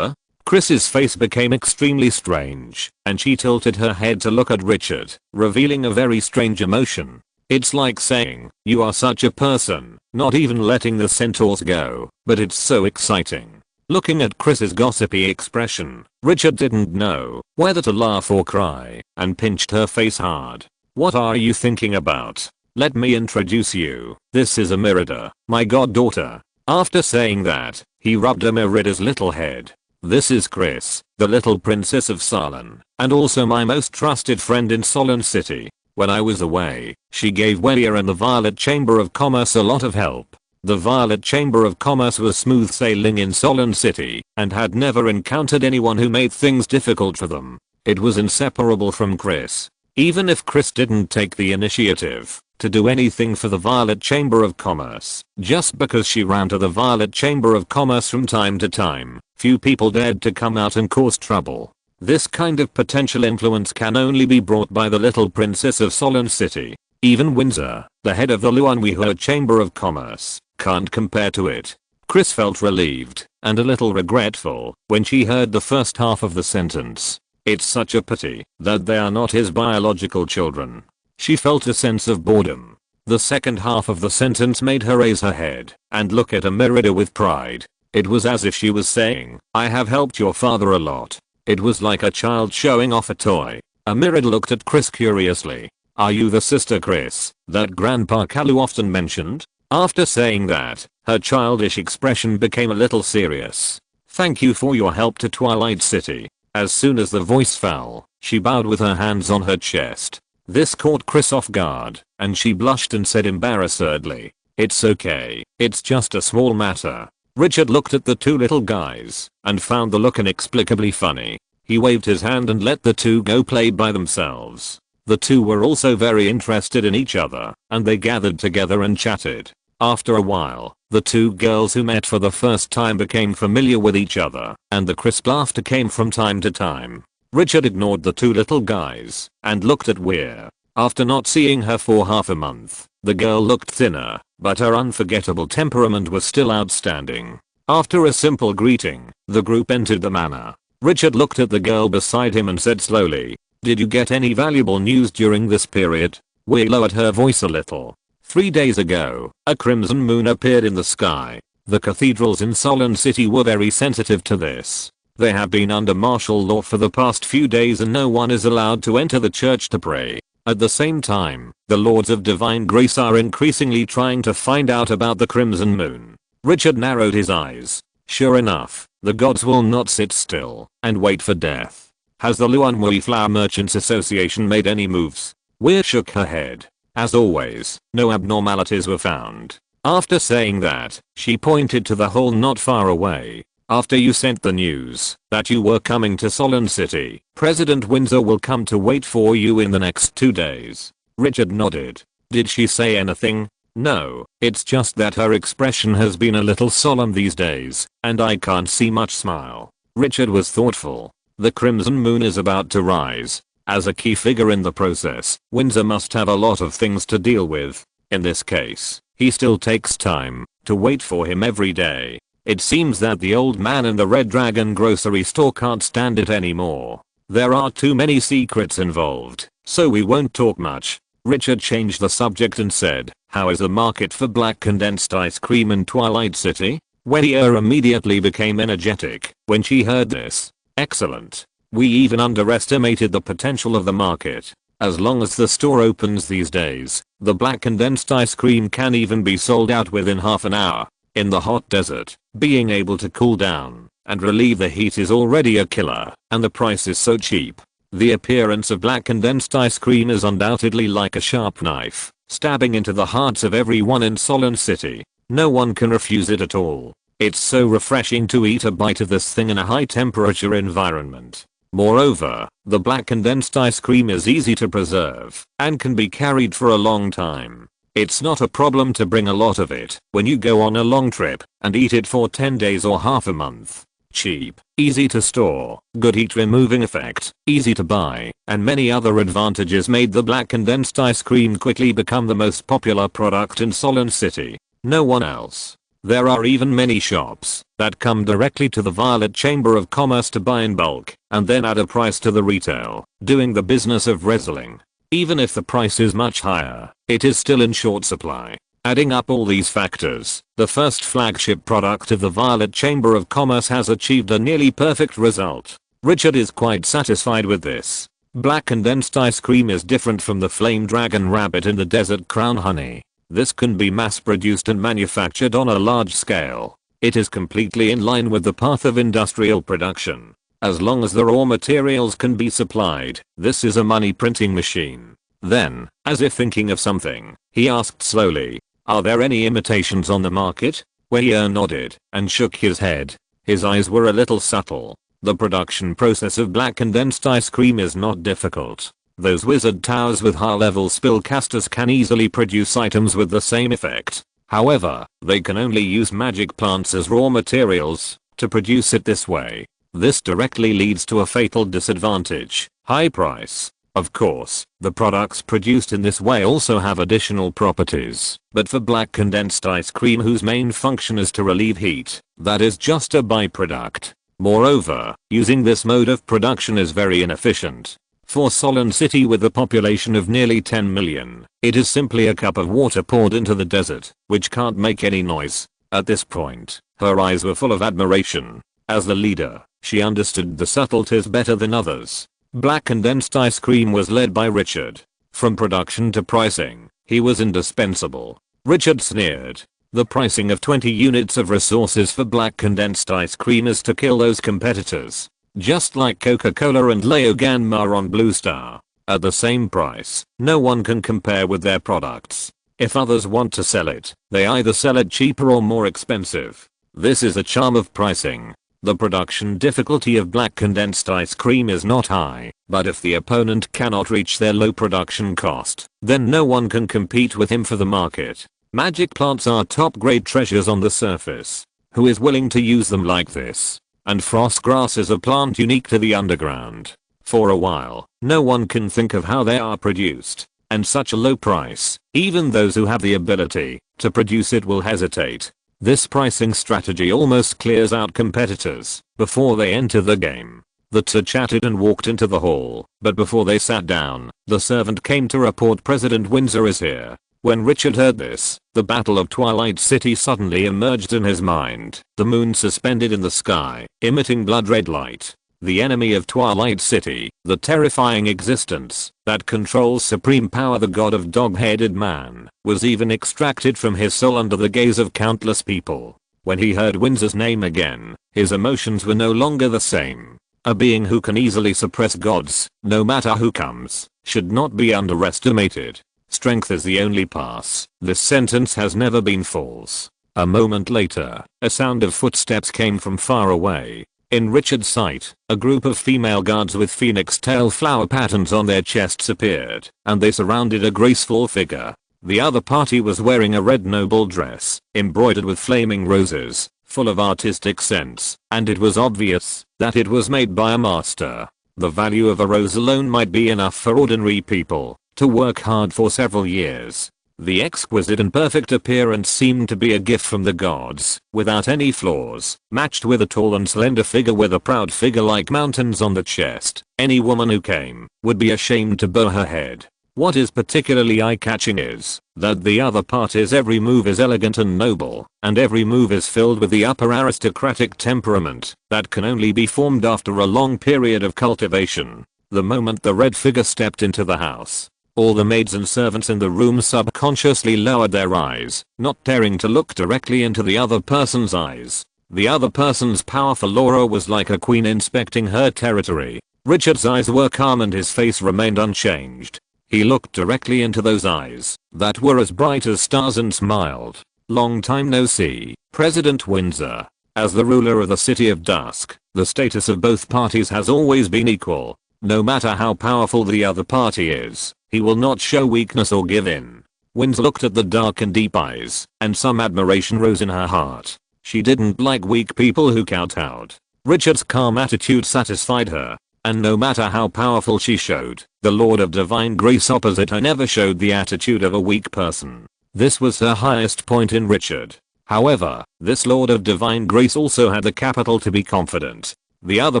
Chris's face became extremely strange, and she tilted her head to look at Richard, revealing a very strange emotion. It's like saying, "You are such a person," not even letting the centaurs go, but it's so exciting. Looking at Chris's gossipy expression, Richard didn't know whether to laugh or cry, and pinched her face hard. "What are you thinking about? Let me introduce you. This is Amirida, my goddaughter." After saying that, he rubbed Amirida's little head. "This is Chris, the little princess of Solon, and also my most trusted friend in Solon City. When I was away, she gave Welia and the Violet Chamber of Commerce a lot of help." The Violet Chamber of Commerce was smooth sailing in Solon City and had never encountered anyone who made things difficult for them. It was inseparable from Chris. Even if Chris didn't take the initiative to do anything for the Violet Chamber of Commerce, just because she ran to the Violet Chamber of Commerce from time to time, few people dared to come out and cause trouble. This kind of potential influence can only be brought by the little princess of Solon City. Even Windsor, the head of the Luanwiho Chamber of Commerce, can't compare to it. Chris felt relieved and a little regretful when she heard the first half of the sentence. It's such a pity that they are not his biological children. She felt a sense of boredom. The second half of the sentence made her raise her head and look at Amirida with pride. It was as if she was saying, "I have helped your father a lot." It was like a child showing off a toy. Amirida looked at Chris curiously. "Are you the sister Chris that Grandpa Kalu often mentioned?" After saying that, her childish expression became a little serious. "Thank you for your help to Twilight City." As soon as the voice fell, she bowed with her hands on her chest. This caught Chris off guard, and she blushed and said embarrassedly, "It's okay, it's just a small matter." Richard looked at the two little guys and found the look inexplicably funny. He waved his hand and let the two go play by themselves. The two were also very interested in each other, and they gathered together and chatted. After a while, the two girls who met for the first time became familiar with each other, and the crisp laughter came from time to time. Richard ignored the two little guys and looked at Weir. After not seeing her for half a month, the girl looked thinner, but her unforgettable temperament was still outstanding. After a simple greeting, the group entered the manor. Richard looked at the girl beside him and said slowly, "Did you get any valuable news during this period?" Weir lowered her voice a little. 3 days ago, a crimson moon appeared in the sky. The cathedrals in Solon City were very sensitive to this. They have been under martial law for the past few days and no one is allowed to enter the church to pray. At the same time, the Lords of Divine Grace are increasingly trying to find out about the crimson moon. Richard narrowed his eyes. Sure enough, the gods will not sit still and wait for death. Has the Luanwui Flower Merchants Association made any moves? Weir shook her head. As always, no abnormalities were found. After saying that, she pointed to the hole not far away. After you sent the news that you were coming to Solon City, President Windsor will come to wait for you in the next 2 days. Richard nodded. Did she say anything? No, it's just that her expression has been a little solemn these days, and I can't see much smile. Richard was thoughtful. The crimson moon is about to rise. As a key figure in the process, Windsor must have a lot of things to deal with. In this case, he still takes time to wait for him every day. It seems that the old man in the Red Dragon grocery store can't stand it anymore. There are too many secrets involved, so we won't talk much. Richard changed the subject and said, "How is the market for black condensed ice cream in Twilight City?" Wedia immediately became energetic when she heard this. Excellent. We even underestimated the potential of the market. As long as the store opens these days, the black condensed ice cream can even be sold out within half an hour. In the hot desert, being able to cool down and relieve the heat is already a killer, and the price is so cheap. The appearance of black condensed ice cream is undoubtedly like a sharp knife, stabbing into the hearts of everyone in Solon City. No one can refuse it at all. It's so refreshing to eat a bite of this thing in a high temperature environment. Moreover, the black condensed ice cream is easy to preserve and can be carried for a long time. It's not a problem to bring a lot of it when you go on a long trip and eat it for 10 days or half a month. Cheap, easy to store, good heat removing effect, easy to buy, and many other advantages made the black condensed ice cream quickly become the most popular product in Solon City. No one else. There are even many shops that come directly to the Violet Chamber of Commerce to buy in bulk and then add a price to the retail, doing the business of reselling. Even if the price is much higher, it is still in short supply. Adding up all these factors, the first flagship product of the Violet Chamber of Commerce has achieved a nearly perfect result. Richard is quite satisfied with this. Black condensed ice cream is different from the Flame Dragon Rabbit and the Desert Crown Honey. This can be mass produced and manufactured on a large scale. It is completely in line with the path of industrial production. As long as the raw materials can be supplied, this is a money printing machine. Then, as if thinking of something, he asked slowly, "Are there any imitations on the market?" Weir nodded and shook his head. His eyes were a little subtle. The production process of black condensed ice cream is not difficult. Those wizard towers with high-level spill casters can easily produce items with the same effect. However, they can only use magic plants as raw materials to produce it this way. This directly leads to a fatal disadvantage: high price. Of course, the products produced in this way also have additional properties, but for black condensed ice cream whose main function is to relieve heat, that is just a byproduct. Moreover, using this mode of production is very inefficient. For Solon City with a population of nearly 10 million, it is simply a cup of water poured into the desert, which can't make any noise. At this point, her eyes were full of admiration. As the leader, she understood the subtleties better than others. Black condensed ice cream was led by Richard. From production to pricing, he was indispensable. Richard sneered. The pricing of 20 units of resources for black condensed ice cream is to kill those competitors. Just like Coca-Cola and Leogan are on Blue Star. At the same price, no one can compare with their products. If others want to sell it, they either sell it cheaper or more expensive. This is the charm of pricing. The production difficulty of black condensed ice cream is not high, but if the opponent cannot reach their low production cost, then no one can compete with him for the market. Magic plants are top grade treasures on the surface. Who is willing to use them like this? And frost grass is a plant unique to the underground. For a while, no one can think of how they are produced, and such a low price, even those who have the ability to produce it will hesitate. This pricing strategy almost clears out competitors before they enter the game. The two chatted and walked into the hall, but before they sat down, the servant came to report President Windsor is here. When Richard heard this, the Battle of Twilight City suddenly emerged in his mind, the moon suspended in the sky, emitting blood red light. The enemy of Twilight City, the terrifying existence that controls supreme power, the god of dog-headed man, was even extracted from his soul under the gaze of countless people. When he heard Windsor's name again, his emotions were no longer the same. A being who can easily suppress gods, no matter who comes, should not be underestimated. Strength is the only pass. This sentence has never been false. A moment later, a sound of footsteps came from far away. In Richard's sight, a group of female guards with phoenix tail flower patterns on their chests appeared, and they surrounded a graceful figure. The other party was wearing a red noble dress, embroidered with flaming roses, full of artistic sense, and it was obvious that it was made by a master. The value of a rose alone might be enough for ordinary people to work hard for several years. The exquisite and perfect appearance seemed to be a gift from the gods, without any flaws, matched with a tall and slender figure with a proud figure like mountains on the chest. Any woman who came would be ashamed to bow her head. What is particularly eye-catching is that the other party's every move is elegant and noble, and every move is filled with the upper aristocratic temperament that can only be formed after a long period of cultivation. The moment the red figure stepped into the house, all the maids and servants in the room subconsciously lowered their eyes, not daring to look directly into the other person's eyes. The other person's powerful aura was like a queen inspecting her territory. Richard's eyes were calm and his face remained unchanged. He looked directly into those eyes that were as bright as stars and smiled. Long time no see, President Windsor. As the ruler of the City of Dusk, the status of both parties has always been equal. No matter how powerful the other party is, he will not show weakness or give in. Windsor looked at the dark and deep eyes, and some admiration rose in her heart. She didn't like weak people who kowtowed. Richard's calm attitude satisfied her. And no matter how powerful she showed, the Lord of Divine Grace opposite her never showed the attitude of a weak person. This was her highest point in Richard. However, this Lord of Divine Grace also had the capital to be confident. The other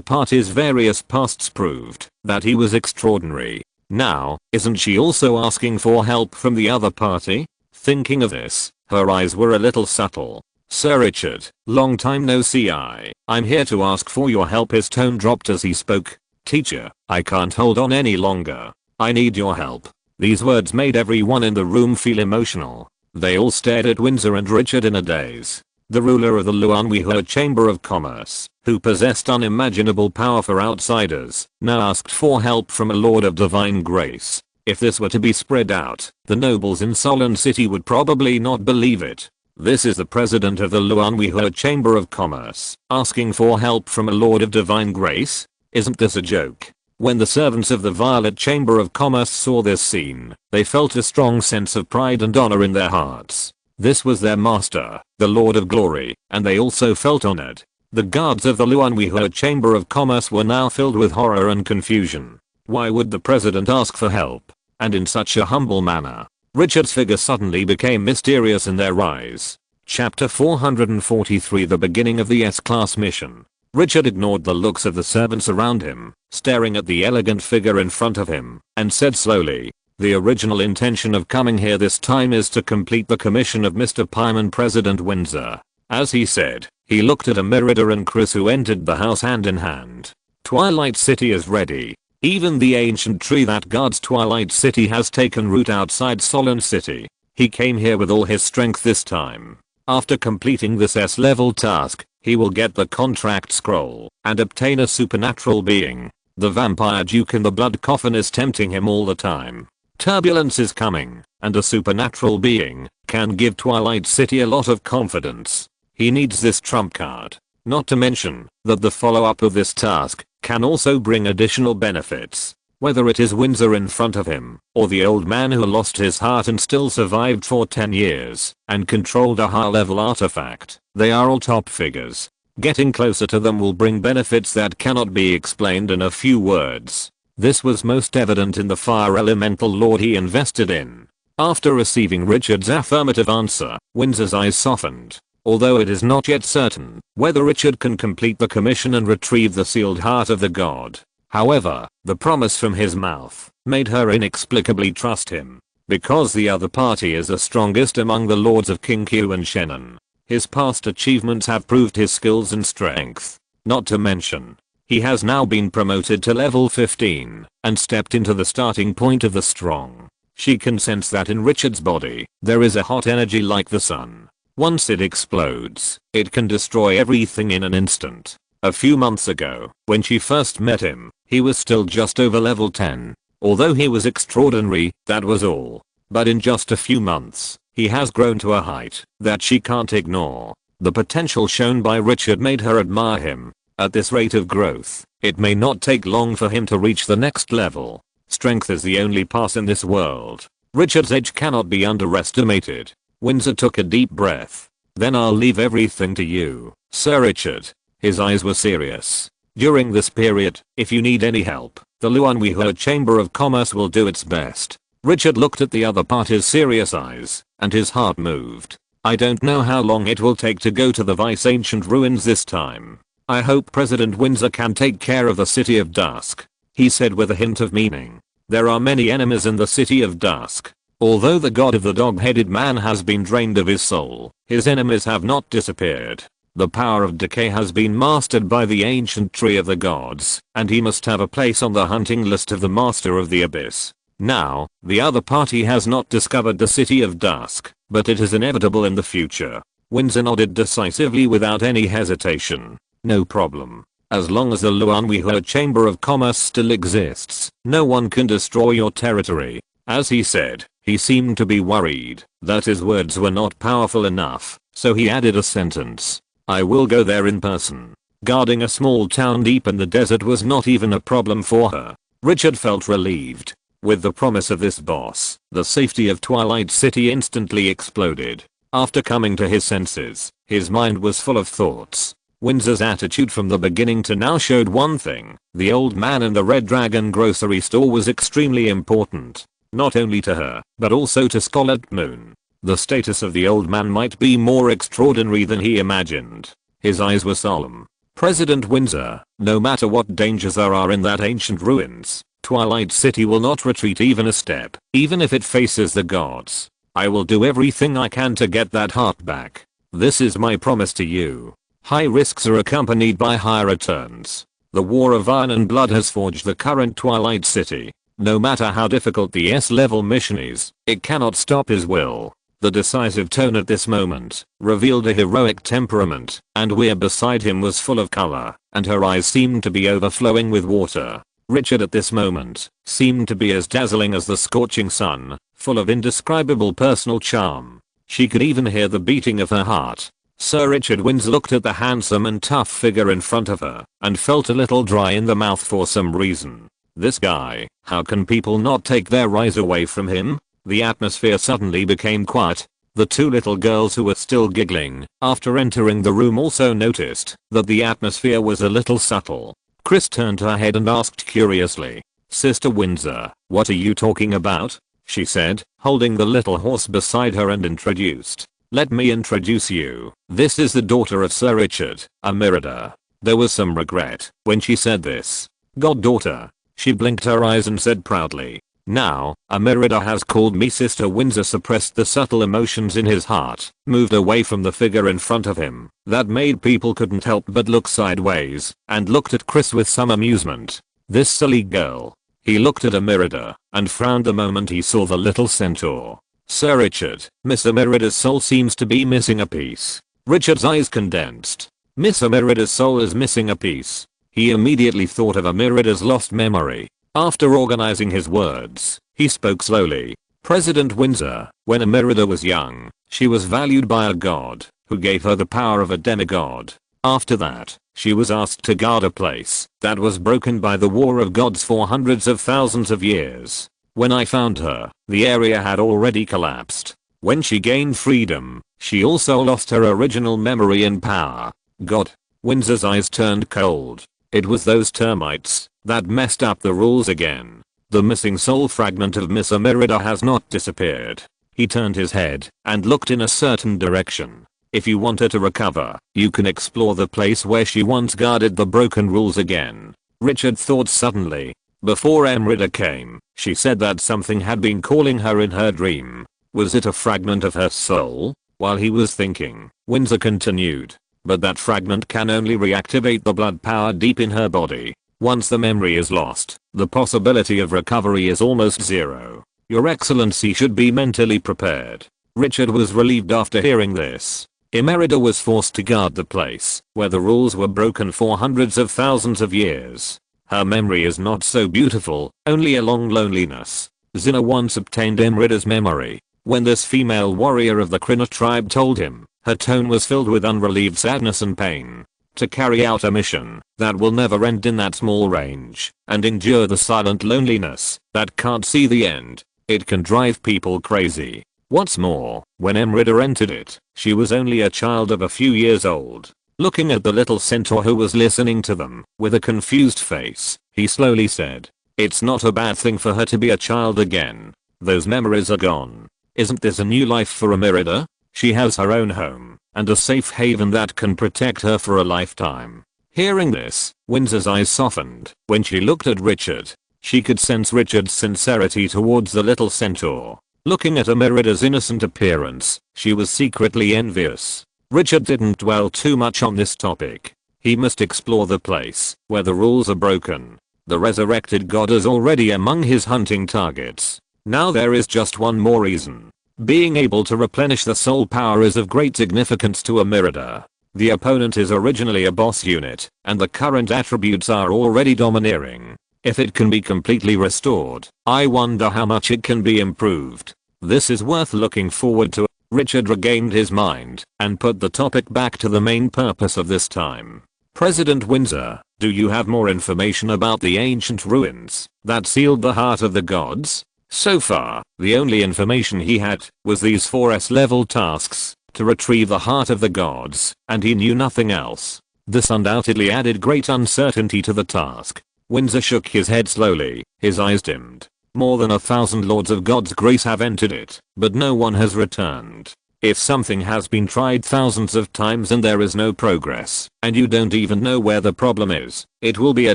party's various pasts proved that he was extraordinary. Now, isn't she also asking for help from the other party? Thinking of this, her eyes were a little subtle. Sir Richard, long time no see. I'm here to ask for your help. His tone dropped as he spoke. Teacher, I can't hold on any longer. I need your help. These words made everyone in the room feel emotional. They all stared at Windsor and Richard in a daze. The ruler of the Luanwiha Chamber of Commerce, who possessed unimaginable power for outsiders, now asked for help from a Lord of Divine Grace. If this were to be spread out, the nobles in Solon City would probably not believe it. This is the president of the Luanwiha Chamber of Commerce, asking for help from a Lord of Divine Grace? Isn't this a joke? When the servants of the Violet Chamber of Commerce saw this scene, they felt a strong sense of pride and honor in their hearts. This was their master, the Lord of Glory, and they also felt honored. The guards of the Luanwiha Chamber of Commerce were now filled with horror and confusion. Why would the president ask for help? And in such a humble manner? Richard's figure suddenly became mysterious in their eyes. Chapter 443, the beginning of the S-Class mission. Richard ignored the looks of the servants around him, staring at the elegant figure in front of him, and said slowly, the original intention of coming here this time is to complete the commission of Mr. Pyman, President Windsor. As he said, he looked at Emerida and Chris, who entered the house hand in hand. Twilight City is ready. Even the ancient tree that guards Twilight City has taken root outside Solon City. He came here with all his strength this time. After completing this S-level task, he will get the contract scroll and obtain a supernatural being. The vampire duke in the blood coffin is tempting him all the time. Turbulence is coming, and a supernatural being can give Twilight City a lot of confidence. He needs this trump card. Not to mention that the follow-up of this task can also bring additional benefits. Whether it is Windsor in front of him, or the old man who lost his heart and still survived for 10 years and controlled a high-level artifact, they are all top figures. Getting closer to them will bring benefits that cannot be explained in a few words. This was most evident in the fire elemental lord he invested in. After receiving Richard's affirmative answer, Windsor's eyes softened. Although it is not yet certain whether Richard can complete the commission and retrieve the sealed heart of the god. However, the promise from his mouth made her inexplicably trust him. Because the other party is the strongest among the lords of Kinkyu and Shannon. His past achievements have proved his skills and strength. Not to mention, he has now been promoted to level 15 and stepped into the starting point of the strong. She can sense that in Richard's body, there is a hot energy like the sun. Once it explodes, it can destroy everything in an instant. A few months ago, when she first met him, he was still just over level 10. Although he was extraordinary, that was all. But in just a few months, he has grown to a height that she can't ignore. The potential shown by Richard made her admire him. At this rate of growth, it may not take long for him to reach the next level. Strength is the only path in this world. Richard's edge cannot be underestimated. Windsor took a deep breath. Then I'll leave everything to you, Sir Richard. His eyes were serious. During this period, if you need any help, the Luanweho Chamber of Commerce will do its best. Richard looked at the other party's serious eyes, and his heart moved. I don't know how long it will take to go to the Vice Ancient Ruins this time. I hope President Windsor can take care of the City of Dusk, he said with a hint of meaning. There are many enemies in the City of Dusk. Although the god of the dog-headed man has been drained of his soul, his enemies have not disappeared. The power of decay has been mastered by the ancient tree of the gods, and he must have a place on the hunting list of the master of the abyss. Now, the other party has not discovered the City of Dusk, but it is inevitable in the future. Windsor nodded decisively without any hesitation. No problem. As long as the Luanweho Chamber of Commerce still exists, no one can destroy your territory. As he said, he seemed to be worried that his words were not powerful enough, so he added a sentence. I will go there in person. Guarding a small town deep in the desert was not even a problem for her. Richard felt relieved. With the promise of this boss, the safety of Twilight City instantly exploded. After coming to his senses, his mind was full of thoughts. Windsor's attitude from the beginning to now showed one thing. The old man in the Red Dragon grocery store was extremely important. Not only to her, but also to Scarlet Moon. The status of the old man might be more extraordinary than he imagined. His eyes were solemn. President Windsor, no matter what dangers there are in that ancient ruins, Twilight City will not retreat even a step, even if it faces the gods. I will do everything I can to get that heart back. This is my promise to you. High risks are accompanied by high returns. The War of Iron and Blood has forged the current Twilight City. No matter how difficult the S-level mission is, it cannot stop his will. The decisive tone at this moment revealed a heroic temperament, and Weir beside him was full of color, and her eyes seemed to be overflowing with water. Richard at this moment seemed to be as dazzling as the scorching sun, full of indescribable personal charm. She could even hear the beating of her heart. Sir Richard Windsor looked at the handsome and tough figure in front of her, and felt a little dry in the mouth for some reason. This guy, how can people not take their eyes away from him? The atmosphere suddenly became quiet. The two little girls who were still giggling after entering the room also noticed that the atmosphere was a little subtle. Chris turned her head and asked curiously, Sister Windsor, what are you talking about? She said, holding the little horse beside her and introduced. Let me introduce you. This is the daughter of Sir Richard, Amirida. There was some regret when she said this. Goddaughter. She blinked her eyes and said proudly. Now, Amirida has called me Sister. Windsor suppressed the subtle emotions in his heart, moved away from the figure in front of him. That made people couldn't help but look sideways, and looked at Chris with some amusement. This silly girl. He looked at Amirida, and frowned the moment he saw the little centaur. Sir Richard, Miss Amirida's soul seems to be missing a piece. Richard's eyes condensed. Miss Amirida's soul is missing a piece. He immediately thought of Amirida's lost memory. After organizing his words, he spoke slowly. President Windsor, when Amirida was young, she was valued by a god, who gave her the power of a demigod. After that, she was asked to guard a place that was broken by the war of gods for hundreds of thousands of years. When I found her, the area had already collapsed. When she gained freedom, she also lost her original memory and power. God. Windsor's eyes turned cold. It was those termites that messed up the rules again. The missing soul fragment of Miss Amirida has not disappeared. He turned his head and looked in a certain direction. If you want her to recover, you can explore the place where she once guarded the broken rules again. Richard thought suddenly. Before Amirida came, she said that something had been calling her in her dream. Was it a fragment of her soul? While he was thinking, Windsor continued. But that fragment can only reactivate the blood power deep in her body. Once the memory is lost, the possibility of recovery is almost zero. Your Excellency should be mentally prepared. Richard was relieved after hearing this. Amirida was forced to guard the place where the rules were broken for hundreds of thousands of years. Her memory is not so beautiful, only a long loneliness. Zina once obtained Amrida's memory. When this female warrior of the Krina tribe told him, her tone was filled with unrelieved sadness and pain. To carry out a mission that will never end in that small range, and endure the silent loneliness that can't see the end, It can drive people crazy. What's more, when Emerida entered it, she was only a child of a few years old. Looking at the little centaur who was listening to them, with a confused face, he slowly said, "It's not a bad thing for her to be a child again. Those memories are gone. Isn't this a new life for Emerida? She has her own home, and a safe haven that can protect her for a lifetime." Hearing this, Windsor's eyes softened. When she looked at Richard, she could sense Richard's sincerity towards the little centaur. Looking at Emerida's innocent appearance, she was secretly envious. Richard didn't dwell too much on this topic. He must explore the place where the rules are broken. The resurrected god is already among his hunting targets. Now there is just one more reason. Being able to replenish the soul power is of great significance to Emerida. The opponent is originally a boss unit, and the current attributes are already domineering. If it can be completely restored, I wonder how much it can be improved. This is worth looking forward to. Richard regained his mind and put the topic back to the main purpose of this time. "President Windsor, do you have more information about the ancient ruins that sealed the heart of the gods?" So far, the only information he had was these 4 S-level tasks to retrieve the heart of the gods, and he knew nothing else. This undoubtedly added great uncertainty to the task. Windsor shook his head slowly, his eyes dimmed. More than 1,000 Lords of God's Grace have entered it, but no one has returned. If something has been tried thousands of times and there is no progress, and you don't even know where the problem is, it will be a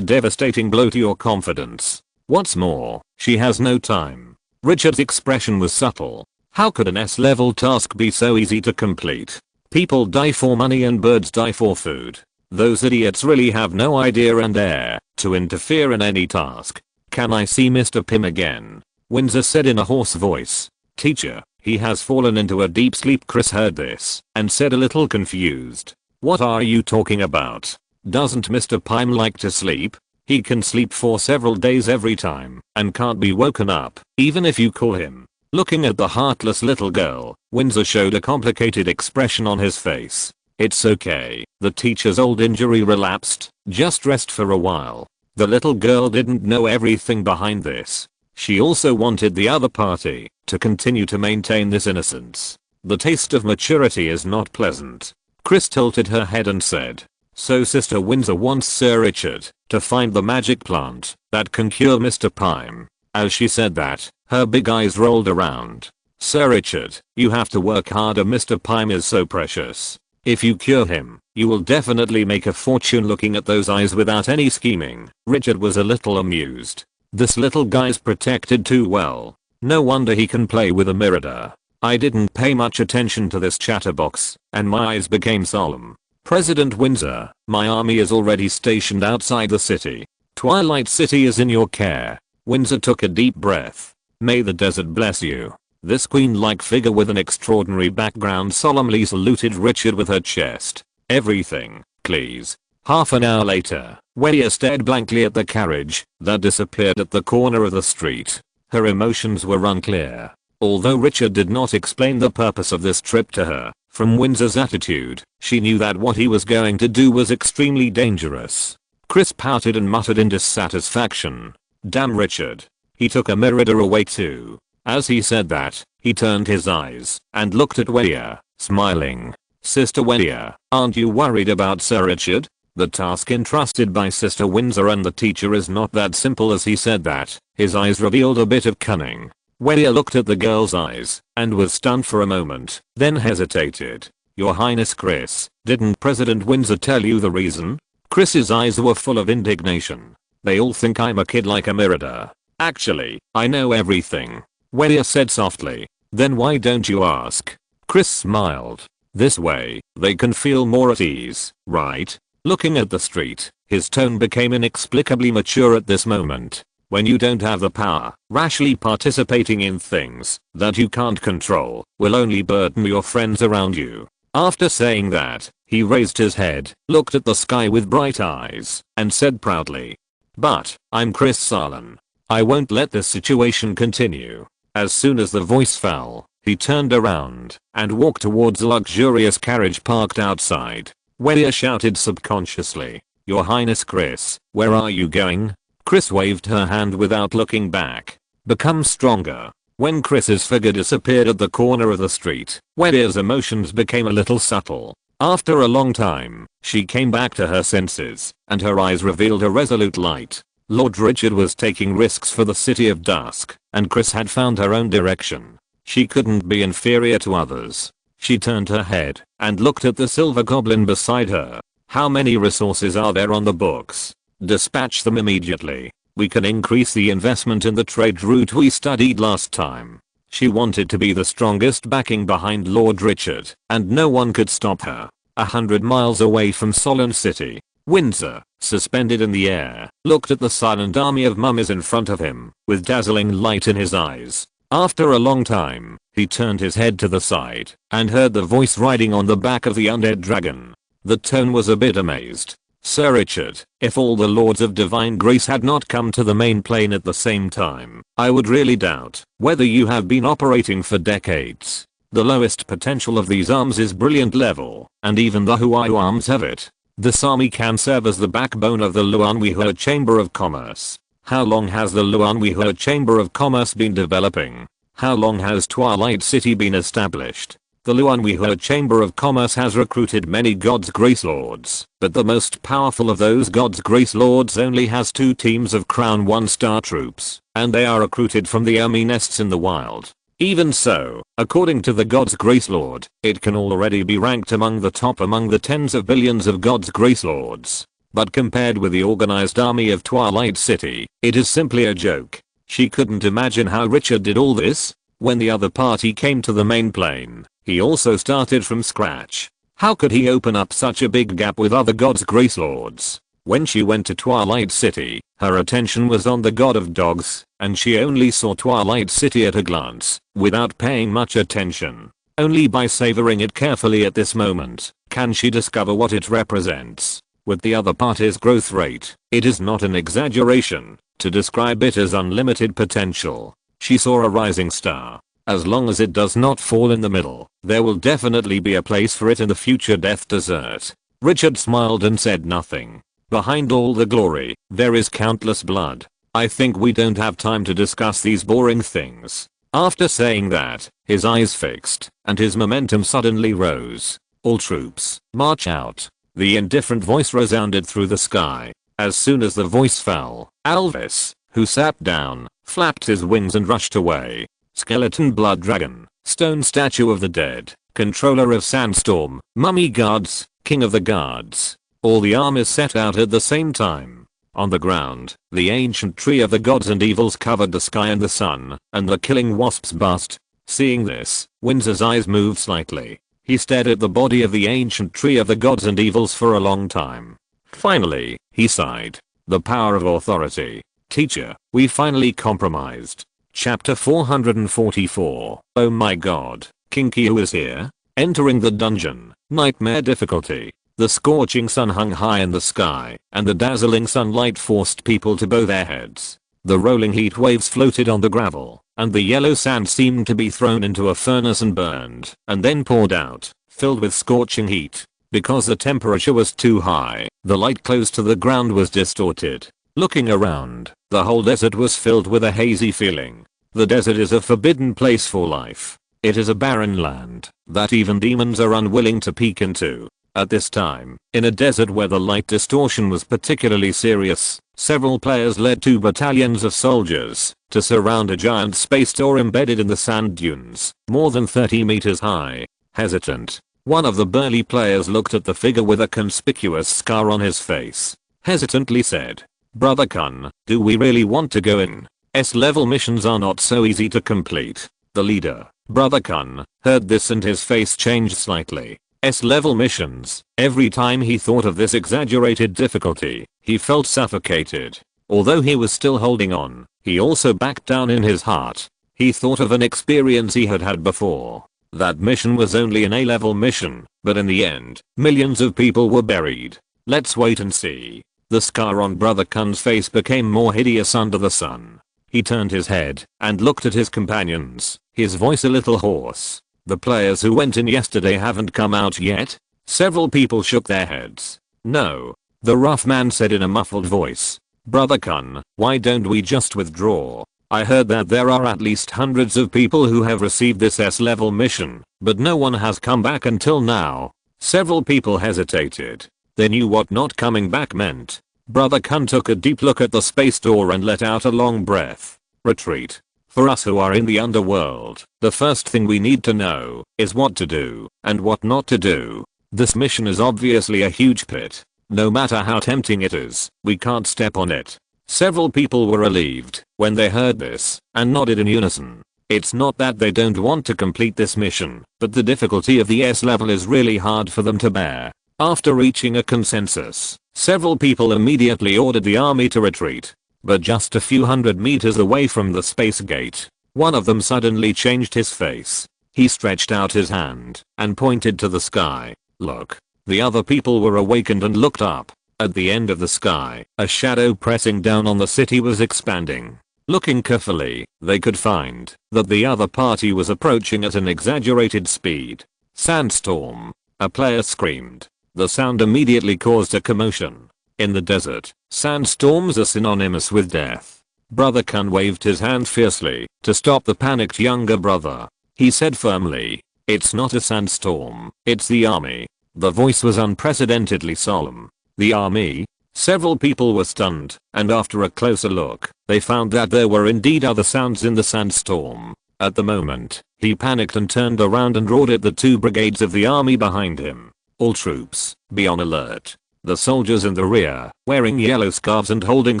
devastating blow to your confidence. What's more, she has no time. Richard's expression was subtle. How could an S-level task be so easy to complete? People die for money and birds die for food. Those idiots really have no idea and dare to interfere in any task. "Can I see Mr. Pym again?" Windsor said in a hoarse voice. "Teacher, he has fallen into a deep sleep." Chris heard this and said a little confused. "What are you talking about? Doesn't Mr. Pym like to sleep? He can sleep for several days every time and can't be woken up, even if you call him." Looking at the heartless little girl, Windsor showed a complicated expression on his face. "It's okay, the teacher's old injury relapsed, just rest for a while." The little girl didn't know everything behind this. She also wanted the other party to continue to maintain this innocence. The taste of maturity is not pleasant. Chris tilted her head and said, "So Sister Windsor wants Sir Richard to find the magic plant that can cure Mr. Pym." As she said that, her big eyes rolled around. "Sir Richard, you have to work harder. Mr. Pym is so precious. If you cure him, you will definitely make a fortune." Looking at those eyes without any scheming, Richard was a little amused. This little guy's protected too well. No wonder he can play with Emerida. I didn't pay much attention to this chatterbox, and my eyes became solemn. "President Windsor, my army is already stationed outside the city. Twilight City is in your care." Windsor took a deep breath. "May the desert bless you." This queen-like figure with an extraordinary background solemnly saluted Richard with her chest. "Everything, please." Half an hour later, Welia stared blankly at the carriage that disappeared at the corner of the street. Her emotions were unclear. Although Richard did not explain the purpose of this trip to her, from Windsor's attitude, she knew that what he was going to do was extremely dangerous. Chris pouted and muttered in dissatisfaction. "Damn Richard. He took Emerida away too." As he said that, he turned his eyes and looked at Welia, smiling. "Sister Welia, aren't you worried about Sir Richard? The task entrusted by Sister Windsor and the teacher is not that simple." As he said that, his eyes revealed a bit of cunning. Welia looked at the girl's eyes and was stunned for a moment, then hesitated. "Your Highness Chris, didn't President Windsor tell you the reason?" Chris's eyes were full of indignation. "They all think I'm a kid like Emerida. Actually, I know everything," Welia said softly. "Then why don't you ask?" Chris smiled. "This way, they can feel more at ease, right?" Looking at the street, his tone became inexplicably mature at this moment. "When you don't have the power, rashly participating in things that you can't control will only burden your friends around you." After saying that, he raised his head, looked at the sky with bright eyes, and said proudly, "But, I'm Chris Sarlin. I won't let this situation continue." As soon as the voice fell, he turned around and walked towards a luxurious carriage parked outside. Welia shouted subconsciously, "Your Highness Chris, where are you going?" Chris waved her hand without looking back. "Become stronger." when Chris's figure disappeared at the corner of the street, Wedder's emotions became a little subtle. After a long time, she came back to her senses, and her eyes revealed a resolute light. Lord Richard was taking risks for the City of Dusk, and Chris had found her own direction. She couldn't be inferior to others. She turned her head and looked at the silver goblin beside her. How many resources are there on the books? Dispatch them immediately. We can increase the investment in the trade route we studied last time. She wanted to be the strongest backing behind Lord Richard, and no one could stop her. 100 miles away from Solon City, Windsor, suspended in the air, looked at the silent army of mummies in front of him, with dazzling light in his eyes. After a long time, he turned his head to the side, and heard the voice riding on the back of the undead dragon. The tone was a bit amazed. Sir Richard, if all the Lords of Divine Grace had not come to the main plane at the same time, I would really doubt whether you have been operating for decades. The lowest potential of these arms is brilliant level, and even the Huayu arms have it. This army can serve as the backbone of the Luanweehua Chamber of Commerce. How long has the Luanweehua Chamber of Commerce been developing? How long has Twilight City been established? The Luanweehua Chamber of Commerce has recruited many God's Grace Lords, but the most powerful of those God's Grace Lords only has 2 teams of Crown 1-star troops, and they are recruited from the army nests in the wild. Even so, according to the God's Grace Lord, it can already be ranked among the top among the tens of billions of God's Grace Lords. But compared with the organized army of Twilight City, it is simply a joke. She couldn't imagine how Richard did all this. When the other party came to the main plane, he also started from scratch. How could he open up such a big gap with other God's Grace Lords? When she went to Twilight City, her attention was on the God of Dogs, and she only saw Twilight City at a glance, without paying much attention. Only by savoring it carefully at this moment, can she discover what it represents. With the other party's growth rate, it is not an exaggeration to describe it as unlimited potential. She saw a rising star. As long as it does not fall in the middle, there will definitely be a place for it in the future Death Desert. Richard smiled and said nothing. Behind all the glory, there is countless blood. I think we don't have time to discuss these boring things. After saying that, his eyes fixed, and his momentum suddenly rose. All troops, march out. The indifferent voice resounded through the sky. As soon as the voice fell, Alvis, who sat down, flapped his wings and rushed away. Skeleton Blood Dragon, Stone Statue of the Dead, Controller of Sandstorm, Mummy Guards, King of the Guards. All the armies set out at the same time. On the ground, the ancient tree of the gods and evils covered the sky and the sun, and the killing wasps buzzed. Seeing this, Windsor's eyes moved slightly. He stared at the body of the ancient tree of the gods and evils for a long time. Finally, he sighed. The power of authority. Teacher, we finally compromised. Chapter 444. Oh my god, King Kyu is here? Entering the dungeon. Nightmare difficulty. The scorching sun hung high in the sky, and the dazzling sunlight forced people to bow their heads. The rolling heat waves floated on the gravel, and the yellow sand seemed to be thrown into a furnace and burned, and then poured out, filled with scorching heat. Because the temperature was too high, the light close to the ground was distorted. Looking around, the whole desert was filled with a hazy feeling. The desert is a forbidden place for life. It is a barren land that even demons are unwilling to peek into. At this time, in a desert where the light distortion was particularly serious, several players led 2 battalions of soldiers to surround a giant space door embedded in the sand dunes, more than 30 meters high. Hesitant, one of the burly players looked at the figure with a conspicuous scar on his face. Hesitantly said, "Brother Kun, do we really want to go in? S-level missions are not so easy to complete." The leader, Brother Kun, heard this and his face changed slightly. S-level missions. Every time he thought of this exaggerated difficulty, he felt suffocated. Although he was still holding on, he also backed down in his heart. He thought of an experience he had had before. That mission was only an A-level mission, but in the end, millions of people were buried. Let's wait and see. The scar on Brother Kun's face became more hideous under the sun. He turned his head and looked at his companions, his voice a little hoarse. The players who went in yesterday haven't come out yet? Several people shook their heads. No. The rough man said in a muffled voice. Brother Kun, why don't we just withdraw? I heard that there are at least hundreds of people who have received this S-level mission, but no one has come back until now. Several people hesitated. They knew what not coming back meant. Brother Kun took a deep look at the space door and let out a long breath. Retreat. For us who are in the underworld, the first thing we need to know is what to do and what not to do. This mission is obviously a huge pit. No matter how tempting it is, we can't step on it. Several people were relieved when they heard this and nodded in unison. It's not that they don't want to complete this mission, but the difficulty of the S level is really hard for them to bear. After reaching a consensus, several people immediately ordered the army to retreat. But just a few hundred meters away from the space gate, one of them suddenly changed his face. He stretched out his hand and pointed to the sky. Look. The other people were awakened and looked up. At the end of the sky, a shadow pressing down on the city was expanding. Looking carefully, they could find that the other party was approaching at an exaggerated speed. Sandstorm. A player screamed. The sound immediately caused a commotion. In the desert, sandstorms are synonymous with death. Brother Kun waved his hand fiercely to stop the panicked younger brother. He said firmly, "It's not a sandstorm, it's the army." The voice was unprecedentedly solemn. The army? Several people were stunned, and after a closer look, they found that there were indeed other sounds in the sandstorm. At the moment, he panicked and turned around and ordered the 2 brigades of the army behind him. All troops, be on alert. The soldiers in the rear, wearing yellow scarves and holding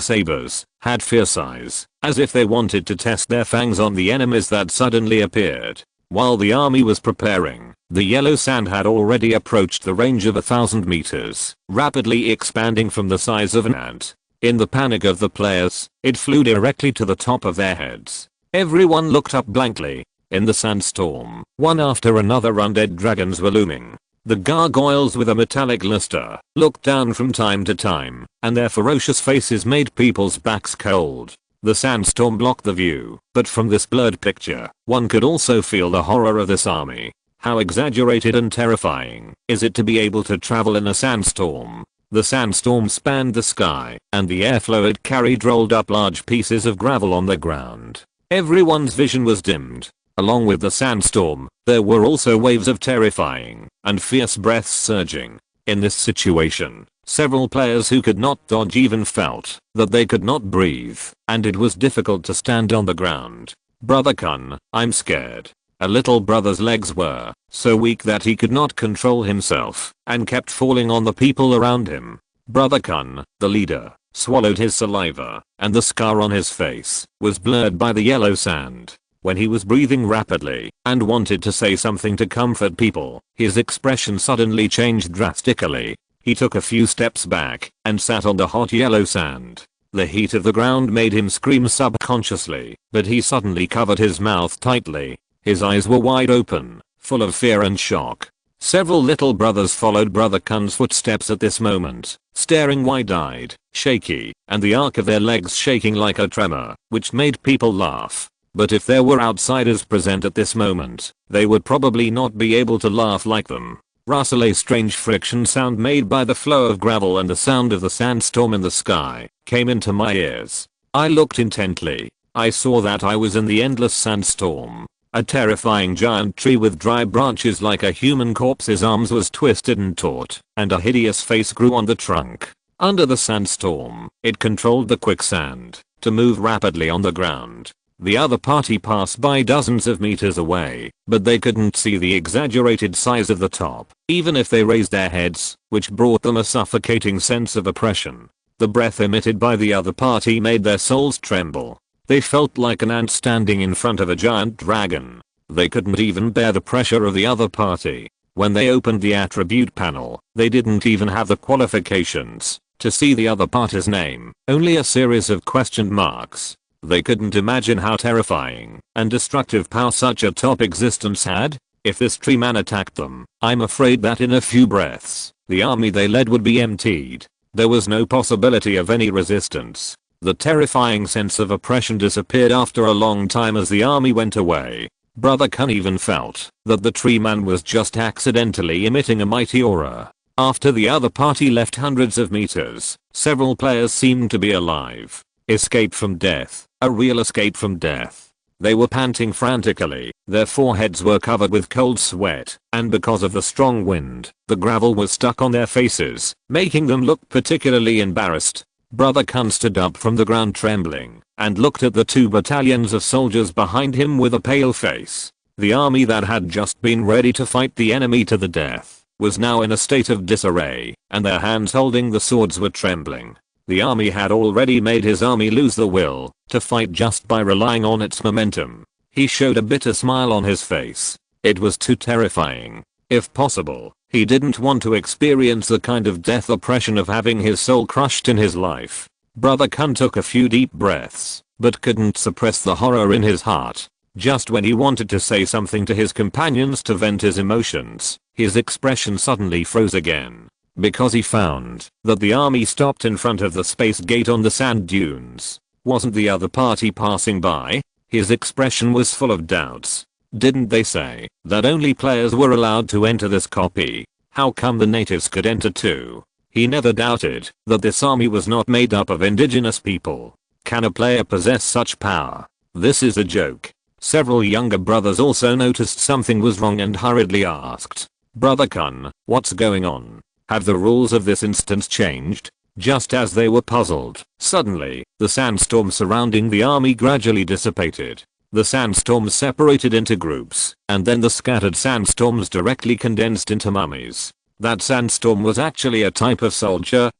sabers, had fierce eyes, as if they wanted to test their fangs on the enemies that suddenly appeared. While the army was preparing, the yellow sand had already approached the range of 1,000 meters, rapidly expanding from the size of an ant. In the panic of the players, it flew directly to the top of their heads. Everyone looked up blankly. In the sandstorm, one after another undead dragons were looming. The gargoyles with a metallic luster looked down from time to time, and their ferocious faces made people's backs cold. The sandstorm blocked the view, but from this blurred picture, one could also feel the horror of this army. How exaggerated and terrifying is it to be able to travel in a sandstorm? The sandstorm spanned the sky, and the airflow it carried rolled up large pieces of gravel on the ground. Everyone's vision was dimmed. Along with the sandstorm, there were also waves of terrifying and fierce breaths surging. In this situation, several players who could not dodge even felt that they could not breathe, and it was difficult to stand on the ground. Brother Kun, I'm scared. A little brother's legs were so weak that he could not control himself and kept falling on the people around him. Brother Kun, the leader, swallowed his saliva, and the scar on his face was blurred by the yellow sand. When he was breathing rapidly and wanted to say something to comfort people, his expression suddenly changed drastically. He took a few steps back and sat on the hot yellow sand. The heat of the ground made him scream subconsciously, but he suddenly covered his mouth tightly. His eyes were wide open, full of fear and shock. Several little brothers followed Brother Kun's footsteps at this moment, staring wide-eyed, shaky, and the arc of their legs shaking like a tremor, which made people laugh. But if there were outsiders present at this moment, they would probably not be able to laugh like them. Rustle, a strange friction sound made by the flow of gravel and the sound of the sandstorm in the sky, came into my ears. I looked intently. I saw that I was in the endless sandstorm. A terrifying giant tree with dry branches like a human corpse's arms was twisted and taut, and a hideous face grew on the trunk. Under the sandstorm, it controlled the quicksand to move rapidly on the ground. The other party passed by dozens of meters away, but they couldn't see the exaggerated size of the top, even if they raised their heads, which brought them a suffocating sense of oppression. The breath emitted by the other party made their souls tremble. They felt like an ant standing in front of a giant dragon. They couldn't even bear the pressure of the other party. When they opened the attribute panel, they didn't even have the qualifications to see the other party's name, only a series of question marks. They couldn't imagine how terrifying and destructive power such a top existence had. If this tree man attacked them, I'm afraid that in a few breaths, the army they led would be emptied. There was no possibility of any resistance. The terrifying sense of oppression disappeared after a long time as the army went away. Brother Kun even felt that the tree man was just accidentally emitting a mighty aura. After the other party left hundreds of meters, several players seemed to be alive. Escape from death. A real escape from death. They were panting frantically, their foreheads were covered with cold sweat, and because of the strong wind, the gravel was stuck on their faces, making them look particularly embarrassed. Brother Kun stood up from the ground trembling, and looked at the 2 battalions of soldiers behind him with a pale face. The army that had just been ready to fight the enemy to the death was now in a state of disarray, and their hands holding the swords were trembling. The army had already made his army lose the will to fight just by relying on its momentum. He showed a bitter smile on his face. It was too terrifying. If possible, he didn't want to experience the kind of death oppression of having his soul crushed in his life. Brother Kun took a few deep breaths, but couldn't suppress the horror in his heart. Just when he wanted to say something to his companions to vent his emotions, his expression suddenly froze again. Because he found that the army stopped in front of the space gate on the sand dunes. Wasn't the other party passing by? His expression was full of doubts. Didn't they say that only players were allowed to enter this copy? How come the natives could enter too? He never doubted that this army was not made up of indigenous people. Can a player possess such power? This is a joke. Several younger brothers also noticed something was wrong and hurriedly asked, "Brother Kun, what's going on? Have the rules of this instance changed?" Just as they were puzzled, suddenly, the sandstorm surrounding the army gradually dissipated. The sandstorms separated into groups, and then the scattered sandstorms directly condensed into mummies. That sandstorm was actually a type of soldier?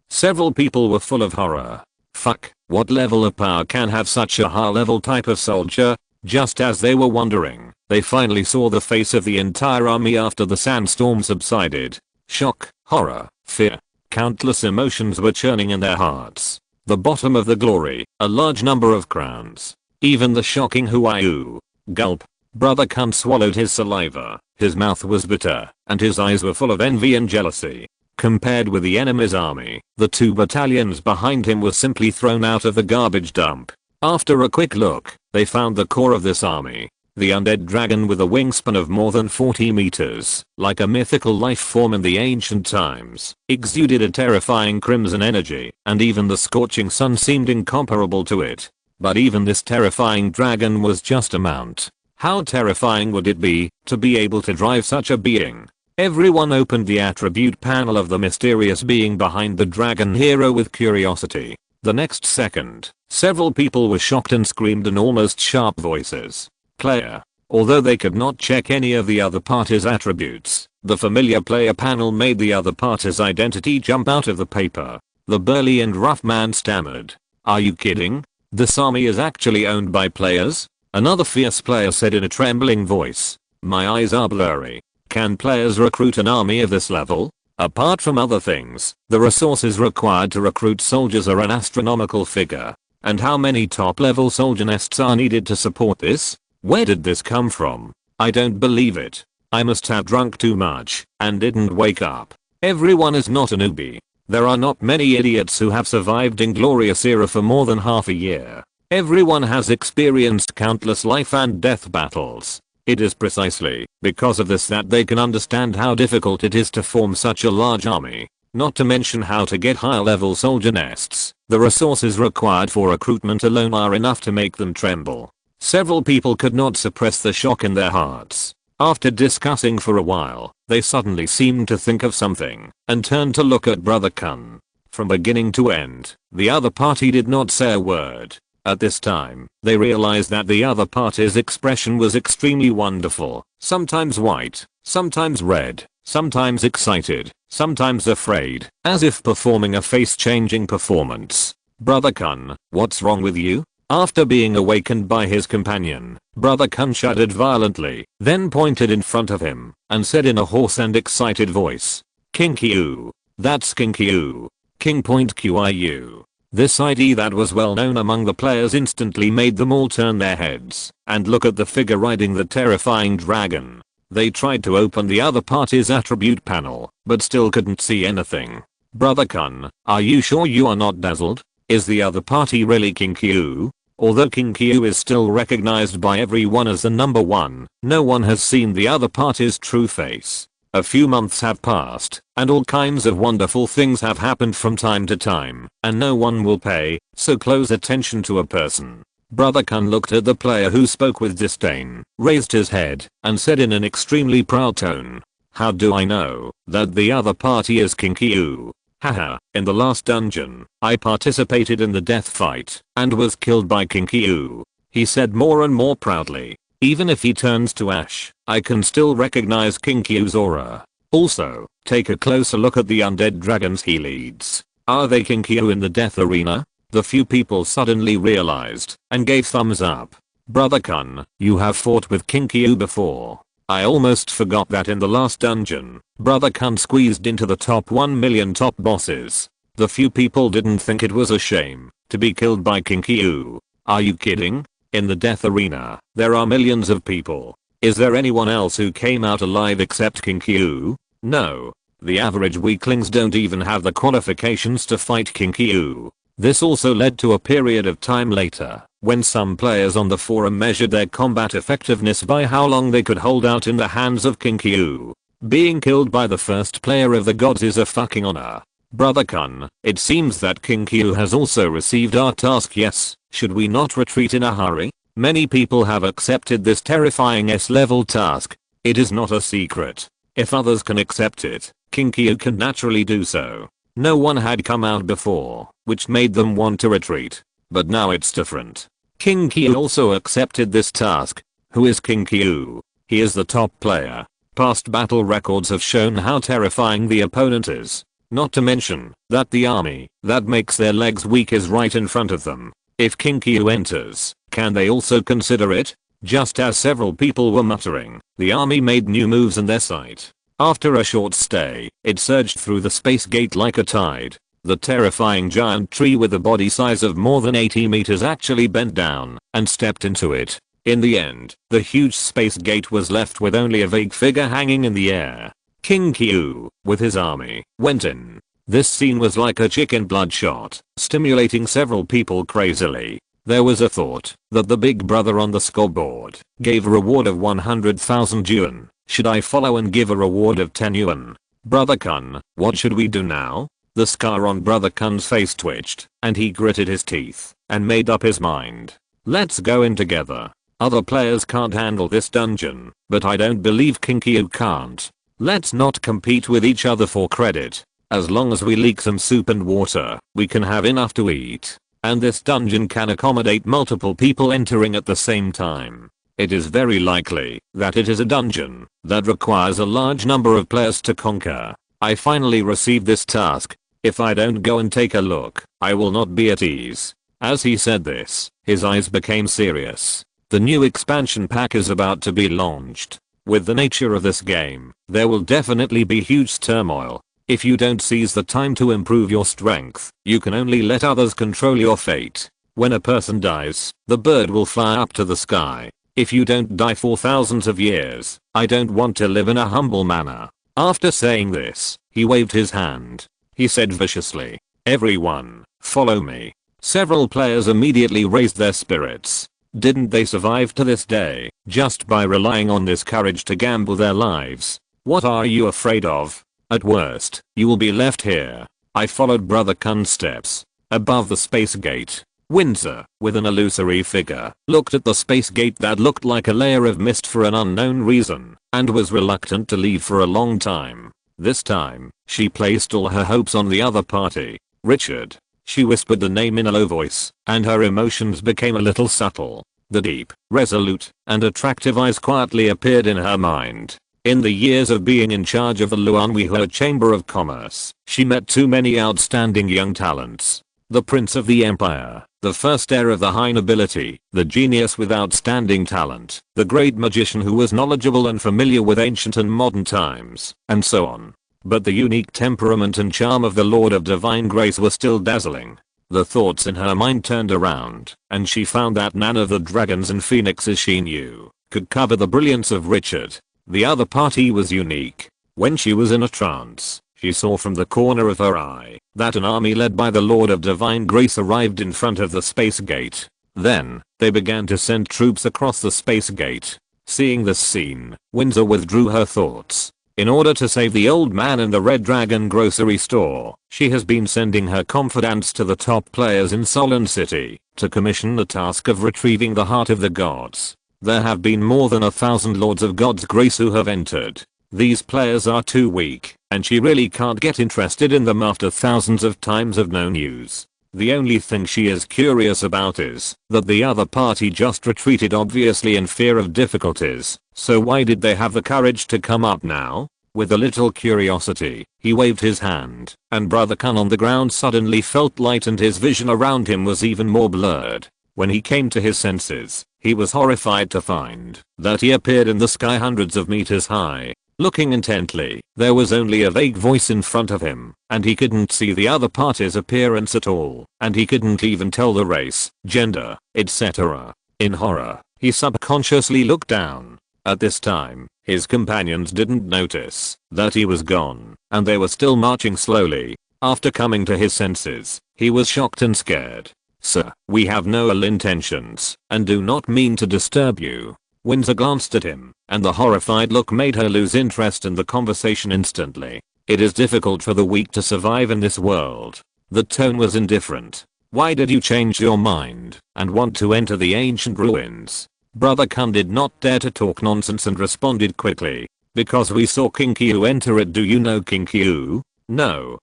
Several people were full of horror. Fuck, what level of power can have such a high level type of soldier? Just as they were wondering, they finally saw the face of the entire army after the sandstorm subsided. Shock, horror, fear. Countless emotions were churning in their hearts. The bottom of the glory, a large number of crowns. Even the shocking Huayu. Gulp. Brother Kun swallowed his saliva. His mouth was bitter, and his eyes were full of envy and jealousy. Compared with the enemy's army, the 2 battalions behind him were simply thrown out of the garbage dump. After a quick look, they found the core of this army. The undead dragon with a wingspan of more than 40 meters, like a mythical life form in the ancient times, exuded a terrifying crimson energy, and even the scorching sun seemed incomparable to it. But even this terrifying dragon was just a mount. How terrifying would it be to be able to drive such a being? Everyone opened the attribute panel of the mysterious being behind the dragon hero with curiosity. The next second, several people were shocked and screamed in almost sharp voices. Player. Although they could not check any of the other party's attributes, the familiar player panel made the other party's identity jump out of the paper. The burly and rough man stammered. "Are you kidding? This army is actually owned by players?" Another fierce player said in a trembling voice. "My eyes are blurry. Can players recruit an army of this level?" Apart from other things, the resources required to recruit soldiers are an astronomical figure. And how many top-level soldier nests are needed to support this? Where did this come from? I don't believe it. I must have drunk too much and didn't wake up. Everyone is not a newbie. There are not many idiots who have survived Inglorious Era for more than half a year. Everyone has experienced countless life and death battles. It is precisely because of this that they can understand how difficult it is to form such a large army. Not to mention how to get higher level soldier nests. The resources required for recruitment alone are enough to make them tremble. Several people could not suppress the shock in their hearts. After discussing for a while, they suddenly seemed to think of something and turned to look at Brother Kun. From beginning to end, the other party did not say a word. At this time, they realized that the other party's expression was extremely wonderful, sometimes white, sometimes red, sometimes excited, sometimes afraid, as if performing a face-changing performance. "Brother Kun, what's wrong with you?" After being awakened by his companion, Brother Kun shuddered violently, then pointed in front of him, and said in a hoarse and excited voice, "King Qiu. That's King Qiu. King Qiu." This ID that was well known among the players instantly made them all turn their heads and look at the figure riding the terrifying dragon. They tried to open the other party's attribute panel, but still couldn't see anything. "Brother Kun, are you sure you are not dazzled? Is the other party really King Qiu?" Although King Qiu is still recognized by everyone as the number one, no one has seen the other party's true face. A few months have passed, and all kinds of wonderful things have happened from time to time, and no one will pay so close attention to a person. Brother Kun looked at the player who spoke with disdain, raised his head, and said in an extremely proud tone, "How do I know that the other party is Kinkyu? Haha, in the last dungeon, I participated in the death fight, and was killed by Kinkyu," he said more and more proudly. "Even if he turns to ash, I can still recognize Kinkyu's aura. Also, take a closer look at the undead dragons he leads. Are they Kinkyu in the death arena?" The few people suddenly realized, and gave thumbs up. "Brother Kun, you have fought with Kinkyu before. I almost forgot that in the last dungeon, Brother Kun squeezed into the top 1 million top bosses." The few people didn't think it was a shame to be killed by Kinkyu. "Are you kidding? In the death arena, there are millions of people. Is there anyone else who came out alive except Kinkyu? No. The average weaklings don't even have the qualifications to fight Kinkyu." This also led to a period of time later, when some players on the forum measured their combat effectiveness by how long they could hold out in the hands of Kinkyu. Being killed by the first player of the gods is a fucking honor. Brother Kun, it seems that Kinkyu has also received our task. Yes, should we not retreat in a hurry? Many people have accepted this terrifying S-level task. It is not a secret. If others can accept it, Kinkyu can naturally do so. No one had come out before, which made them want to retreat. But now it's different. Kinkyu also accepted this task. Who is Kinkyu? He is the top player. Past battle records have shown how terrifying the opponent is. Not to mention that the army that makes their legs weak is right in front of them. If Kinkyu enters, can they also consider it? Just as several people were muttering, the army made new moves in their sight. After a short stay, it surged through the space gate like a tide. The terrifying giant tree with a body size of more than 80 meters actually bent down and stepped into it. In the end, the huge space gate was left with only a vague figure hanging in the air. Kinkyu, with his army, went in. This scene was like a chicken bloodshot, stimulating several people crazily. There was a thought that the big brother on the scoreboard gave a reward of 100,000 yuan. Should I follow and give a reward of 10 yuan? Brother Kun, what should we do now? The scar on Brother Kun's face twitched, and he gritted his teeth, and made up his mind. Let's go in together. Other players can't handle this dungeon, but I don't believe Kinkyu can't. Let's not compete with each other for credit. As long as we leak some soup and water, we can have enough to eat. And this dungeon can accommodate multiple people entering at the same time. It is very likely that it is a dungeon that requires a large number of players to conquer. I finally received this task. If I don't go and take a look, I will not be at ease. As he said this, his eyes became serious. The new expansion pack is about to be launched. With the nature of this game, there will definitely be huge turmoil. If you don't seize the time to improve your strength, you can only let others control your fate. When a person dies, the bird will fly up to the sky. If you don't die for thousands of years, I don't want to live in a humble manner. After saying this, he waved his hand. He said viciously, "Everyone, follow me." Several players immediately raised their spirits. Didn't they survive to this day just by relying on this courage to gamble their lives? What are you afraid of? At worst, you will be left here. I followed Brother Kun's steps. Above the space gate, Windsor, with an illusory figure, looked at the space gate that looked like a layer of mist for an unknown reason, and was reluctant to leave for a long time. This time, she placed all her hopes on the other party, Richard. She whispered the name in a low voice, and her emotions became a little subtle. The deep, resolute, and attractive eyes quietly appeared in her mind. In the years of being in charge of the Luanhui Chamber of Commerce, she met too many outstanding young talents. The Prince of the Empire, the first heir of the high nobility, the genius with outstanding talent, the great magician who was knowledgeable and familiar with ancient and modern times, and so on. But the unique temperament and charm of the Lord of Divine Grace were still dazzling. The thoughts in her mind turned around, and she found that none of the dragons and phoenixes she knew could cover the brilliance of Richard. The other party was unique. When she was in a trance, she saw from the corner of her eye that an army led by the Lord of Divine Grace arrived in front of the space gate. Then, they began to send troops across the space gate. Seeing this scene, Windsor withdrew her thoughts. In order to save the old man in the Red Dragon grocery store, she has been sending her confidants to the top players in Solon City to commission the task of retrieving the heart of the gods. There have been more than 1,000 Lords of God's Grace who have entered. These players are too weak, and she really can't get interested in them after thousands of times of no news. The only thing she is curious about is that the other party just retreated, obviously in fear of difficulties, so why did they have the courage to come up now? With a little curiosity, he waved his hand, and Brother Kun on the ground suddenly felt light and his vision around him was even more blurred. When he came to his senses, he was horrified to find that he appeared in the sky hundreds of meters high. Looking intently, there was only a vague voice in front of him, and he couldn't see the other party's appearance at all, and he couldn't even tell the race, gender, etc. In horror, he subconsciously looked down. At this time, his companions didn't notice that he was gone, and they were still marching slowly. After coming to his senses, he was shocked and scared. "Sir, we have no ill intentions, and do not mean to disturb you." Windsor glanced at him, and the horrified look made her lose interest in the conversation instantly. "It is difficult for the weak to survive in this world." The tone was indifferent. "Why did you change your mind and want to enter the ancient ruins?" Brother Kun did not dare to talk nonsense and responded quickly. "Because we saw King Kyu enter it." "Do you know King Kyu?" No.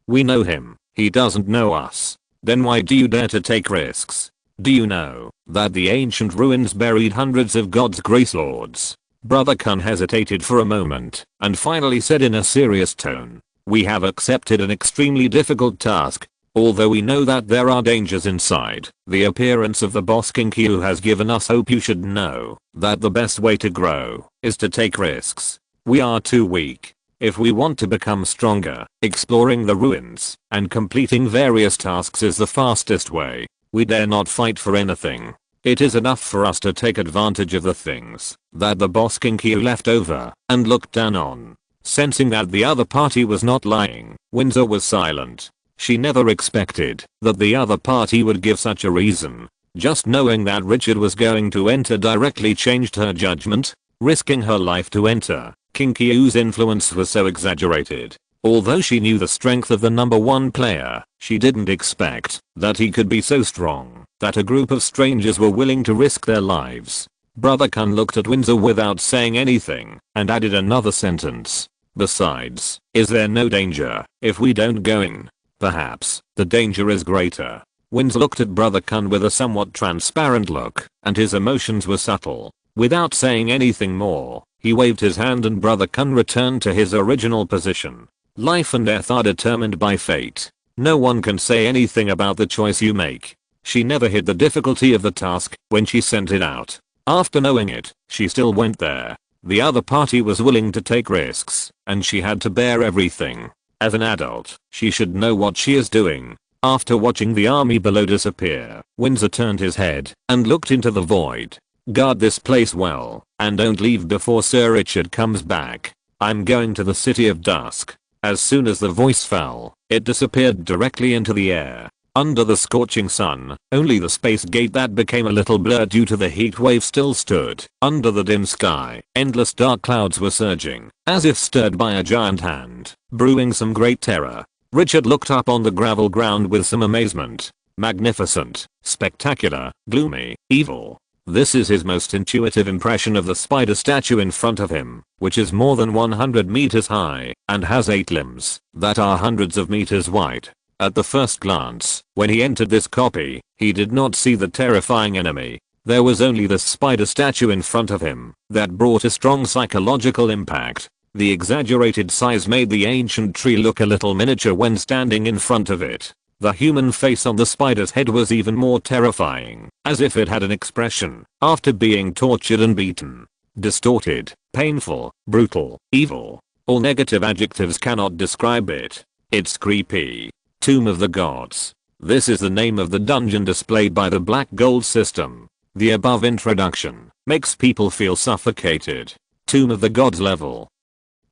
"We know him. He doesn't know us." "Then why do you dare to take risks? Do you know that the ancient ruins buried hundreds of God's Grace Lords?" Brother Kun hesitated for a moment and finally said in a serious tone, "We have accepted an extremely difficult task. Although we know that there are dangers inside, the appearance of the boss King Kyu has given us hope. You should know that the best way to grow is to take risks. We are too weak. If we want to become stronger, exploring the ruins and completing various tasks is the fastest way. We dare not fight for anything. It is enough for us to take advantage of the things that the boss King Kyu left over and looked down on." Sensing that the other party was not lying, Windsor was silent. She never expected that the other party would give such a reason. Just knowing that Richard was going to enter directly changed her judgment. Risking her life to enter King Kyu's influence was so exaggerated. Although she knew the strength of the number one player, she didn't expect that he could be so strong that a group of strangers were willing to risk their lives. Brother Kun looked at Windsor without saying anything and added another sentence. "Besides, is there no danger if we don't go in? Perhaps the danger is greater." Windsor looked at Brother Kun with a somewhat transparent look, and his emotions were subtle. Without saying anything more, he waved his hand and Brother Kun returned to his original position. Life and death are determined by fate. No one can say anything about the choice you make. She never hid the difficulty of the task when she sent it out. After knowing it, she still went there. The other party was willing to take risks, and she had to bear everything. As an adult, she should know what she is doing. After watching the army below disappear, Windsor turned his head and looked into the void. "Guard this place well, and don't leave before Sir Richard comes back. I'm going to the City of Dusk." As soon as the voice fell, it disappeared directly into the air. Under the scorching sun, only the space gate that became a little blurred due to the heat wave still stood. Under the dim sky, endless dark clouds were surging, as if stirred by a giant hand, brewing some great terror. Richard looked up on the gravel ground with some amazement. Magnificent, spectacular, gloomy, evil. This is his most intuitive impression of the spider statue in front of him, which is more than 100 meters high and has 8 limbs that are hundreds of meters wide. At the first glance, when he entered this copy, he did not see the terrifying enemy. There was only the spider statue in front of him that brought a strong psychological impact. The exaggerated size made the ancient tree look a little miniature when standing in front of it. The human face on the spider's head was even more terrifying, as if it had an expression after being tortured and beaten. Distorted, painful, brutal, evil. All negative adjectives cannot describe it. It's creepy. Tomb of the Gods. This is the name of the dungeon displayed by the black gold system. The above introduction makes people feel suffocated. Tomb of the Gods level.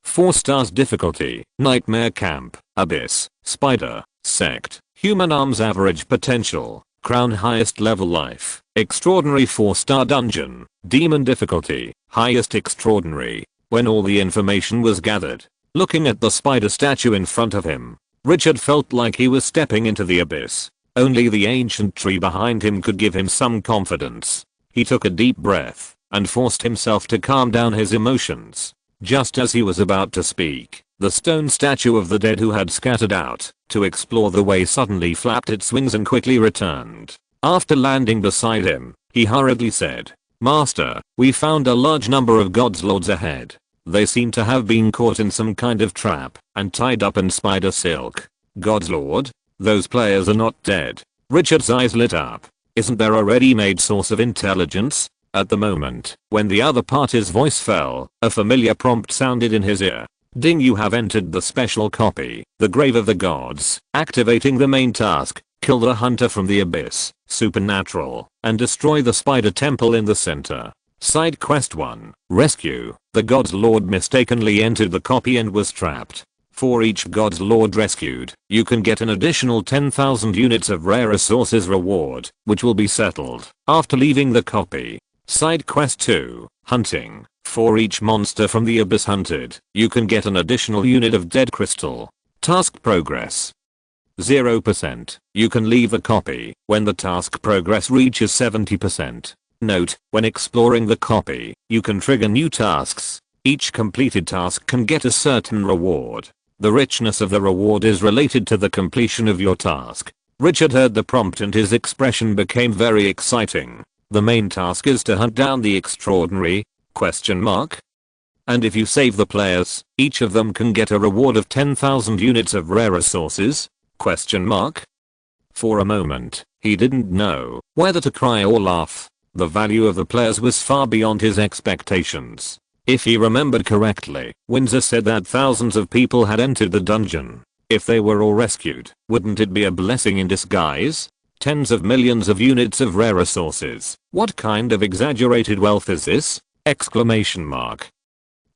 4 stars difficulty, Nightmare Camp, Abyss, Spider, Sect, Human Arms average potential, Crown highest level life, Extraordinary 4-star dungeon, Demon difficulty, highest extraordinary. When all the information was gathered, looking at the spider statue in front of him, Richard felt like he was stepping into the abyss. Only the ancient tree behind him could give him some confidence. He took a deep breath and forced himself to calm down his emotions. Just as he was about to speak, the stone statue of the dead who had scattered out to explore the way suddenly flapped its wings and quickly returned. After landing beside him, he hurriedly said, "Master, we found a large number of God's lords ahead. They seem to have been caught in some kind of trap and tied up in spider silk." "God's lord? Those players are not dead." Richard's eyes lit up. "Isn't there a ready-made source of intelligence?" At the moment, when the other party's voice fell, a familiar prompt sounded in his ear. "Ding, you have entered the special copy, the Grave of the Gods. Activating the main task, kill the hunter from the abyss, supernatural, and destroy the spider temple in the center." Side quest 1, rescue. The God's Lord mistakenly entered the copy and was trapped. For each God's Lord rescued, you can get an additional 10,000 units of rare resources reward, which will be settled after leaving the copy. Side quest 2, hunting. For each monster from the abyss hunted, you can get an additional unit of dead crystal. Task progress 0%. You can leave the copy when the task progress reaches 70%. Note, when exploring the copy, you can trigger new tasks. Each completed task can get a certain reward. The richness of the reward is related to the completion of your task. Richard heard the prompt and his expression became very exciting. The main task is to hunt down the extraordinary? And if you save the players, each of them can get a reward of 10,000 units of rare resources? For a moment, he didn't know whether to cry or laugh. The value of the players was far beyond his expectations. If he remembered correctly, Windsor said that thousands of people had entered the dungeon. If they were all rescued, wouldn't it be a blessing in disguise? Tens of millions of units of rare resources. What kind of exaggerated wealth is this?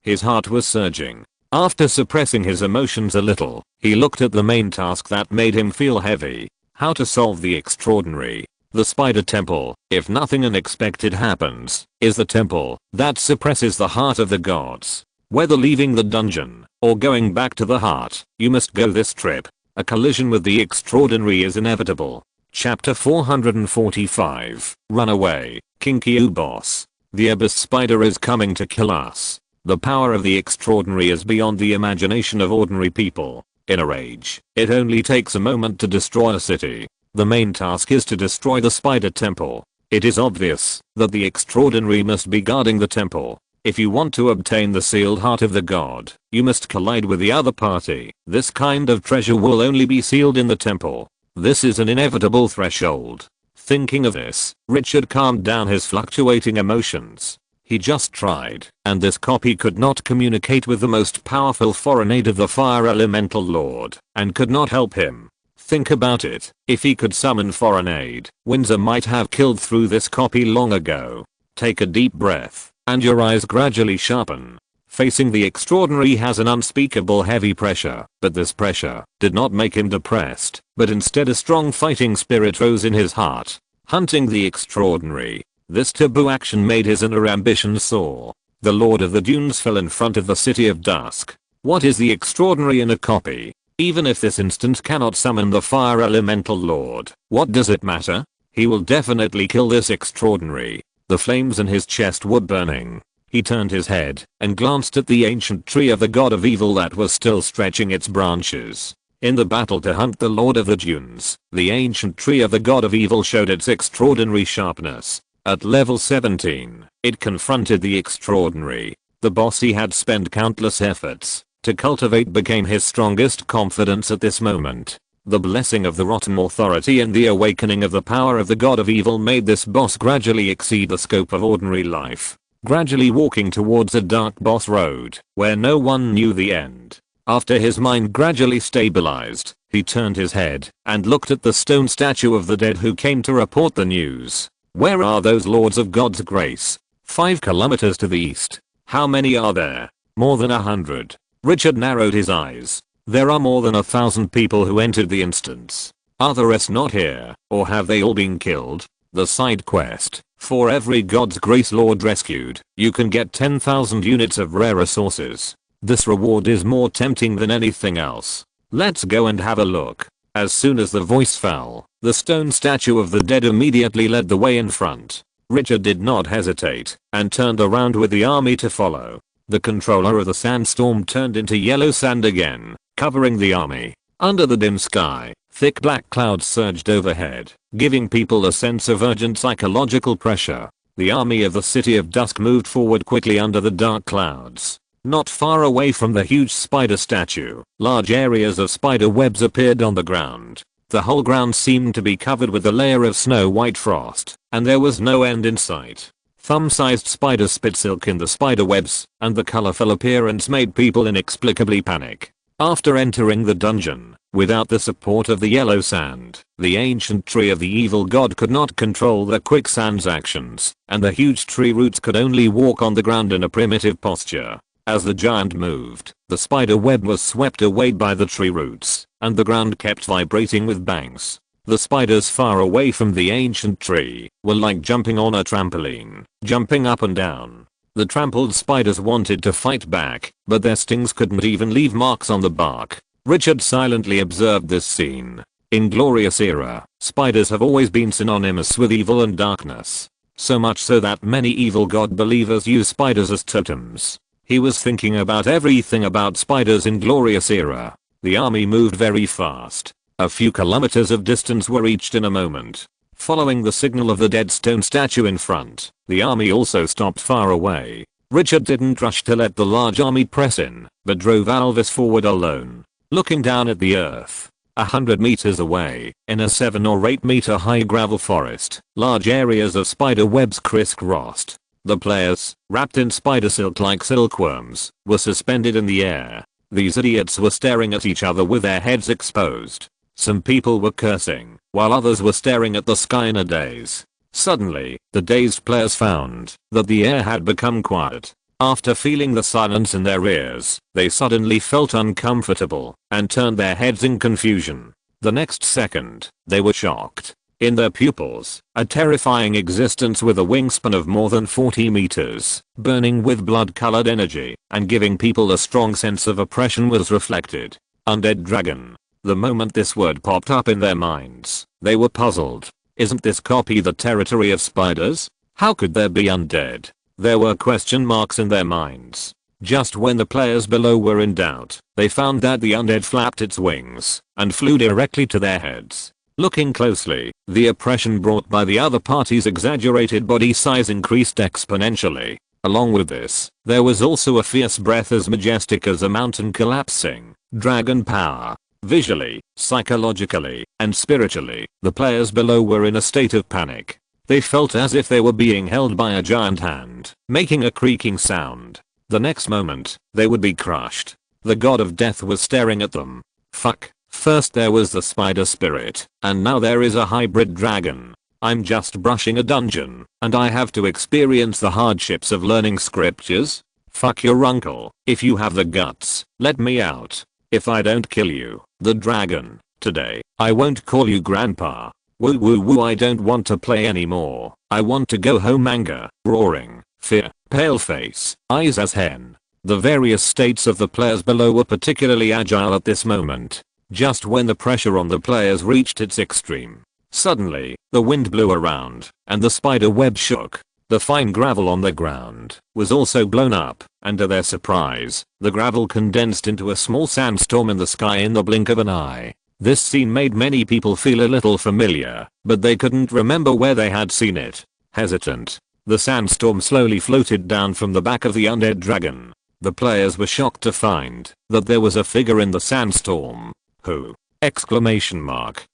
His heart was surging. After suppressing his emotions a little, he looked at the main task that made him feel heavy. How to solve the extraordinary. The spider temple, if nothing unexpected happens, is the temple that suppresses the heart of the gods. Whether leaving the dungeon or going back to the heart, you must go this trip. A collision with the extraordinary is inevitable. Chapter 445. Run away, Kinky boss. The abyss spider is coming to kill us. The power of the extraordinary is beyond the imagination of ordinary people. In a rage, it only takes a moment to destroy a city. The main task is to destroy the spider temple. It is obvious that the extraordinary must be guarding the temple. If you want to obtain the sealed heart of the god, you must collide with the other party. This kind of treasure will only be sealed in the temple. This is an inevitable threshold. Thinking of this, Richard calmed down his fluctuating emotions. He just tried, and this copy could not communicate with the most powerful foreign aid of the Fire Elemental Lord, and could not help him. Think about it, if he could summon foreign aid, Windsor might have killed through this copy long ago. Take a deep breath, and your eyes gradually sharpen. Facing the extraordinary has an unspeakable heavy pressure, but this pressure did not make him depressed, but instead a strong fighting spirit rose in his heart. Hunting the extraordinary. This taboo action made his inner ambition soar. The Lord of the Dunes fell in front of the City of Dusk. What is the extraordinary in a copy? Even if this instant cannot summon the Fire Elemental Lord, what does it matter? He will definitely kill this extraordinary. The flames in his chest were burning. He turned his head and glanced at the ancient tree of the god of evil that was still stretching its branches. In the battle to hunt the Lord of the Dunes, the ancient tree of the god of evil showed its extraordinary sharpness. At level 17, it confronted the extraordinary. The boss he had spent countless efforts to cultivate became his strongest confidence at this moment. The blessing of the Rotten Authority and the awakening of the power of the god of evil made this boss gradually exceed the scope of ordinary life, gradually walking towards a dark boss road where no one knew the end. After his mind gradually stabilized, he turned his head and looked at the stone statue of the dead who came to report the news. Where are those lords of God's grace? 5 kilometers to the east. How many are there? More than 100. Richard narrowed his eyes. There are more than 1,000 people who entered the instance. Are the rest not here, or have they all been killed? The side quest: for every God's Grace Lord rescued, you can get 10,000 units of rare resources. This reward is more tempting than anything else. Let's go and have a look. As soon as the voice fell, the stone statue of the dead immediately led the way in front. Richard did not hesitate and turned around with the army to follow. The controller of the sandstorm turned into yellow sand again, covering the army. Under the dim sky, thick black clouds surged overhead, giving people a sense of urgent psychological pressure. The army of the City of Dusk moved forward quickly under the dark clouds. Not far away from the huge spider statue, large areas of spider webs appeared on the ground. The whole ground seemed to be covered with a layer of snow-white frost, and there was no end in sight. Thumb-sized spiders spit silk in the spider webs, and the colorful appearance made people inexplicably panic. After entering the dungeon, without the support of the yellow sand, the ancient tree of the evil god could not control the quicksand's actions, and the huge tree roots could only walk on the ground in a primitive posture. As the giant moved, the spider web was swept away by the tree roots, and the ground kept vibrating with bangs. The spiders far away from the ancient tree were like jumping on a trampoline, jumping up and down. The trampled spiders wanted to fight back, but their stings couldn't even leave marks on the bark. Richard silently observed this scene. In Glorious Era, spiders have always been synonymous with evil and darkness. So much so that many evil god believers use spiders as totems. He was thinking about everything about spiders in Glorious Era. The army moved very fast. A few kilometers of distance were reached in a moment. Following the signal of the dead stone statue in front, the army also stopped far away. Richard didn't rush to let the large army press in, but drove Alvis forward alone. Looking down at the earth, 100 meters away, in a 7 or 8 meter high gravel forest, large areas of spider webs crisscrossed. The players, wrapped in spider silk like silkworms, were suspended in the air. These idiots were staring at each other with their heads exposed. Some people were cursing, while others were staring at the sky in a daze. Suddenly, the dazed players found that the air had become quiet. After feeling the silence in their ears, they suddenly felt uncomfortable and turned their heads in confusion. The next second, they were shocked. In their pupils, a terrifying existence with a wingspan of more than 40 meters, burning with blood-colored energy, and giving people a strong sense of oppression was reflected. Undead dragon. The moment this word popped up in their minds, they were puzzled. Isn't this copy the territory of spiders? How could there be undead? There were question marks in their minds. Just when the players below were in doubt, they found that the undead flapped its wings and flew directly to their heads. Looking closely, the oppression brought by the other party's exaggerated body size increased exponentially. Along with this, there was also a fierce breath as majestic as a mountain collapsing. Dragon power. Visually, psychologically, and spiritually, the players below were in a state of panic. They felt as if they were being held by a giant hand, making a creaking sound. The next moment, they would be crushed. The god of death was staring at them. Fuck. First there was the spider spirit, and now there is a hybrid dragon. I'm just brushing a dungeon, and I have to experience the hardships of learning scriptures? Fuck your uncle. If you have the guts, let me out. If I don't kill you, the dragon, today, I won't call you grandpa. Woo woo woo, I don't want to play anymore. I want to go home. Anger, roaring, fear, pale face, eyes as hen. The various states of the players below were particularly agile at this moment. Just when the pressure on the players reached its extreme, suddenly, the wind blew around, and the spider web shook. The fine gravel on the ground was also blown up, and to their surprise, the gravel condensed into a small sandstorm in the sky in the blink of an eye. This scene made many people feel a little familiar, but they couldn't remember where they had seen it. Hesitant, the sandstorm slowly floated down from the back of the undead dragon. The players were shocked to find that there was a figure in the sandstorm. Who? Exclamation mark.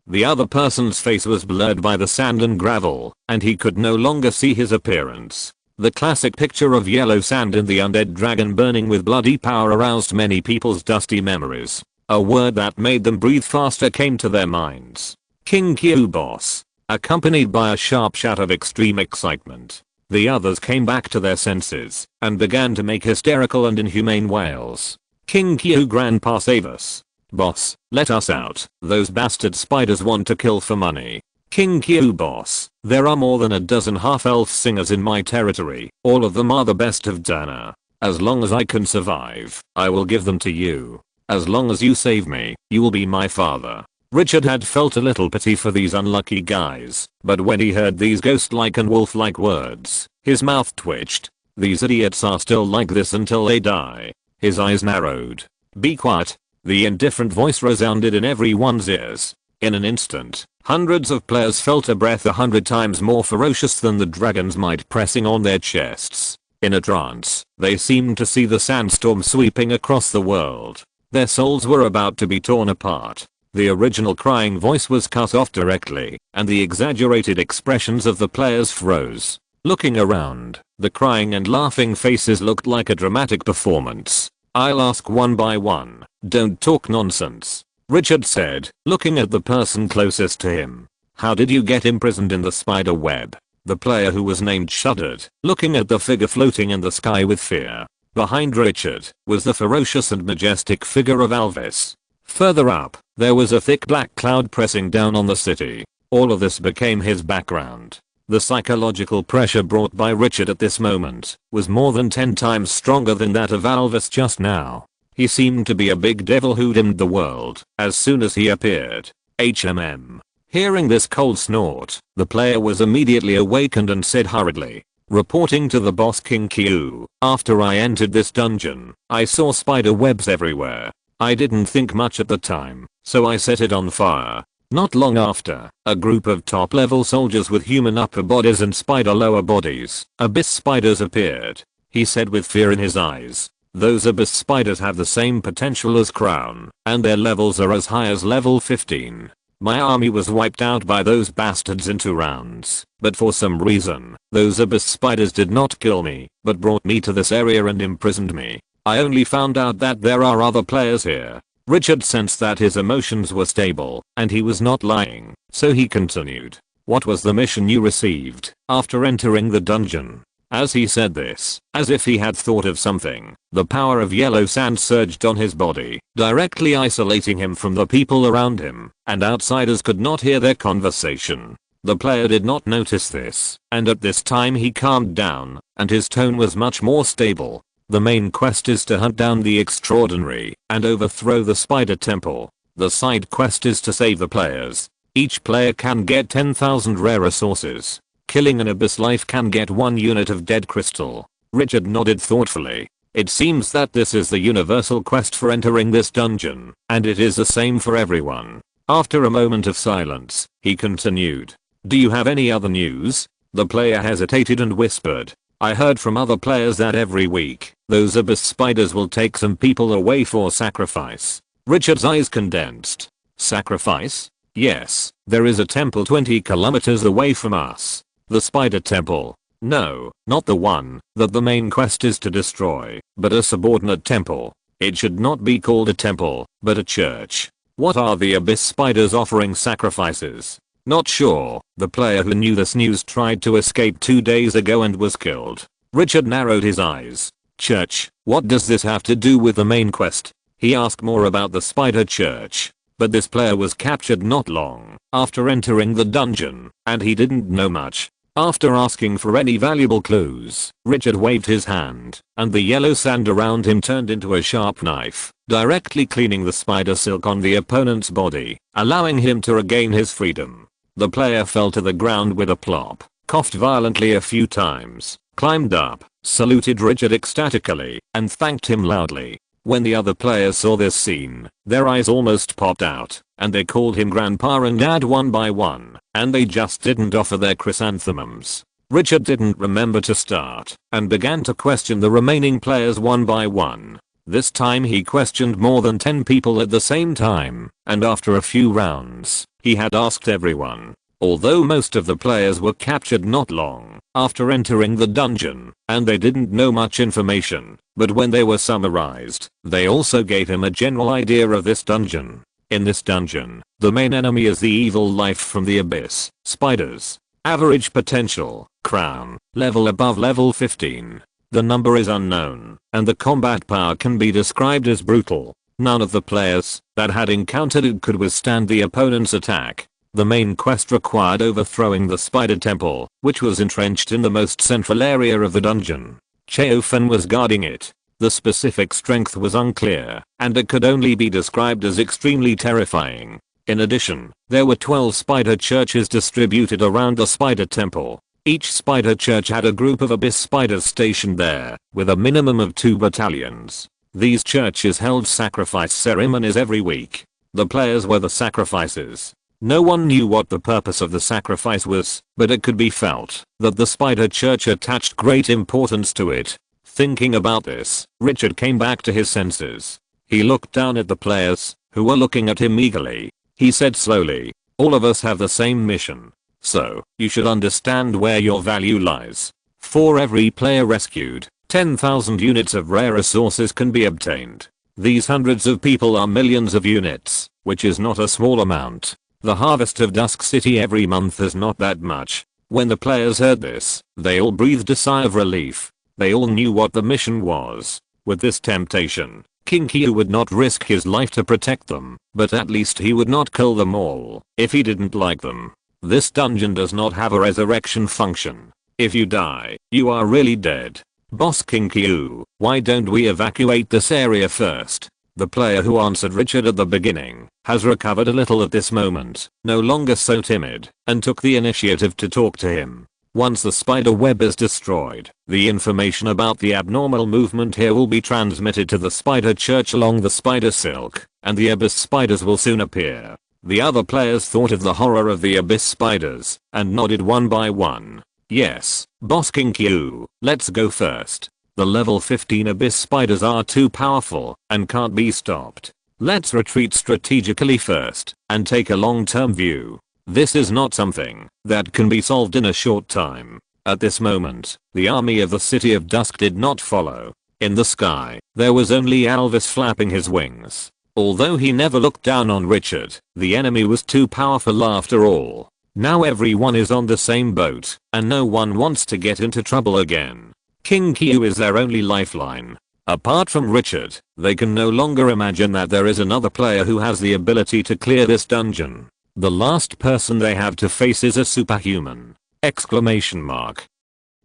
The other person's face was blurred by the sand and gravel, and he could no longer see his appearance. The classic picture of yellow sand in the undead dragon burning with bloody power aroused many people's dusty memories. A word that made them breathe faster came to their minds. King Q boss. Accompanied by a sharp shout of extreme excitement. The others came back to their senses and began to make hysterical and inhumane wails. King Q, grandpa, save us. Boss, let us out. Those bastard spiders want to kill for money. King Q boss. There are more than a dozen half-elf singers in my territory. All of them are the best of Dana. As long as I can survive, I will give them to you. As long as you save me, you will be my father. Richard had felt a little pity for these unlucky guys, but when he heard these ghost-like and wolf-like words, his mouth twitched. These idiots are still like this until they die. His eyes narrowed. Be quiet. The indifferent voice resounded in everyone's ears. In an instant, hundreds of players felt a breath 100 times more ferocious than the dragon's might pressing on their chests. In a trance, they seemed to see the sandstorm sweeping across the world. Their souls were about to be torn apart. The original crying voice was cut off directly, and the exaggerated expressions of the players froze. Looking around, the crying and laughing faces looked like a dramatic performance. I'll ask one by one. Don't talk nonsense. Richard said, looking at the person closest to him. How did you get imprisoned in the spider web? The player who was named shuddered, looking at the figure floating in the sky with fear. Behind Richard was the ferocious and majestic figure of Alvis. Further up, there was a thick black cloud pressing down on the city. All of this became his background. The psychological pressure brought by Richard at this moment was more than 10 times stronger than that of Alvis just now. He seemed to be a big devil who dimmed the world as soon as he appeared. HMM. Hearing this cold snort, the player was immediately awakened and said hurriedly, reporting to the boss King Q, after I entered this dungeon, I saw spider webs everywhere. I didn't think much at the time, so I set it on fire. Not long after, a group of top-level soldiers with human upper bodies and spider lower bodies, abyss spiders appeared. He said with fear in his eyes. Those abyss spiders have the same potential as Crown, and their levels are as high as level 15. My army was wiped out by those bastards in 2 rounds, but for some reason, those abyss spiders did not kill me, but brought me to this area and imprisoned me. I only found out that there are other players here. Richard sensed that his emotions were stable, and he was not lying, so he continued. What was the mission you received after entering the dungeon? As he said this, as if he had thought of something, the power of yellow sand surged on his body, directly isolating him from the people around him, and outsiders could not hear their conversation. The player did not notice this, and at this time he calmed down, and his tone was much more stable. The main quest is to hunt down the extraordinary and overthrow the spider temple. The side quest is to save the players. Each player can get 10,000 rare resources. Killing an abyss life can get 1 unit of dead crystal. Richard nodded thoughtfully. It seems that this is the universal quest for entering this dungeon, and it is the same for everyone. After a moment of silence, he continued. Do you have any other news? The player hesitated and whispered. I heard from other players that every week, those abyss spiders will take some people away for sacrifice. Richard's eyes condensed. Sacrifice? Yes, there is a temple 20 kilometers away from us. The spider temple. No, not the one that the main quest is to destroy, but a subordinate temple. It should not be called a temple, but a church. What are the abyss spiders offering sacrifices? Not sure. The player who knew this news tried to escape 2 days ago and was killed. Richard narrowed his eyes. Church, what does this have to do with the main quest? He asked more about the spider church. But this player was captured not long after entering the dungeon, and he didn't know much. After asking for any valuable clues, Richard waved his hand, and the yellow sand around him turned into a sharp knife, directly cleaning the spider silk on the opponent's body, allowing him to regain his freedom. The player fell to the ground with a plop, coughed violently a few times, climbed up, saluted Richard ecstatically, and thanked him loudly. When the other players saw this scene, their eyes almost popped out, and they called him Grandpa and Dad one by one, and they just didn't offer their chrysanthemums. Richard didn't remember to start, and began to question the remaining players one by one. This time he questioned more than 10 people at the same time, and after a few rounds, he had asked everyone. Although most of the players were captured not long after entering the dungeon, and they didn't know much information, but when they were summarized, they also gave him a general idea of this dungeon. In this dungeon, the main enemy is the evil life from the abyss, spiders. Average potential, Crown, level above level 15. The number is unknown, and the combat power can be described as brutal. None of the players that had encountered it could withstand the opponent's attack. The main quest required overthrowing the spider temple, which was entrenched in the most central area of the dungeon. Cheofen was guarding it. The specific strength was unclear, and it could only be described as extremely terrifying. In addition, there were 12 spider churches distributed around the spider temple. Each spider church had a group of abyss spiders stationed there, with a minimum of 2 battalions. These churches held sacrifice ceremonies every week. The players were the sacrifices. No one knew what the purpose of the sacrifice was, but it could be felt that the spider church attached great importance to it. Thinking about this, Richard came back to his senses. He looked down at the players, who were looking at him eagerly. He said slowly, "All of us have the same mission. So, you should understand where your value lies. For every player rescued, 10,000 units of rare resources can be obtained. These hundreds of people are millions of units, which is not a small amount. The harvest of Dusk City every month is not that much." When the players heard this, they all breathed a sigh of relief. They all knew what the mission was. With this temptation, King Kyu would not risk his life to protect them, but at least he would not kill them all if he didn't like them. This dungeon does not have a resurrection function. If you die, you are really dead. Boss King Kyu, why don't we evacuate this area first? The player who answered Richard at the beginning has recovered a little at this moment, no longer so timid, and took the initiative to talk to him. Once the spider web is destroyed, the information about the abnormal movement here will be transmitted to the spider church along the spider silk, and the abyss spiders will soon appear. The other players thought of the horror of the abyss spiders, and nodded one by one. Yes, Boss King Kyu, let's go first. The level 15 abyss spiders are too powerful, and can't be stopped. Let's retreat strategically first, and take a long-term view. This is not something that can be solved in a short time. At this moment, the army of the City of Dusk did not follow. In the sky, there was only Alvis flapping his wings. Although he never looked down on Richard, the enemy was too powerful after all. Now everyone is on the same boat, and no one wants to get into trouble again. King Kyu is their only lifeline. Apart from Richard, they can no longer imagine that there is another player who has the ability to clear this dungeon. The last person they have to face is a superhuman! Exclamation mark.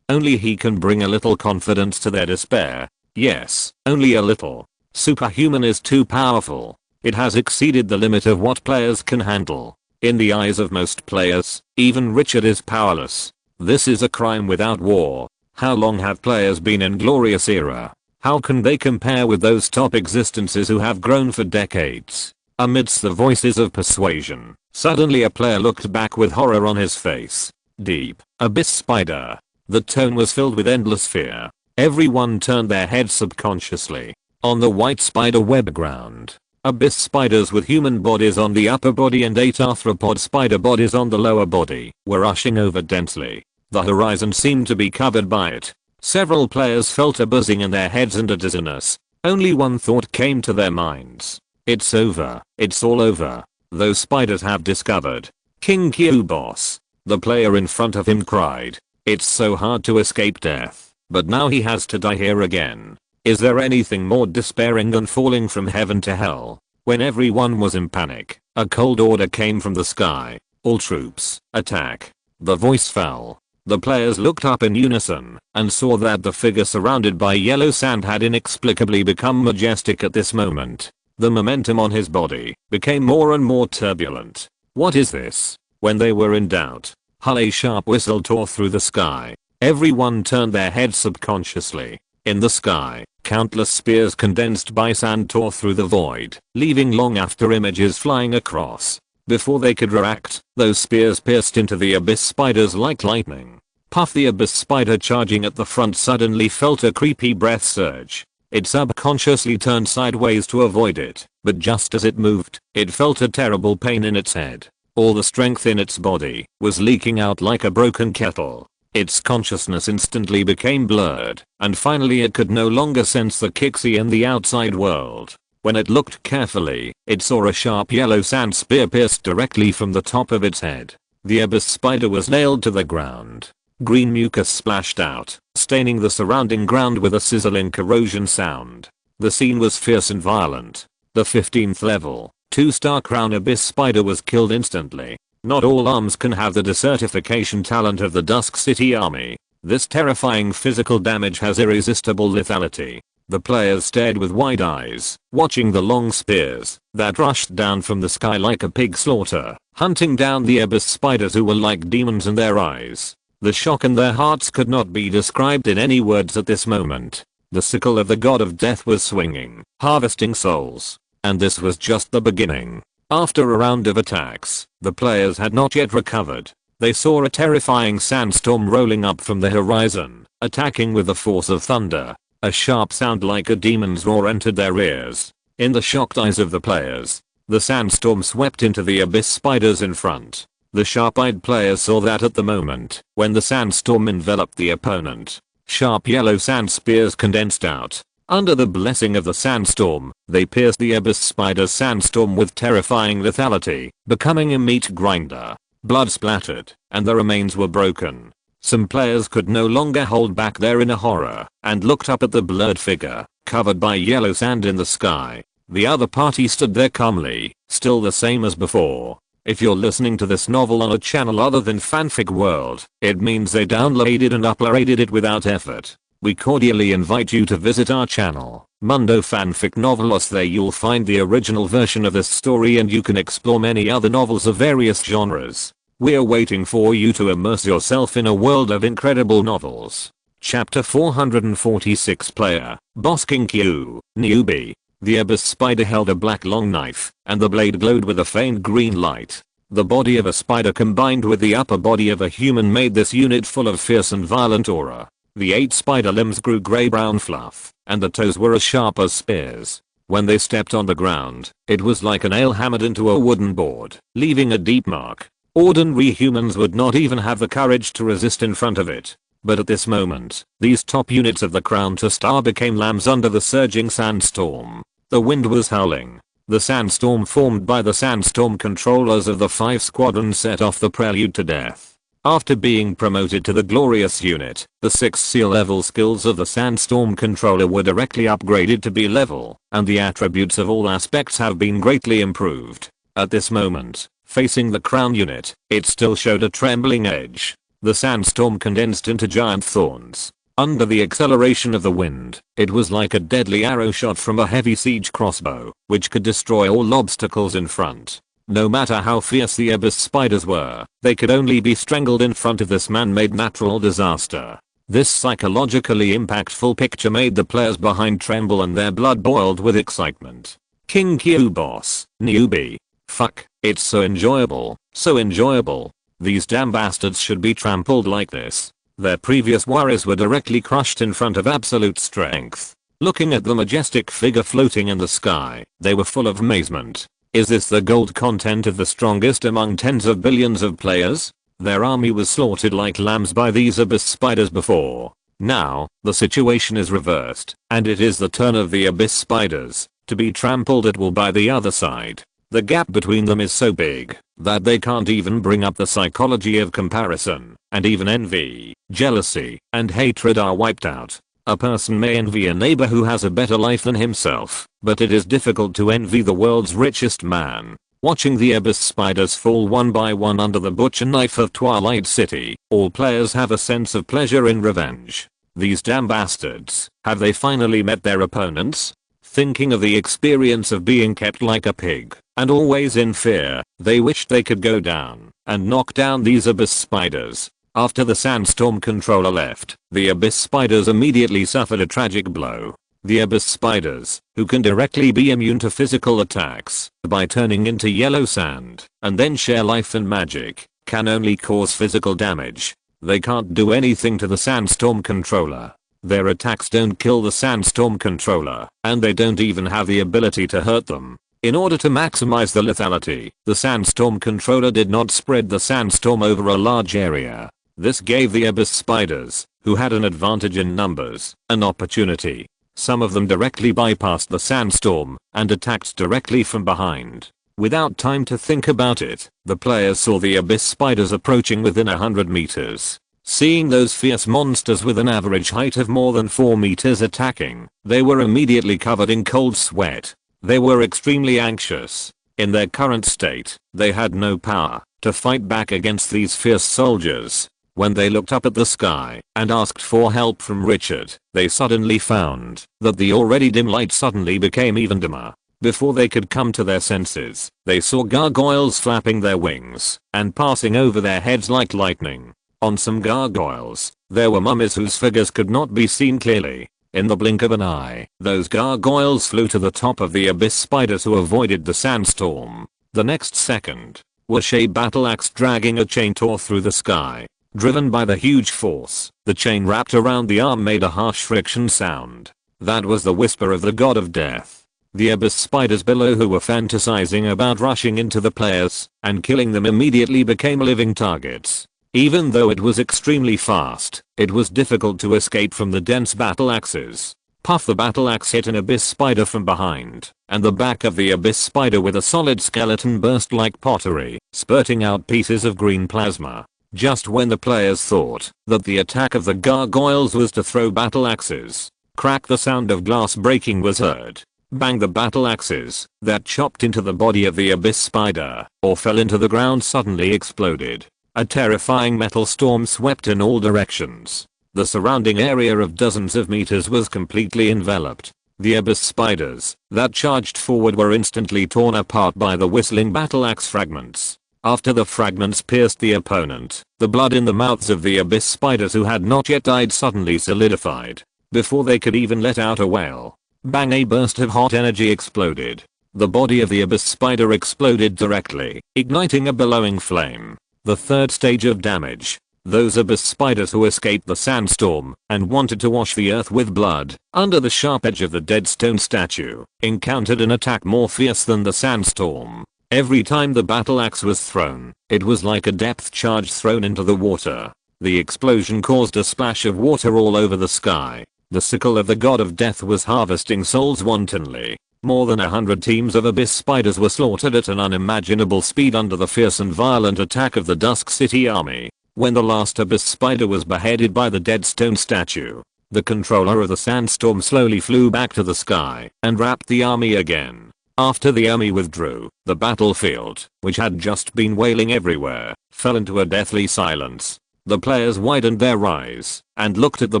Only he can bring a little confidence to their despair. Yes, only a little. Superhuman is too powerful. It has exceeded the limit of what players can handle. In the eyes of most players, even Richard is powerless. This is a crime without war. How long have players been in glorious era? How can they compare with those top existences who have grown for decades? Amidst the voices of persuasion, suddenly a player looked back with horror on his face. Deep, abyss spider. The tone was filled with endless fear. Everyone turned their heads subconsciously. On the white spider web ground, abyss spiders with human bodies on the upper body and 8 arthropod spider bodies on the lower body were rushing over densely. The horizon seemed to be covered by it. Several players felt a buzzing in their heads and a dizziness. Only one thought came to their minds. It's over. It's all over. Those spiders have discovered King Kyu, boss. The player in front of him cried. It's so hard to escape death, but now he has to die here again. Is there anything more despairing than falling from heaven to hell? When everyone was in panic, a cold order came from the sky. All troops, attack. The voice fell. The players looked up in unison and saw that the figure surrounded by yellow sand had inexplicably become majestic at this moment. The momentum on his body became more and more turbulent. What is this? When they were in doubt, a sharp whistle tore through the sky. Everyone turned their heads subconsciously. In the sky, countless spears condensed by sand tore through the void, leaving long after images flying across. Before they could react, those spears pierced into the abyss spiders like lightning. Puff, the abyss spider charging at the front, suddenly felt a creepy breath surge. It subconsciously turned sideways to avoid it, but just as it moved, it felt a terrible pain in its head. All the strength in its body was leaking out like a broken kettle. Its consciousness instantly became blurred, and finally it could no longer sense the Kixie in the outside world. When it looked carefully, it saw a sharp yellow sand spear pierced directly from the top of its head. The abyss spider was nailed to the ground. Green mucus splashed out, staining the surrounding ground with a sizzling corrosion sound. The scene was fierce and violent. The 15th level, 2-star crown abyss spider was killed instantly. Not all arms can have the desertification talent of the Dusk City army. This terrifying physical damage has irresistible lethality. The players stared with wide eyes, watching the long spears that rushed down from the sky like a pig slaughter, hunting down the abyss spiders who were like demons in their eyes. The shock in their hearts could not be described in any words at this moment. The sickle of the god of death was swinging, harvesting souls. And this was just the beginning. After a round of attacks, the players had not yet recovered. They saw a terrifying sandstorm rolling up from the horizon, attacking with the force of thunder. A sharp sound like a demon's roar entered their ears. In the shocked eyes of the players, the sandstorm swept into the abyss spiders in front. The sharp-eyed players saw that at the moment when the sandstorm enveloped the opponent, sharp yellow sand spears condensed out. Under the blessing of the sandstorm, they pierced the abyss spider's sandstorm with terrifying lethality, becoming a meat grinder. Blood splattered, and the remains were broken. Some players could no longer hold back their inner horror, and looked up at the blurred figure, covered by yellow sand in the sky. The other party stood there calmly, still the same as before. If you're listening to this novel on a channel other than Fanfic World, it means they downloaded and uploaded it without effort. We cordially invite you to visit our channel, Mundo Fanfic Novelos. There you'll find the original version of this story and you can explore many other novels of various genres. We're waiting for you to immerse yourself in a world of incredible novels. Chapter 446 Player, Boss King Q, Newbie. The abyss spider held a black long knife, and the blade glowed with a faint green light. The body of a spider combined with the upper body of a human made this unit full of fierce and violent aura. The 8 spider limbs grew grey-brown fluff, and the toes were as sharp as spears. When they stepped on the ground, it was like a nail hammered into a wooden board, leaving a deep mark. Ordinary humans would not even have the courage to resist in front of it. But at this moment, these top units of the Crown to Star became lambs under the surging sandstorm. The wind was howling. The sandstorm formed by the sandstorm controllers of the 5 squadrons set off the prelude to death. After being promoted to the glorious unit, the 6 sea level skills of the sandstorm controller were directly upgraded to B level, and the attributes of all aspects have been greatly improved. At this moment, facing the Crown unit, it still showed a trembling edge. The sandstorm condensed into giant thorns. Under the acceleration of the wind, it was like a deadly arrow shot from a heavy siege crossbow, which could destroy all obstacles in front. No matter how fierce the abyss spiders were, they could only be strangled in front of this man-made natural disaster. This psychologically impactful picture made the players behind tremble and their blood boiled with excitement. King Q boss, newbie. Fuck, it's so enjoyable, so enjoyable. These damn bastards should be trampled like this. Their previous worries were directly crushed in front of absolute strength. Looking at the majestic figure floating in the sky, they were full of amazement. Is this the gold content of the strongest among tens of billions of players? Their army was slaughtered like lambs by these abyss spiders before. Now, the situation is reversed, and it is the turn of the abyss spiders to be trampled at will by the other side. The gap between them is so big that they can't even bring up the psychology of comparison, and even envy, jealousy, and hatred are wiped out. A person may envy a neighbor who has a better life than himself, but it is difficult to envy the world's richest man. Watching the abyss spiders fall one by one under the butcher knife of Twilight City, all players have a sense of pleasure in revenge. These damn bastards, have they finally met their opponents? Thinking of the experience of being kept like a pig, and always in fear, they wished they could go down and knock down these abyss spiders. After the sandstorm controller left, the abyss spiders immediately suffered a tragic blow. The abyss spiders, who can directly be immune to physical attacks by turning into yellow sand and then share life and magic, can only cause physical damage. They can't do anything to the sandstorm controller. Their attacks don't kill the sandstorm controller, and they don't even have the ability to hurt them. In order to maximize the lethality, the sandstorm controller did not spread the sandstorm over a large area. This gave the abyss spiders, who had an advantage in numbers, an opportunity. Some of them directly bypassed the sandstorm and attacked directly from behind. Without time to think about it, the players saw the abyss spiders approaching within 100 meters. Seeing those fierce monsters with an average height of more than 4 meters attacking, they were immediately covered in cold sweat. They were extremely anxious. In their current state, they had no power to fight back against these fierce soldiers. When they looked up at the sky and asked for help from Richard, they suddenly found that the already dim light suddenly became even dimmer. Before they could come to their senses, they saw gargoyles flapping their wings and passing over their heads like lightning. On some gargoyles, there were mummies whose figures could not be seen clearly. In the blink of an eye, those gargoyles flew to the top of the abyss spiders who avoided the sandstorm. The next second, was a battle axe dragging a chain tore through the sky. Driven by the huge force, the chain wrapped around the arm made a harsh friction sound. That was the whisper of the god of death. The abyss spiders below, who were fantasizing about rushing into the players and killing them, immediately became living targets. Even though it was extremely fast, it was difficult to escape from the dense battle axes. Puff the battle axe hit an abyss spider from behind, and the back of the abyss spider with a solid skeleton burst like pottery, spurting out pieces of green plasma. Just when the players thought that the attack of the gargoyles was to throw battle axes, crack, the sound of glass breaking was heard. Bang, the battle axes that chopped into the body of the abyss spider or fell into the ground suddenly exploded. A terrifying metal storm swept in all directions. The surrounding area of dozens of meters was completely enveloped. The abyss spiders that charged forward were instantly torn apart by the whistling battle axe fragments. After the fragments pierced the opponent, the blood in the mouths of the abyss spiders who had not yet died suddenly solidified. Before they could even let out a wail, bang, a burst of hot energy exploded. The body of the abyss spider exploded directly, igniting a billowing flame. The third stage of damage. Those abyss spiders who escaped the sandstorm and wanted to wash the earth with blood under the sharp edge of the dead stone statue encountered an attack more fierce than the sandstorm. Every time the battle axe was thrown, it was like a depth charge thrown into the water. The explosion caused a splash of water all over the sky. The sickle of the god of death was harvesting souls wantonly. More than 100 teams of abyss spiders were slaughtered at an unimaginable speed under the fierce and violent attack of the Dusk City army. When the last abyss spider was beheaded by the dead stone statue, the controller of the sandstorm slowly flew back to the sky and wrapped the army again. After the army withdrew, the battlefield, which had just been wailing everywhere, fell into a deathly silence. The players widened their eyes and looked at the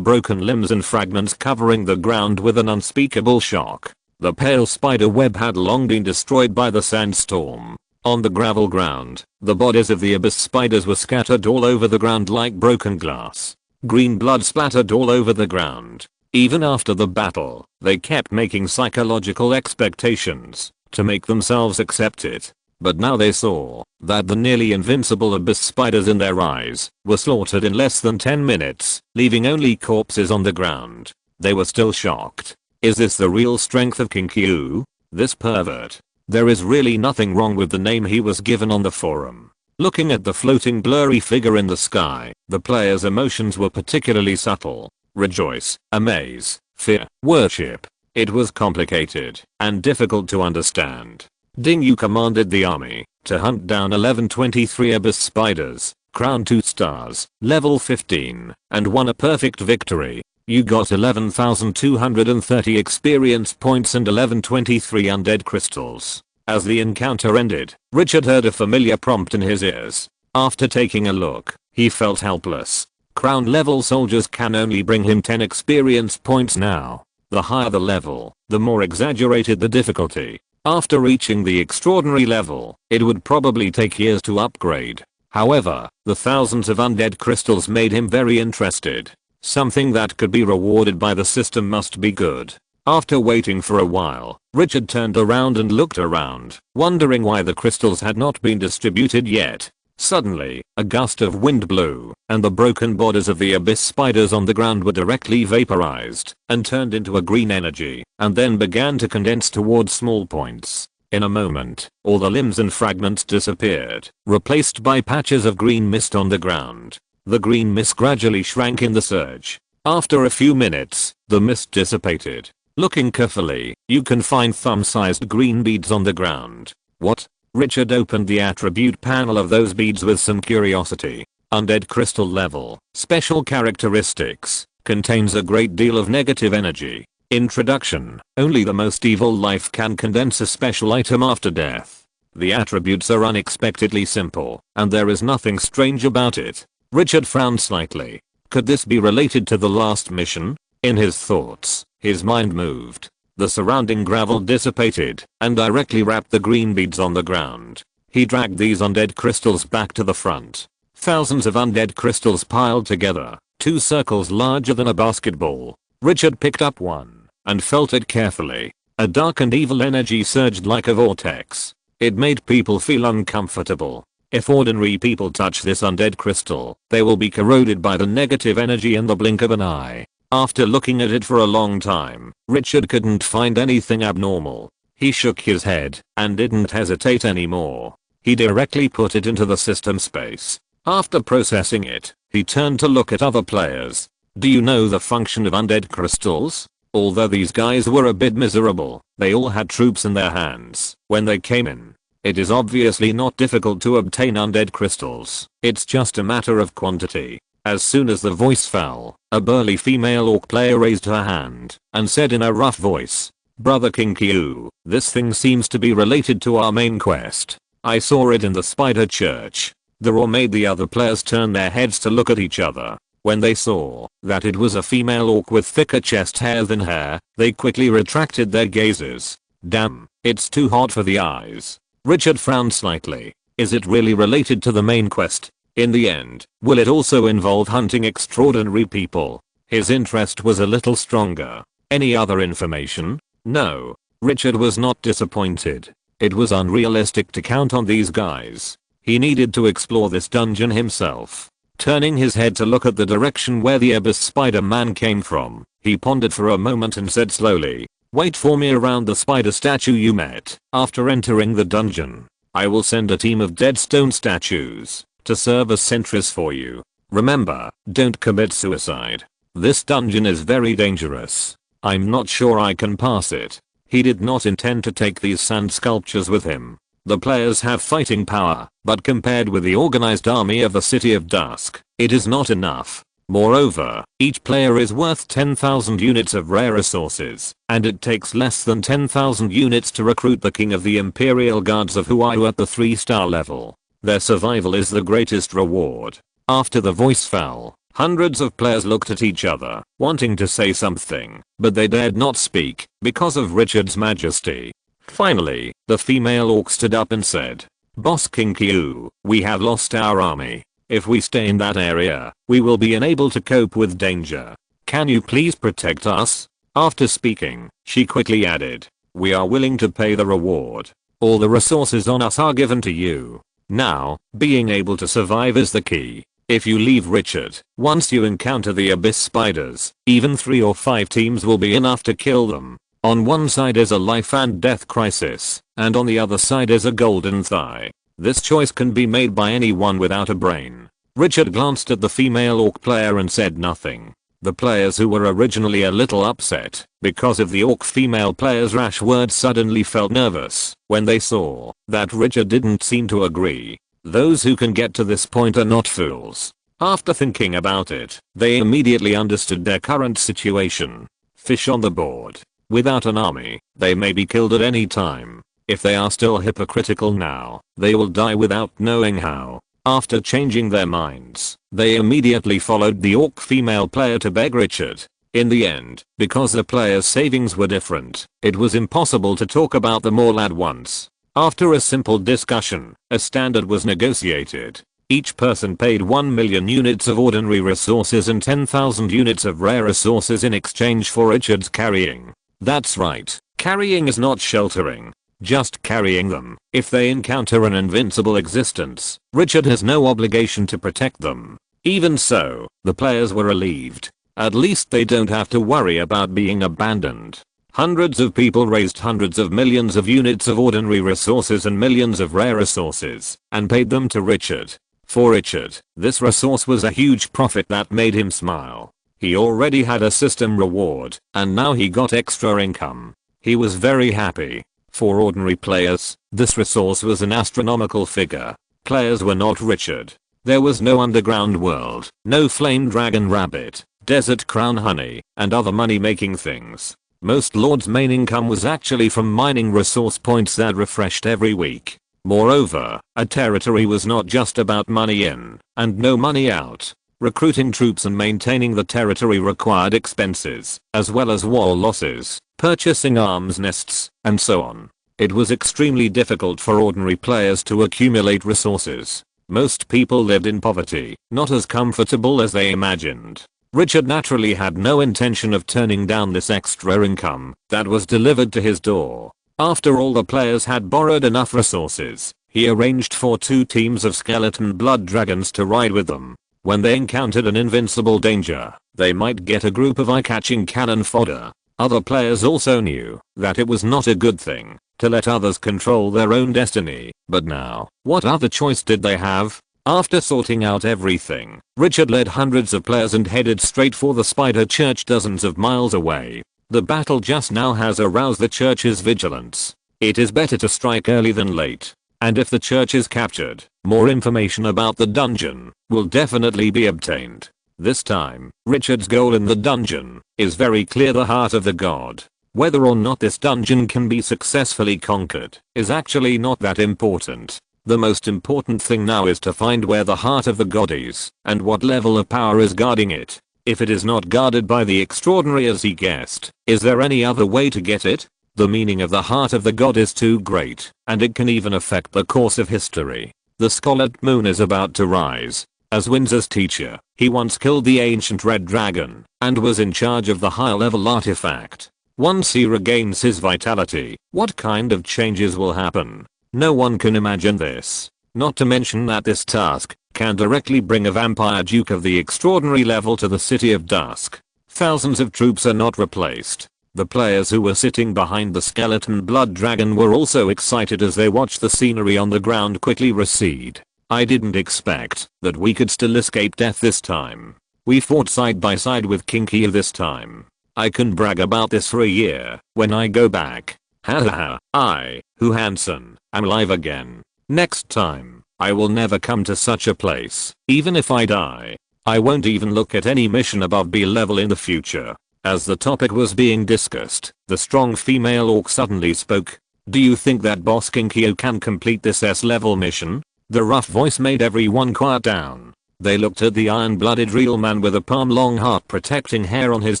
broken limbs and fragments covering the ground with an unspeakable shock. The pale spider web had long been destroyed by the sandstorm. On the gravel ground, the bodies of the abyss spiders were scattered all over the ground like broken glass. Green blood splattered all over the ground. Even after the battle, they kept making psychological expectations to make themselves accept it. But now they saw that the nearly invincible abyss spiders in their eyes were slaughtered in less than 10 minutes, leaving only corpses on the ground. They were still shocked. Is this the real strength of Kinkyu? This pervert. There is really nothing wrong with the name he was given on the forum. Looking at the floating blurry figure in the sky, the players' emotions were particularly subtle. Rejoice, amaze, fear, worship. It was complicated and difficult to understand. Dingyu commanded the army to hunt down 1123 abyss spiders, crown 2 stars, level 15, and won a perfect victory. You got 11,230 experience points and 1123 undead crystals. As the encounter ended, Richard heard a familiar prompt in his ears. After taking a look, he felt helpless. Crown level soldiers can only bring him 10 experience points now. The higher the level, the more exaggerated the difficulty. After reaching the extraordinary level, it would probably take years to upgrade. However, the thousands of undead crystals made him very interested. Something that could be rewarded by the system must be good. After waiting for a while, Richard turned around and looked around, wondering why the crystals had not been distributed yet. Suddenly, a gust of wind blew, and the broken bodies of the abyss spiders on the ground were directly vaporized and turned into a green energy, and then began to condense towards small points. In a moment, all the limbs and fragments disappeared, replaced by patches of green mist on the ground. The green mist gradually shrank in the surge. After a few minutes, the mist dissipated. Looking carefully, you can find thumb-sized green beads on the ground. What? Richard opened the attribute panel of those beads with some curiosity. Undead crystal level, special characteristics, contains a great deal of negative energy. Introduction, only the most evil life can condense a special item after death. The attributes are unexpectedly simple, and there is nothing strange about it. Richard frowned slightly. Could this be related to the last mission? In his thoughts, his mind moved. The surrounding gravel dissipated and directly wrapped the green beads on the ground. He dragged these undead crystals back to the front. Thousands of undead crystals piled together, 2 circles larger than a basketball. Richard picked up one and felt it carefully. A dark and evil energy surged like a vortex. It made people feel uncomfortable. If ordinary people touch this undead crystal, they will be corroded by the negative energy in the blink of an eye. After looking at it for a long time, Richard couldn't find anything abnormal. He shook his head and didn't hesitate anymore. He directly put it into the system space. After processing it, he turned to look at other players. Do you know the function of undead crystals? Although these guys were a bit miserable, they all had troops in their hands when they came in. It is obviously not difficult to obtain undead crystals. It's just a matter of quantity. As soon as the voice fell, a burly female orc player raised her hand and said in a rough voice, "Brother Kinkyu, this thing seems to be related to our main quest. I saw it in the spider church." The roar made the other players turn their heads to look at each other. When they saw that it was a female orc with thicker chest hair than hair, they quickly retracted their gazes. Damn, it's too hot for the eyes. Richard frowned slightly. Is it really related to the main quest? In the end, will it also involve hunting extraordinary people? His interest was a little stronger. Any other information? No. Richard was not disappointed. It was unrealistic to count on these guys. He needed to explore this dungeon himself. Turning his head to look at the direction where the Abyss Spider-Man came from, he pondered for a moment and said slowly, "Wait for me around the spider statue you met after entering the dungeon. I will send a team of dead stone statues to serve as sentries for you. Remember, don't commit suicide. This dungeon is very dangerous. I'm not sure I can pass it." He did not intend to take these sand sculptures with him. The players have fighting power, but compared with the organized army of the City of Dusk, it is not enough. Moreover, each player is worth 10,000 units of rare resources, and it takes less than 10,000 units to recruit the King of the Imperial Guards of Huayu at the 3-star level. Their survival is the greatest reward. After the voice fell, hundreds of players looked at each other, wanting to say something, but they dared not speak because of Richard's majesty. Finally, the female orc stood up and said, "Boss Kinkyu, we have lost our army. If we stay in that area, we will be unable to cope with danger. Can you please protect us?" After speaking, she quickly added, "We are willing to pay the reward. All the resources on us are given to you. Now, being able to survive is the key. If you leave Richard, once you encounter the Abyss Spiders, even 3 or 5 teams will be enough to kill them. On one side is a life and death crisis, and on the other side is a golden thigh. This choice can be made by anyone without a brain." Richard glanced at the female orc player and said nothing. The players who were originally a little upset because of the orc female player's rash words suddenly felt nervous when they saw that Richard didn't seem to agree. Those who can get to this point are not fools. After thinking about it, they immediately understood their current situation. Fish on the board. Without an army, they may be killed at any time. If they are still hypocritical now, they will die without knowing how. After changing their minds, they immediately followed the orc female player to beg Richard. In the end, because the players' savings were different, it was impossible to talk about them all at once. After a simple discussion, a standard was negotiated. Each person paid 1 million units of ordinary resources and 10,000 units of rare resources in exchange for Richard's carrying. That's right, carrying is not sheltering. Just carrying them. If they encounter an invincible existence, Richard has no obligation to protect them. Even so, the players were relieved. At least they don't have to worry about being abandoned. Hundreds of people raised hundreds of millions of units of ordinary resources and millions of rare resources, and paid them to Richard. For Richard, this resource was a huge profit that made him smile. He already had a system reward, and now he got extra income. He was very happy. For ordinary players, this resource was an astronomical figure. Players were not Richard. There was no underground world, no flame dragon rabbit, desert crown honey, and other money-making things. Most lords' main income was actually from mining resource points that refreshed every week. Moreover, a territory was not just about money in and no money out. Recruiting troops and maintaining the territory required expenses, as well as war losses, purchasing arms nests, and so on. It was extremely difficult for ordinary players to accumulate resources. Most people lived in poverty, not as comfortable as they imagined. Richard naturally had no intention of turning down this extra income that was delivered to his door. After all the players had borrowed enough resources, he arranged for 2 teams of skeleton blood dragons to ride with them. When they encountered an invincible danger, they might get a group of eye-catching cannon fodder. Other players also knew that it was not a good thing to let others control their own destiny, but now, what other choice did they have? After sorting out everything, Richard led hundreds of players and headed straight for the Spider Church dozens of miles away. The battle just now has aroused the church's vigilance. It is better to strike early than late. And if the church is captured, more information about the dungeon will definitely be obtained. This time, Richard's goal in the dungeon is very clear: the heart of the god. Whether or not this dungeon can be successfully conquered is actually not that important. The most important thing now is to find where the heart of the god is and what level of power is guarding it. If it is not guarded by the extraordinary as he guessed, is there any other way to get it? The meaning of the heart of the god is too great, and it can even affect the course of history. The scarlet moon is about to rise. As Windsor's teacher, he once killed the ancient red dragon and was in charge of the higher level artifact. Once he regains his vitality, what kind of changes will happen? No one can imagine this. Not to mention that this task can directly bring a vampire duke of the extraordinary level to the City of Dusk. Thousands of troops are not replaced. The players who were sitting behind the skeleton blood dragon were also excited as they watched the scenery on the ground quickly recede. I didn't expect that we could still escape death this time. We fought side by side with Kinky this time. I can brag about this for a year when I go back. Haha, I, who Hansen, am alive again. Next time, I will never come to such a place. Even if I die, I won't even look at any mission above B level in the future. As the topic was being discussed, the strong female orc suddenly spoke. Do you think that Boss Kinkyo can complete this S-level mission? The rough voice made everyone quiet down. They looked at the iron-blooded real man with a palm-long heart protecting hair on his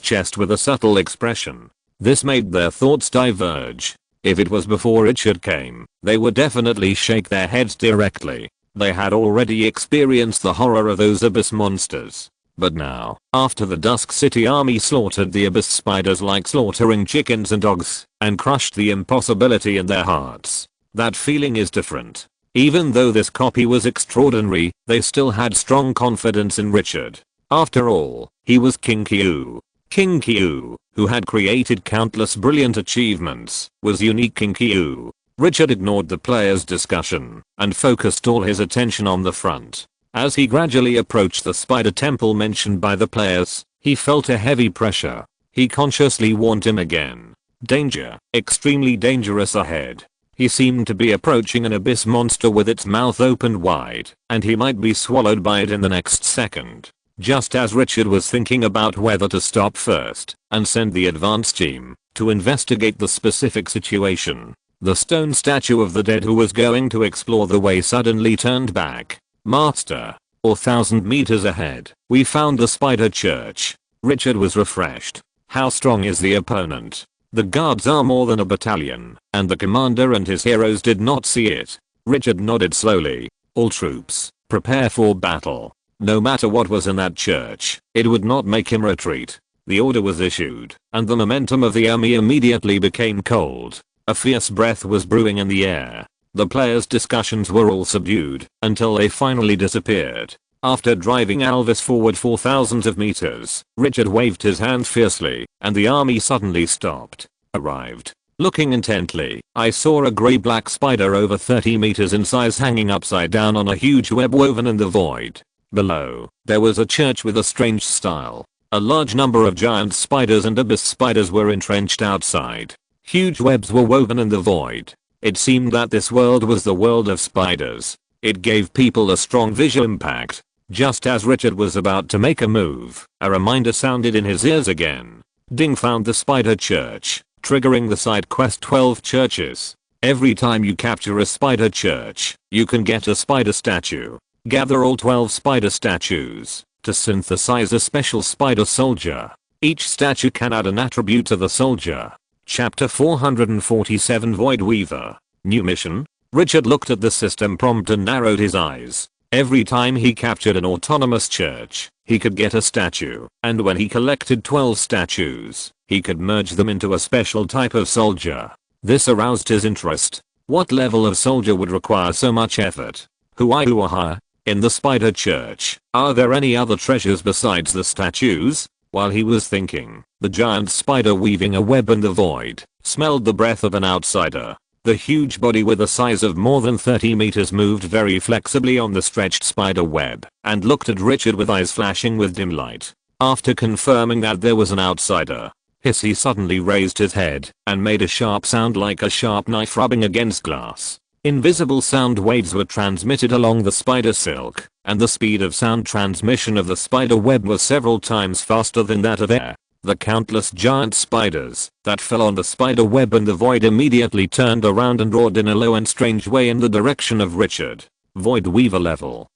chest with a subtle expression. This made their thoughts diverge. If it was before Richard came, they would definitely shake their heads directly. They had already experienced the horror of those abyss monsters. But now, after the Dusk City army slaughtered the abyss spiders like slaughtering chickens and dogs, and crushed the impossibility in their hearts, that feeling is different. Even though this copy was extraordinary, they still had strong confidence in Richard. After all, he was King Kyu. King Kyu, who had created countless brilliant achievements, was unique King Kyu. Richard ignored the players' discussion and focused all his attention on the front. As he gradually approached the spider temple mentioned by the players, he felt a heavy pressure. He consciously warned him again. Danger, extremely dangerous ahead. He seemed to be approaching an abyss monster with its mouth opened wide, and he might be swallowed by it in the next second. Just as Richard was thinking about whether to stop first and send the advance team to investigate the specific situation, the stone statue of the dead who was going to explore the way suddenly turned back. Master, 1,000 meters ahead, we found the Spider Church. Richard was refreshed. How strong is the opponent? The guards are more than a battalion, and the commander and his heroes did not see it. Richard nodded slowly. All troops, prepare for battle. No matter what was in that church, it would not make him retreat. The order was issued, and the momentum of the army immediately became cold. A fierce breath was brewing in the air. The players' discussions were all subdued until they finally disappeared. After driving Alvis forward for thousands of meters, Richard waved his hand fiercely, and the army suddenly stopped. Arrived. Looking intently, I saw a grey-black spider over 30 meters in size hanging upside down on a huge web woven in the void. Below, there was a church with a strange style. A large number of giant spiders and abyss spiders were entrenched outside. Huge webs were woven in the void. It seemed that this world was the world of spiders. It gave people a strong visual impact. Just as Richard was about to make a move, a reminder sounded in his ears again. Ding found the Spider Church, triggering the side quest 12 churches. Every time you capture a spider church, you can get a spider statue. Gather all 12 spider statues to synthesize a special spider soldier. Each statue can add an attribute to the soldier. Chapter 447 Void Weaver. New mission? Richard looked at the system prompt and narrowed his eyes. Every time he captured an autonomous church, he could get a statue, and when he collected 12 statues, he could merge them into a special type of soldier. This aroused his interest. What level of soldier would require so much effort? Hoo-ah-hoo-ah. In the spider church, are there any other treasures besides the statues? While he was thinking, the giant spider weaving a web in the void smelled the breath of an outsider. The huge body with a size of more than 30 meters moved very flexibly on the stretched spider web and looked at Richard with eyes flashing with dim light. After confirming that there was an outsider, he suddenly raised his head and made a sharp sound like a sharp knife rubbing against glass. Invisible sound waves were transmitted along the spider silk, and the speed of sound transmission of the spider web was several times faster than that of air. The countless giant spiders that fell on the spider web in the void immediately turned around and roared in a low and strange way in the direction of Richard. Void Weaver level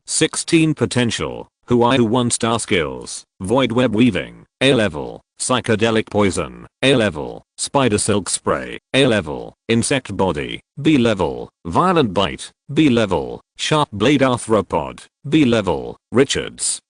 16 potential. Who 1 star skills. Void web weaving. A level. Psychedelic poison. A level. Spider silk spray. A level. Insect body. B level. Violent bite. B level. Sharp blade arthropod. B level. Richards.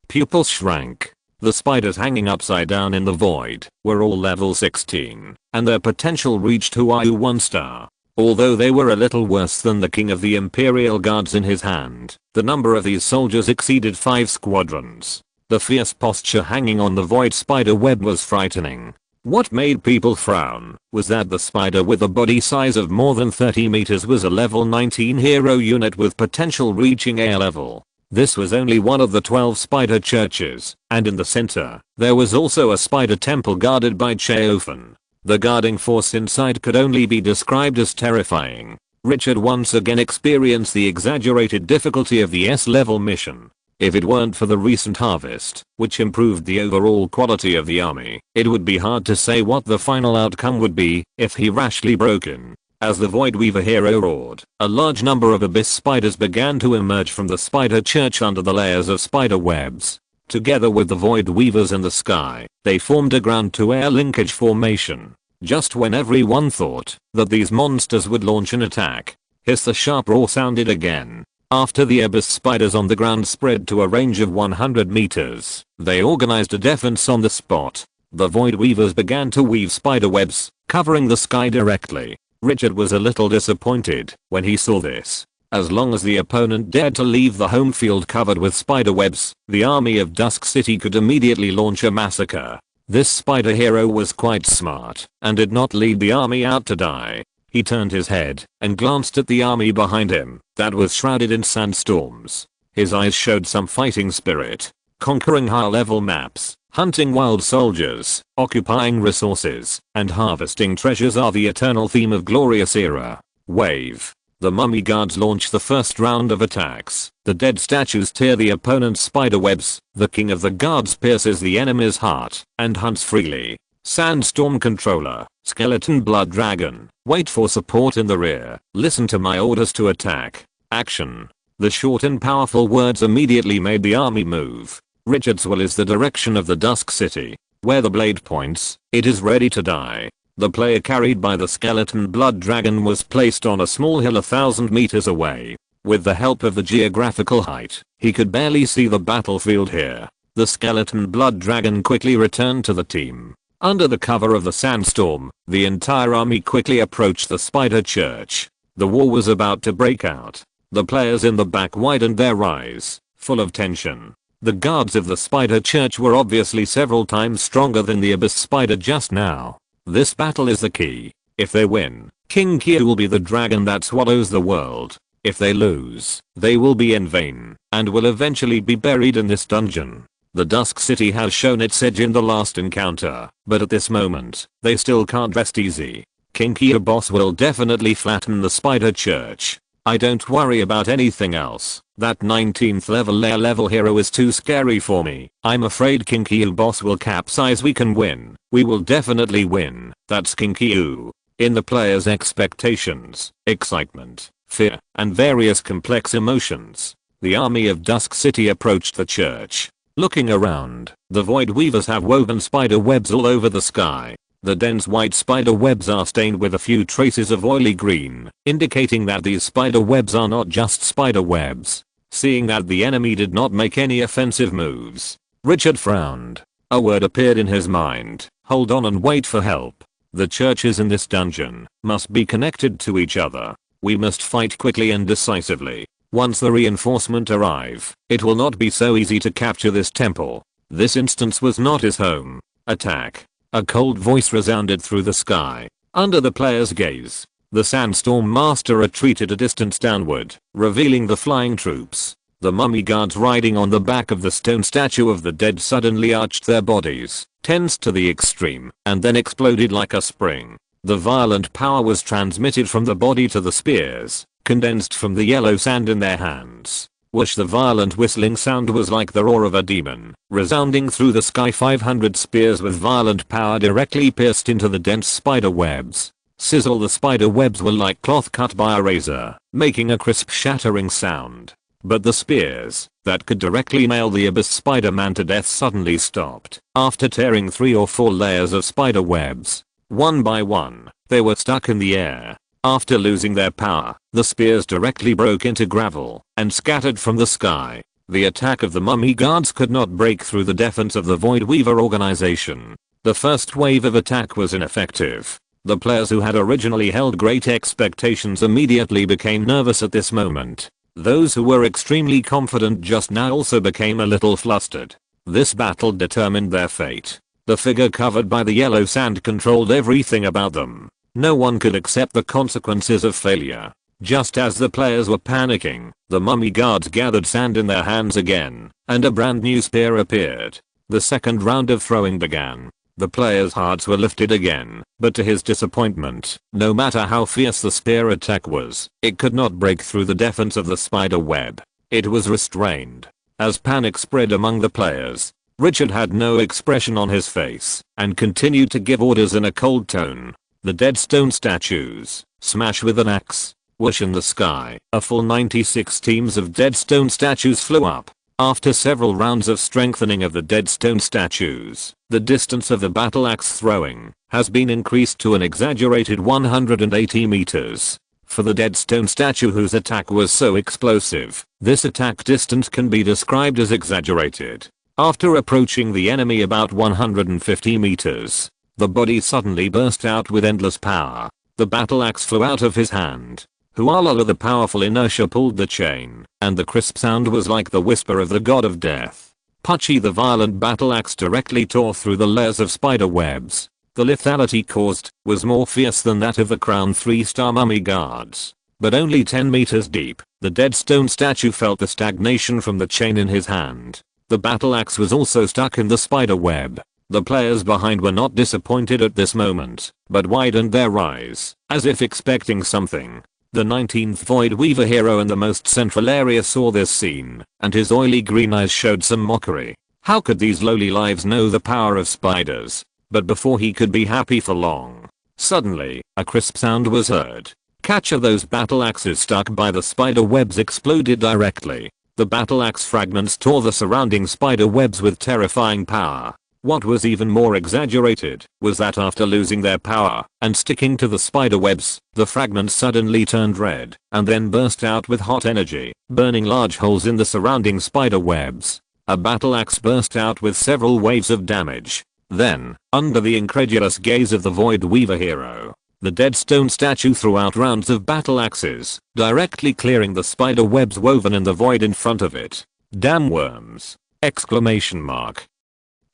Pupils shrank. The spiders hanging upside down in the void were all level 16, and their potential reached Who 1 star. Although they were a little worse than the king of the Imperial Guards in his hand, the number of these soldiers exceeded 5 squadrons. The fierce posture hanging on the void spider web was frightening. What made people frown was that the spider with a body size of more than 30 meters was a level 19 hero unit with potential reaching A level. This was only one of the 12 spider churches, and in the center, there was also a spider temple guarded by Cheofen. The guarding force inside could only be described as terrifying. Richard once again experienced the exaggerated difficulty of the S-level mission. If it weren't for the recent harvest, which improved the overall quality of the army, it would be hard to say what the final outcome would be if he rashly broke in. As the Void Weaver hero roared, a large number of abyss spiders began to emerge from the spider church under the layers of spider webs. Together with the Void Weavers in the sky, they formed a ground-to-air linkage formation. Just when everyone thought that these monsters would launch an attack, the sharp roar sounded again. After the abyss spiders on the ground spread to a range of 100 meters, they organized a defense on the spot. The Void Weavers began to weave spider webs, covering the sky directly. Richard was a little disappointed when he saw this. As long as the opponent dared to leave the home field covered with spider webs, the army of Dusk City could immediately launch a massacre. This spider hero was quite smart and did not lead the army out to die. He turned his head and glanced at the army behind him that was shrouded in sandstorms. His eyes showed some fighting spirit. Conquering high-level maps, hunting wild soldiers, occupying resources, and harvesting treasures are the eternal theme of Glorious Era. Wave. The mummy guards launch the first round of attacks. The dead statues tear the opponent's spider webs. The king of the guards pierces the enemy's heart and hunts freely. Sandstorm controller. Skeleton blood dragon. Wait for support in the rear. Listen to my orders to attack. Action. The short and powerful words immediately made the army move. Richard's will is the direction of the Dusk City. Where the blade points, it is ready to die. The player carried by the skeleton blood dragon was placed on a small hill 1,000 meters away. With the help of the geographical height, he could barely see the battlefield here. The skeleton blood dragon quickly returned to the team. Under the cover of the sandstorm, the entire army quickly approached the spider church. The war was about to break out. The players in the back widened their eyes, full of tension. The guards of the spider church were obviously several times stronger than the abyss spider just now. This battle is the key. If they win, King Q will be the dragon that swallows the world. If they lose, they will be in vain, and will eventually be buried in this dungeon. The Dusk City has shown its edge in the last encounter, but at this moment, they still can't rest easy. King Q boss will definitely flatten the spider church. I don't worry about anything else. That 19th level hero is too scary for me. I'm afraid King Q boss will capsize. We can win. We will definitely win. That's King Q. In the players' expectations, excitement, fear, and various complex emotions, the army of Dusk City approached the church. Looking around, the Void Weavers have woven spider webs all over the sky. The dense white spider webs are stained with a few traces of oily green, indicating that these spider webs are not just spider webs. Seeing that the enemy did not make any offensive moves, Richard frowned. A word appeared in his mind: hold on and wait for help. The churches in this dungeon must be connected to each other. We must fight quickly and decisively. Once the reinforcement arrive, it will not be so easy to capture this temple. This instance was not his home. Attack. A cold voice resounded through the sky. Under the player's gaze, the Sandstorm Master retreated a distance downward, revealing the flying troops. The mummy guards riding on the back of the stone statue of the dead suddenly arched their bodies, tensed to the extreme, and then exploded like a spring. The violent power was transmitted from the body to the spears, condensed from the yellow sand in their hands. Whoosh! The violent whistling sound was like the roar of a demon, resounding through the sky. 500 spears with violent power directly pierced into the dense spider webs. Sizzle! The spider webs were like cloth cut by a razor, making a crisp shattering sound. But the spears, that could directly nail the Abyss Spider-Man to death, suddenly stopped. After tearing 3 or 4 layers of spider webs, one by one, they were stuck in the air. After losing their power, the spears directly broke into gravel and scattered from the sky. The attack of the mummy guards could not break through the defense of the Void Weaver organization. The first wave of attack was ineffective. The players who had originally held great expectations immediately became nervous at this moment. Those who were extremely confident just now also became a little flustered. This battle determined their fate. The figure covered by the yellow sand controlled everything about them. No one could accept the consequences of failure. Just as the players were panicking, the mummy guards gathered sand in their hands again, and a brand new spear appeared. The second round of throwing began. The players' hearts were lifted again, but to his disappointment, no matter how fierce the spear attack was, it could not break through the defense of the spider web. It was restrained. As panic spread among the players, Richard had no expression on his face, and continued to give orders in a cold tone. The dead stone statues, smash with an axe. Whoosh! In the sky, a full 96 teams of dead stone statues flew up. After several rounds of strengthening of the dead stone statues, the distance of the battle axe throwing has been increased to an exaggerated 180 meters. For the dead stone statue whose attack was so explosive, this attack distance can be described as exaggerated. After approaching the enemy about 150 meters, the body suddenly burst out with endless power. The battle axe flew out of his hand. Hualala! The powerful inertia pulled the chain, and the crisp sound was like the whisper of the god of death. Puchy! The violent battle axe directly tore through the layers of spider webs. The lethality caused was more fierce than that of the crown 3-star mummy guards. But only 10 meters deep, the dead stone statue felt the stagnation from the chain in his hand. The battle axe was also stuck in the spider web. The players behind were not disappointed at this moment, but widened their eyes, as if expecting something. The 19th Void Weaver hero in the most central area saw this scene, and his oily green eyes showed some mockery. How could these lowly lives know the power of spiders? But before he could be happy for long, suddenly, a crisp sound was heard. Catch! Those battle axes stuck by the spider webs exploded directly. The battle axe fragments tore the surrounding spider webs with terrifying power. What was even more exaggerated was that after losing their power and sticking to the spider webs, the fragments suddenly turned red and then burst out with hot energy, burning large holes in the surrounding spider webs. A battle axe burst out with several waves of damage. Then, under the incredulous gaze of the Void Weaver hero, the dead stone statue threw out rounds of battle axes, directly clearing the spider webs woven in the void in front of it. Damn worms! Exclamation mark.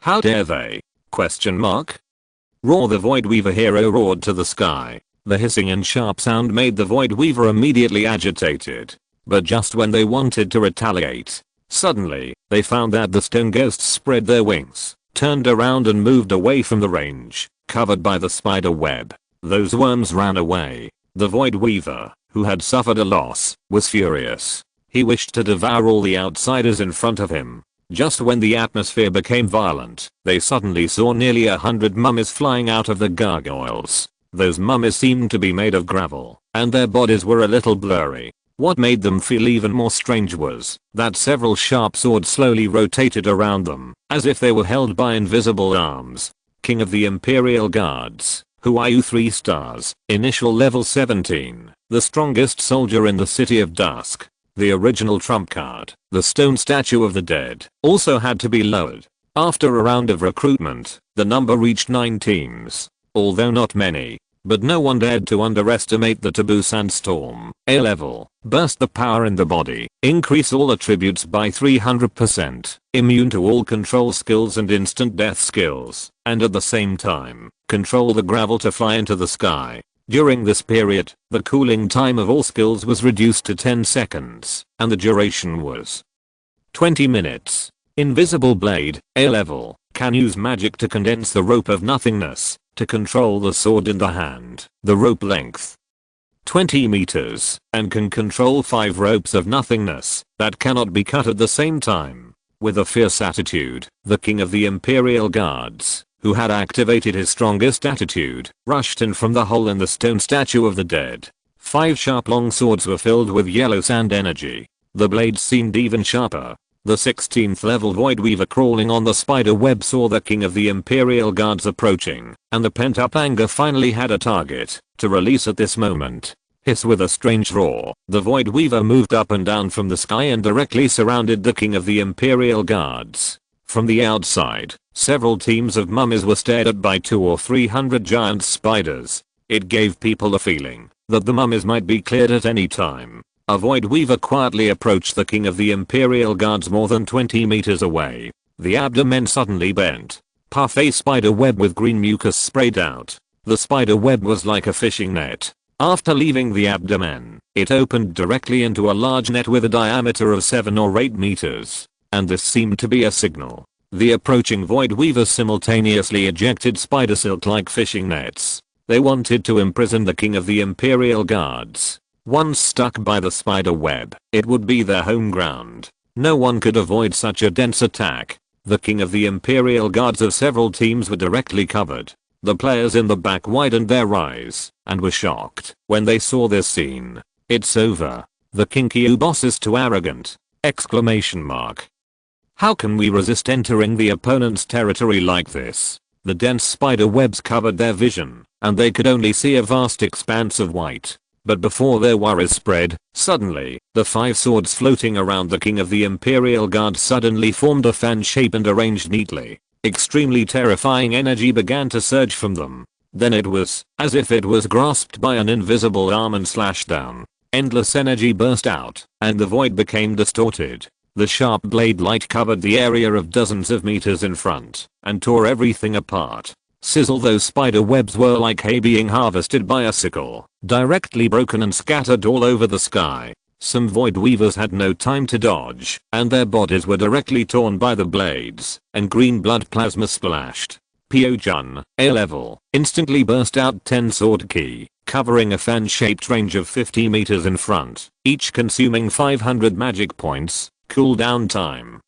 How dare they? Question mark. Roar! The Void Weaver hero roared to the sky. The hissing and sharp sound made the Void Weaver immediately agitated. But just when they wanted to retaliate, suddenly, they found that the stone ghosts spread their wings, turned around and moved away from the range, covered by the spider web. Those worms ran away. The Void Weaver, who had suffered a loss, was furious. He wished to devour all the outsiders in front of him. Just when the atmosphere became violent, they suddenly saw nearly 100 mummies flying out of the gargoyles. Those mummies seemed to be made of gravel, and their bodies were a little blurry. What made them feel even more strange was that several sharp swords slowly rotated around them, as if they were held by invisible arms. King of the Imperial Guards. Who are you? 3 stars. Initial level 17. The strongest soldier in the City of Dusk. The original trump card, the stone statue of the dead, also had to be lowered. After a round of recruitment, the number reached 9 teams. Although not many. But no one dared to underestimate the taboo sandstorm. A level. Burst the power in the body. Increase all attributes by 300%. Immune to all control skills and instant death skills. And at the same time, control the gravel to fly into the sky. During this period, the cooling time of all skills was reduced to 10 seconds. And the duration was 20 minutes. Invisible blade. A level. Can use magic to condense the rope of nothingness. To control the sword in the hand. The rope length 20 meters, and can control 5 ropes of nothingness that cannot be cut at the same time. With a fierce attitude, the King of the Imperial Guards, who had activated his strongest attitude, rushed in from the hole in the stone statue of the dead. 5 sharp long swords were filled with yellow sand energy. The blades seemed even sharper. The 16th level Void Weaver crawling on the spider web saw the King of the Imperial Guards approaching, and the pent-up anger finally had a target to release at this moment. Hiss with a strange roar, the Void Weaver moved up and down from the sky and directly surrounded the King of the Imperial Guards. From the outside, several teams of mummies were stared at by 200 or 300 giant spiders. It gave people a feeling that the mummies might be cleared at any time. A Void Weaver quietly approached the King of the Imperial Guards more than 20 meters away. The abdomen suddenly bent. Puff a spider web with green mucus sprayed out. The spider web was like a fishing net. After leaving the abdomen, it opened directly into a large net with a diameter of 7 or 8 meters. And this seemed to be a signal. The approaching Void Weavers simultaneously ejected spider silk like fishing nets. They wanted to imprison the King of the Imperial Guards. Once stuck by the spider web, it would be their home ground. No one could avoid such a dense attack. The King of the Imperial Guards of several teams were directly covered. The players in the back widened their eyes and were shocked when they saw this scene. It's over. The Kinkyu boss is too arrogant! Exclamation mark. How can we resist entering the opponent's territory like this? The dense spider webs covered their vision, and they could only see a vast expanse of white. But before their worries spread, suddenly, the 5 swords floating around the King of the Imperial Guard suddenly formed a fan shape and arranged neatly. Extremely terrifying energy began to surge from them. Then it was as if it was grasped by an invisible arm and slashed down. Endless energy burst out, and the void became distorted. The sharp blade light covered the area of dozens of meters in front, and tore everything apart. Sizzle, those spider webs were like hay being harvested by a sickle, directly broken and scattered all over the sky. Some Void Weavers had no time to dodge, and their bodies were directly torn by the blades, and green blood plasma splashed. Pyo-jun, A level, instantly burst out 10 sword ki, covering a fan-shaped range of 50 meters in front, each consuming 500 magic points. Cooldown time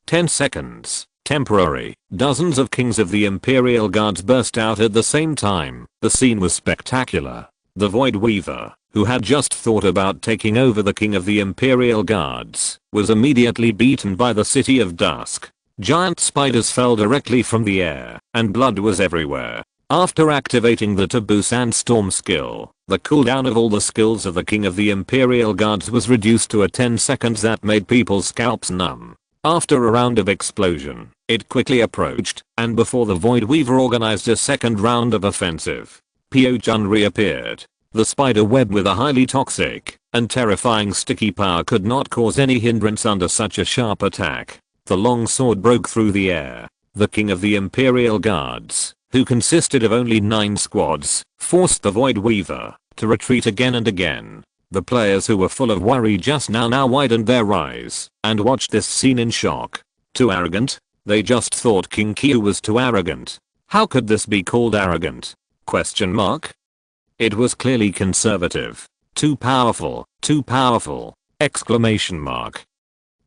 10 seconds. Temporary. Dozens of kings of the Imperial Guards burst out at the same time. The scene was spectacular. The Void Weaver, who had just thought about taking over the King of the Imperial Guards, was immediately beaten by the City of Dusk. Giant spiders fell directly from the air, and blood was everywhere. After activating the Taboo Sandstorm skill, the cooldown of all the skills of the King of the Imperial Guards was reduced to a 10 seconds that made people's scalps numb. After a round of explosion, it quickly approached, and before the Void Weaver organized a second round of offensive, Pyo-jun reappeared. The spider web with a highly toxic and terrifying sticky power could not cause any hindrance under such a sharp attack. The long sword broke through the air. The King of the Imperial Guards, who consisted of only 9 squads, forced the Void Weaver to retreat again and again. The players who were full of worry just now widened their eyes and watched this scene in shock. Too arrogant? They just thought King Q was too arrogant. How could this be called arrogant? Question mark? It was clearly conservative. Too powerful, exclamation mark.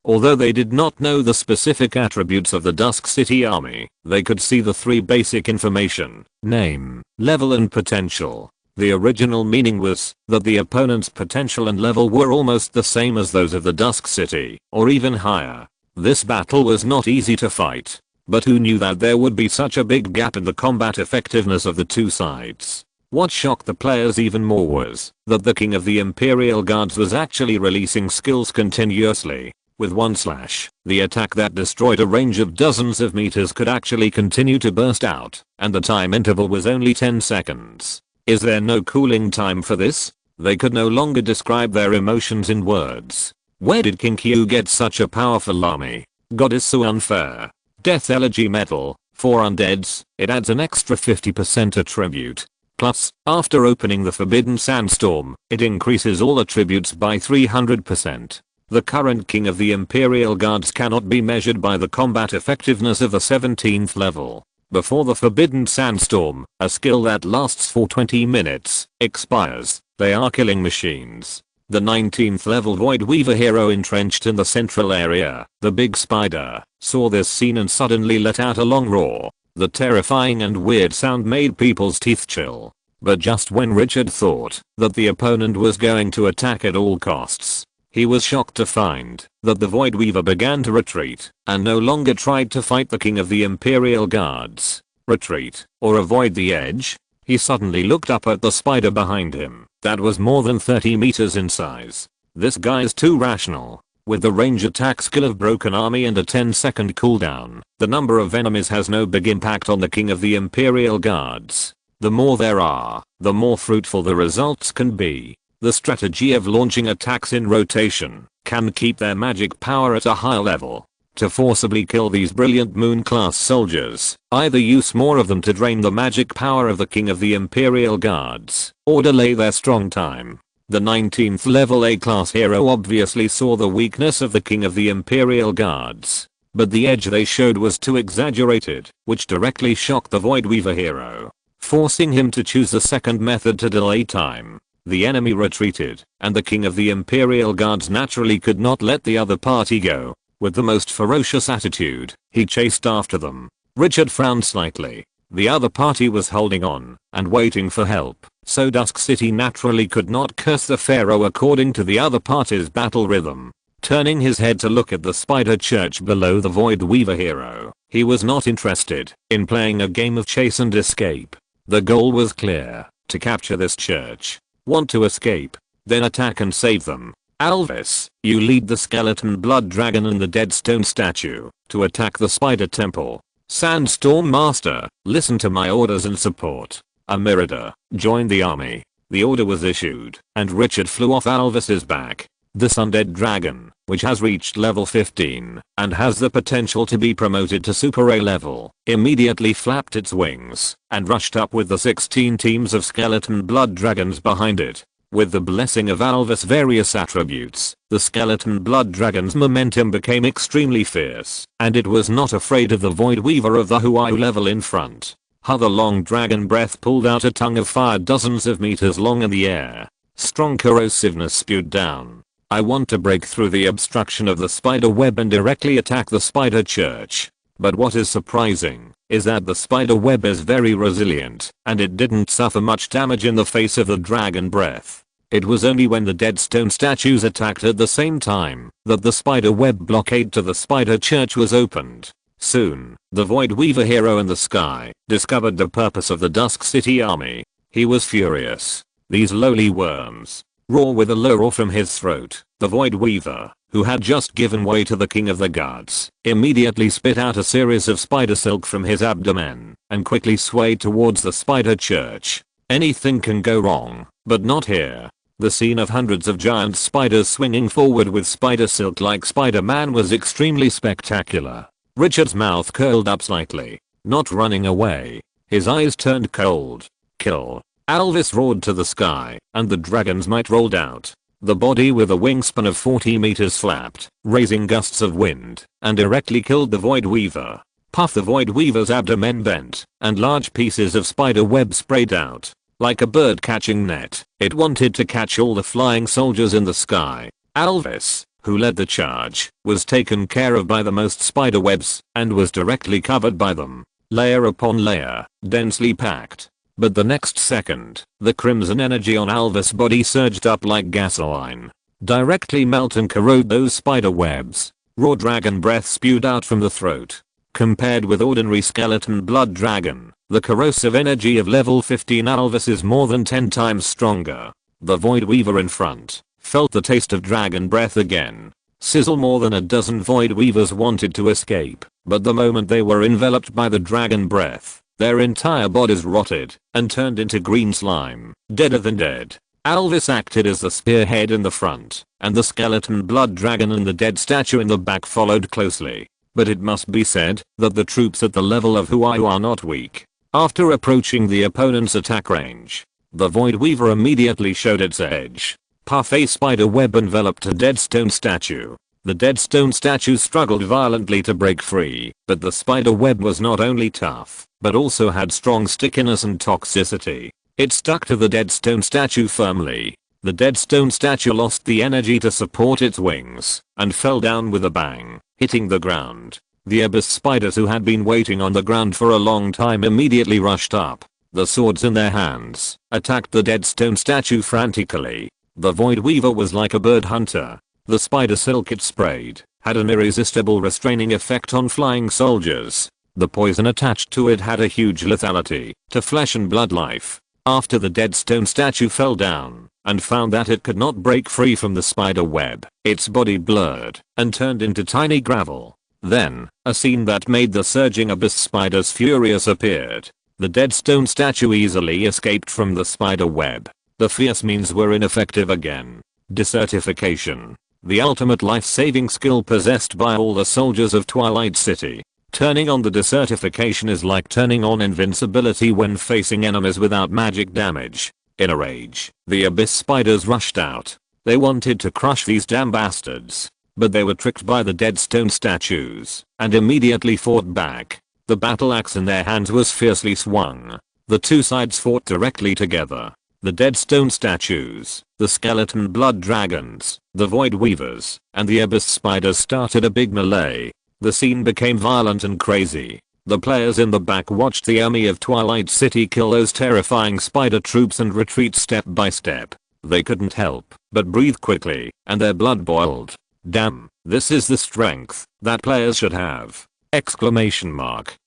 Although they did not know the specific attributes of the Dusk City army, they could see the three basic information: name, level and potential. The original meaning was that the opponent's potential and level were almost the same as those of the Dusk City, or even higher. This battle was not easy to fight, but who knew that there would be such a big gap in the combat effectiveness of the two sides? What shocked the players even more was that the King of the Imperial Guards was actually releasing skills continuously. With one slash, the attack that destroyed a range of dozens of meters could actually continue to burst out, and the time interval was only 10 seconds. Is there no cooling time for this? They could no longer describe their emotions in words. Where did King Q get such a powerful army? God is so unfair. Death Elegy Medal, for undeads, it adds an extra 50% attribute. Plus, after opening the Forbidden Sandstorm, it increases all attributes by 300%. The current King of the Imperial Guards cannot be measured by the combat effectiveness of the 17th level. Before the Forbidden Sandstorm, a skill that lasts for 20 minutes, expires, they are killing machines. The 19th level Void Weaver hero entrenched in the central area, the Big Spider, saw this scene and suddenly let out a long roar. The terrifying and weird sound made people's teeth chill. But just when Richard thought that the opponent was going to attack at all costs, he was shocked to find that the Void Weaver began to retreat and no longer tried to fight the King of the Imperial Guards. Retreat, or avoid the edge? He suddenly looked up at the spider behind him that was more than 30 meters in size. This guy's too rational. With the range attack skill of Broken Army and a 10-second cooldown, the number of enemies has no big impact on the King of the Imperial Guards. The more there are, the more fruitful the results can be. The strategy of launching attacks in rotation can keep their magic power at a higher level. To forcibly kill these brilliant Moon-class soldiers, either use more of them to drain the magic power of the King of the Imperial Guards, or delay their strong time. The 19th level A-class hero obviously saw the weakness of the King of the Imperial Guards, but the edge they showed was too exaggerated, which directly shocked the Void Weaver hero, forcing him to choose the second method to delay time. The enemy retreated, and the King of the Imperial Guards naturally could not let the other party go. With the most ferocious attitude, he chased after them. Richard frowned slightly. The other party was holding on and waiting for help, so Dusk City naturally could not curse the Pharaoh according to the other party's battle rhythm. Turning his head to look at the spider church below the Void Weaver hero, he was not interested in playing a game of chase and escape. The goal was clear: to capture this church. Want to escape? Then attack and save them. Alvis, you lead the skeleton blood dragon and the dead stone statue to attack the spider temple. Sandstorm Master, listen to my orders and support. Amirida, join the army. The order was issued, and Richard flew off Alvis's back. This undead dragon, which has reached level 15 and has the potential to be promoted to Super A level, immediately flapped its wings and rushed up with the 16 teams of skeleton blood dragons behind it. With the blessing of Alvis' various attributes, the skeleton blood dragon's momentum became extremely fierce, and it was not afraid of the Void Weaver of the Huayu level in front. The long dragon breath pulled out a tongue of fire dozens of meters long in the air. Strong corrosiveness spewed down. I want to break through the obstruction of the spider web and directly attack the spider church. But what is surprising is that the spider web is very resilient, and it didn't suffer much damage in the face of the dragon breath. It was only when the dead stone statues attacked at the same time that the spider web blockade to the spider church was opened. Soon, the Void Weaver hero in the sky discovered the purpose of the Dusk City army. He was furious. These lowly worms. Roar with a low roar from his throat, the Void Weaver, who had just given way to the King of the Guards, immediately spit out a series of spider silk from his abdomen and quickly swayed towards the spider church. Anything can go wrong, but not here. The scene of hundreds of giant spiders swinging forward with spider silk like Spider-Man was extremely spectacular. Richard's mouth curled up slightly, not running away. His eyes turned cold. Kill. Alvis roared to the sky, and the dragon's might rolled out. The body with a wingspan of 40 meters flapped, raising gusts of wind, and directly killed the Void Weaver. Puff! The Void Weaver's abdomen bent, and large pieces of spider web sprayed out. Like a bird catching net, it wanted to catch all the flying soldiers in the sky. Alvis, who led the charge, was taken care of by the most spiderwebs and was directly covered by them, layer upon layer, densely packed. But the next second, the crimson energy on Alvis' body surged up like gasoline. Directly melt and corrode those spider webs. Raw dragon breath spewed out from the throat. Compared with ordinary skeleton blood dragon, the corrosive energy of level 15 Alvis is more than 10 times stronger. The Void Weaver in front felt the taste of dragon breath again. Sizzle. More than a dozen Void Weavers wanted to escape, but the moment they were enveloped by the dragon breath, their entire bodies rotted and turned into green slime, deader than dead. Alvis acted as the spearhead in the front, and the skeleton blood dragon and the dead statue in the back followed closely. But it must be said that the troops at the level of Huayu are not weak. After approaching the opponent's attack range, the Void Weaver immediately showed its edge. Puff. A spider web enveloped a dead stone statue. The dead stone statue struggled violently to break free, but the spider web was not only tough, but also had strong stickiness and toxicity. It stuck to the dead stone statue firmly. The dead stone statue lost the energy to support its wings and fell down with a bang, hitting the ground. The abyss spiders who had been waiting on the ground for a long time immediately rushed up. The swords in their hands, attacked the dead stone statue frantically. The Void Weaver was like a bird hunter. The spider silk it sprayed had an irresistible restraining effect on flying soldiers. The poison attached to it had a huge lethality to flesh and blood life. After the dead stone statue fell down and found that it could not break free from the spider web, its body blurred and turned into tiny gravel. Then, a scene that made the surging abyss spiders furious appeared. The dead stone statue easily escaped from the spider web. The fierce means were ineffective again. Desertification. The ultimate life-saving skill possessed by all the soldiers of Twilight City. Turning on the desertification is like turning on invincibility when facing enemies without magic damage. In a rage, the abyss spiders rushed out. They wanted to crush these damn bastards, but they were tricked by the dead stone statues and immediately fought back. The battle axe in their hands was fiercely swung. The two sides fought directly together. The dead stone statues, the skeleton blood dragons, the Void Weavers, and the abyss spiders started a big melee. The scene became violent and crazy. The players in the back watched the army of Twilight City kill those terrifying spider troops and retreat step by step. They couldn't help but breathe quickly, and their blood boiled. Damn, this is the strength that players should have! Exclamation mark.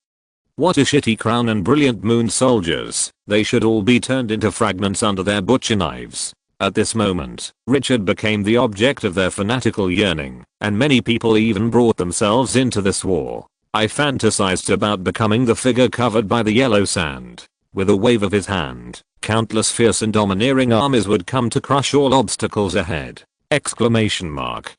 What a shitty crown and brilliant moon soldiers. They should all be turned into fragments under their butcher knives. At this moment, Richard became the object of their fanatical yearning, and many people even brought themselves into this war. I fantasized about becoming the figure covered by the yellow sand. With a wave of his hand, countless fierce and domineering armies would come to crush all obstacles ahead. Exclamation mark.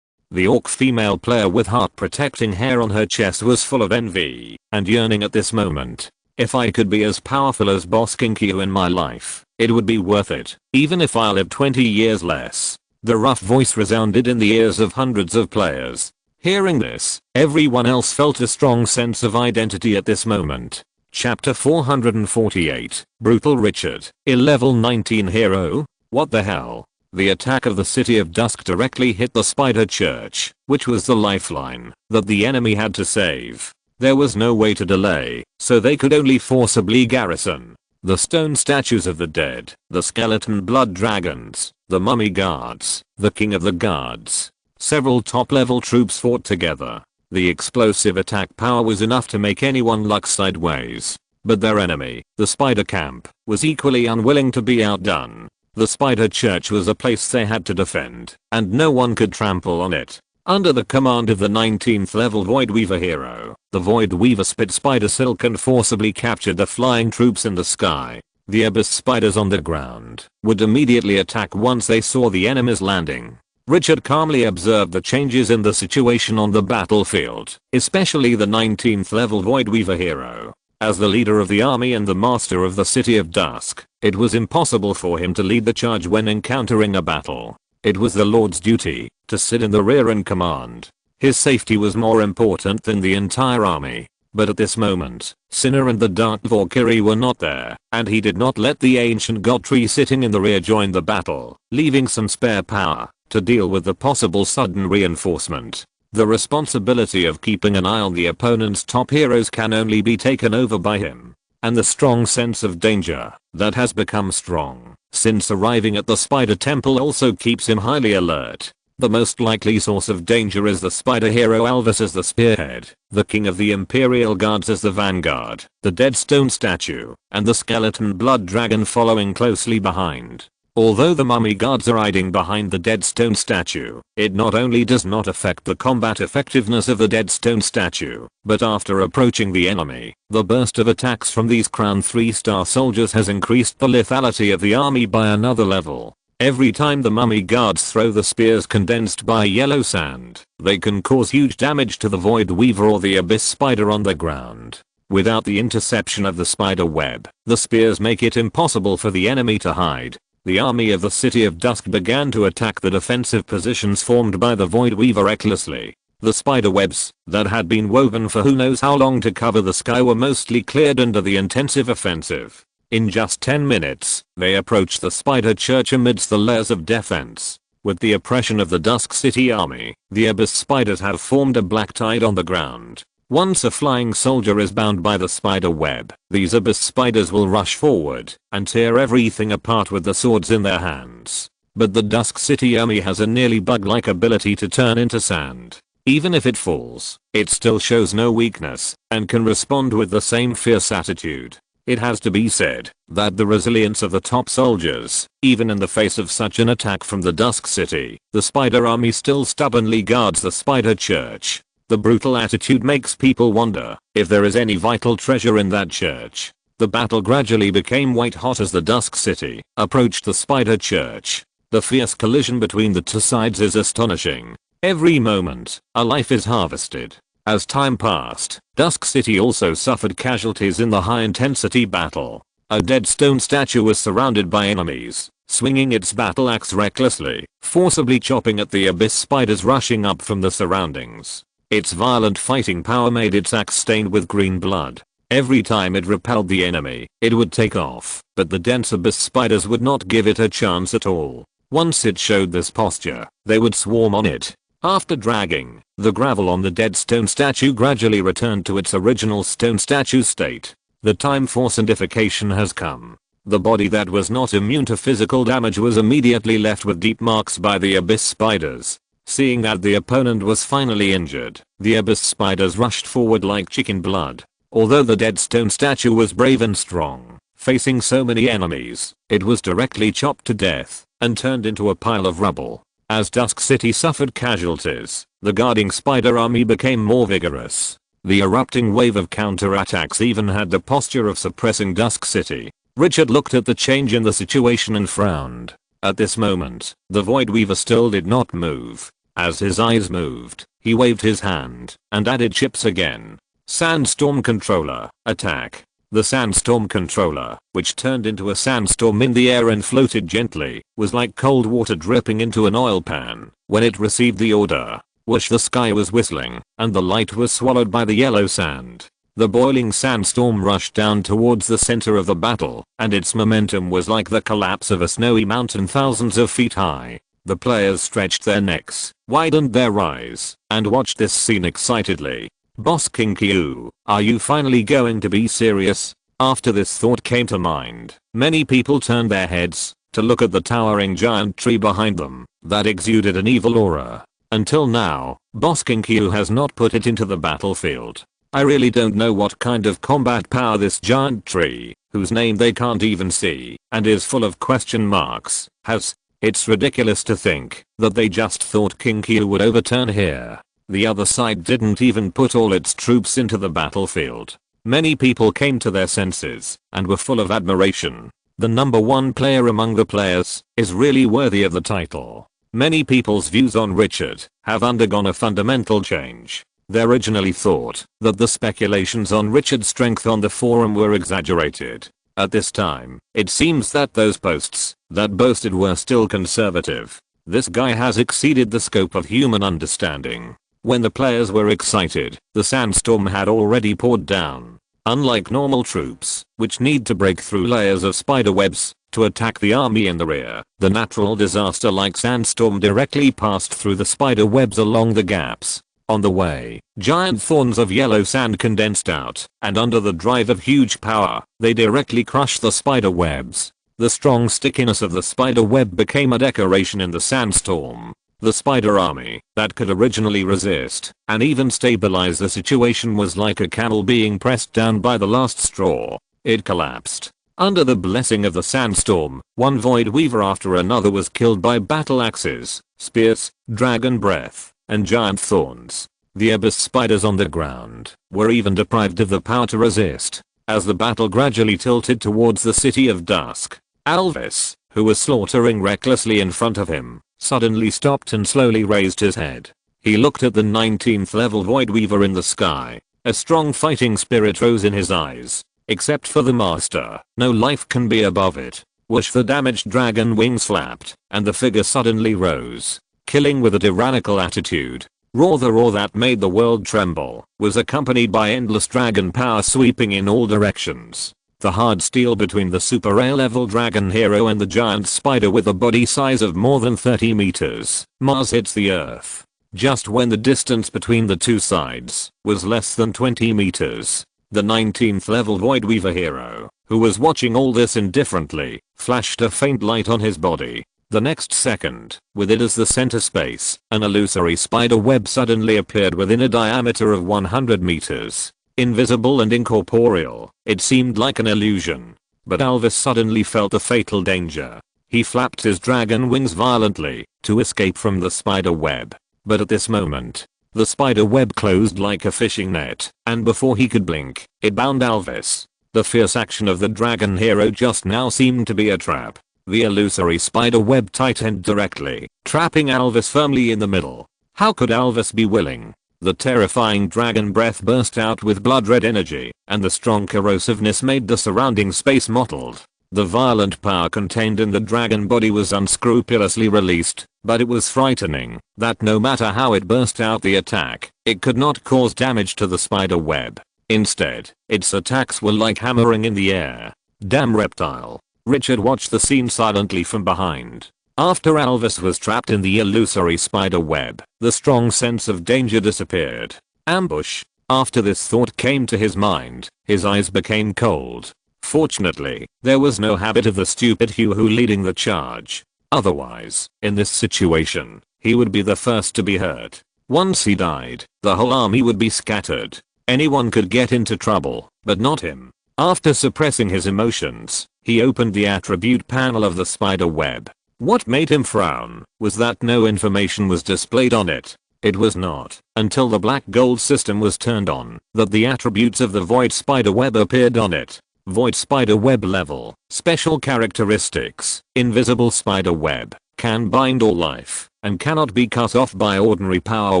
The orc female player with heart-protecting hair on her chest was full of envy and yearning at this moment. If I could be as powerful as Boss Kinkyu in my life, it would be worth it, even if I live 20 years less. The rough voice resounded in the ears of hundreds of players. Hearing this, everyone else felt a strong sense of identity at this moment. Chapter 448, Brutal Richard, a level 19 hero? What the hell? The attack of the City of Dusk directly hit the Spider Church, which was the lifeline that the enemy had to save. There was no way to delay, so they could only forcibly garrison. The stone statues of the dead, the skeleton blood dragons, the mummy guards, the king of the guards. Several top-level troops fought together. The explosive attack power was enough to make anyone look sideways. But their enemy, the Spider Camp, was equally unwilling to be outdone. The Spider Church was a place they had to defend, and no one could trample on it. Under the command of the 19th level Void Weaver hero, the Void Weaver spit spider silk and forcibly captured the flying troops in the sky. The abyss spiders on the ground would immediately attack once they saw the enemies landing. Richard calmly observed the changes in the situation on the battlefield, especially the 19th level Void Weaver hero. As the leader of the army and the master of the City of Dusk, it was impossible for him to lead the charge when encountering a battle. It was the Lord's duty to sit in the rear and command. His safety was more important than the entire army. But at this moment, Sinner and the Dark Valkyrie were not there, and he did not let the ancient god tree sitting in the rear join the battle, leaving some spare power. to deal with the possible sudden reinforcement. The responsibility of keeping an eye on the opponent's top heroes can only be taken over by him. And the strong sense of danger that has become strong since arriving at the Spider Temple also keeps him highly alert. The most likely source of danger is the spider hero Alvis as the spearhead, the king of the Imperial Guards as the vanguard, the dead stone statue, and the skeleton blood dragon following closely behind. Although the mummy guards are hiding behind the dead stone statue, it not only does not affect the combat effectiveness of the dead stone statue, but after approaching the enemy, the burst of attacks from these crown 3-star soldiers has increased the lethality of the army by another level. Every time the mummy guards throw the spears condensed by yellow sand, they can cause huge damage to the Void Weaver or the Abyss Spider on the ground. Without the interception of the spider web, the spears make it impossible for the enemy to hide. The army of the City of Dusk began to attack the defensive positions formed by the Void Weaver recklessly. The spider webs that had been woven for who knows how long to cover the sky were mostly cleared under the intensive offensive. In just 10 minutes, they approached the Spider Church amidst the layers of defense. With the oppression of the Dusk City army, the Abyss Spiders have formed a black tide on the ground. Once a flying soldier is bound by the spider web, these Abyss Spiders will rush forward and tear everything apart with the swords in their hands. But the Dusk City army has a nearly bug-like ability to turn into sand. Even if it falls, it still shows no weakness and can respond with the same fierce attitude. It has to be said that the resilience of the top soldiers, even in the face of such an attack from the Dusk City, the Spider Army still stubbornly guards the Spider Church. The brutal attitude makes people wonder if there is any vital treasure in that church. The battle gradually became white hot as the Dusk City approached the Spider Church. The fierce collision between the two sides is astonishing. Every moment, a life is harvested. As time passed, Dusk City also suffered casualties in the high-intensity battle. A dead stone statue was surrounded by enemies, swinging its battle axe recklessly, forcibly chopping at the Abyss Spiders rushing up from the surroundings. Its violent fighting power made its axe stained with green blood. Every time it repelled the enemy, it would take off, but the dense Abyss Spiders would not give it a chance at all. Once it showed this posture, they would swarm on it. After dragging, the gravel on the dead stone statue gradually returned to its original stone statue state. The time for sandification has come. The body that was not immune to physical damage was immediately left with deep marks by the Abyss Spiders. Seeing that the opponent was finally injured, the Abyss Spiders rushed forward like chicken blood. Although the dead stone statue was brave and strong, facing so many enemies, it was directly chopped to death and turned into a pile of rubble. As Dusk City suffered casualties, the guarding spider army became more vigorous. The erupting wave of counterattacks even had the posture of suppressing Dusk City. Richard looked at the change in the situation and frowned. At this moment, the Void Weaver still did not move. As his eyes moved, he waved his hand and added chips again. Sandstorm Controller, attack. The Sandstorm Controller, which turned into a sandstorm in the air and floated gently, was like cold water dripping into an oil pan. When it received the order, whoosh, the sky was whistling, and the light was swallowed by the yellow sand. The boiling sandstorm rushed down towards the center of the battle, and its momentum was like the collapse of a snowy mountain thousands of feet high. The players stretched their necks, widened their eyes, and watched this scene excitedly. Boss King Q, are you finally going to be serious? After this thought came to mind, many people turned their heads to look at the towering giant tree behind them that exuded an evil aura. Until now, Boss King Q has not put it into the battlefield. I really don't know what kind of combat power this giant tree, whose name they can't even see and is full of question marks, has. It's ridiculous to think that they just thought King Q would overturn here. The other side didn't even put all its troops into the battlefield. Many people came to their senses and were full of admiration. The number one player among the players is really worthy of the title. Many people's views on Richard have undergone a fundamental change. They originally thought that the speculations on Richard's strength on the forum were exaggerated. At this time, it seems that those posts that boasted were still conservative. This guy has exceeded the scope of human understanding. When the players were excited, the sandstorm had already poured down. Unlike normal troops, which need to break through layers of spider webs to attack the army in the rear. The natural disaster-like sandstorm directly passed through the spider webs along the gaps. On the way, giant thorns of yellow sand condensed out, and under the drive of huge power, they directly crushed the spider webs. The strong stickiness of the spider web became a decoration in the sandstorm. The spider army, that could originally resist and even stabilize the situation, was like a camel being pressed down by the last straw. It collapsed. Under the blessing of the sandstorm, one void weaver after another was killed by battle axes, spears, dragon breath, and giant thorns. The abyss spiders on the ground were even deprived of the power to resist. As the battle gradually tilted towards the city of dusk, Alvis, who was slaughtering recklessly in front of him, suddenly stopped and slowly raised his head. He looked at the 19th level void weaver in the sky. A strong fighting spirit rose in his eyes. Except for the master, no life can be above it. Whoosh, the damaged dragon wings flapped, and the figure suddenly rose, killing with a tyrannical attitude. Roar, the roar that made the world tremble was accompanied by endless dragon power sweeping in all directions. The hard steel between the super A-level dragon hero and the giant spider with a body size of more than 30 meters, Mars hits the earth. Just when the distance between the two sides was less than 20 meters, the 19th level Void Weaver hero, who was watching all this indifferently, flashed a faint light on his body. The next second, with it as the center space, an illusory spider web suddenly appeared within a diameter of 100 meters. Invisible and incorporeal, it seemed like an illusion. But Alvis suddenly felt a fatal danger. He flapped his dragon wings violently to escape from the spider web. But at this moment, the spider web closed like a fishing net, and before he could blink, it bound Alvis. The fierce action of the dragon hero just now seemed to be a trap. The illusory spider web tightened directly, trapping Alvis firmly in the middle. How could Alvis be willing? The terrifying dragon breath burst out with blood-red energy, and the strong corrosiveness made the surrounding space mottled. The violent power contained in the dragon body was unscrupulously released, but it was frightening that no matter how it burst out the attack, it could not cause damage to the spider web. Instead, its attacks were like hammering in the air. Damn reptile. Richard watched the scene silently from behind. After Alvis was trapped in the illusory spider web, the strong sense of danger disappeared. Ambush. After this thought came to his mind, his eyes became cold. Fortunately, there was no habit of the stupid Hugh leading the charge. Otherwise, in this situation, he would be the first to be hurt. Once he died, the whole army would be scattered. Anyone could get into trouble, but not him. After suppressing his emotions, he opened the attribute panel of the spider web. What made him frown was that no information was displayed on it. It was not until the black gold system was turned on that the attributes of the void spider web appeared on it. Void spider web level, special characteristics, invisible spider web, can bind all life, and cannot be cut off by ordinary power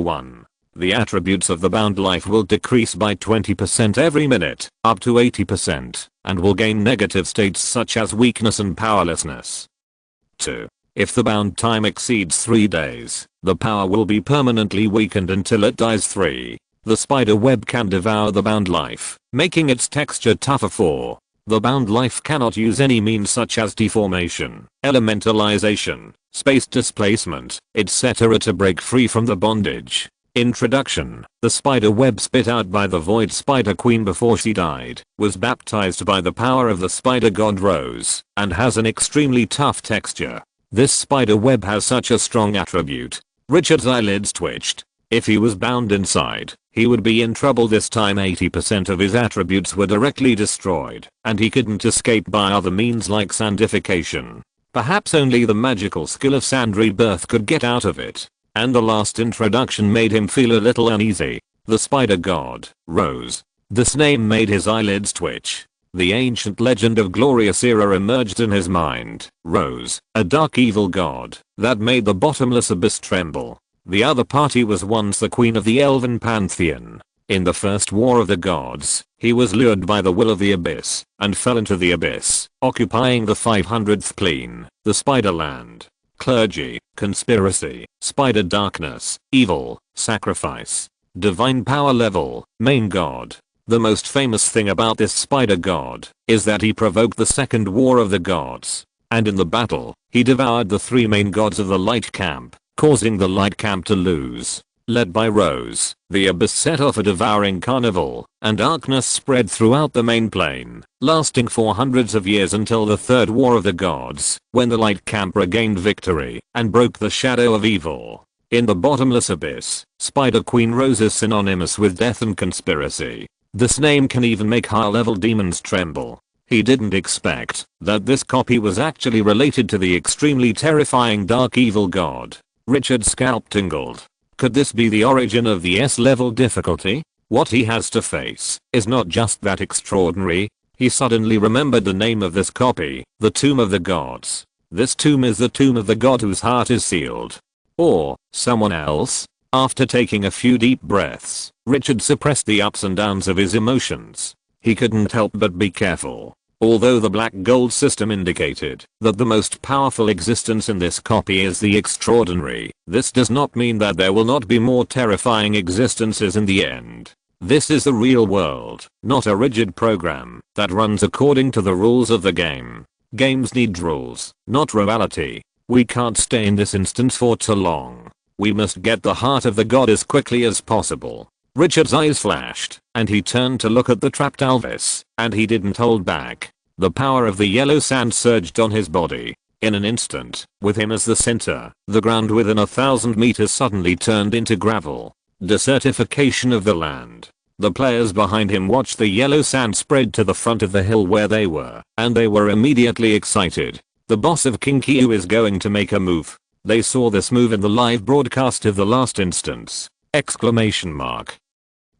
1. The attributes of the bound life will decrease by 20% every minute, up to 80%, and will gain negative states such as weakness and powerlessness. 2. If the bound time exceeds 3 days, the power will be permanently weakened until it dies. 3. The spider web can devour the bound life, making its texture tougher. 4. The bound life cannot use any means such as deformation, elementalization, space displacement, etc. to break free from the bondage. Introduction. The spider web spit out by the void spider queen before she died was baptized by the power of the spider god Rose, and has an extremely tough texture. This spider web has such a strong attribute. Richard's eyelids twitched. If he was bound inside, he would be in trouble. This time 80% of his attributes were directly destroyed, and he couldn't escape by other means like sandification. Perhaps only the magical skill of sand rebirth could get out of it. And the last introduction made him feel a little uneasy. The spider god, Rose. This name made his eyelids twitch. The ancient legend of glorious era emerged in his mind. Rose, a dark evil god that made the bottomless abyss tremble. The other party was once the queen of the elven pantheon. In the first war of the gods, he was lured by the will of the abyss and fell into the abyss, occupying the 500th plane, the spider land. Clergy, conspiracy, spider darkness, evil, sacrifice, divine power level, main god. The most famous thing about this spider god is that he provoked the second war of the gods. and in the battle, he devoured the three main gods of the light camp, causing the light camp to lose. Led by Rose, the Abyss set off a devouring carnival, and darkness spread throughout the main plane, lasting for hundreds of years until the Third War of the Gods, when the Light Camp regained victory and broke the shadow of evil. In the bottomless abyss, Spider Queen Rose is synonymous with death and conspiracy. This name can even make high-level demons tremble. He didn't expect that this copy was actually related to the extremely terrifying dark evil god. Richard's scalp tingled. Could this be the origin of the S-level difficulty? What he has to face is not just that extraordinary. He suddenly remembered the name of this copy, the Tomb of the Gods. This tomb is the tomb of the god whose heart is sealed. Or someone else? After taking a few deep breaths, Richard suppressed the ups and downs of his emotions. He couldn't help but be careful. Although the black gold system indicated that the most powerful existence in this copy is the extraordinary, this does not mean that there will not be more terrifying existences in the end. This is the real world, not a rigid program that runs according to the rules of the game. Games need rules, not reality. We can't stay in this instance for too long. We must get the heart of the god as quickly as possible. Richard's eyes flashed, and he turned to look at the trapped Alvis, and he didn't hold back. The power of the yellow sand surged on his body. In an instant, with him as the center, the ground within 1,000 meters suddenly turned into gravel. Desertification of the land. The players behind him watched the yellow sand spread to the front of the hill where they were, and they were immediately excited. The boss of King Kyu is going to make a move. They saw this move in the live broadcast of the last instance. Exclamation mark.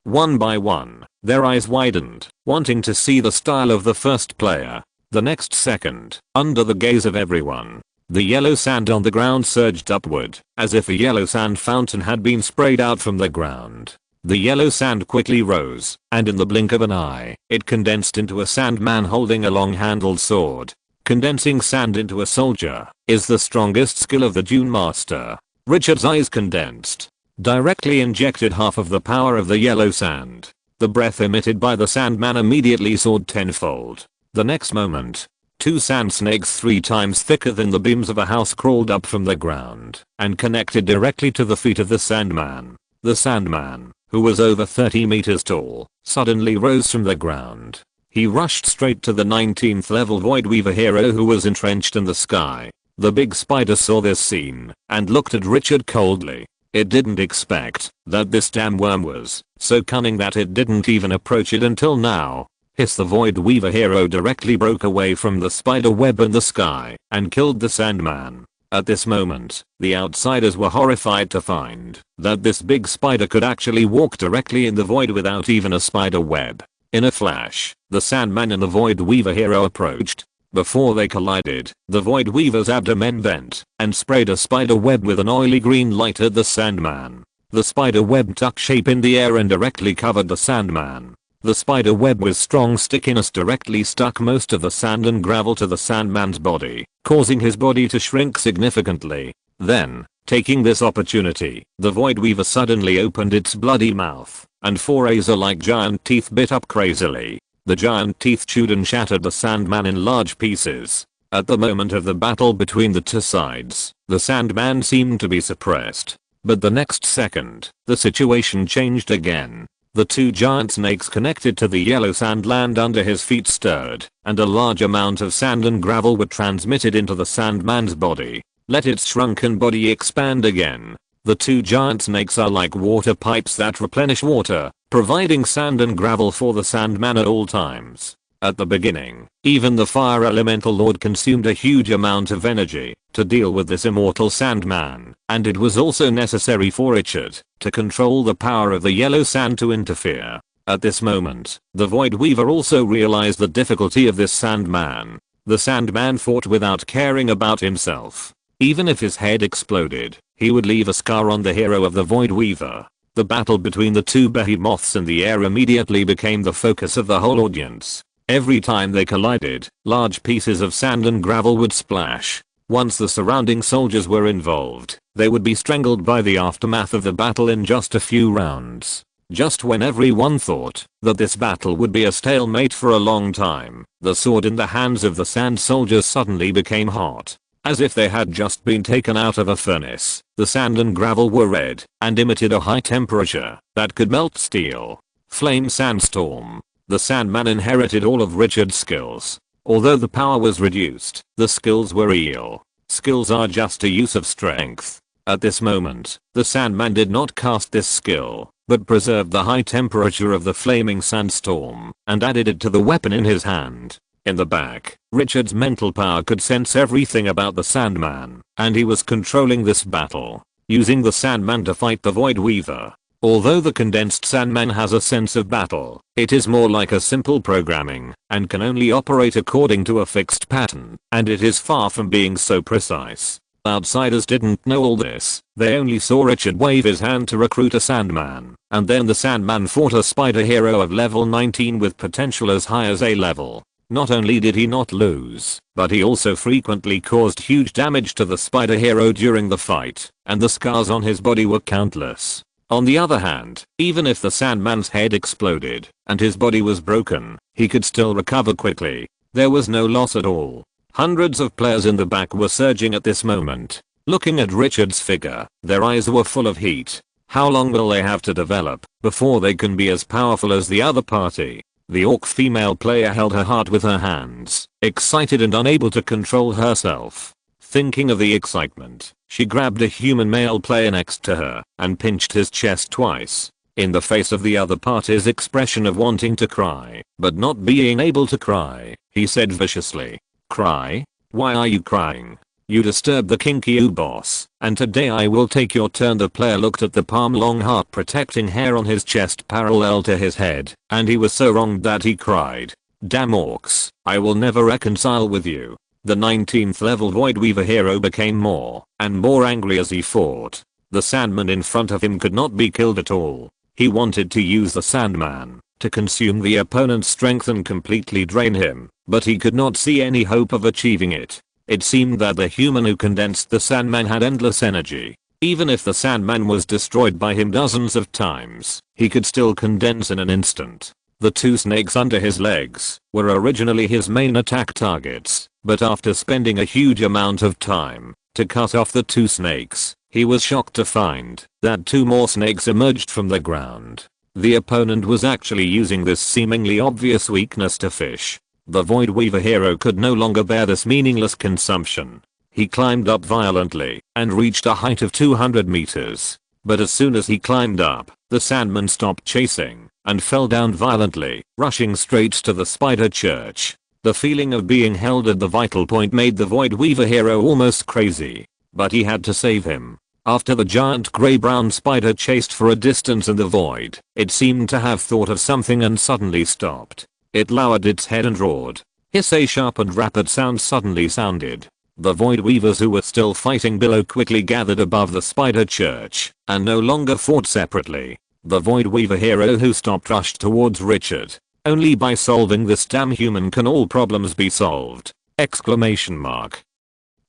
One by one, their eyes widened, wanting to see the style of the first player. The next second, under the gaze of everyone, the yellow sand on the ground surged upward, as if a yellow sand fountain had been sprayed out from the ground. The yellow sand quickly rose, and in the blink of an eye, it condensed into a sandman holding a long-handled sword. Condensing sand into a soldier is the strongest skill of the Dune Master. Richard's eyes condensed. Directly injected half of the power of the yellow sand. The breath emitted by the Sandman immediately soared tenfold. The next moment, two sand snakes 3 times thicker than the beams of a house crawled up from the ground and connected directly to the feet of the Sandman. The Sandman, who was over 30 meters tall, suddenly rose from the ground. He rushed straight to the 19th level Void Weaver hero who was entrenched in the sky. The big spider saw this scene and looked at Richard coldly. It didn't expect that this damn worm was so cunning that it didn't even approach it until now. Hiss, the Void Weaver hero directly broke away from the spider web in the sky and killed the Sandman. At this moment, the outsiders were horrified to find that this big spider could actually walk directly in the void without even a spider web. In a flash, the Sandman and the Void Weaver hero approached. Before they collided, the Void Weaver's abdomen bent and sprayed a spider web with an oily green light at the Sandman. The spider web took shape in the air and directly covered the Sandman. The spider web with strong stickiness directly stuck most of the sand and gravel to the Sandman's body, causing his body to shrink significantly. Then, taking this opportunity, the Void Weaver suddenly opened its bloody mouth, and 4 razor-like giant teeth bit up crazily. The giant teeth chewed and shattered the Sandman in large pieces. At the moment of the battle between the two sides, the Sandman seemed to be suppressed. But the next second, the situation changed again. The two giant snakes connected to the yellow sand land under his feet stirred, and a large amount of sand and gravel were transmitted into the Sandman's body. Let its shrunken body expand again. The two giant snakes are like water pipes that replenish water, providing sand and gravel for the Sandman at all times. At the beginning, even the Fire Elemental Lord consumed a huge amount of energy to deal with this immortal Sandman, and it was also necessary for Richard to control the power of the yellow sand to interfere. At this moment, the Void Weaver also realized the difficulty of this Sandman. The Sandman fought without caring about himself. Even if his head exploded, he would leave a scar on the hero of the Void Weaver. The battle between the two behemoths in the air immediately became the focus of the whole audience. Every time they collided, large pieces of sand and gravel would splash. Once the surrounding soldiers were involved, they would be strangled by the aftermath of the battle in just a few rounds. Just when everyone thought that this battle would be a stalemate for a long time, the sword in the hands of the sand soldiers suddenly became hot. As if they had just been taken out of a furnace, the sand and gravel were red and emitted a high temperature that could melt steel. Flame sandstorm. The Sandman inherited all of Richard's skills. Although the power was reduced, the skills were real. Skills are just a use of strength. At this moment, the Sandman did not cast this skill, but preserved the high temperature of the flaming sandstorm and added it to the weapon in his hand. In the back, Richard's mental power could sense everything about the Sandman, and he was controlling this battle, using the Sandman to fight the Void Weaver. Although the condensed Sandman has a sense of battle, it is more like a simple programming and can only operate according to a fixed pattern, and it is far from being so precise. Outsiders didn't know all this. They only saw Richard wave his hand to recruit a Sandman, and then the Sandman fought a spider hero of level 19 with potential as high as A level. Not only did he not lose, but he also frequently caused huge damage to the spider hero during the fight, and the scars on his body were countless. On the other hand, even if the Sandman's head exploded and his body was broken, he could still recover quickly. There was no loss at all. Hundreds of players in the back were surging at this moment. Looking at Richard's figure, their eyes were full of heat. How long will they have to develop before they can be as powerful as the other party? The orc female player held her heart with her hands, excited and unable to control herself. Thinking of the excitement, she grabbed a human male player next to her and pinched his chest twice. In the face of the other party's expression of wanting to cry, but not being able to cry, he said viciously, "Cry? Why are you crying? You disturbed the Kinkyu boss, and today I will take your turn." The player looked at the palm-long heart protecting hair on his chest parallel to his head, and he was so wronged that he cried, "Damn orcs, I will never reconcile with you." The 19th level Void Weaver hero became more and more angry as he fought. The Sandman in front of him could not be killed at all. He wanted to use the Sandman to consume the opponent's strength and completely drain him, but he could not see any hope of achieving it. It seemed that the human who condensed the Sandman had endless energy. Even if the Sandman was destroyed by him dozens of times, he could still condense in an instant. The two snakes under his legs were originally his main attack targets, but after spending a huge amount of time to cut off the two snakes, he was shocked to find that two more snakes emerged from the ground. The opponent was actually using this seemingly obvious weakness to fish. The Void Weaver hero could no longer bear this meaningless consumption. He climbed up violently and reached a height of 200 meters. But as soon as he climbed up, the Sandman stopped chasing and fell down violently, rushing straight to the spider church. The feeling of being held at the vital point made the Void Weaver hero almost crazy. But he had to save him. After the giant grey-brown spider chased for a distance in the void, it seemed to have thought of something and suddenly stopped. It lowered its head and roared. A sharp and rapid sound suddenly sounded. The Void Weavers who were still fighting below quickly gathered above the spider church and no longer fought separately. The Void Weaver hero who stopped rushed towards Richard. Only by solving this damn human can all problems be solved! Exclamation mark.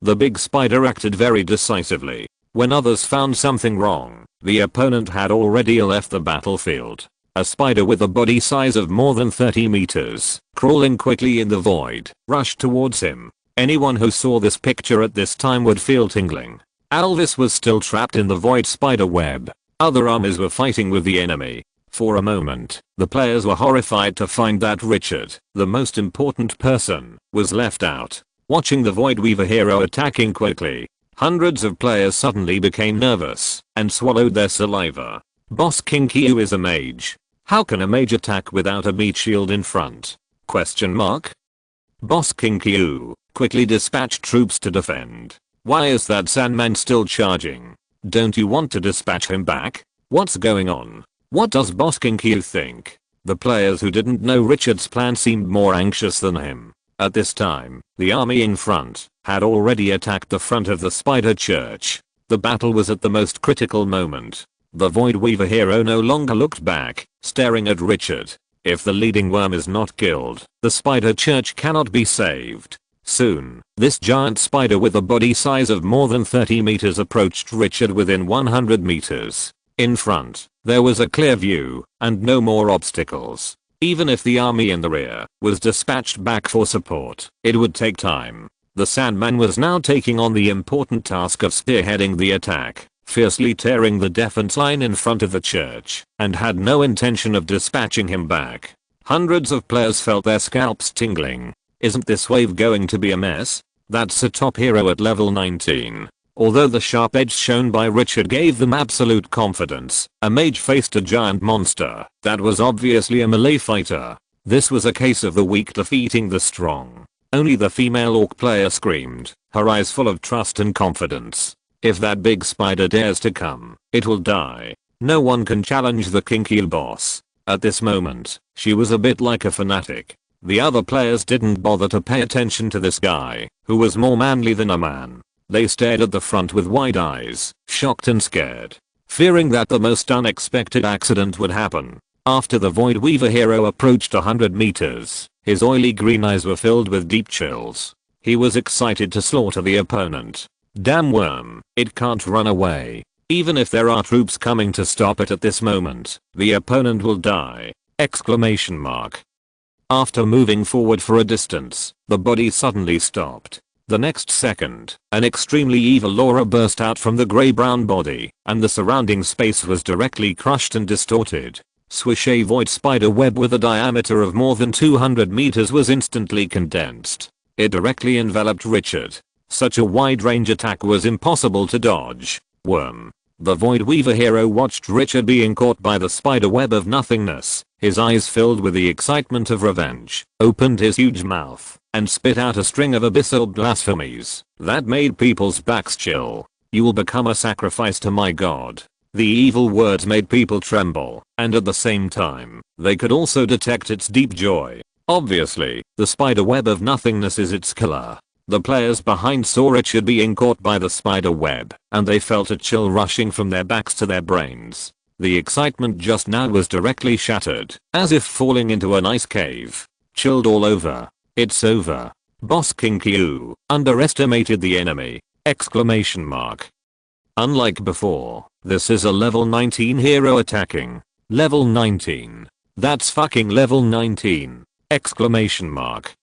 The big spider acted very decisively. When others found something wrong, the opponent had already left the battlefield. A spider with a body size of more than 30 meters, crawling quickly in the void, rushed towards him. Anyone who saw this picture at this time would feel tingling. Alvis was still trapped in the void spider web. Other armies were fighting with the enemy. For a moment, the players were horrified to find that Richard, the most important person, was left out. Watching the Void Weaver hero attacking quickly, hundreds of players suddenly became nervous and swallowed their saliva. Boss Kinkyu is a mage. How can a mage attack without a meat shield in front? Question mark. Boss Kinkyu, quickly dispatch troops to defend. Why is that Sandman still charging? Don't you want to dispatch him back? What's going on? What does Boss Kinkyu think? The players who didn't know Richard's plan seemed more anxious than him. At this time, the army in front had already attacked the front of the spider church. The battle was at the most critical moment. The Void Weaver hero no longer looked back, staring at Richard. If the leading worm is not killed, the spider church cannot be saved. Soon, this giant spider with a body size of more than 30 meters approached Richard within 100 meters. In front, There was a clear view and no more obstacles. Even if the army in the rear was dispatched back for support, it would take time. The Sandman was now taking on the important task of spearheading the attack, fiercely tearing the defense line in front of the church, and had no intention of dispatching him back. Hundreds of players felt their scalps tingling. Isn't this wave going to be a mess? That's a top hero at level 19. Although the sharp edge shown by Richard gave them absolute confidence, a mage faced a giant monster that was obviously a melee fighter. This was a case of the weak defeating the strong. Only the female orc player screamed, her eyes full of trust and confidence. If that big spider dares to come, it will die. No one can challenge the kinky boss. At this moment, she was a bit like a fanatic. The other players didn't bother to pay attention to this guy, who was more manly than a man. They stared at the front with wide eyes, shocked and scared, fearing that the most unexpected accident would happen. After the Void Weaver hero approached 100 meters, his oily green eyes were filled with deep chills. He was excited to slaughter the opponent. Damn worm, it can't run away. Even if there are troops coming to stop it at this moment, the opponent will die! Exclamation mark. After moving forward for a distance, the body suddenly stopped. The next second, an extremely evil aura burst out from the grey-brown body, and the surrounding space was directly crushed and distorted. Swish, a void spider web with a diameter of more than 200 meters was instantly condensed. It directly enveloped Richard. Such a wide-range attack was impossible to dodge. Worm. The Void Weaver hero watched Richard being caught by the spider web of nothingness. His eyes filled with the excitement of revenge, opened his huge mouth, and spit out a string of abyssal blasphemies that made people's backs chill. You will become a sacrifice to my god. The evil words made people tremble, and at the same time, they could also detect its deep joy. Obviously, the spider web of nothingness is its killer. The players behind saw Richard being caught by the spider web, and they felt a chill rushing from their backs to their brains. The excitement just now was directly shattered, as if falling into an ice cave. Chilled all over. It's over. Boss King Q underestimated the enemy! Exclamation mark. Unlike before, this is a level 19 hero attacking. Level 19. That's fucking level 19! Exclamation mark.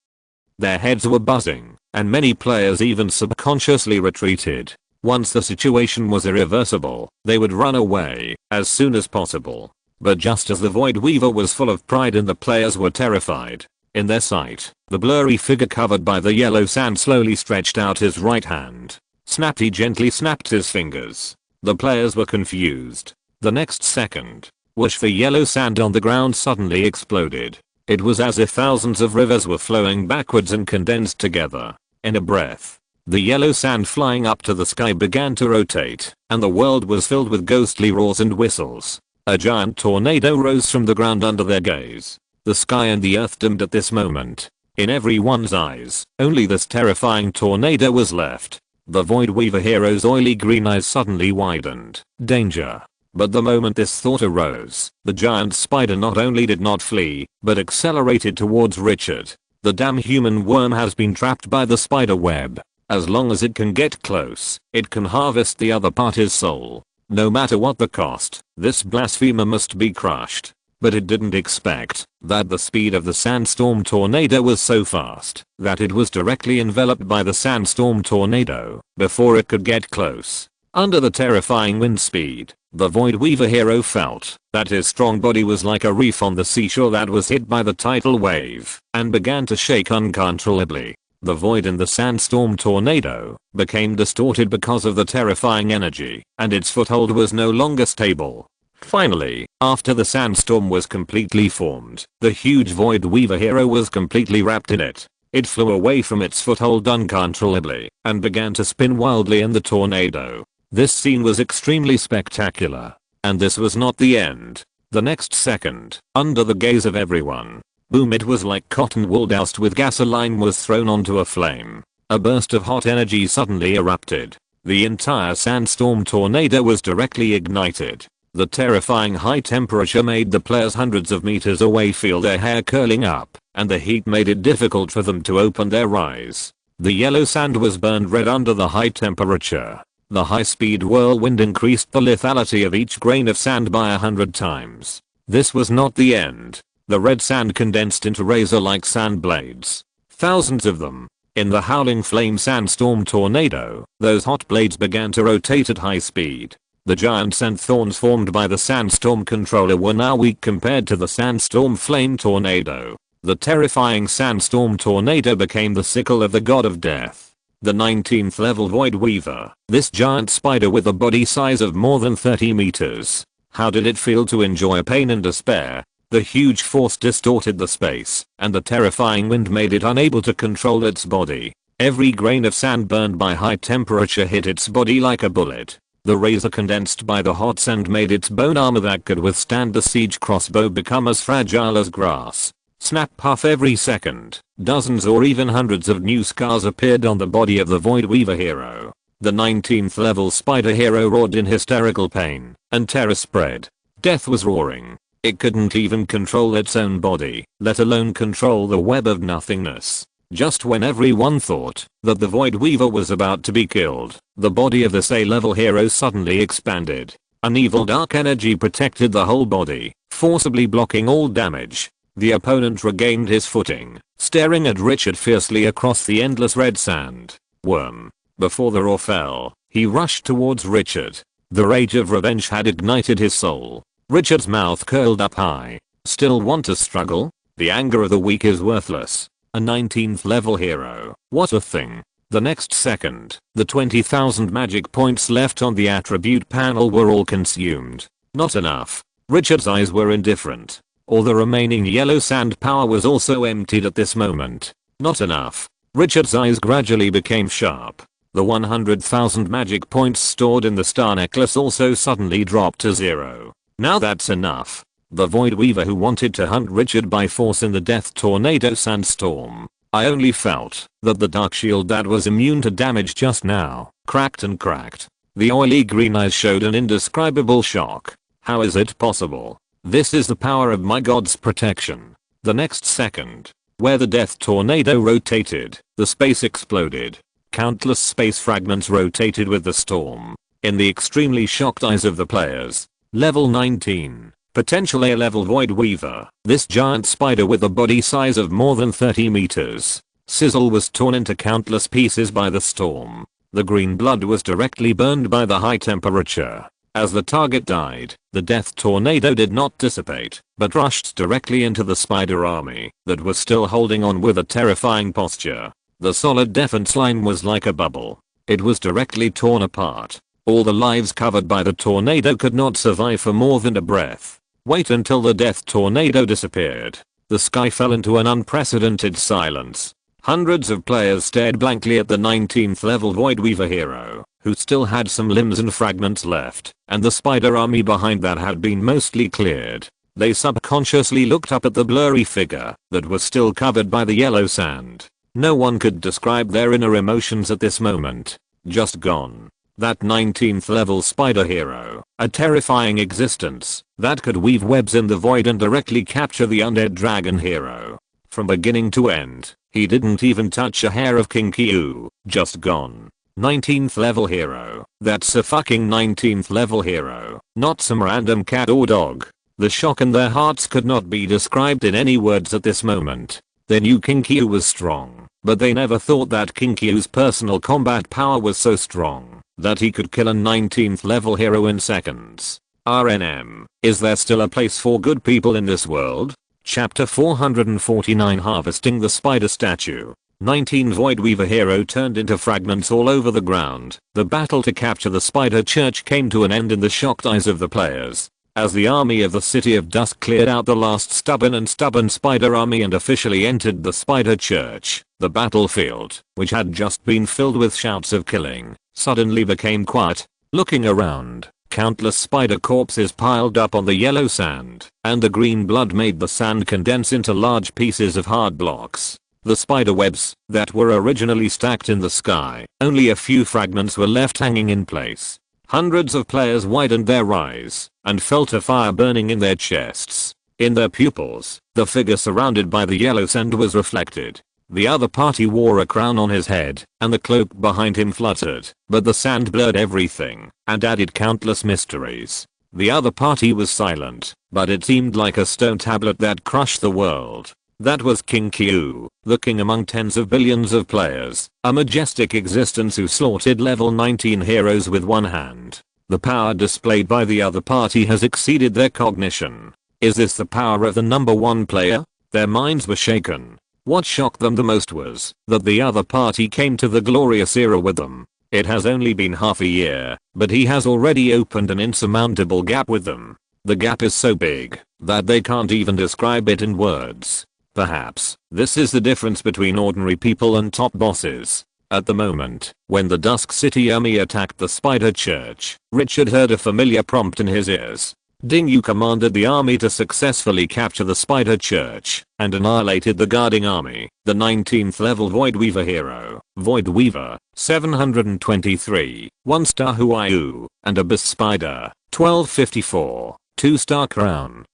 Their heads were buzzing, and many players even subconsciously retreated. Once the situation was irreversible, they would run away as soon as possible. But just as the Void Weaver was full of pride and the players were terrified, in their sight, the blurry figure covered by the yellow sand slowly stretched out his right hand. Snappy gently snapped his fingers. The players were confused. The next second, whoosh, the yellow sand on the ground suddenly exploded. It was as if thousands of rivers were flowing backwards and condensed together. In a breath, the yellow sand flying up to the sky began to rotate, and the world was filled with ghostly roars and whistles. A giant tornado rose from the ground under their gaze. The sky and the earth dimmed at this moment. In everyone's eyes, only this terrifying tornado was left. The Void Weaver hero's oily green eyes suddenly widened. Danger. But the moment this thought arose, the giant spider not only did not flee, but accelerated towards Richard. The damn human worm has been trapped by the spider web. As long as it can get close, it can harvest the other party's soul. No matter what the cost, this blasphemer must be crushed. But it didn't expect that the speed of the sandstorm tornado was so fast that it was directly enveloped by the sandstorm tornado before it could get close. Under the terrifying wind speed, the Void Weaver hero felt that his strong body was like a reef on the seashore that was hit by the tidal wave and began to shake uncontrollably. The void in the sandstorm tornado became distorted because of the terrifying energy, and its foothold was no longer stable. Finally, after the sandstorm was completely formed, the huge Void Weaver hero was completely wrapped in it. It flew away from its foothold uncontrollably and began to spin wildly in the tornado. This scene was extremely spectacular. And this was not the end. The next second, under the gaze of everyone, boom, it was like cotton wool doused with gasoline was thrown onto a flame. A burst of hot energy suddenly erupted. The entire sandstorm tornado was directly ignited. The terrifying high temperature made the players hundreds of meters away feel their hair curling up, and the heat made it difficult for them to open their eyes. The yellow sand was burned red under the high temperature. The high-speed whirlwind increased the lethality of each grain of sand by 100 times. This was not the end. The red sand condensed into razor-like sand blades. Thousands of them. In the howling flame sandstorm tornado, those hot blades began to rotate at high speed. The giant sand thorns formed by the sandstorm controller were now weak compared to the sandstorm flame tornado. The terrifying sandstorm tornado became the sickle of the god of death. The 19th level Void Weaver, this giant spider with a body size of more than 30 meters. How did it feel to enjoy pain and despair? The huge force distorted the space, and the terrifying wind made it unable to control its body. Every grain of sand burned by high temperature hit its body like a bullet. The razor condensed by the hot sand made its bone armor that could withstand the siege crossbow become as fragile as grass. Snap puff every second. Dozens or even hundreds of new scars appeared on the body of the Void Weaver hero. The 19th level spider hero roared in hysterical pain, and terror spread. Death was roaring. It couldn't even control its own body, let alone control the web of nothingness. Just when everyone thought that the Void Weaver was about to be killed, the body of this A-level hero suddenly expanded. An evil dark energy protected the whole body, forcibly blocking all damage. The opponent regained his footing, staring at Richard fiercely across the endless red sand. Worm. Before the roar fell, he rushed towards Richard. The rage of revenge had ignited his soul. Richard's mouth curled up high. Still want to struggle? The anger of the weak is worthless. A 19th level hero. What a thing. The next second, the 20,000 magic points left on the attribute panel were all consumed. Not enough. Richard's eyes were indifferent. All the remaining yellow sand power was also emptied at this moment. Not enough. Richard's eyes gradually became sharp. The 100,000 magic points stored in the star necklace also suddenly dropped to 0. Now that's enough. The Void Weaver who wanted to hunt Richard by force in the death tornado sandstorm. I only felt that the dark shield that was immune to damage just now cracked and cracked. The oily green eyes showed an indescribable shock. How is it possible? This is the power of my god's protection. The next second, where the death tornado rotated, the space exploded. Countless space fragments rotated with the storm. In the extremely shocked eyes of the players. Level 19. Potential A-level Void Weaver. This giant spider with a body size of more than 30 meters. Sizzle was torn into countless pieces by the storm. The green blood was directly burned by the high temperature. As the target died, the death tornado did not dissipate, but rushed directly into the spider army that was still holding on with a terrifying posture. The solid defense line was like a bubble. It was directly torn apart. All the lives covered by the tornado could not survive for more than a breath. Wait until the death tornado disappeared. The sky fell into an unprecedented silence. Hundreds of players stared blankly at the 19th level Void Weaver hero, who still had some limbs and fragments left, and the spider army behind that had been mostly cleared. They subconsciously looked up at the blurry figure that was still covered by the yellow sand. No one could describe their inner emotions at this moment. Just gone. That 19th level spider hero, a terrifying existence that could weave webs in the void and directly capture the undead dragon hero. From beginning to end, he didn't even touch a hair of King Kyu, just gone. 19th level hero, that's a fucking 19th level hero, not some random cat or dog. The shock in their hearts could not be described in any words at this moment. They knew King Kyu was strong, but they never thought that King Kyu's personal combat power was so strong that he could kill a 19th level hero in seconds. RNM, is there still a place for good people in this world? Chapter 449 Harvesting the Spider Statue. 19 Void Weaver hero turned into fragments all over the ground. The battle to capture the Spider Church came to an end in the shocked eyes of the players. As the army of the City of Dusk cleared out the last stubborn spider army and officially entered the Spider Church, the battlefield, which had just been filled with shouts of killing, suddenly became quiet. Looking around, countless spider corpses piled up on the yellow sand, and the green blood made the sand condense into large pieces of hard blocks. The spider webs that were originally stacked in the sky, only a few fragments were left hanging in place. Hundreds of players widened their eyes and felt a fire burning in their chests. In their pupils, the figure surrounded by the yellow sand was reflected. The other party wore a crown on his head, and the cloak behind him fluttered, but the sand blurred everything and added countless mysteries. The other party was silent, but it seemed like a stone tablet that crushed the world. That was King Q, the king among tens of billions of players, a majestic existence who slaughtered level 19 heroes with one hand. The power displayed by the other party has exceeded their cognition. Is this the power of the number one player? Their minds were shaken. What shocked them the most was that the other party came to the glorious era with them. It has only been half a year, but he has already opened an insurmountable gap with them. The gap is so big that they can't even describe it in words. Perhaps this is the difference between ordinary people and top bosses. At the moment, when the Dusk City army attacked the Spider Church, Richard heard a familiar prompt in his ears. Ding, you commanded the army to successfully capture the Spider Church and annihilated the guarding army. The 19th level Void Weaver hero, Void Weaver, 723, 1-star Huayu, and Abyss Spider, 1254, 2-star crown.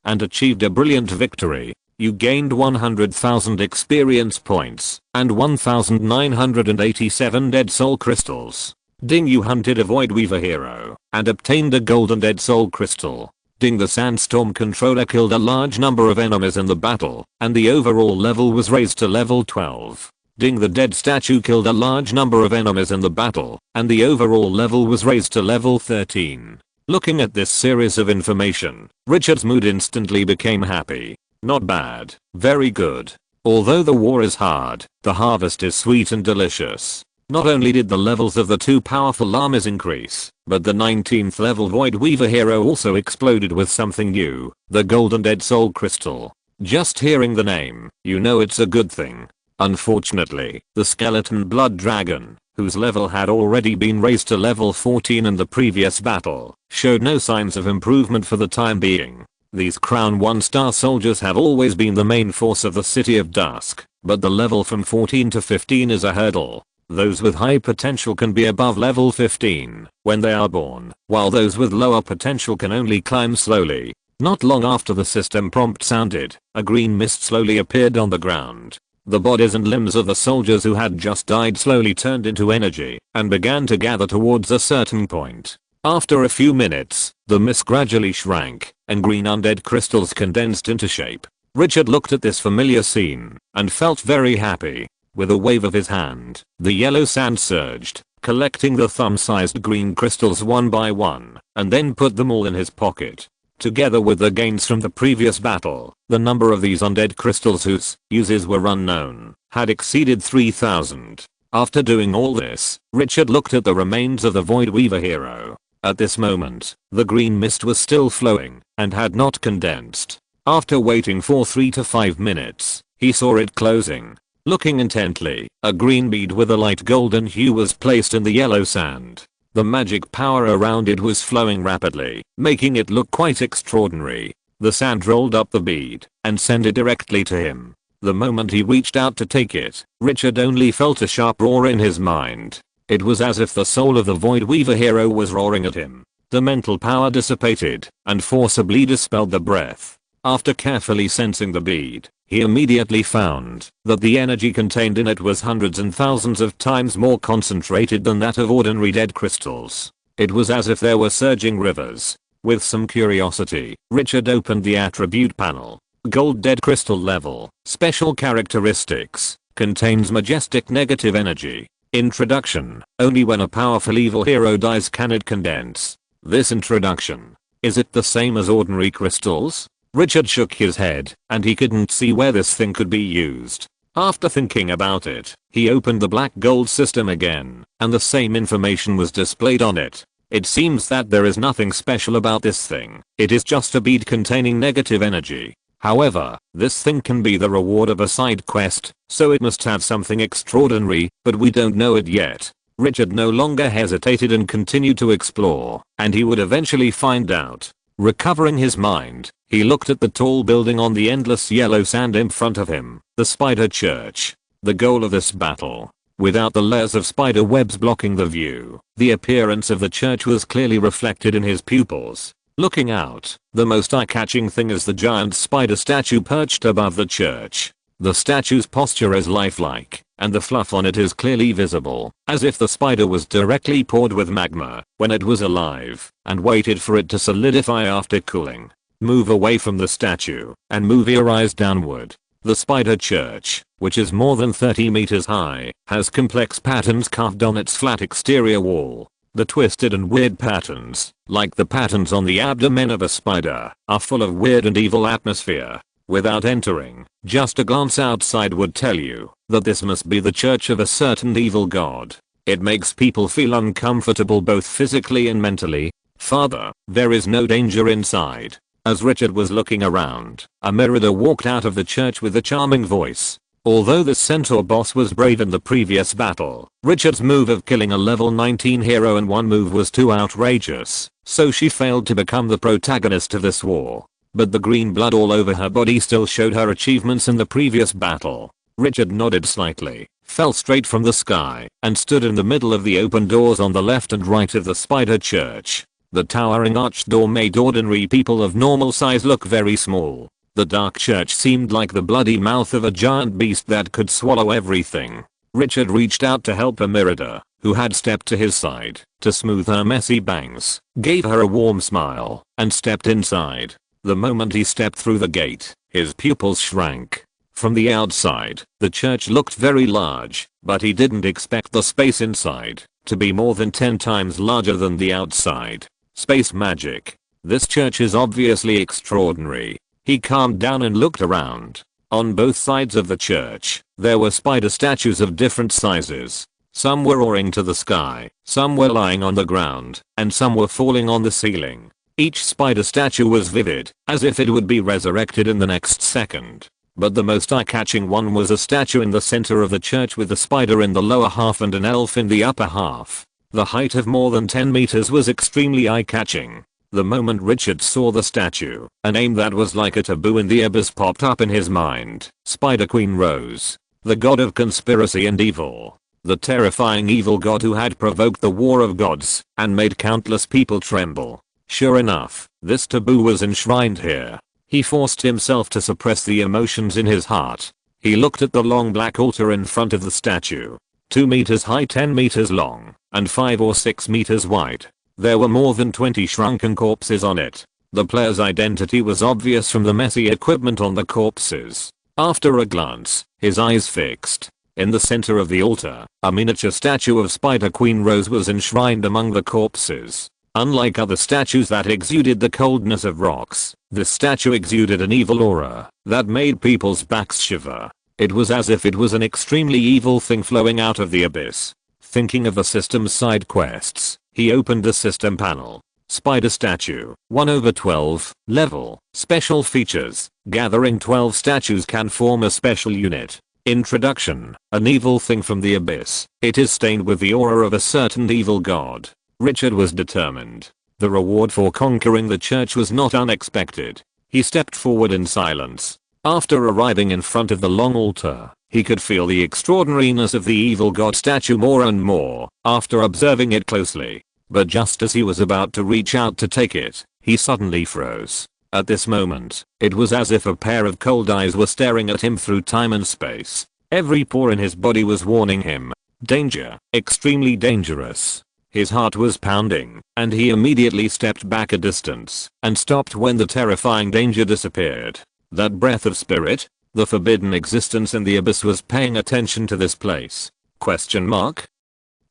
And achieved a brilliant victory. You gained 100,000 experience points and 1,987 dead soul crystals. Ding, you hunted a Void Weaver hero and obtained a golden dead soul crystal. Ding, the sandstorm controller killed a large number of enemies in the battle and the overall level was raised to level 12. Ding, the dead statue killed a large number of enemies in the battle and the overall level was raised to level 13. Looking at this series of information, Richard's mood instantly became happy. Not bad, very good. Although the war is hard, the harvest is sweet and delicious. Not only did the levels of the two powerful armies increase, but the 19th level Void Weaver hero also exploded with something new, the Golden Dead Soul Crystal. Just hearing the name, you know it's a good thing. Unfortunately, the Skeleton Blood Dragon, whose level had already been raised to level 14 in the previous battle, showed no signs of improvement for the time being. These Crown 1-star soldiers have always been the main force of the City of Dusk, but the level from 14 to 15 is a hurdle. Those with high potential can be above level 15 when they are born, while those with lower potential can only climb slowly. Not long after the system prompt sounded, a green mist slowly appeared on the ground. The bodies and limbs of the soldiers who had just died slowly turned into energy and began to gather towards a certain point. After a few minutes, the mist gradually shrank and green undead crystals condensed into shape. Richard looked at this familiar scene and felt very happy. With a wave of his hand, the yellow sand surged, collecting the thumb-sized green crystals one by one, and then put them all in his pocket. Together with the gains from the previous battle, the number of these undead crystals whose uses were unknown had exceeded 3,000. After doing all this, Richard looked at the remains of the Void Weaver hero. At this moment, the green mist was still flowing and had not condensed. After waiting for 3 to 5 minutes, he saw it closing. Looking intently, a green bead with a light golden hue was placed in the yellow sand. The magic power around it was flowing rapidly, making it look quite extraordinary. The sand rolled up the bead and sent it directly to him. The moment he reached out to take it, Richard only felt a sharp roar in his mind. It was as if the soul of the Void Weaver hero was roaring at him. The mental power dissipated and forcibly dispelled the breath. After carefully sensing the bead, he immediately found that the energy contained in it was hundreds and thousands of times more concentrated than that of ordinary dead crystals. It was as if there were surging rivers. With some curiosity, Richard opened the attribute panel. Gold dead crystal level, special characteristics, contains majestic negative energy. Introduction, only when a powerful evil hero dies can it condense. This introduction. Is it the same as ordinary crystals? Richard shook his head, and he couldn't see where this thing could be used. After thinking about it, he opened the black gold system again, and the same information was displayed on it. It seems that there is nothing special about this thing. It is just a bead containing negative energy. However, this thing can be the reward of a side quest, so it must have something extraordinary, but we don't know it yet. Richard no longer hesitated and continued to explore, and he would eventually find out. Recovering his mind, he looked at the tall building on the endless yellow sand in front of him, the Spider Church. The goal of this battle. Without the layers of spider webs blocking the view, the appearance of the church was clearly reflected in his pupils. Looking out, the most eye-catching thing is the giant spider statue perched above the church. The statue's posture is lifelike, and the fluff on it is clearly visible, as if the spider was directly poured with magma when it was alive and waited for it to solidify after cooling. Move away from the statue and move your eyes downward. The spider church, which is more than 30 meters high, has complex patterns carved on its flat exterior wall. The twisted and weird patterns, like the patterns on the abdomen of a spider, are full of weird and evil atmosphere. Without entering, just a glance outside would tell you that this must be the church of a certain evil god. It makes people feel uncomfortable both physically and mentally. Father, there is no danger inside. As Richard was looking around, a Merida walked out of the church with a charming voice. Although the centaur boss was brave in the previous battle, Richard's move of killing a level 19 hero in one move was too outrageous, so she failed to become the protagonist of this war. But the green blood all over her body still showed her achievements in the previous battle. Richard nodded slightly, fell straight from the sky, and stood in the middle of the open doors on the left and right of the spider church. The towering arched door made ordinary people of normal size look very small. The dark church seemed like the bloody mouth of a giant beast that could swallow everything. Richard reached out to help Merida, who had stepped to his side, to smooth her messy bangs, gave her a warm smile, and stepped inside. The moment he stepped through the gate, his pupils shrank. From the outside, the church looked very large, but he didn't expect the space inside to be more than 10 times larger than the outside. Space magic. This church is obviously extraordinary. He calmed down and looked around. On both sides of the church, there were spider statues of different sizes. Some were soaring to the sky, some were lying on the ground, and some were falling on the ceiling. Each spider statue was vivid, as if it would be resurrected in the next second. But the most eye-catching one was a statue in the center of the church with a spider in the lower half and an elf in the upper half. The height of more than 10 meters was extremely eye-catching. The moment Richard saw the statue, a name that was like a taboo in the abyss popped up in his mind. Spider Queen Rose. The god of conspiracy and evil. The terrifying evil god who had provoked the war of gods and made countless people tremble. Sure enough, this taboo was enshrined here. He forced himself to suppress the emotions in his heart. He looked at the long black altar in front of the statue. 2 meters high, 10 meters long, and 5 or 6 meters wide. There were more than 20 shrunken corpses on it. The player's identity was obvious from the messy equipment on the corpses. After a glance, his eyes fixed. In the center of the altar, a miniature statue of Spider Queen Rose was enshrined among the corpses. Unlike other statues that exuded the coldness of rocks, this statue exuded an evil aura that made people's backs shiver. It was as if it was an extremely evil thing flowing out of the abyss. Thinking of the system's side quests, he opened the system panel. Spider statue, 1/12, level, special features, gathering 12 statues can form a special unit. Introduction, an evil thing from the abyss. It is stained with the aura of a certain evil god. Richard was determined. The reward for conquering the church was not unexpected. He stepped forward in silence. After arriving in front of the long altar, he could feel the extraordinariness of the evil god statue more and more after observing it closely. But just as he was about to reach out to take it, he suddenly froze. At this moment, it was as if a pair of cold eyes were staring at him through time and space. Every pore in his body was warning him. Danger, extremely dangerous. His heart was pounding, and he immediately stepped back a distance and stopped when the terrifying danger disappeared. That breath of spirit, the forbidden existence in the abyss, was paying attention to this place. Question mark?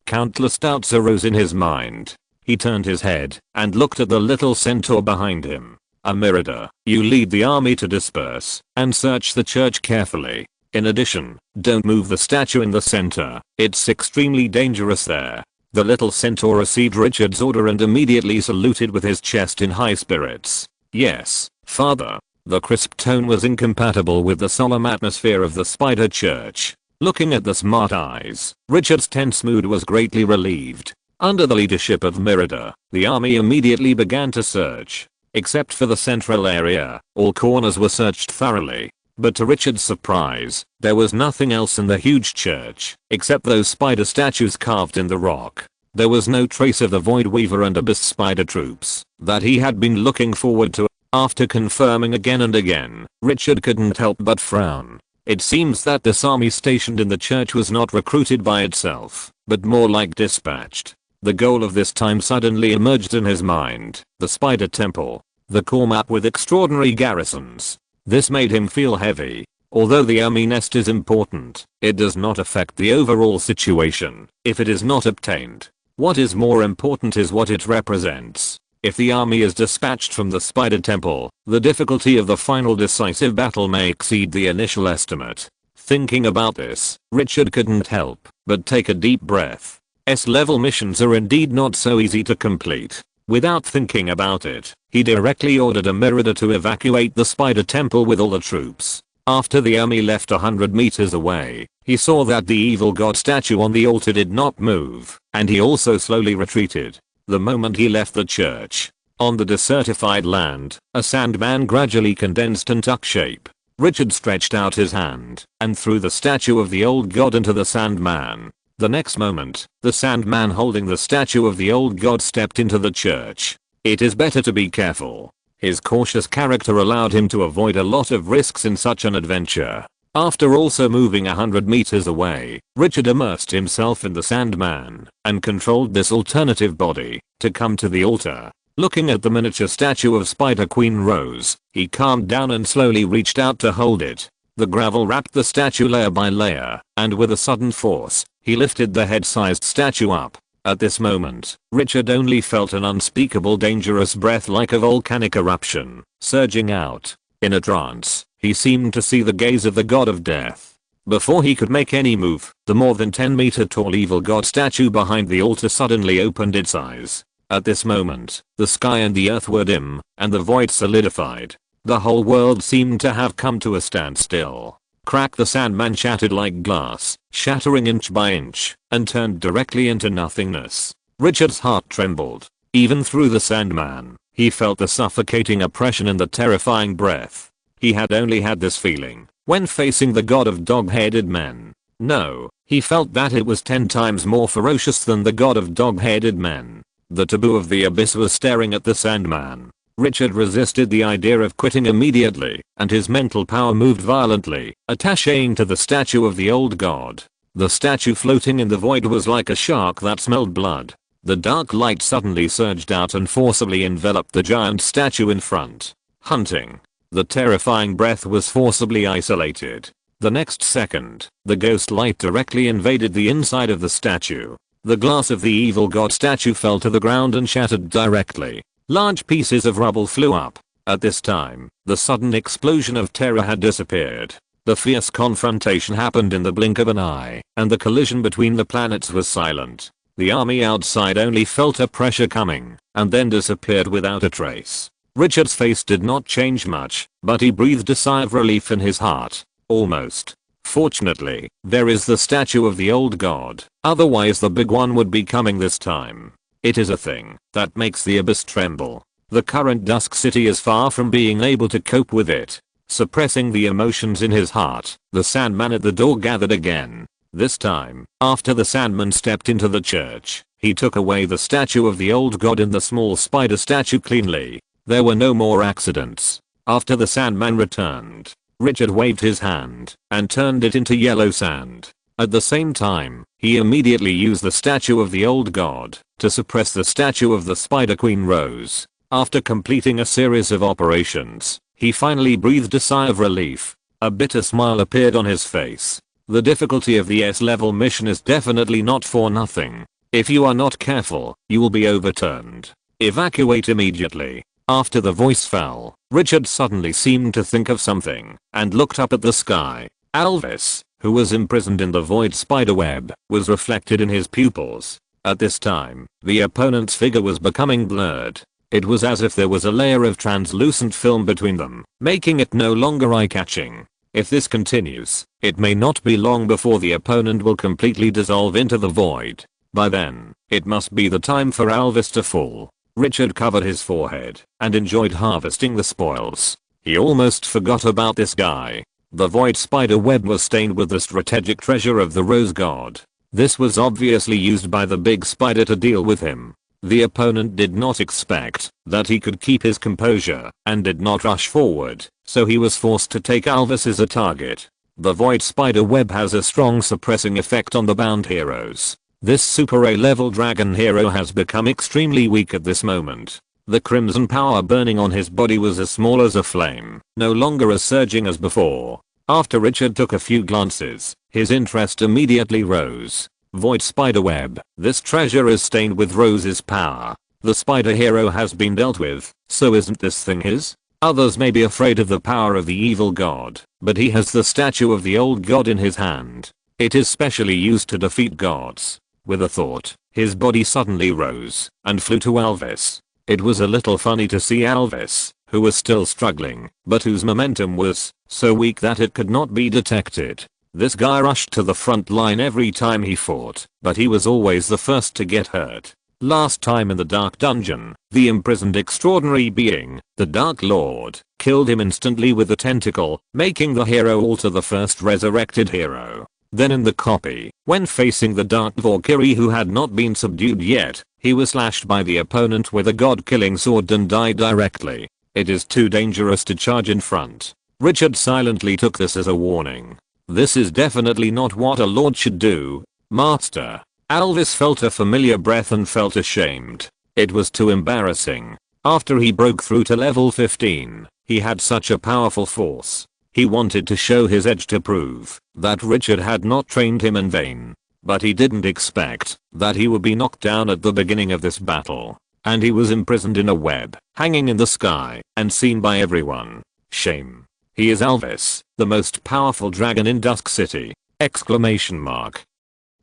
Countless doubts arose in his mind. He turned his head and looked at the little centaur behind him. Merida, you lead the army to disperse and search the church carefully. In addition, don't move the statue in the center. It's extremely dangerous there. The little centaur received Richard's order and immediately saluted with his chest in high spirits. Yes, father. The crisp tone was incompatible with the solemn atmosphere of the spider church. Looking at the smart eyes, Richard's tense mood was greatly relieved. Under the leadership of Merida, the army immediately began to search. Except for the central area, all corners were searched thoroughly. But to Richard's surprise, there was nothing else in the huge church, except those spider statues carved in the rock. There was no trace of the Void Weaver and Abyss Spider troops that he had been looking forward to. After confirming again and again, Richard couldn't help but frown. It seems that this army stationed in the church was not recruited by itself, but more like dispatched. The goal of this time suddenly emerged in his mind, the Spider Temple, the core map with extraordinary garrisons. This made him feel heavy. Although the army nest is important, it does not affect the overall situation if it is not obtained. What is more important is what it represents. If the army is dispatched from the Spider Temple, the difficulty of the final decisive battle may exceed the initial estimate. Thinking about this, Richard couldn't help but take a deep breath. S-level missions are indeed not so easy to complete. Without thinking about it, he directly ordered a marauder to evacuate the Spider Temple with all the troops. After the army left 100 meters away, he saw that the evil god statue on the altar did not move, and he also slowly retreated. The moment he left the church, on the desertified land, a sandman gradually condensed and took shape. Richard stretched out his hand and threw the statue of the old god into the sandman. The next moment, the sandman holding the statue of the old god stepped into the church. It is better to be careful. His cautious character allowed him to avoid a lot of risks in such an adventure. After also moving 100 meters away, Richard immersed himself in the sandman and controlled this alternative body to come to the altar. Looking at the miniature statue of Spider Queen Rose, he calmed down and slowly reached out to hold it. The gravel wrapped the statue layer by layer, and with a sudden force, he lifted the head-sized statue up. At this moment, Richard only felt an unspeakable dangerous breath like a volcanic eruption, surging out. In a trance, he seemed to see the gaze of the god of death. Before he could make any move, the more than 10-meter tall evil god statue behind the altar suddenly opened its eyes. At this moment, the sky and the earth were dim, and the void solidified. The whole world seemed to have come to a standstill. Crack! The sandman shattered like glass, shattering inch by inch, and turned directly into nothingness. Richard's heart trembled. Even through the sandman, he felt the suffocating oppression and the terrifying breath. He had only had this feeling when facing the god of dog-headed men. No, he felt that it was 10 times more ferocious than the god of dog-headed men. The taboo of the abyss was staring at the sandman. Richard resisted the idea of quitting immediately, and his mental power moved violently, attaching to the statue of the old god. The statue floating in the void was like a shark that smelled blood. The dark light suddenly surged out and forcibly enveloped the giant statue in front. Hunting. The terrifying breath was forcibly isolated. The next second, the ghost light directly invaded the inside of the statue. The glass of the evil god statue fell to the ground and shattered directly. Large pieces of rubble flew up. At this time, the sudden explosion of terror had disappeared. The fierce confrontation happened in the blink of an eye, and the collision between the planets was silent. The army outside only felt a pressure coming, and then disappeared without a trace. Richard's face did not change much, but he breathed a sigh of relief in his heart. Almost. Fortunately, there is the statue of the old god, otherwise the big one would be coming this time. It is a thing that makes the abyss tremble. The current Dusk City is far from being able to cope with it. Suppressing the emotions in his heart, the Sandman at the door gathered again. This time, after the Sandman stepped into the church, he took away the statue of the old god and the small spider statue cleanly. There were no more accidents. After the Sandman returned, Richard waved his hand and turned it into yellow sand. At the same time, he immediately used the statue of the old god to suppress the statue of the Spider Queen Rose. After completing a series of operations, he finally breathed a sigh of relief. A bitter smile appeared on his face. The difficulty of the S-level mission is definitely not for nothing. If you are not careful, you will be overturned. Evacuate immediately. After the voice fell, Richard suddenly seemed to think of something and looked up at the sky. Alvis, who was imprisoned in the void spiderweb, was reflected in his pupils. At this time, the opponent's figure was becoming blurred. It was as if there was a layer of translucent film between them, making it no longer eye-catching. If this continues, it may not be long before the opponent will completely dissolve into the void. By then, it must be the time for Alvis to fall. Richard covered his forehead and enjoyed harvesting the spoils. He almost forgot about this guy. The void spider web was stained with the strategic treasure of the Rose God. This was obviously used by the big spider to deal with him. The opponent did not expect that he could keep his composure and did not rush forward, so he was forced to take Alvis as a target. The void spider web has a strong suppressing effect on the bound heroes. This super A level dragon hero has become extremely weak at this moment. The crimson power burning on his body was as small as a flame, no longer as surging as before. After Richard took a few glances, his interest immediately rose. Void spiderweb. This treasure is stained with Rose's power. The spider hero has been dealt with, so isn't this thing his? Others may be afraid of the power of the evil god, but he has the statue of the old god in his hand. It is specially used to defeat gods. With a thought, his body suddenly rose and flew to Alvis. It was a little funny to see Alvis, who was still struggling, but whose momentum was so weak that it could not be detected. This guy rushed to the front line every time he fought, but he was always the first to get hurt. Last time in the Dark Dungeon, the imprisoned extraordinary being, the Dark Lord, killed him instantly with a tentacle, making the hero alter the first resurrected hero. Then in the copy, when facing the Dark Valkyrie who had not been subdued yet, he was slashed by the opponent with a god-killing sword and died directly. It is too dangerous to charge in front. Richard silently took this as a warning. This is definitely not what a lord should do. Master. Alvis felt a familiar breath and felt ashamed. It was too embarrassing. After he broke through to level 15, he had such a powerful force. He wanted to show his edge to prove that Richard had not trained him in vain. But he didn't expect that he would be knocked down at the beginning of this battle. And he was imprisoned in a web, hanging in the sky, and seen by everyone. Shame. He is Alvis, the most powerful dragon in Dusk City! Exclamation mark.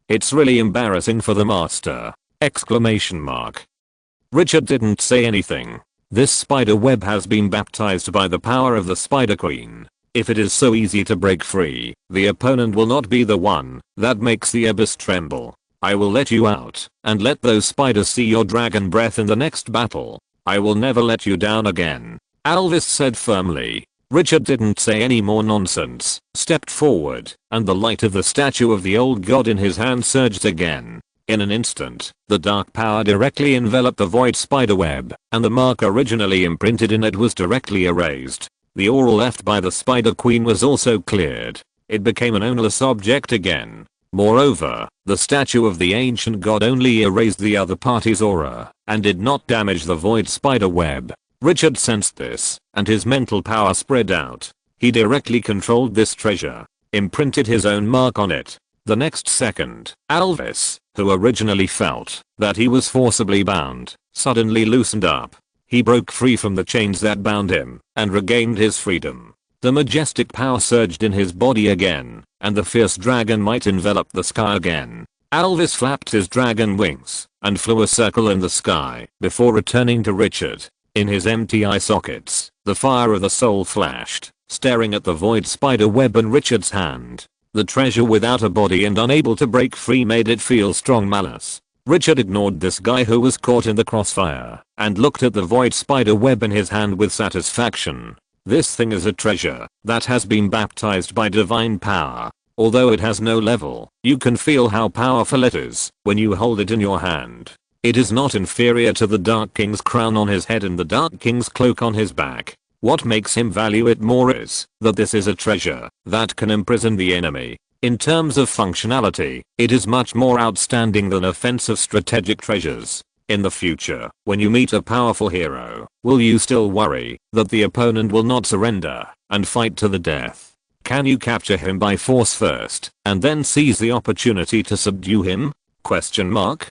It's really embarrassing for the master! Exclamation mark. Richard didn't say anything. This spider web has been baptized by the power of the Spider Queen. If it is so easy to break free, the opponent will not be the one that makes the abyss tremble. I will let you out, and let those spiders see your dragon breath in the next battle. I will never let you down again, Alvis said firmly. Richard didn't say any more nonsense, stepped forward, and the light of the statue of the old god in his hand surged again. In an instant, the dark power directly enveloped the void spiderweb, and the mark originally imprinted in it was directly erased. The aura left by the Spider Queen was also cleared. It became an ownerless object again. Moreover, the statue of the ancient god only erased the other party's aura, and did not damage the void spider web. Richard sensed this, and his mental power spread out. He directly controlled this treasure, imprinted his own mark on it. The next second, Alvis, who originally felt that he was forcibly bound, suddenly loosened up. He broke free from the chains that bound him, and regained his freedom. The majestic power surged in his body again, and the fierce dragon might enveloped the sky again. Alvis flapped his dragon wings, and flew a circle in the sky, before returning to Richard. In his empty eye sockets, the fire of the soul flashed, staring at the void spider web in Richard's hand. The treasure without a body and unable to break free made it feel strong malice. Richard ignored this guy who was caught in the crossfire, and looked at the void spider web in his hand with satisfaction. This thing is a treasure that has been baptized by divine power. Although it has no level, you can feel how powerful it is when you hold it in your hand. It is not inferior to the Dark King's crown on his head and the Dark King's cloak on his back. What makes him value it more is that this is a treasure that can imprison the enemy. In terms of functionality, it is much more outstanding than offensive strategic treasures. In the future, when you meet a powerful hero, will you still worry that the opponent will not surrender and fight to the death? Can you capture him by force first and then seize the opportunity to subdue him? Question mark.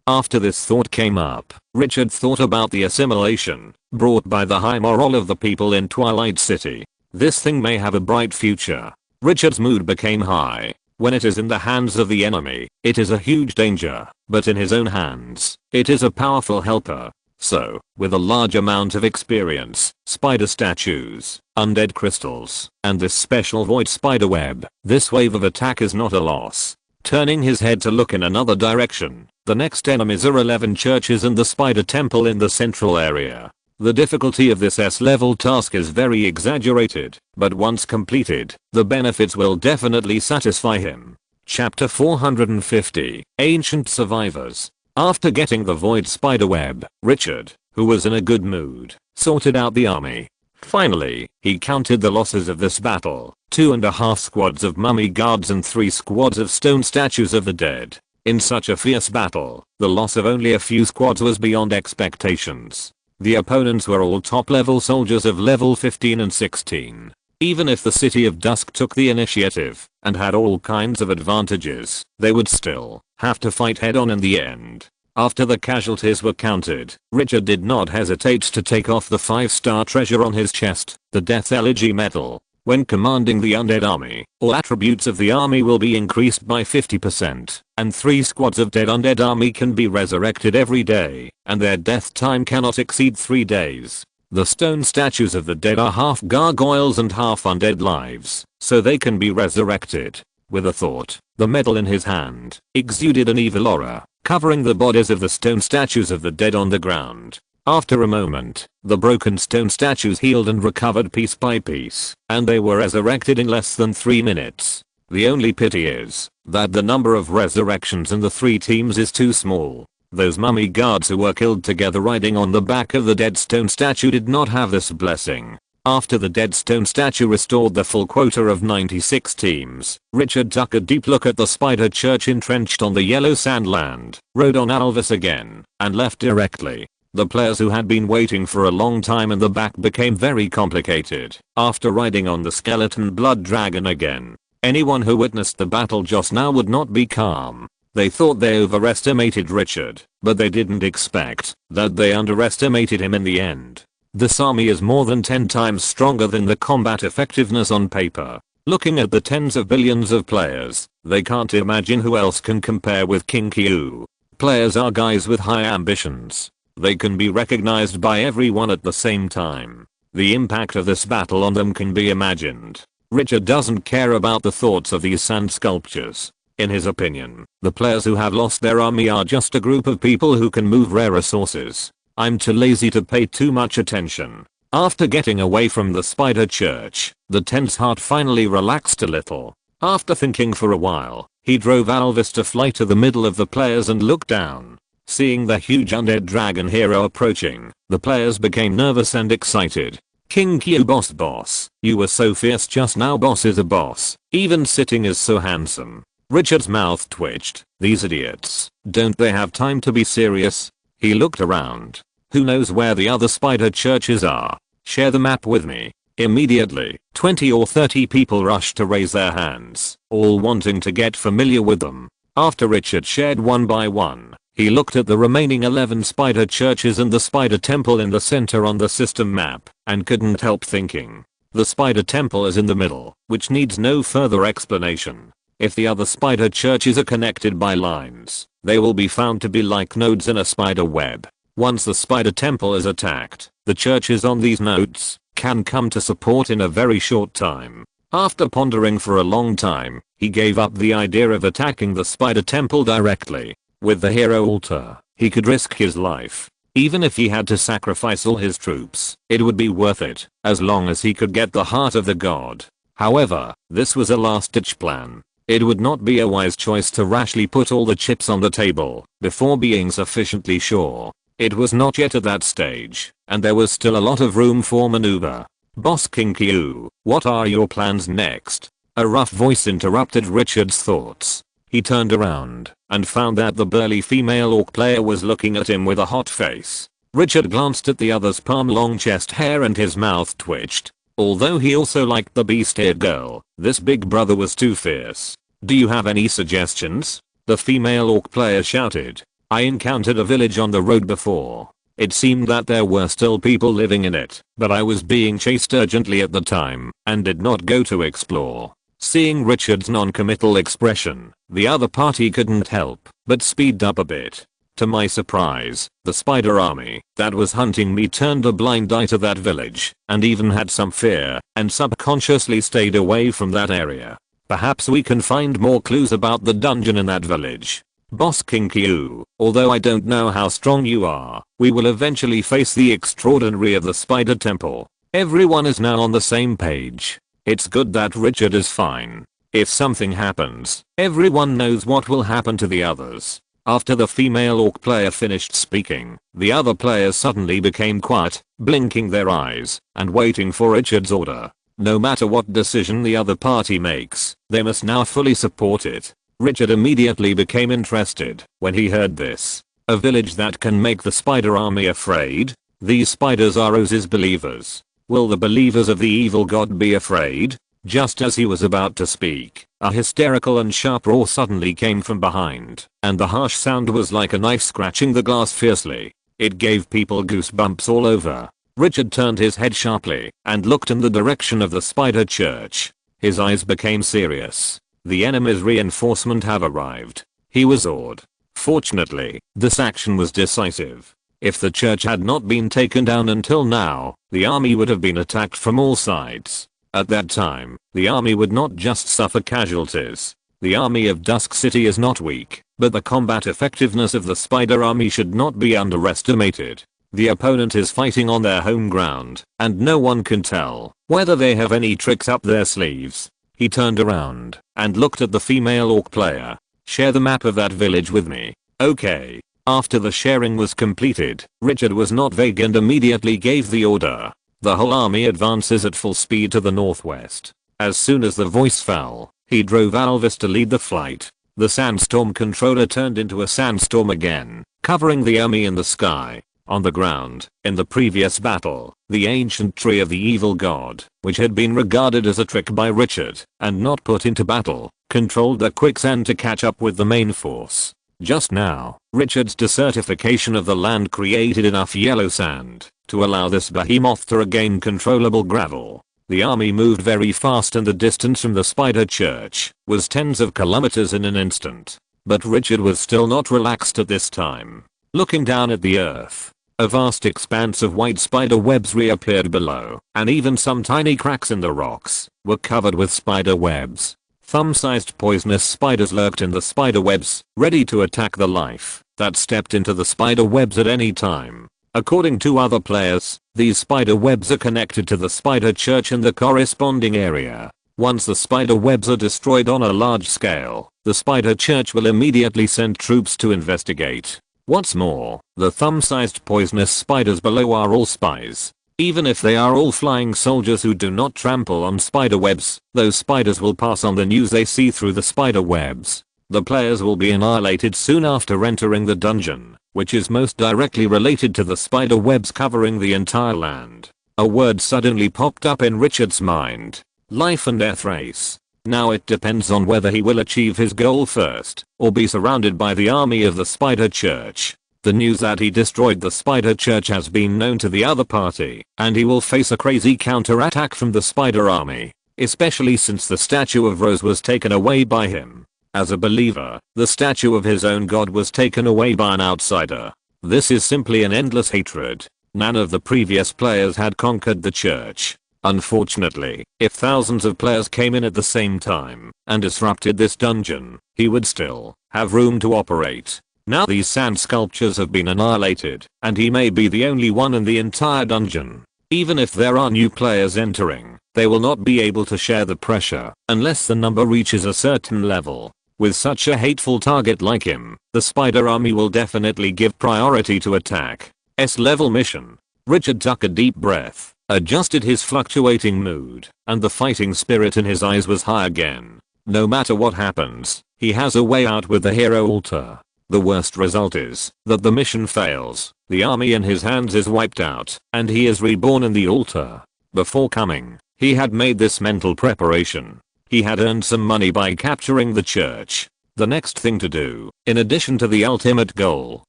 After this thought came up, Richard thought about the assimilation brought by the high morale of the people in Twilight City. This thing may have a bright future. Richard's mood became high. When it is in the hands of the enemy, it is a huge danger, but in his own hands, it is a powerful helper. So, with a large amount of experience, spider statues, undead crystals, and this special void spider web, this wave of attack is not a loss. Turning his head to look in another direction, the next enemies are 11 churches and the spider temple in the central area. The difficulty of this S-level task is very exaggerated, but once completed, the benefits will definitely satisfy him. Chapter 450, Ancient Survivors. After getting the void spiderweb, Richard, who was in a good mood, sorted out the army. Finally, he counted the losses of this battle: 2.5 squads of mummy guards and 3 squads of stone statues of the dead. In such a fierce battle, the loss of only a few squads was beyond expectations. The opponents were all top-level soldiers of level 15 and 16. Even if the City of Dusk took the initiative and had all kinds of advantages, they would still have to fight head-on in the end. After the casualties were counted, Richard did not hesitate to take off the 5-star treasure on his chest, the Death Elegy medal. When commanding the undead army, all attributes of the army will be increased by 50%, and 3 squads of dead undead army can be resurrected every day, and their death time cannot exceed 3 days. The stone statues of the dead are half gargoyles and half undead lives, so they can be resurrected. With a thought, the medal in his hand exuded an evil aura, covering the bodies of the stone statues of the dead on the ground. After a moment, the broken stone statues healed and recovered piece by piece, and they were resurrected in less than 3 minutes. The only pity is that the number of resurrections in the 3 teams is too small. Those mummy guards who were killed together riding on the back of the dead stone statue did not have this blessing. After the dead stone statue restored the full quota of 96 teams, Richard took a deep look at the spider church entrenched on the yellow sandland, rode on Alvis again, and left directly. The players who had been waiting for a long time in the back became very complicated after riding on the skeleton blood dragon again. Anyone who witnessed the battle just now would not be calm. They thought they overestimated Richard, but they didn't expect that they underestimated him in the end. This army is more than 10 times stronger than the combat effectiveness on paper. Looking at the tens of billions of players, they can't imagine who else can compare with King Q. Players are guys with high ambitions. They can be recognized by everyone at the same time. The impact of this battle on them can be imagined. Richard doesn't care about the thoughts of these sand sculptures. In his opinion, the players who have lost their army are just a group of people who can move rare resources. I'm too lazy to pay too much attention. After getting away from the spider church, the tense heart finally relaxed a little. After thinking for a while, he drove Alvis to fly to the middle of the players and looked down. Seeing the huge undead dragon hero approaching, the players became nervous and excited. King Q boss, you were so fierce just now. Boss is a boss, even sitting is so handsome. Richard's mouth twitched. These idiots, don't they have time to be serious? He looked around. Who knows where the other spider churches are? Share the map with me. Immediately, 20 or 30 people rushed to raise their hands, all wanting to get familiar with them. After Richard shared one by one, he looked at the remaining 11 spider churches and the spider temple in the center on the system map, and couldn't help thinking. The spider temple is in the middle, which needs no further explanation. If the other spider churches are connected by lines, they will be found to be like nodes in a spider web. Once the spider temple is attacked, the churches on these nodes can come to support in a very short time. After pondering for a long time, he gave up the idea of attacking the spider temple directly. With the hero altar, he could risk his life. Even if he had to sacrifice all his troops, it would be worth it, as long as he could get the heart of the god. However, this was a last-ditch plan. It would not be a wise choice to rashly put all the chips on the table before being sufficiently sure. It was not yet at that stage, and there was still a lot of room for maneuver. Boss King Q, what are your plans next? A rough voice interrupted Richard's thoughts. He turned around and found that the burly female orc player was looking at him with a hot face. Richard glanced at the other's palm-long chest hair and his mouth twitched. Although he also liked the beast-haired girl, this big brother was too fierce. Do you have any suggestions? The female orc player shouted. I encountered a village on the road before. It seemed that there were still people living in it, but I was being chased urgently at the time and did not go to explore. Seeing Richard's non-committal expression, the other party couldn't help but speed up a bit. To my surprise, the spider army that was hunting me turned a blind eye to that village and even had some fear and subconsciously stayed away from that area. Perhaps we can find more clues about the dungeon in that village. Boss King Q, although I don't know how strong you are, we will eventually face the extraordinary of the spider temple. Everyone is now on the same page. It's good that Richard is fine. If something happens, everyone knows what will happen to the others. After the female orc player finished speaking, the other players suddenly became quiet, blinking their eyes, and waiting for Richard's order. No matter what decision the other party makes, they must now fully support it. Richard immediately became interested when he heard this. A village that can make the spider army afraid? These spiders are Rose's believers. Will the believers of the evil god be afraid? Just as he was about to speak, a hysterical and sharp roar suddenly came from behind, and the harsh sound was like a knife scratching the glass fiercely. It gave people goosebumps all over. Richard turned his head sharply and looked in the direction of the spider church. His eyes became serious. The enemy's reinforcement have arrived. He was awed. Fortunately, this action was decisive. If the church had not been taken down until now, the army would have been attacked from all sides. At that time, the army would not just suffer casualties. The army of Dusk City is not weak, but the combat effectiveness of the spider army should not be underestimated. The opponent is fighting on their home ground, and no one can tell whether they have any tricks up their sleeves. He turned around and looked at the female orc player. Share the map of that village with me. Okay. After the sharing was completed, Richard was not vague and immediately gave the order. The whole army advances at full speed to the northwest. As soon as the voice fell, he drove Alvis to lead the flight. The sandstorm controller turned into a sandstorm again, covering the army in the sky. On the ground, in the previous battle, the ancient tree of the evil god, which had been regarded as a trick by Richard and not put into battle, controlled the quicksand to catch up with the main force. Just now, Richard's desertification of the land created enough yellow sand to allow this behemoth to regain controllable gravel. The army moved very fast and the distance from the spider church was tens of kilometers in an instant. But Richard was still not relaxed at this time. Looking down at the earth, a vast expanse of white spider webs reappeared below, and even some tiny cracks in the rocks were covered with spider webs. Thumb-sized poisonous spiders lurked in the spider webs, ready to attack the life that stepped into the spider webs at any time. According to other players, these spider webs are connected to the spider church in the corresponding area. Once the spider webs are destroyed on a large scale, the spider church will immediately send troops to investigate. What's more, the thumb-sized poisonous spiders below are all spies. Even if they are all flying soldiers who do not trample on spider webs, those spiders will pass on the news they see through the spider webs. The players will be annihilated soon after entering the dungeon, which is most directly related to the spider webs covering the entire land. A word suddenly popped up in Richard's mind. Life and death race. Now it depends on whether he will achieve his goal first, or be surrounded by the army of the spider church. The news that he destroyed the spider church has been known to the other party, and he will face a crazy counterattack from the spider army, especially since the statue of Rose was taken away by him. As a believer, the statue of his own god was taken away by an outsider. This is simply an endless hatred. None of the previous players had conquered the church. Unfortunately, if thousands of players came in at the same time and disrupted this dungeon, he would still have room to operate. Now these sand sculptures have been annihilated, and he may be the only one in the entire dungeon. Even if there are new players entering, they will not be able to share the pressure unless the number reaches a certain level. With such a hateful target like him, the spider army will definitely give priority to attack. S-level mission. Richard took a deep breath, adjusted his fluctuating mood, and the fighting spirit in his eyes was high again. No matter what happens, he has a way out with the hero altar. The worst result is that the mission fails, the army in his hands is wiped out, and he is reborn in the altar. Before coming, he had made this mental preparation. He had earned some money by capturing the church. The next thing to do, in addition to the ultimate goal,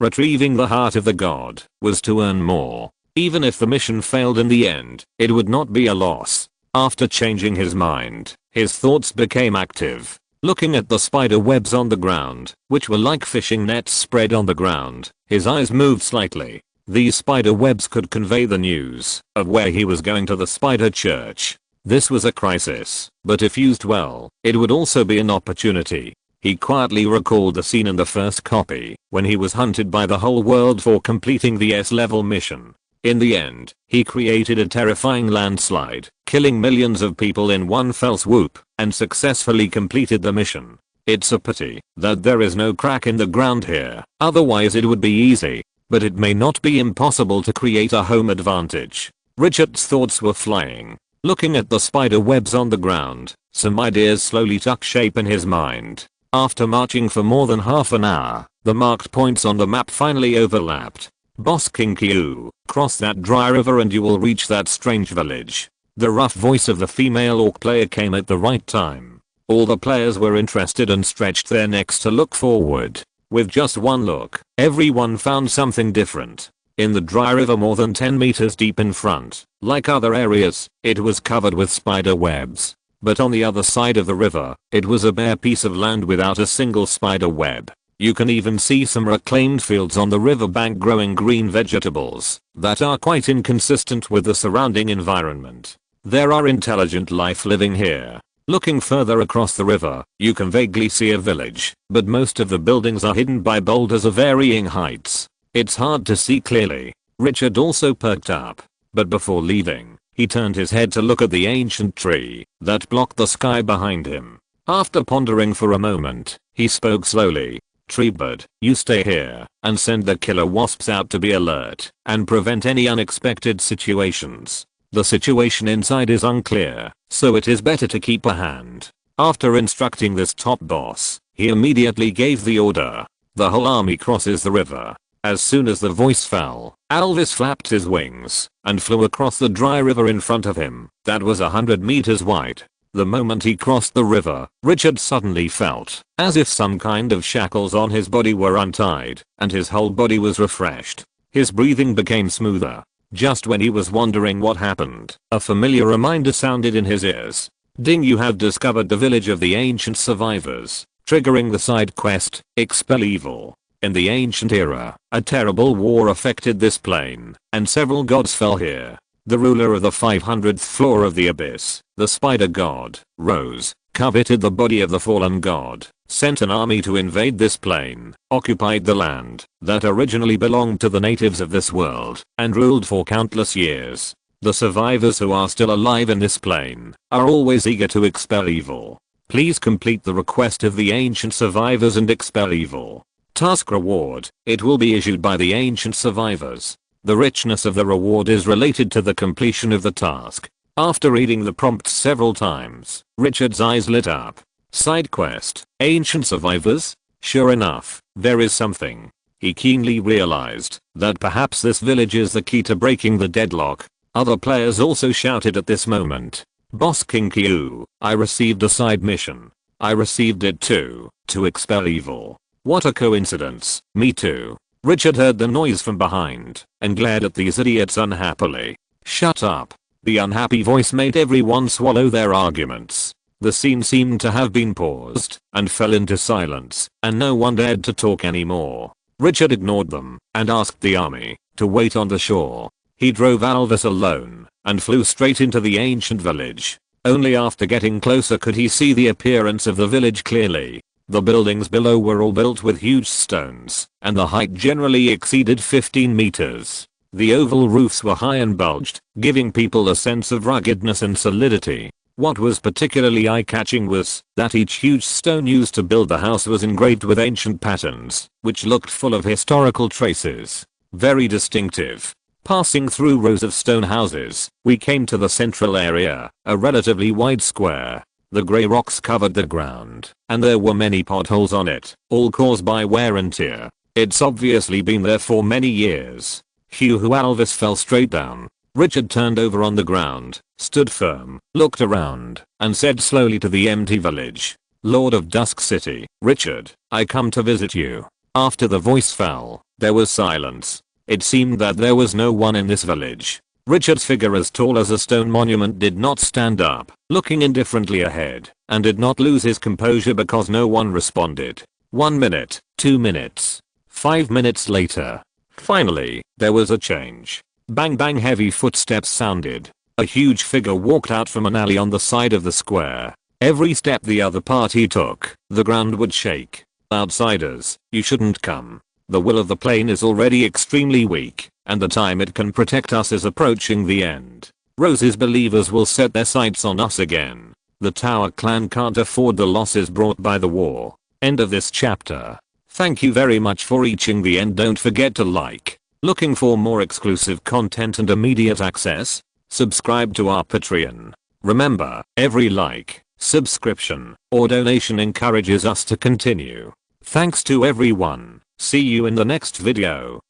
retrieving the heart of the god, was to earn more. Even if the mission failed in the end, it would not be a loss. After changing his mind, his thoughts became active. Looking at the spider webs on the ground, which were like fishing nets spread on the ground, his eyes moved slightly. These spider webs could convey the news of where he was going to the spider church. This was a crisis, but if used well, it would also be an opportunity. He quietly recalled the scene in the first copy, when he was hunted by the whole world for completing the S-level mission. In the end, he created a terrifying landslide, killing millions of people in one fell swoop, and successfully completed the mission. It's a pity that there is no crack in the ground here, otherwise it would be easy. But it may not be impossible to create a home advantage. Richard's thoughts were flying. Looking at the spider webs on the ground, some ideas slowly took shape in his mind. After marching for more than half an hour, the marked points on the map finally overlapped. Boss Kinkyu, cross that dry river and you will reach that strange village. The rough voice of the female orc player came at the right time. All the players were interested and stretched their necks to look forward. With just one look, everyone found something different. In the dry river more than 10 meters deep in front, like other areas, it was covered with spider webs. But on the other side of the river, it was a bare piece of land without a single spider web. You can even see some reclaimed fields on the riverbank growing green vegetables that are quite inconsistent with the surrounding environment. There are intelligent life living here. Looking further across the river, you can vaguely see a village, but most of the buildings are hidden by boulders of varying heights. It's hard to see clearly. Richard also perked up, but before leaving, he turned his head to look at the ancient tree that blocked the sky behind him. After pondering for a moment, he spoke slowly. "Treebird, you stay here and send the killer wasps out to be alert and prevent any unexpected situations. The situation inside is unclear, so it is better to keep a hand." After instructing this top boss, he immediately gave the order. The whole army crosses the river. As soon as the voice fell, Alvis flapped his wings and flew across the dry river in front of him that was 100 meters wide. The moment he crossed the river, Richard suddenly felt as if some kind of shackles on his body were untied and his whole body was refreshed. His breathing became smoother. Just when he was wondering what happened, a familiar reminder sounded in his ears. "Ding, you have discovered the village of the ancient survivors," triggering the side quest, "Expel Evil." In the ancient era, a terrible war affected this plane, and several gods fell here. The ruler of the 500th floor of the abyss, the spider god, Rose, coveted the body of the fallen god, sent an army to invade this plane, occupied the land that originally belonged to the natives of this world, and ruled for countless years. The survivors who are still alive in this plane are always eager to expel evil. Please complete the request of the ancient survivors and expel evil. Task reward, it will be issued by the ancient survivors. The richness of the reward is related to the completion of the task. After reading the prompts several times, Richard's eyes lit up. Side quest, ancient survivors? Sure enough, there is something. He keenly realized that perhaps this village is the key to breaking the deadlock. Other players also shouted at this moment. "Boss Kinkyu, I received a side mission." "I received it too, to expel evil." "What a coincidence, me too." Richard heard the noise from behind and glared at these idiots unhappily. "Shut up." The unhappy voice made everyone swallow their arguments. The scene seemed to have been paused and fell into silence, and no one dared to talk anymore. Richard ignored them and asked the army to wait on the shore. He drove Alvis alone and flew straight into the ancient village. Only after getting closer could he see the appearance of the village clearly. The buildings below were all built with huge stones, and the height generally exceeded 15 meters. The oval roofs were high and bulged, giving people a sense of ruggedness and solidity. What was particularly eye-catching was that each huge stone used to build the house was engraved with ancient patterns, which looked full of historical traces. Very distinctive. Passing through rows of stone houses, we came to the central area, a relatively wide square. The grey rocks covered the ground, and there were many potholes on it, all caused by wear and tear. It's obviously been there for many years. Hugh Alvis fell straight down. Richard turned over on the ground, stood firm, looked around, and said slowly to the empty village. "Lord of Dusk City, Richard, I come to visit you." After the voice fell, there was silence. It seemed that there was no one in this village. Richard's figure, as tall as a stone monument, did not stand up, looking indifferently ahead, and did not lose his composure because no one responded. 1 minute, 2 minutes, 5 minutes later. Finally, there was a change. Bang bang, heavy footsteps sounded. A huge figure walked out from an alley on the side of the square. Every step the other party took, the ground would shake. "Outsiders, you shouldn't come. The will of the plane is already extremely weak, and the time it can protect us is approaching the end. Rose's believers will set their sights on us again. The Tower clan can't afford the losses brought by the war. End of this chapter. Thank you very much for reaching the end. Don't forget to like. Looking for more exclusive content and immediate access? Subscribe to our Patreon. Remember, every like, subscription, or donation encourages us to continue. Thanks to everyone. See you in the next video.